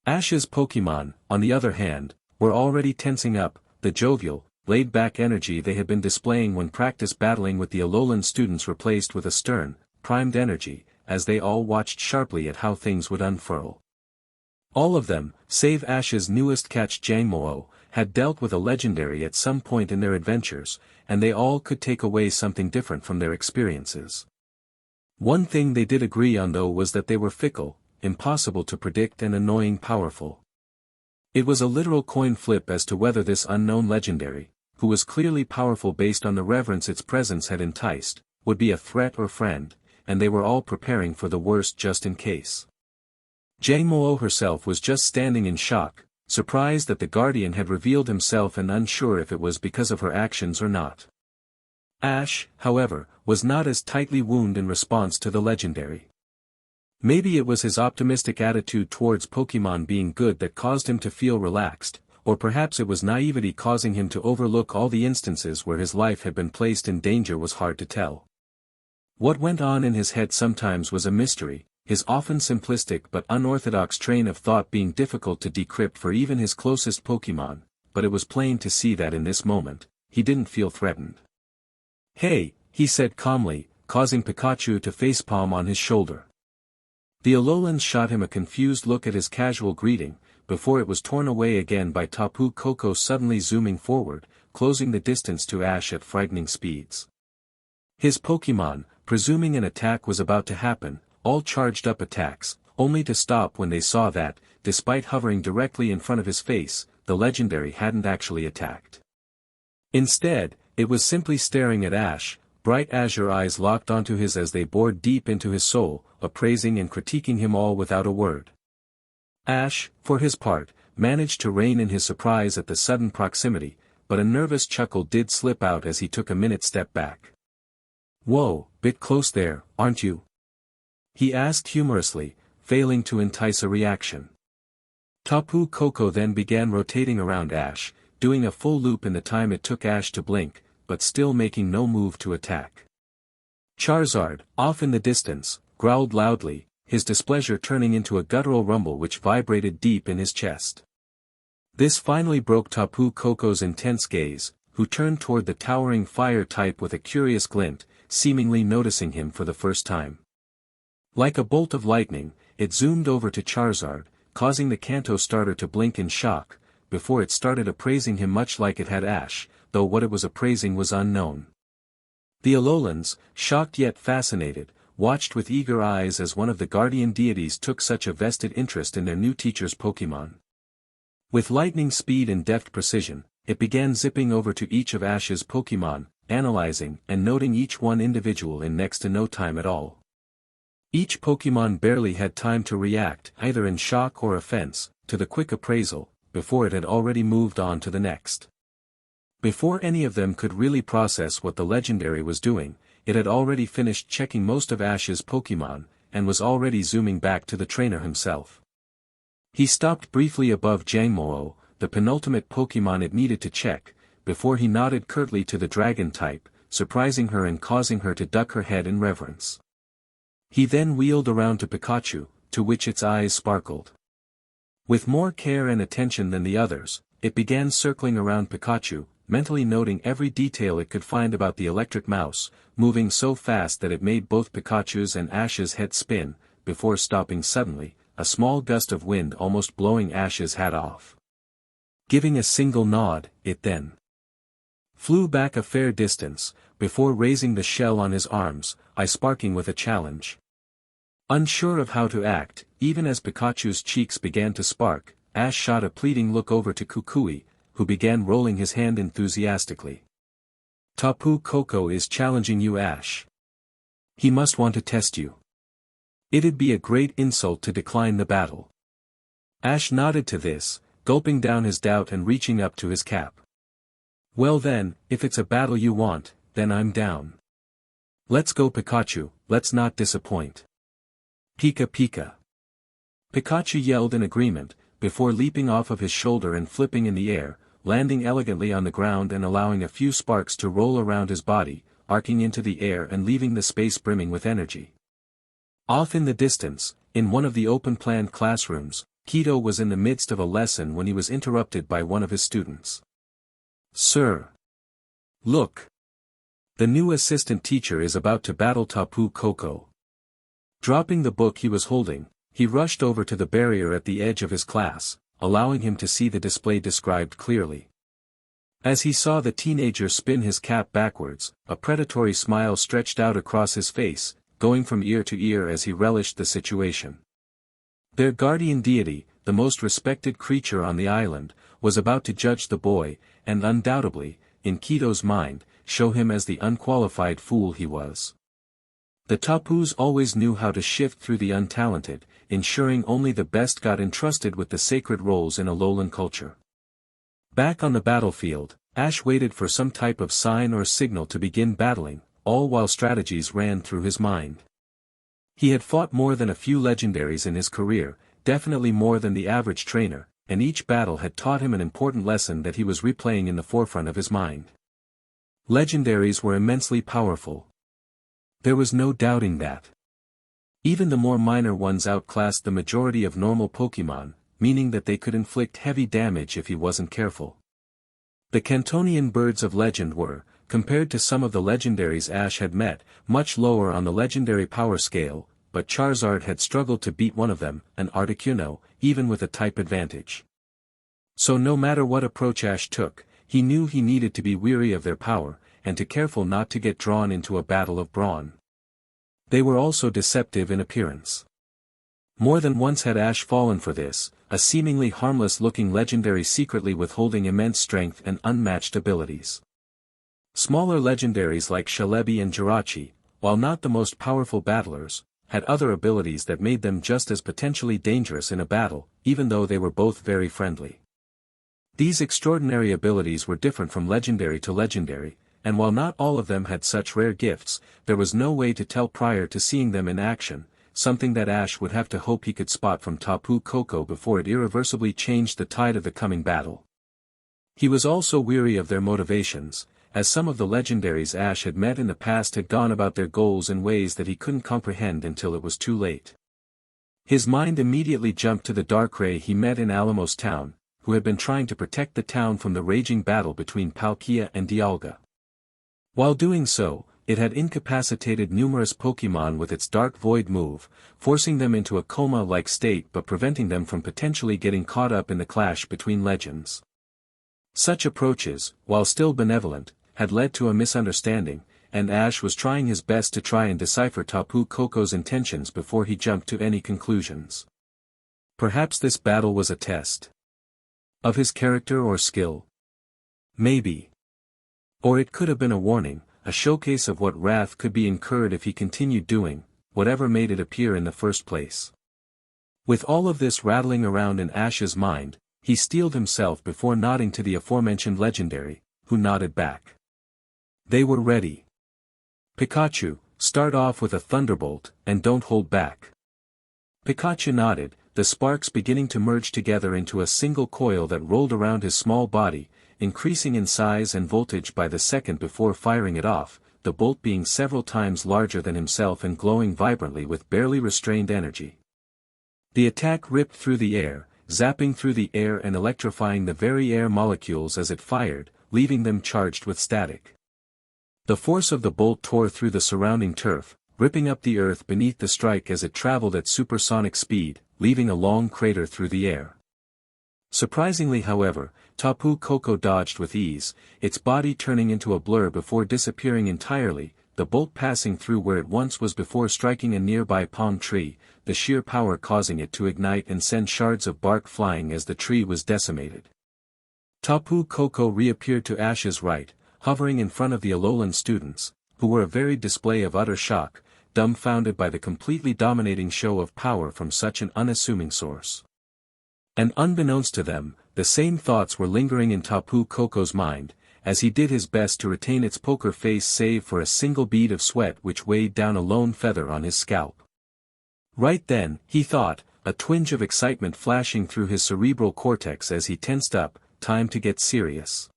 Ash's Pokémon, on the other hand, were already tensing up, the jovial, laid-back energy they had been displaying when practice battling with the Alolan students replaced with a stern, primed energy, as they all watched sharply at how things would unfurl. All of them, save Ash's newest catch Jangmo-o, had dealt with a legendary at some point in their adventures, and they all could take away something different from their experiences. One thing they did agree on though was that they were fickle, impossible to predict and annoying powerful. It was a literal coin flip as to whether this unknown legendary, who was clearly powerful based on the reverence its presence had enticed, would be a threat or friend, and they were all preparing for the worst just in case. Jangmo-o herself was just standing in shock, surprised that the Guardian had revealed himself and unsure if it was because of her actions or not. Ash, however, was not as tightly wound in response to the legendary. Maybe it was his optimistic attitude towards Pokémon being good that caused him to feel relaxed, or perhaps it was naivety causing him to overlook all the instances where his life had been placed in danger was hard to tell. What went on in his head sometimes was a mystery, his often simplistic but unorthodox train of thought being difficult to decrypt for even his closest Pokémon, but it was plain to see that in this moment, he didn't feel threatened. "Hey," he said calmly, causing Pikachu to facepalm on his shoulder. The Alolans shot him a confused look at his casual greeting, before it was torn away again by Tapu Koko suddenly zooming forward, closing the distance to Ash at frightening speeds. His Pokémon, presuming an attack was about to happen, all charged up attacks, only to stop when they saw that, despite hovering directly in front of his face, the legendary hadn't actually attacked. Instead, it was simply staring at Ash, bright azure eyes locked onto his as they bored deep into his soul, appraising and critiquing him all without a word. Ash, for his part, managed to rein in his surprise at the sudden proximity, but a nervous chuckle did slip out as he took a minute step back. "Whoa, bit close there, aren't you?" he asked humorously, failing to entice a reaction. Tapu Koko then began rotating around Ash, doing a full loop in the time it took Ash to blink, but still making no move to attack. Charizard, off in the distance, growled loudly, his displeasure turning into a guttural rumble which vibrated deep in his chest. This finally broke Tapu Koko's intense gaze, who turned toward the towering fire type with a curious glint, seemingly noticing him for the first time. Like a bolt of lightning, it zoomed over to Charizard, causing the Kanto starter to blink in shock, before it started appraising him much like it had Ash, though what it was appraising was unknown. The Alolans, shocked yet fascinated, watched with eager eyes as one of the guardian deities took such a vested interest in their new teacher's Pokémon. With lightning speed and deft precision, it began zipping over to each of Ash's Pokémon, analyzing and noting each one individual in next to no time at all. Each Pokémon barely had time to react, either in shock or offense, to the quick appraisal, before it had already moved on to the next. Before any of them could really process what the legendary was doing, it had already finished checking most of Ash's Pokémon, and was already zooming back to the trainer himself. He stopped briefly above Jangmo-o, the penultimate Pokémon it needed to check, before he nodded curtly to the dragon type, surprising her and causing her to duck her head in reverence. He then wheeled around to Pikachu, to which its eyes sparkled. With more care and attention than the others, it began circling around Pikachu, mentally noting every detail it could find about the electric mouse, moving so fast that it made both Pikachu's and Ash's heads spin, before stopping suddenly, a small gust of wind almost blowing Ash's hat off. Giving a single nod, it then flew back a fair distance, before raising the shell on his arms, eye sparking with a challenge. Unsure of how to act, even as Pikachu's cheeks began to spark, Ash shot a pleading look over to Kukui, who began rolling his hand enthusiastically. "Tapu Koko is challenging you, Ash. He must want to test you. It'd be a great insult to decline the battle." Ash nodded to this, gulping down his doubt and reaching up to his cap. "Well then, if it's a battle you want, then I'm down. Let's go Pikachu, let's not disappoint. Pika Pika." Pikachu yelled in agreement, before leaping off of his shoulder and flipping in the air, landing elegantly on the ground and allowing a few sparks to roll around his body, arcing into the air and leaving the space brimming with energy. Off in the distance, in one of the open-plan classrooms, Kido was in the midst of a lesson when he was interrupted by one of his students. "Sir! Look! The new assistant teacher is about to battle Tapu Koko." Dropping the book he was holding, he rushed over to the barrier at the edge of his class, allowing him to see the display described clearly. As he saw the teenager spin his cap backwards, a predatory smile stretched out across his face, going from ear to ear as he relished the situation. Their guardian deity, the most respected creature on the island, was about to judge the boy, and undoubtedly, in Kido's mind, show him as the unqualified fool he was. The Tapus always knew how to shift through the untalented, ensuring only the best got entrusted with the sacred roles in Alolan culture. Back on the battlefield, Ash waited for some type of sign or signal to begin battling, all while strategies ran through his mind. He had fought more than a few legendaries in his career, definitely more than the average trainer, and each battle had taught him an important lesson that he was replaying in the forefront of his mind. Legendaries were immensely powerful. There was no doubting that. Even the more minor ones outclassed the majority of normal Pokémon, meaning that they could inflict heavy damage if he wasn't careful. The Cantonian birds of legend were, compared to some of the legendaries Ash had met, much lower on the legendary power scale, but Charizard had struggled to beat one of them, an Articuno, even with a type advantage. So no matter what approach Ash took, he knew he needed to be wary of their power, and to careful not to get drawn into a battle of brawn. They were also deceptive in appearance. More than once had Ash fallen for this, a seemingly harmless-looking legendary secretly withholding immense strength and unmatched abilities. Smaller legendaries like Shalebi and Jirachi, while not the most powerful battlers, had other abilities that made them just as potentially dangerous in a battle, even though they were both very friendly. These extraordinary abilities were different from legendary to legendary, and while not all of them had such rare gifts, there was no way to tell prior to seeing them in action, something that Ash would have to hope he could spot from Tapu Koko before it irreversibly changed the tide of the coming battle. He was also weary of their motivations, as some of the legendaries Ash had met in the past had gone about their goals in ways that he couldn't comprehend until it was too late. His mind immediately jumped to the Darkrai he met in Alamos Town, who had been trying to protect the town from the raging battle between Palkia and Dialga. While doing so, it had incapacitated numerous Pokémon with its Dark Void move, forcing them into a coma-like state but preventing them from potentially getting caught up in the clash between legends. Such approaches, while still benevolent, had led to a misunderstanding, and Ash was trying his best to try and decipher Tapu Koko's intentions before he jumped to any conclusions. Perhaps this battle was a test of his character or skill. Maybe. Or it could have been a warning, a showcase of what wrath could be incurred if he continued doing whatever made it appear in the first place. With all of this rattling around in Ash's mind, he steeled himself before nodding to the aforementioned legendary, who nodded back. They were ready. Pikachu, start off with a thunderbolt, and don't hold back. Pikachu nodded, the sparks beginning to merge together into a single coil that rolled around his small body, increasing in size and voltage by the second before firing it off, the bolt being several times larger than himself and glowing vibrantly with barely restrained energy. The attack ripped through the air, zapping through the air and electrifying the very air molecules as it fired, leaving them charged with static. The force of the bolt tore through the surrounding turf, ripping up the earth beneath the strike as it traveled at supersonic speed, leaving a long crater through the air. Surprisingly however, Tapu Koko dodged with ease, its body turning into a blur before disappearing entirely, the bolt passing through where it once was before striking a nearby palm tree, the sheer power causing it to ignite and send shards of bark flying as the tree was decimated. Tapu Koko reappeared to Ash's right, hovering in front of the Alolan students, who were a varied display of utter shock, dumbfounded by the completely dominating show of power from such an unassuming source. And unbeknownst to them, the same thoughts were lingering in Tapu Koko's mind, as he did his best to retain its poker face save for a single bead of sweat which weighed down a lone feather on his scalp. Right then, he thought, a twinge of excitement flashing through his cerebral cortex as he tensed up, time to get serious.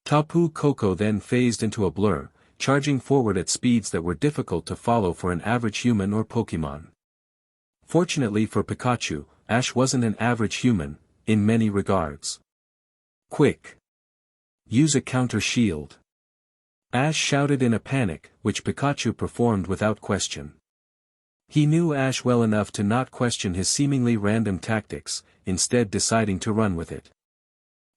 Tapu Koko then phased into a blur, charging forward at speeds that were difficult to follow for an average human or Pokémon. Fortunately for Pikachu, Ash wasn't an average human, in many regards. Quick! Use a counter shield! Ash shouted in a panic, which Pikachu performed without question. He knew Ash well enough to not question his seemingly random tactics, instead deciding to run with it.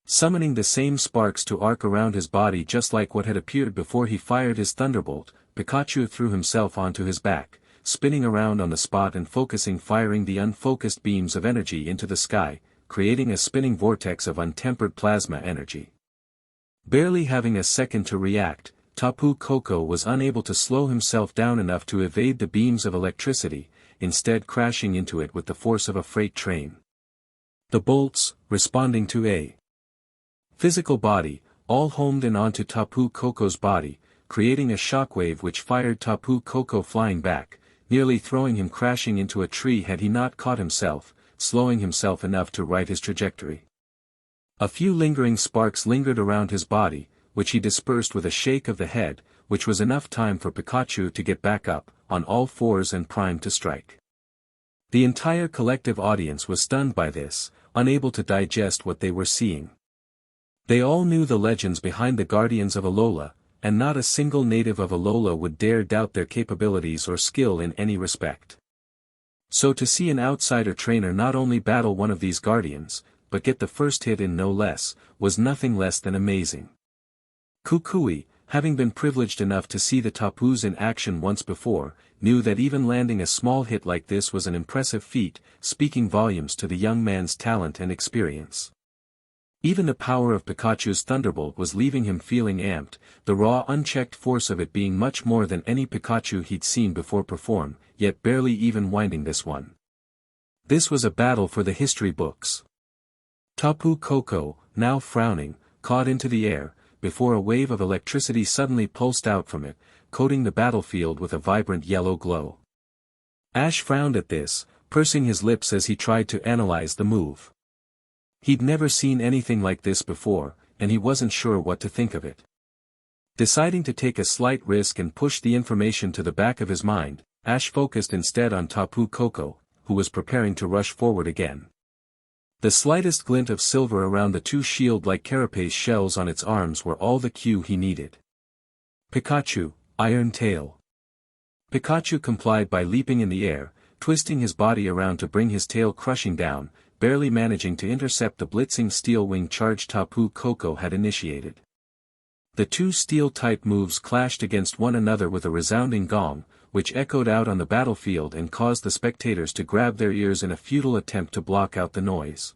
Summoning the same sparks to arc around his body just like what had appeared before he fired his thunderbolt, Pikachu threw himself onto his back, spinning around on the spot and firing the unfocused beams of energy into the sky, creating a spinning vortex of untempered plasma energy. Barely having a second to react, Tapu Koko was unable to slow himself down enough to evade the beams of electricity, instead crashing into it with the force of a freight train. The bolts, responding to a physical body, all homed in onto Tapu Koko's body, creating a shockwave which fired Tapu Koko flying back, nearly throwing him crashing into a tree had he not caught himself, slowing himself enough to right his trajectory. A few lingering sparks lingered around his body, which he dispersed with a shake of the head, which was enough time for Pikachu to get back up, on all fours and prime to strike. The entire collective audience was stunned by this, unable to digest what they were seeing. They all knew the legends behind the guardians of Alola, and not a single native of Alola would dare doubt their capabilities or skill in any respect. So to see an outsider trainer not only battle one of these guardians, but get the first hit in no less, was nothing less than amazing. Kukui, having been privileged enough to see the Tapus in action once before, knew that even landing a small hit like this was an impressive feat, speaking volumes to the young man's talent and experience. Even the power of Pikachu's Thunderbolt was leaving him feeling amped, the raw unchecked force of it being much more than any Pikachu he'd seen before perform, yet barely even winding this one. This was a battle for the history books. Tapu Koko, now frowning, caught into the air, before a wave of electricity suddenly pulsed out from it, coating the battlefield with a vibrant yellow glow. Ash frowned at this, pursing his lips as he tried to analyze the move. He'd never seen anything like this before, and he wasn't sure what to think of it. Deciding to take a slight risk and push the information to the back of his mind, Ash focused instead on Tapu Koko, who was preparing to rush forward again. The slightest glint of silver around the two shield-like carapace shells on its arms were all the cue he needed. Pikachu, Iron Tail. Pikachu complied by leaping in the air, twisting his body around to bring his tail crushing down, barely managing to intercept the blitzing steel wing charge Tapu Koko had initiated. The two steel-type moves clashed against one another with a resounding gong, which echoed out on the battlefield and caused the spectators to grab their ears in a futile attempt to block out the noise.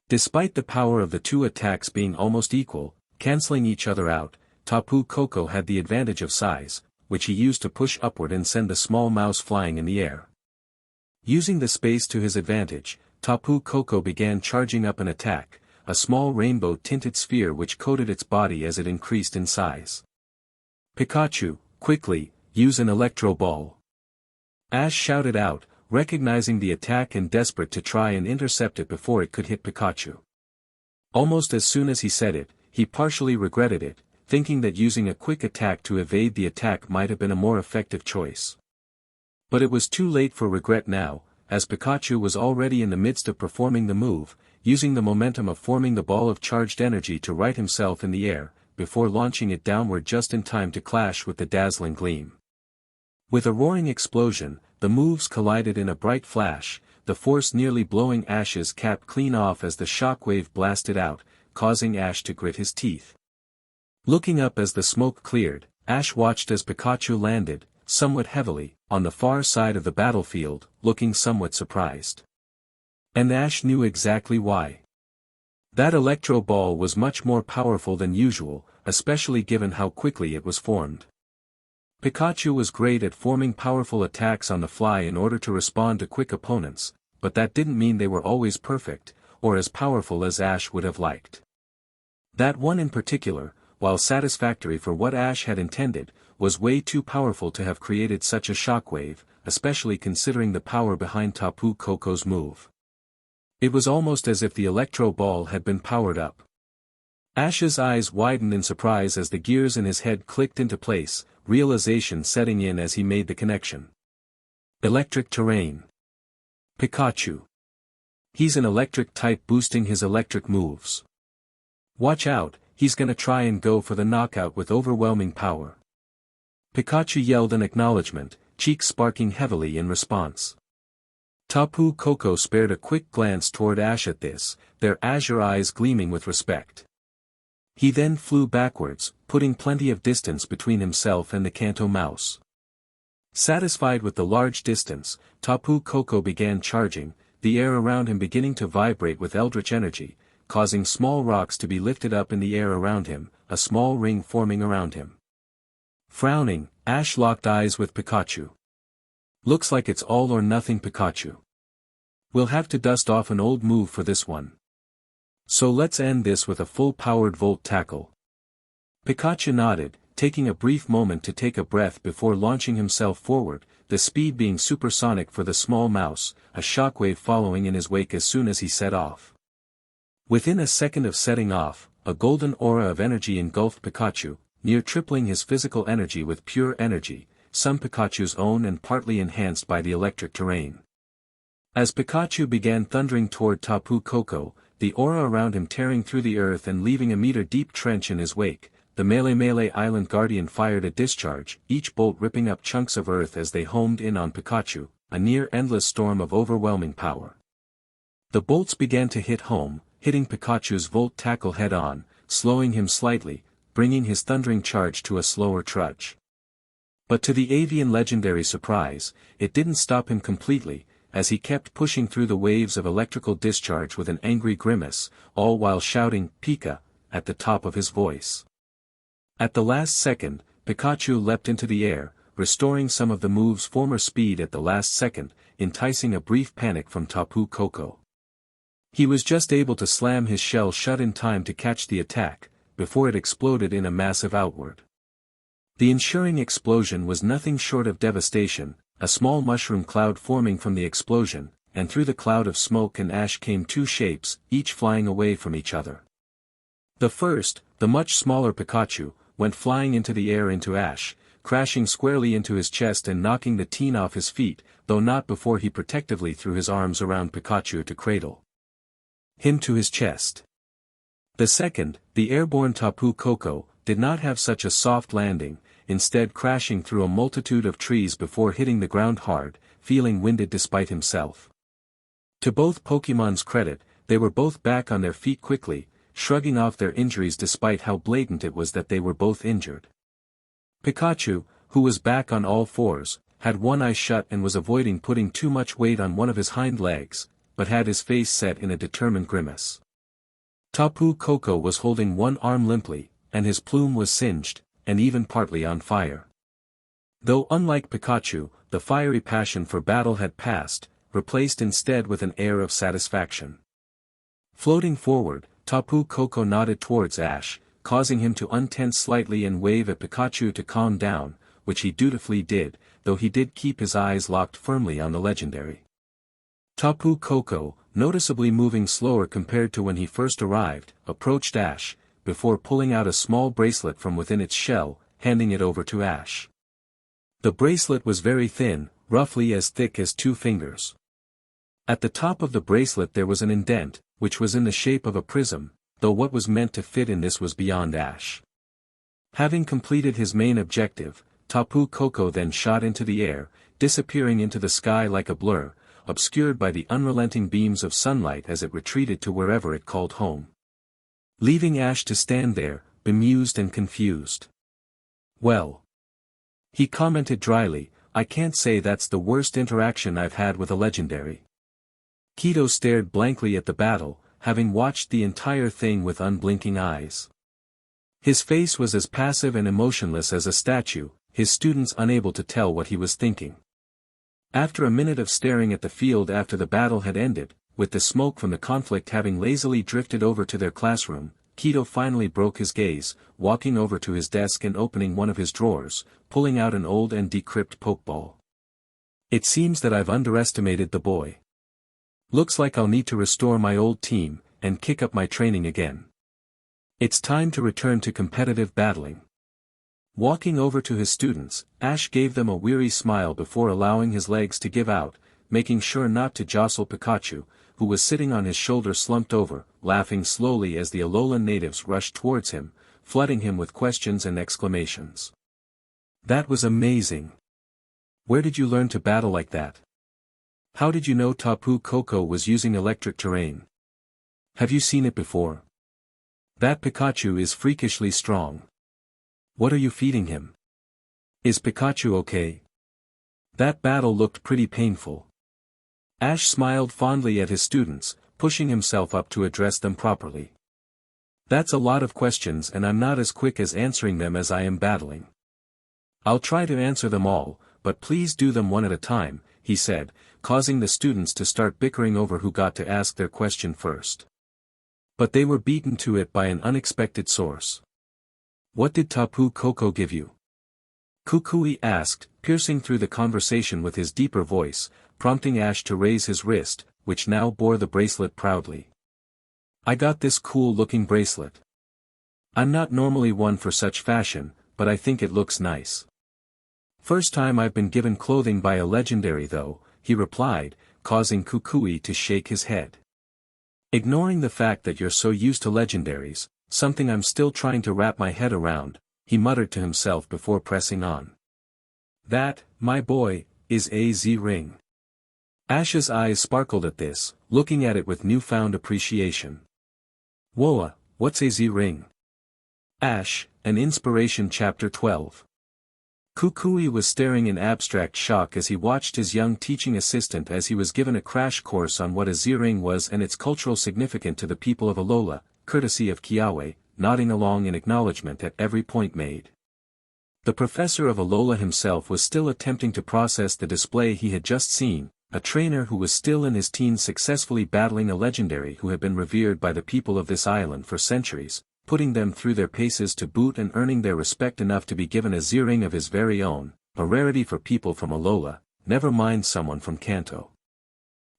Despite the power of the two attacks being almost equal, canceling each other out, Tapu Koko had the advantage of size, which he used to push upward and send the small mouse flying in the air. Using the space to his advantage, Tapu Koko began charging up an attack, a small rainbow-tinted sphere which coated its body as it increased in size. Pikachu, quickly, use an Electro Ball. Ash shouted out, recognizing the attack and desperate to try and intercept it before it could hit Pikachu. Almost as soon as he said it, he partially regretted it, thinking that using a quick attack to evade the attack might have been a more effective choice. But it was too late for regret now, as Pikachu was already in the midst of performing the move, using the momentum of forming the ball of charged energy to right himself in the air, before launching it downward just in time to clash with the dazzling gleam. With a roaring explosion, the moves collided in a bright flash, the force nearly blowing Ash's cap clean off as the shockwave blasted out, causing Ash to grit his teeth. Looking up as the smoke cleared, Ash watched as Pikachu landed, somewhat heavily, on the far side of the battlefield, looking somewhat surprised. And Ash knew exactly why. That Electro Ball was much more powerful than usual, especially given how quickly it was formed. Pikachu was great at forming powerful attacks on the fly in order to respond to quick opponents, but that didn't mean they were always perfect, or as powerful as Ash would have liked. That one in particular, while satisfactory for what Ash had intended, was way too powerful to have created such a shockwave, especially considering the power behind Tapu Koko's move. It was almost as if the Electro Ball had been powered up. Ash's eyes widened in surprise as the gears in his head clicked into place, realization setting in as he made the connection. Electric terrain. Pikachu. He's an electric type boosting his electric moves. Watch out, he's gonna try and go for the knockout with overwhelming power. Pikachu yelled an acknowledgement, cheeks sparking heavily in response. Tapu Koko spared a quick glance toward Ash at this, their azure eyes gleaming with respect. He then flew backwards, putting plenty of distance between himself and the Kanto mouse. Satisfied with the large distance, Tapu Koko began charging, the air around him beginning to vibrate with eldritch energy, causing small rocks to be lifted up in the air around him, a small ring forming around him. Frowning, Ash locked eyes with Pikachu. Looks like it's all or nothing, Pikachu. We'll have to dust off an old move for this one. So let's end this with a full-powered Volt Tackle. Pikachu nodded, taking a brief moment to take a breath before launching himself forward, the speed being supersonic for the small mouse, a shockwave following in his wake as soon as he set off. Within a second of setting off, a golden aura of energy engulfed Pikachu, near tripling his physical energy with pure energy, some Pikachu's own and partly enhanced by the electric terrain. As Pikachu began thundering toward Tapu Koko, the aura around him tearing through the earth and leaving a meter-deep trench in his wake. The Melee Island Guardian fired a discharge, each bolt ripping up chunks of earth as they homed in on Pikachu, a near-endless storm of overwhelming power. The bolts began to hit home, hitting Pikachu's Volt Tackle head-on, slowing him slightly, bringing his thundering charge to a slower trudge. But to the avian legendary surprise, it didn't stop him completely, as he kept pushing through the waves of electrical discharge with an angry grimace, all while shouting, "Pika," at the top of his voice. At the last second, Pikachu leapt into the air, restoring some of the move's former speed at the last second, enticing a brief panic from Tapu Koko. He was just able to slam his shell shut in time to catch the attack, before it exploded in a massive outward. The ensuing explosion was nothing short of devastation, a small mushroom cloud forming from the explosion, and through the cloud of smoke and ash came two shapes, each flying away from each other. The first, the much smaller Pikachu, went flying into the air into ash, crashing squarely into his chest and knocking the teen off his feet, though not before he protectively threw his arms around Pikachu to cradle him to his chest. The second, the airborne Tapu Koko, did not have such a soft landing, instead crashing through a multitude of trees before hitting the ground hard, feeling winded despite himself. To both Pokemon's credit, they were both back on their feet quickly, shrugging off their injuries despite how blatant it was that they were both injured. Pikachu, who was back on all fours, had one eye shut and was avoiding putting too much weight on one of his hind legs, but had his face set in a determined grimace. Tapu Koko was holding one arm limply, and his plume was singed, and even partly on fire. Though unlike Pikachu, the fiery passion for battle had passed, replaced instead with an air of satisfaction. Floating forward, Tapu Koko nodded towards Ash, causing him to untense slightly and wave at Pikachu to calm down, which he dutifully did, though he did keep his eyes locked firmly on the legendary. Tapu Koko, noticeably moving slower compared to when he first arrived, approached Ash, before pulling out a small bracelet from within its shell, handing it over to Ash. The bracelet was very thin, roughly as thick as 2 fingers. At the top of the bracelet there was an indent, which was in the shape of a prism, though what was meant to fit in this was beyond Ash. Having completed his main objective, Tapu Koko then shot into the air, disappearing into the sky like a blur, obscured by the unrelenting beams of sunlight as it retreated to wherever it called home. Leaving Ash to stand there, bemused and confused. "Well," he commented dryly, "I can't say that's the worst interaction I've had with a legendary." Kido stared blankly at the battle, having watched the entire thing with unblinking eyes. His face was as passive and emotionless as a statue, his students unable to tell what he was thinking. After a minute of staring at the field after the battle had ended, with the smoke from the conflict having lazily drifted over to their classroom, Kido finally broke his gaze, walking over to his desk and opening one of his drawers, pulling out an old and decrepit pokeball. "It seems that I've underestimated the boy. Looks like I'll need to restore my old team, and kick up my training again. It's time to return to competitive battling." Walking over to his students, Ash gave them a weary smile before allowing his legs to give out, making sure not to jostle Pikachu, who was sitting on his shoulder slumped over, laughing slowly as the Alola natives rushed towards him, flooding him with questions and exclamations. "That was amazing! Where did you learn to battle like that? How did you know Tapu Koko was using electric terrain? Have you seen it before? That Pikachu is freakishly strong. What are you feeding him? Is Pikachu okay? That battle looked pretty painful." Ash smiled fondly at his students, pushing himself up to address them properly. "That's a lot of questions and I'm not as quick as answering them as I am battling. I'll try to answer them all, but please do them one at a time," he said, causing the students to start bickering over who got to ask their question first. But they were beaten to it by an unexpected source. "What did Tapu Koko give you?" Kukui asked, piercing through the conversation with his deeper voice, prompting Ash to raise his wrist, which now bore the bracelet proudly. "I got this cool-looking bracelet. I'm not normally one for such fashion, but I think it looks nice. First time I've been given clothing by a legendary though," he replied, causing Kukui to shake his head. Ignoring the fact that you're so used to legendaries, something I'm still trying to wrap my head around, he muttered to himself before pressing on. That, my boy, is a Z-ring. Ash's eyes sparkled at this, looking at it with newfound appreciation. Whoa, what's a Z-ring? Ash, an Inspiration Chapter 12. Kukui was staring in abstract shock as he watched his young teaching assistant as he was given a crash course on what a Z-ring was and its cultural significance to the people of Alola, courtesy of Kiawe, nodding along in acknowledgement at every point made. The professor of Alola himself was still attempting to process the display he had just seen, a trainer who was still in his teens successfully battling a legendary who had been revered by the people of this island for centuries, putting them through their paces to boot and earning their respect enough to be given a Z-ring of his very own, a rarity for people from Alola, never mind someone from Kanto.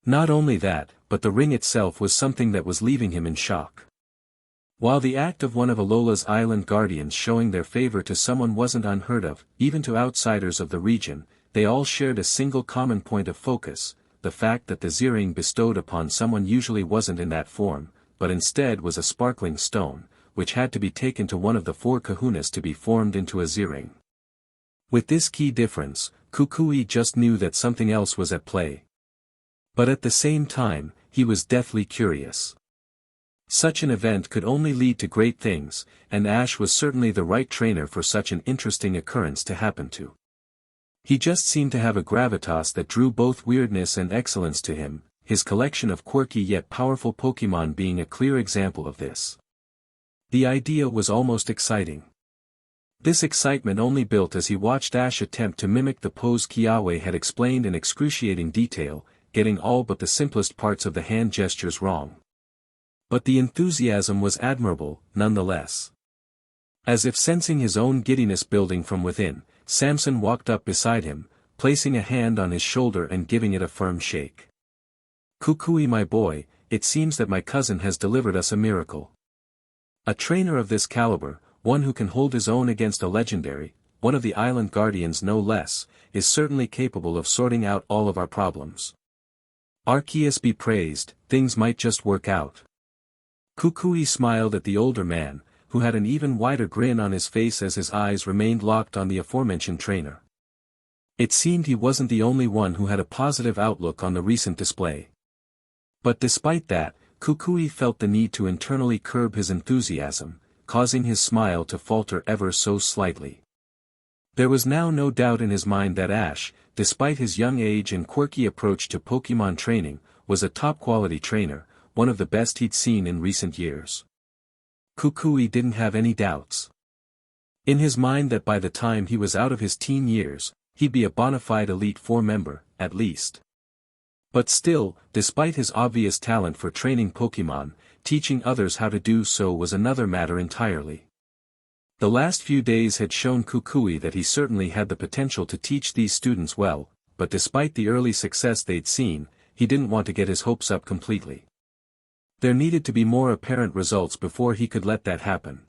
Not only that, but the ring itself was something that was leaving him in shock. While the act of one of Alola's island guardians showing their favor to someone wasn't unheard of, even to outsiders of the region, they all shared a single common point of focus, the fact that the Z-ring bestowed upon someone usually wasn't in that form, but instead was a sparkling stone, which had to be taken to one of the 4 kahunas to be formed into a Z-ring. With this key difference, Kukui just knew that something else was at play. But at the same time, he was deathly curious. Such an event could only lead to great things, and Ash was certainly the right trainer for such an interesting occurrence to happen to. He just seemed to have a gravitas that drew both weirdness and excellence to him, his collection of quirky yet powerful Pokémon being a clear example of this. The idea was almost exciting. This excitement only built as he watched Ash attempt to mimic the pose Kiawe had explained in excruciating detail, getting all but the simplest parts of the hand gestures wrong. But the enthusiasm was admirable, nonetheless. As if sensing his own giddiness building from within, Samson walked up beside him, placing a hand on his shoulder and giving it a firm shake. Kukui, my boy, it seems that my cousin has delivered us a miracle. A trainer of this caliber, one who can hold his own against a legendary, one of the island guardians no less, is certainly capable of sorting out all of our problems. Arceus be praised, things might just work out. Kukui smiled at the older man, who had an even wider grin on his face as his eyes remained locked on the aforementioned trainer. It seemed he wasn't the only one who had a positive outlook on the recent display. But despite that, Kukui felt the need to internally curb his enthusiasm, causing his smile to falter ever so slightly. There was now no doubt in his mind that Ash, despite his young age and quirky approach to Pokémon training, was a top-quality trainer, one of the best he'd seen in recent years. Kukui didn't have any doubts in his mind that by the time he was out of his teen years, he'd be a bona fide Elite Four member, at least. But still, despite his obvious talent for training Pokémon, teaching others how to do so was another matter entirely. The last few days had shown Kukui that he certainly had the potential to teach these students well, but despite the early success they'd seen, he didn't want to get his hopes up completely. There needed to be more apparent results before he could let that happen.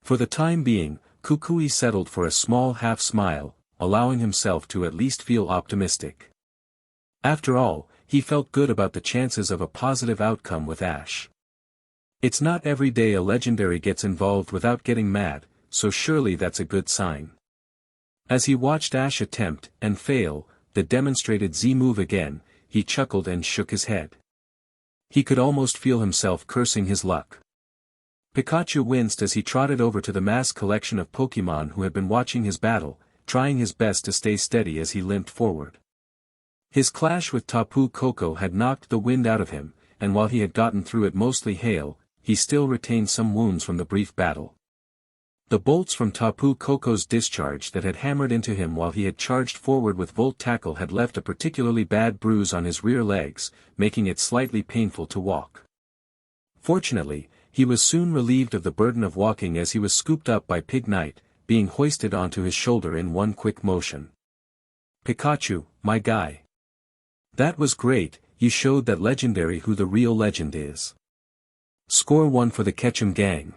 For the time being, Kukui settled for a small half-smile, allowing himself to at least feel optimistic. After all, he felt good about the chances of a positive outcome with Ash. It's not every day a legendary gets involved without getting mad, so surely that's a good sign. As he watched Ash attempt and fail the demonstrated Z move again, he chuckled and shook his head. He could almost feel himself cursing his luck. Pikachu winced as he trotted over to the mass collection of Pokémon who had been watching his battle, trying his best to stay steady as he limped forward. His clash with Tapu Koko had knocked the wind out of him, and while he had gotten through it mostly hale, he still retained some wounds from the brief battle. The bolts from Tapu Koko's discharge that had hammered into him while he had charged forward with Volt Tackle had left a particularly bad bruise on his rear legs, making it slightly painful to walk. Fortunately, he was soon relieved of the burden of walking as he was scooped up by Pig Knight, being hoisted onto his shoulder in one quick motion. Pikachu, my guy. That was great, you showed that legendary who the real legend is. Score 1 for the Ketchum gang.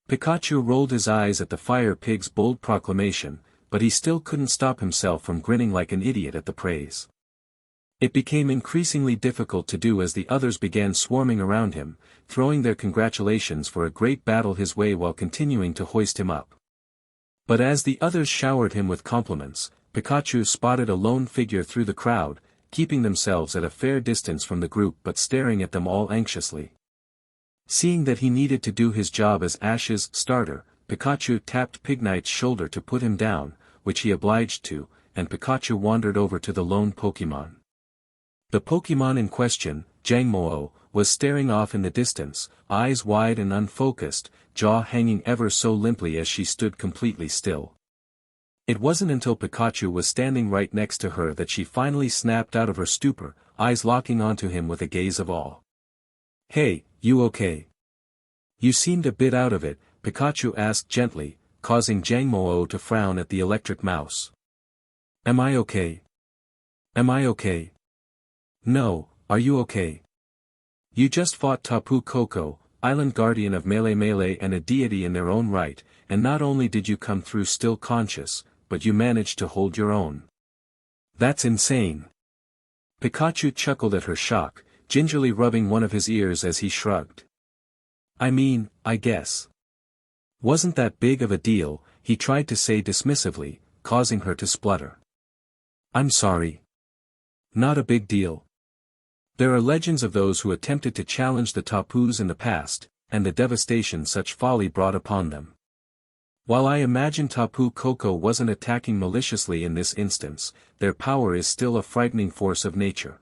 Pikachu rolled his eyes at the Fire Pig's bold proclamation, but he still couldn't stop himself from grinning like an idiot at the praise. It became increasingly difficult to do as the others began swarming around him, throwing their congratulations for a great battle his way while continuing to hoist him up. But as the others showered him with compliments, Pikachu spotted a lone figure through the crowd, keeping themselves at a fair distance from the group but staring at them all anxiously. Seeing that he needed to do his job as Ash's starter, Pikachu tapped Pignite's shoulder to put him down, which he obliged to, and Pikachu wandered over to the lone Pokémon. The Pokémon in question, Jangmo-o, was staring off in the distance, eyes wide and unfocused, jaw hanging ever so limply as she stood completely still. It wasn't until Pikachu was standing right next to her that she finally snapped out of her stupor, eyes locking onto him with a gaze of awe. "Hey, you okay?" "You seemed a bit out of it," Pikachu asked gently, causing Jangmo-o to frown at the electric mouse. "Am I okay? Am I okay?" "No, are you okay? You just fought Tapu Koko, island guardian of Melee and a deity in their own right, and not only did you come through still conscious, but you managed to hold your own. That's insane." Pikachu chuckled at her shock, gingerly rubbing one of his ears as he shrugged. "I mean, I guess. Wasn't that big of a deal," he tried to say dismissively, causing her to splutter. "I'm sorry. Not a big deal." There are legends of those who attempted to challenge the Tapus in the past, and the devastation such folly brought upon them. While I imagine Tapu Koko wasn't attacking maliciously in this instance, their power is still a frightening force of nature.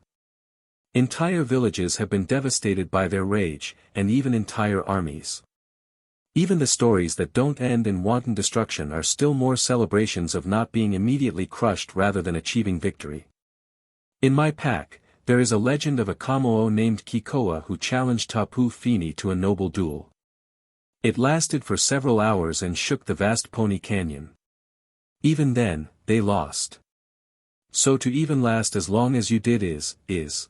Entire villages have been devastated by their rage, and even entire armies. Even the stories that don't end in wanton destruction are still more celebrations of not being immediately crushed rather than achieving victory. In my pack, there is a legend of a Jangmo-o named Koko who challenged Tapu Fini to a noble duel. It lasted for several hours and shook the vast Pony Canyon. Even then, they lost. So to even last as long as you did is.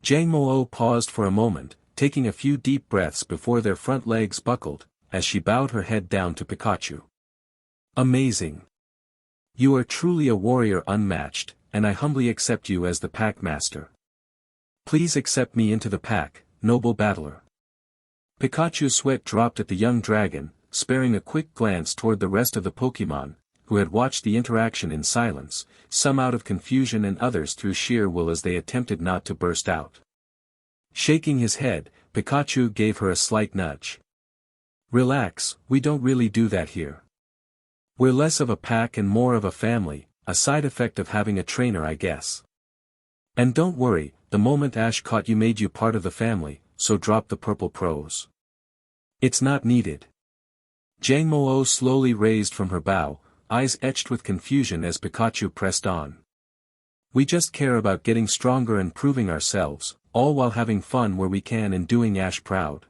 Jangmo-o paused for a moment, taking a few deep breaths before their front legs buckled, as she bowed her head down to Pikachu. "Amazing. You are truly a warrior unmatched, and I humbly accept you as the pack master. Please accept me into the pack, noble battler." Pikachu's sweat dropped at the young dragon, sparing a quick glance toward the rest of the Pokémon, who had watched the interaction in silence, some out of confusion and others through sheer will as they attempted not to burst out. Shaking his head, Pikachu gave her a slight nudge. "Relax, we don't really do that here. We're less of a pack and more of a family, a side effect of having a trainer I guess. And don't worry, the moment Ash caught you made you part of the family, so drop the purple prose. It's not needed." Jangmo-o slowly raised from her bow, eyes etched with confusion as Pikachu pressed on. "We just care about getting stronger and proving ourselves, all while having fun where we can and doing Ash proud.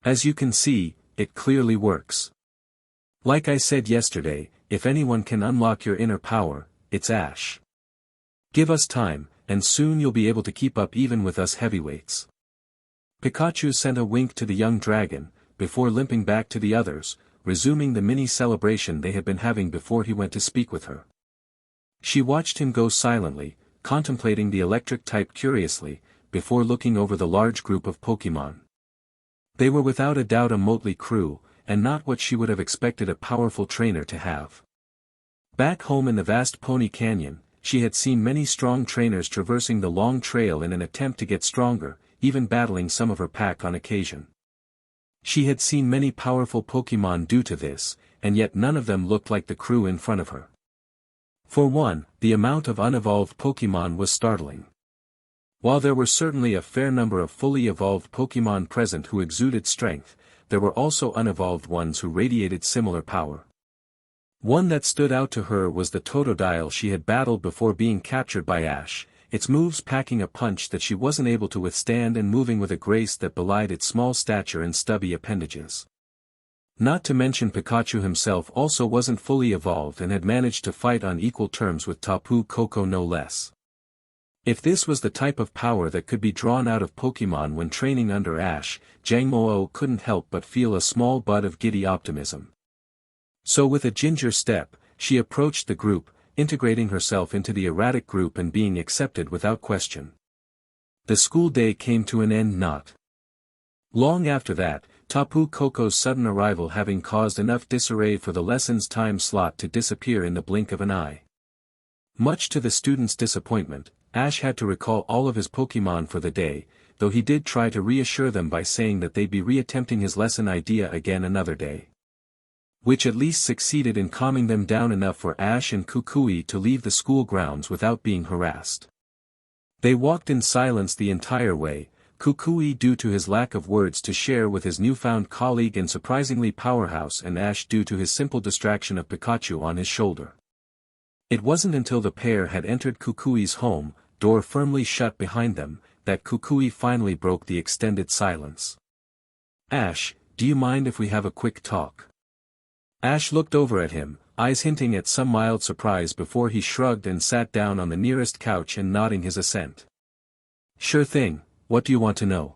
As you can see, it clearly works. Like I said yesterday, if anyone can unlock your inner power, it's Ash. Give us time, and soon you'll be able to keep up even with us heavyweights." Pikachu sent a wink to the young dragon, before limping back to the others, resuming the mini-celebration they had been having before he went to speak with her. She watched him go silently, contemplating the electric type curiously, before looking over the large group of Pokémon. They were without a doubt a motley crew, and not what she would have expected a powerful trainer to have. Back home in the vast Pony Canyon, she had seen many strong trainers traversing the long trail in an attempt to get stronger, even battling some of her pack on occasion. She had seen many powerful Pokémon do to this, and yet none of them looked like the crew in front of her. For one, the amount of unevolved Pokémon was startling. While there were certainly a fair number of fully evolved Pokémon present who exuded strength, there were also unevolved ones who radiated similar power. One that stood out to her was the Totodile she had battled before being captured by Ash, its moves packing a punch that she wasn't able to withstand and moving with a grace that belied its small stature and stubby appendages. Not to mention Pikachu himself also wasn't fully evolved and had managed to fight on equal terms with Tapu Koko no less. If this was the type of power that could be drawn out of Pokémon when training under Ash, Jangmo-o couldn't help but feel a small bud of giddy optimism. So with a ginger step, she approached the group, integrating herself into the erratic group and being accepted without question. The school day came to an end not long after that, Tapu Koko's sudden arrival having caused enough disarray for the lesson's time slot to disappear in the blink of an eye. Much to the students' disappointment, Ash had to recall all of his Pokémon for the day, though he did try to reassure them by saying that they'd be reattempting his lesson idea again another day. Which at least succeeded in calming them down enough for Ash and Kukui to leave the school grounds without being harassed. They walked in silence the entire way, Kukui due to his lack of words to share with his newfound colleague and surprisingly powerhouse, and Ash due to his simple distraction of Pikachu on his shoulder. It wasn't until the pair had entered Kukui's home, door firmly shut behind them, that Kukui finally broke the extended silence. "Ash, do you mind if we have a quick talk?" Ash looked over at him, eyes hinting at some mild surprise before he shrugged and sat down on the nearest couch and nodding his assent. "Sure thing, what do you want to know?"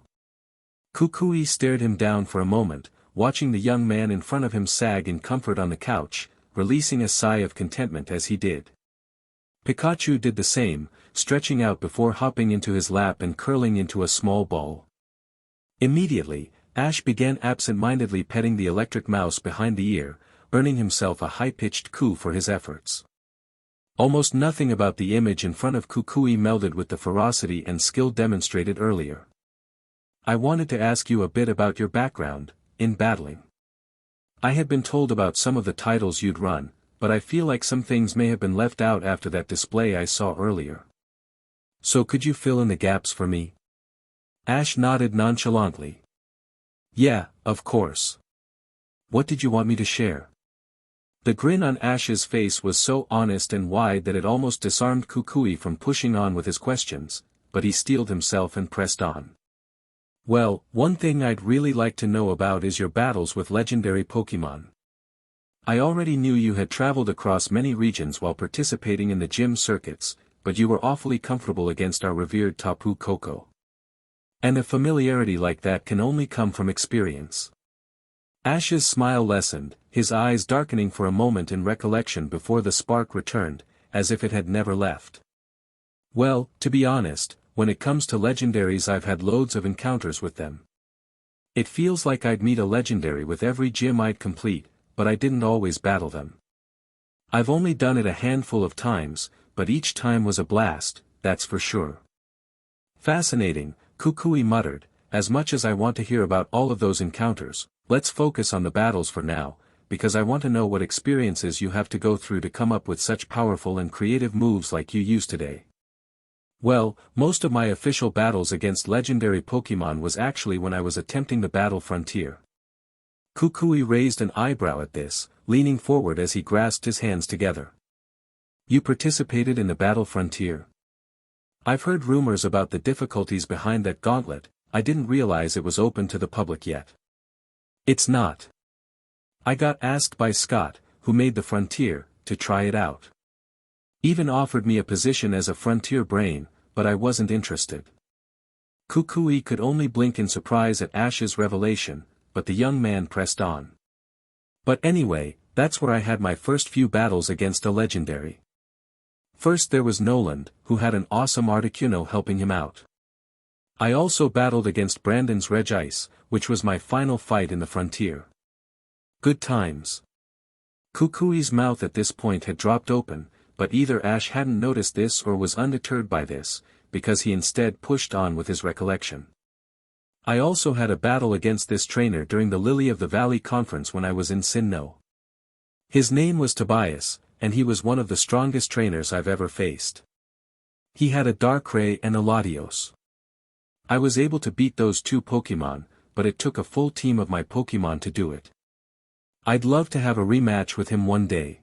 Kukui stared him down for a moment, watching the young man in front of him sag in comfort on the couch, releasing a sigh of contentment as he did. Pikachu did the same, stretching out before hopping into his lap and curling into a small ball. Immediately, Ash began absent-mindedly petting the electric mouse behind the ear, earning himself a high-pitched coo for his efforts. Almost nothing about the image in front of Kukui melded with the ferocity and skill demonstrated earlier. "I wanted to ask you a bit about your background in battling. I had been told about some of the titles you'd run, but I feel like some things may have been left out after that display I saw earlier. So could you fill in the gaps for me?" Ash nodded nonchalantly. "Yeah, of course. What did you want me to share?" The grin on Ash's face was so honest and wide that it almost disarmed Kukui from pushing on with his questions, but he steeled himself and pressed on. "Well, one thing I'd really like to know about is your battles with legendary Pokémon. I already knew you had traveled across many regions while participating in the gym circuits, but you were awfully comfortable against our revered Tapu Koko. And a familiarity like that can only come from experience." Ash's smile lessened, his eyes darkening for a moment in recollection before the spark returned, as if it had never left. "Well, to be honest, when it comes to legendaries I've had loads of encounters with them. It feels like I'd meet a legendary with every gym I'd complete, but I didn't always battle them. I've only done it a handful of times, but each time was a blast, that's for sure." "Fascinating," Kukui muttered, "as much as I want to hear about all of those encounters, let's focus on the battles for now, because I want to know what experiences you have to go through to come up with such powerful and creative moves like you used today." "Well, most of my official battles against legendary Pokémon was actually when I was attempting the battle frontier." Kukui raised an eyebrow at this, leaning forward as he grasped his hands together. "You participated in the battle frontier? I've heard rumors about the difficulties behind that gauntlet, I didn't realize it was open to the public yet." "It's not. I got asked by Scott, who made the frontier, to try it out. Even offered me a position as a frontier brain, but I wasn't interested." Kukui could only blink in surprise at Ash's revelation, but the young man pressed on. "But anyway, that's where I had my first few battles against a legendary. First there was Noland, who had an awesome Articuno helping him out. I also battled against Brandon's Regice, which was my final fight in the frontier. Good times." Kukui's mouth at this point had dropped open, but either Ash hadn't noticed this or was undeterred by this, because he instead pushed on with his recollection. "I also had a battle against this trainer during the Lily of the Valley conference when I was in Sinnoh. His name was Tobias, and he was one of the strongest trainers I've ever faced. He had a Darkrai and a Latios. I was able to beat those two Pokémon, but it took a full team of my Pokémon to do it. I'd love to have a rematch with him one day."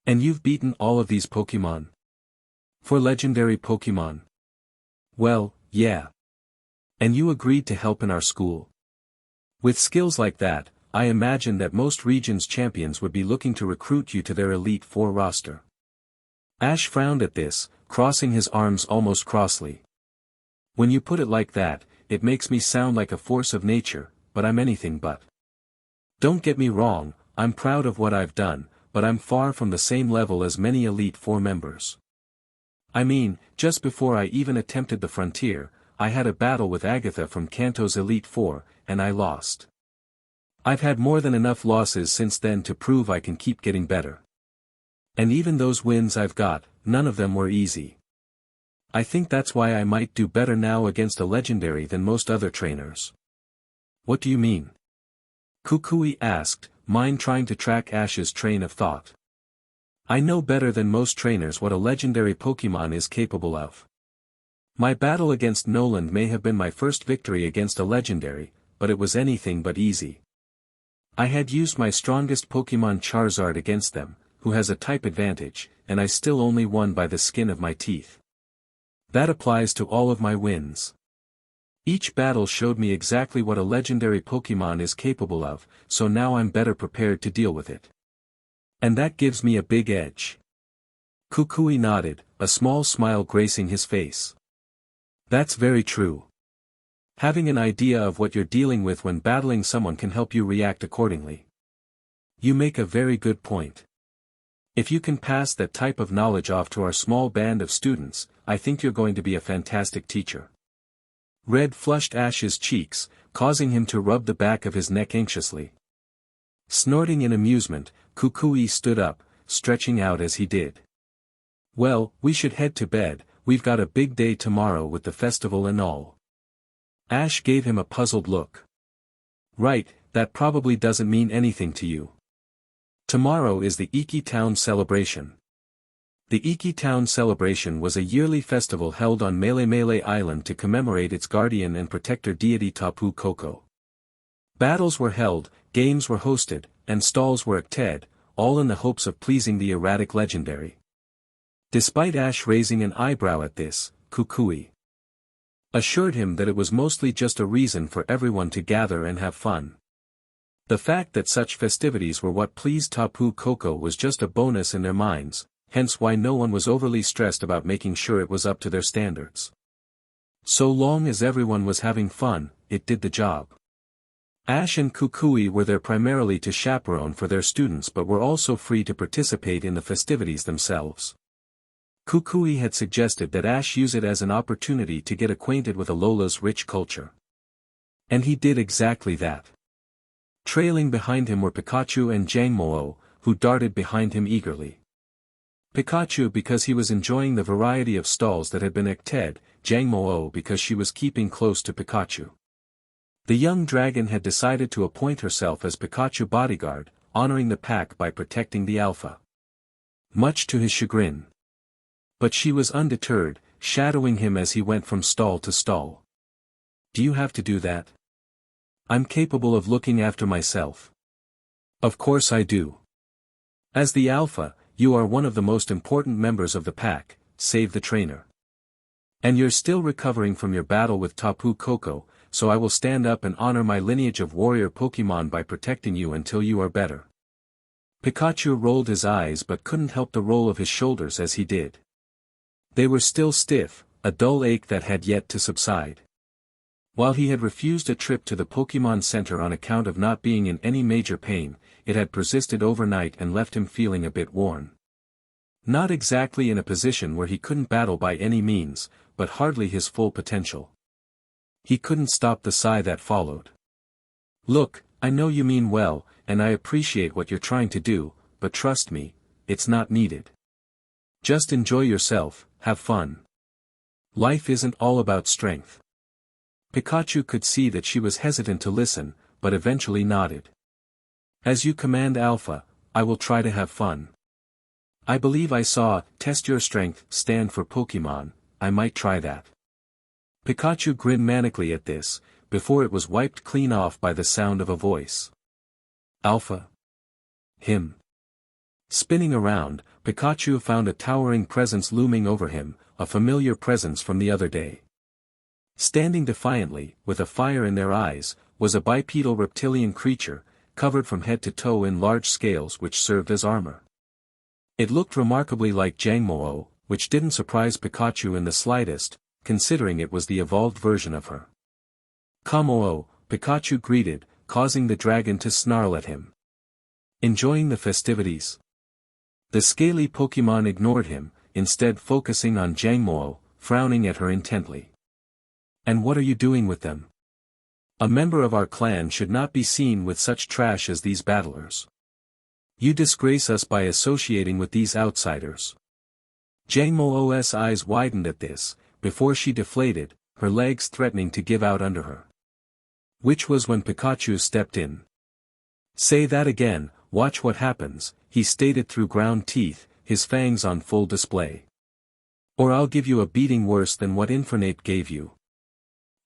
"And you've beaten all of these Pokémon? For legendary Pokémon?" "Well, yeah. And you agreed to help in our school? With skills like that, I imagine that most regions' champions would be looking to recruit you to their Elite Four roster." Ash frowned at this, crossing his arms almost crossly. "When you put it like that, it makes me sound like a force of nature, but I'm anything but. Don't get me wrong, I'm proud of what I've done, but I'm far from the same level as many Elite Four members. I mean, just before I even attempted the frontier, I had a battle with Agatha from Kanto's Elite Four, and I lost. I've had more than enough losses since then to prove I can keep getting better. And even those wins I've got, none of them were easy. I think that's why I might do better now against a legendary than most other trainers. What do you mean? Kukui asked, mind trying to track Ash's train of thought. I know better than most trainers what a legendary Pokemon is capable of. My battle against Noland may have been my first victory against a legendary, but it was anything but easy. I had used my strongest Pokemon Charizard against them, who has a type advantage, and I still only won by the skin of my teeth. That applies to all of my wins. Each battle showed me exactly what a legendary Pokemon is capable of, so now I'm better prepared to deal with it. And that gives me a big edge. Kukui nodded, a small smile gracing his face. That's very true. Having an idea of what you're dealing with when battling someone can help you react accordingly. You make a very good point. If you can pass that type of knowledge off to our small band of students, I think you're going to be a fantastic teacher. Red flushed Ash's cheeks, causing him to rub the back of his neck anxiously. Snorting in amusement, Kukui stood up, stretching out as he did. Well, we should head to bed, we've got a big day tomorrow with the festival and all. Ash gave him a puzzled look. Right, that probably doesn't mean anything to you. Tomorrow is the Iki Town celebration. The Iki Town celebration was a yearly festival held on Mele Island to commemorate its guardian and protector deity Tapu Koko. Battles were held, games were hosted, and stalls were acted, all in the hopes of pleasing the erratic legendary. Despite Ash raising an eyebrow at this, Kukui assured him that it was mostly just a reason for everyone to gather and have fun. The fact that such festivities were what pleased Tapu Koko was just a bonus in their minds, hence why no one was overly stressed about making sure it was up to their standards. So long as everyone was having fun, it did the job. Ash and Kukui were there primarily to chaperone for their students but were also free to participate in the festivities themselves. Kukui had suggested that Ash use it as an opportunity to get acquainted with Alola's rich culture. And he did exactly that. Trailing behind him were Pikachu and Jangmo-o, who darted behind him eagerly. Pikachu because he was enjoying the variety of stalls that had been acted, Jangmo-o because she was keeping close to Pikachu. The young dragon had decided to appoint herself as Pikachu bodyguard, honoring the pack by protecting the alpha. Much to his chagrin. But she was undeterred, shadowing him as he went from stall to stall. Do you have to do that? I'm capable of looking after myself. Of course I do. As the alpha, you are one of the most important members of the pack, save the trainer. And you're still recovering from your battle with Tapu Koko, so I will stand up and honor my lineage of warrior Pokemon by protecting you until you are better. Pikachu rolled his eyes but couldn't help the roll of his shoulders as he did. They were still stiff, a dull ache that had yet to subside. While he had refused a trip to the Pokemon Center on account of not being in any major pain, it had persisted overnight and left him feeling a bit worn. Not exactly in a position where he couldn't battle by any means, but hardly his full potential. He couldn't stop the sigh that followed. Look, I know you mean well, and I appreciate what you're trying to do, but trust me, it's not needed. Just enjoy yourself, have fun. Life isn't all about strength. Pikachu could see that she was hesitant to listen, but eventually nodded. As you command Alpha, I will try to have fun. I believe I saw, test your strength, stand for Pokemon, I might try that. Pikachu grinned manically at this, before it was wiped clean off by the sound of a voice. Alpha? Him. Spinning around, Pikachu found a towering presence looming over him, a familiar presence from the other day. Standing defiantly, with a fire in their eyes, was a bipedal reptilian creature, covered from head to toe in large scales which served as armor. It looked remarkably like Jangmo-o, which didn't surprise Pikachu in the slightest, considering it was the evolved version of her. Kamo-o, Pikachu greeted, causing the dragon to snarl at him. Enjoying the festivities? The scaly Pokemon ignored him, instead focusing on Jangmo-o, frowning at her intently. And what are you doing with them? A member of our clan should not be seen with such trash as these battlers. You disgrace us by associating with these outsiders. Jangmo-o's eyes widened at this, before she deflated, her legs threatening to give out under her. Which was when Pikachu stepped in. Say that again, watch what happens, he stated through ground teeth, his fangs on full display. Or I'll give you a beating worse than what Infernape gave you.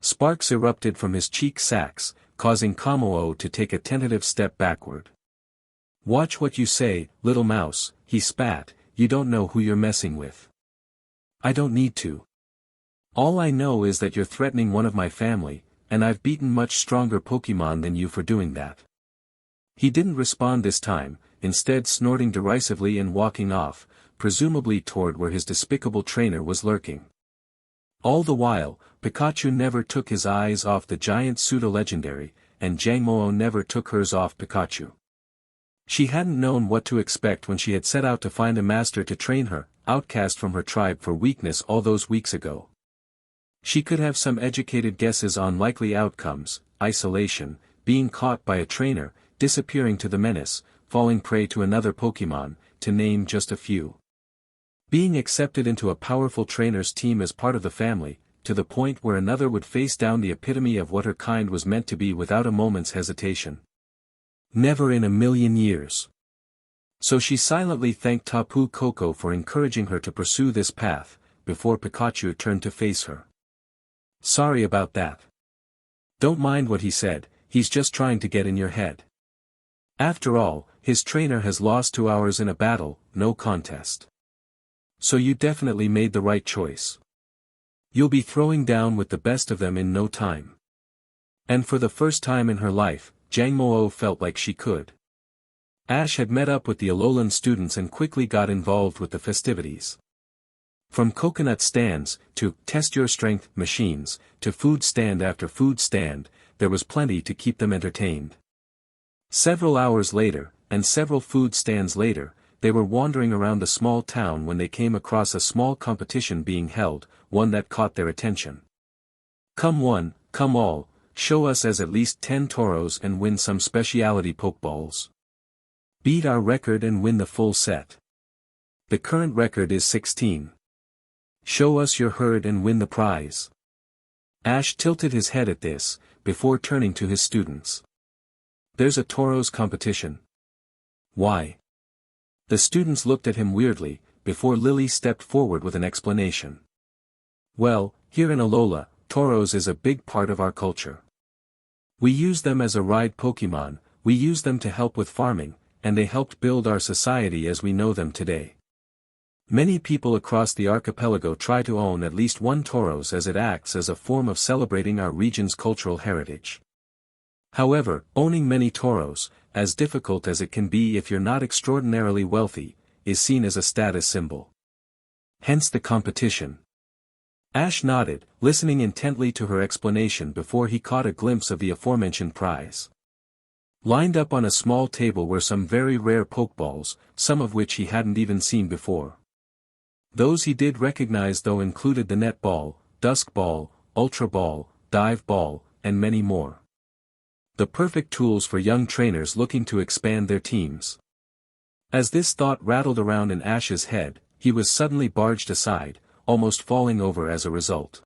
Sparks erupted from his cheek sacs, causing Jangmo-o to take a tentative step backward. Watch what you say, little mouse, he spat, you don't know who you're messing with. I don't need to. All I know is that you're threatening one of my family, and I've beaten much stronger Pokemon than you for doing that. He didn't respond this time, instead snorting derisively and walking off, presumably toward where his despicable trainer was lurking. All the while, Pikachu never took his eyes off the giant pseudo-legendary, and Jangmo-o never took hers off Pikachu. She hadn't known what to expect when she had set out to find a master to train her, outcast from her tribe for weakness all those weeks ago. She could have some educated guesses on likely outcomes: isolation, being caught by a trainer, disappearing to the menace, falling prey to another Pokemon, to name just a few. Being accepted into a powerful trainer's team as part of the family, to the point where another would face down the epitome of what her kind was meant to be without a moment's hesitation. Never in a million years. So she silently thanked Tapu Koko for encouraging her to pursue this path, before Pikachu turned to face her. Sorry about that. Don't mind what he said, he's just trying to get in your head. After all, his trainer has lost 2 hours in a battle, no contest. So you definitely made the right choice. You'll be throwing down with the best of them in no time. And for the first time in her life, Jangmo-o felt like she could. Ash had met up with the Alolan students and quickly got involved with the festivities. From coconut stands, to test your strength machines, to food stand after food stand, there was plenty to keep them entertained. Several hours later, and several food stands later, they were wandering around the small town when they came across a small competition being held, one that caught their attention. Come one, come all, show us as at least 10 toros and win some specialty Pokeballs. Beat our record and win the full set. The current record is 16. Show us your herd and win the prize. Ash tilted his head at this, before turning to his students. There's a toros competition. Why? The students looked at him weirdly, before Lily stepped forward with an explanation. Well, here in Alola, toros is a big part of our culture. We use them as a ride Pokemon, we use them to help with farming, and they helped build our society as we know them today. Many people across the archipelago try to own at least one toros as it acts as a form of celebrating our region's cultural heritage. However, owning many toros, as difficult as it can be if you're not extraordinarily wealthy, is seen as a status symbol. Hence the competition. Ash nodded, listening intently to her explanation before he caught a glimpse of the aforementioned prize. Lined up on a small table were some very rare Pokeballs, some of which he hadn't even seen before. Those he did recognize though included the Net Ball, Dusk Ball, Ultra Ball, Dive Ball, and many more. The perfect tools for young trainers looking to expand their teams. As this thought rattled around in Ash's head, he was suddenly barged aside, almost falling over as a result.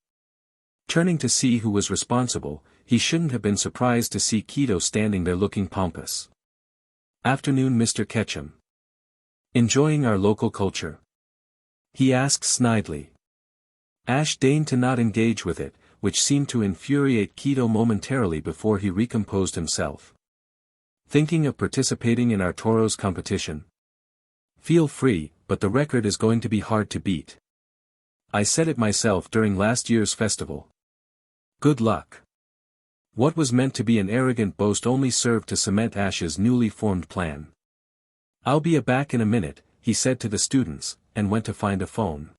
Turning to see who was responsible, he shouldn't have been surprised to see Kido standing there looking pompous. Afternoon, Mr. Ketchum. Enjoying our local culture? He asked snidely. Ash deigned to not engage with it, which seemed to infuriate Kido momentarily before he recomposed himself. Thinking of participating in our toros competition? Feel free, but the record is going to be hard to beat. I said it myself during last year's festival. Good luck. What was meant to be an arrogant boast only served to cement Ash's newly formed plan. I'll be back in a minute, he said to the students, and went to find a phone.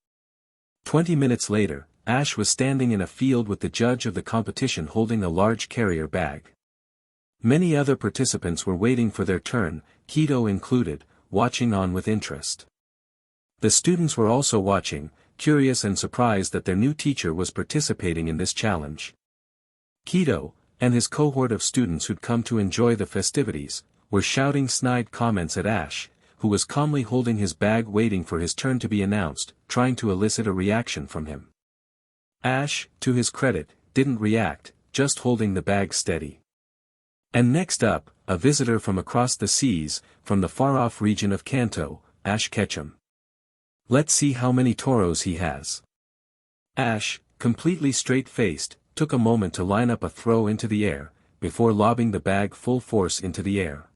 20 minutes later, Ash was standing in a field with the judge of the competition holding a large carrier bag. Many other participants were waiting for their turn, Kido included, watching on with interest. The students were also watching, curious and surprised that their new teacher was participating in this challenge. Kido, and his cohort of students who'd come to enjoy the festivities, were shouting snide comments at Ash, who was calmly holding his bag waiting for his turn to be announced, trying to elicit a reaction from him. Ash, to his credit, didn't react, just holding the bag steady. And next up, a visitor from across the seas, from the far-off region of Kanto, Ash Ketchum. Let's see how many toros he has. Ash, completely straight-faced, took a moment to line up a throw into the air, before lobbing the bag full force into the air.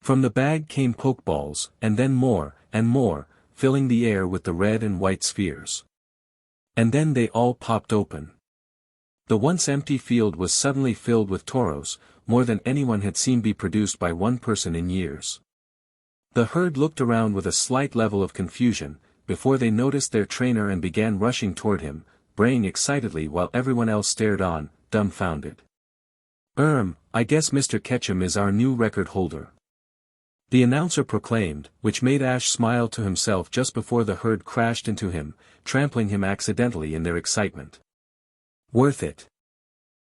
From the bag came pokeballs, and then more, filling the air with the red and white spheres. And then they all popped open. The once empty field was suddenly filled with toros, more than anyone had seen be produced by one person in years. The herd looked around with a slight level of confusion, before they noticed their trainer and began rushing toward him, braying excitedly while everyone else stared on, dumbfounded. I guess Mr. Ketchum is our new record holder," the announcer proclaimed, which made Ash smile to himself just before the herd crashed into him, trampling him accidentally in their excitement. "Worth it.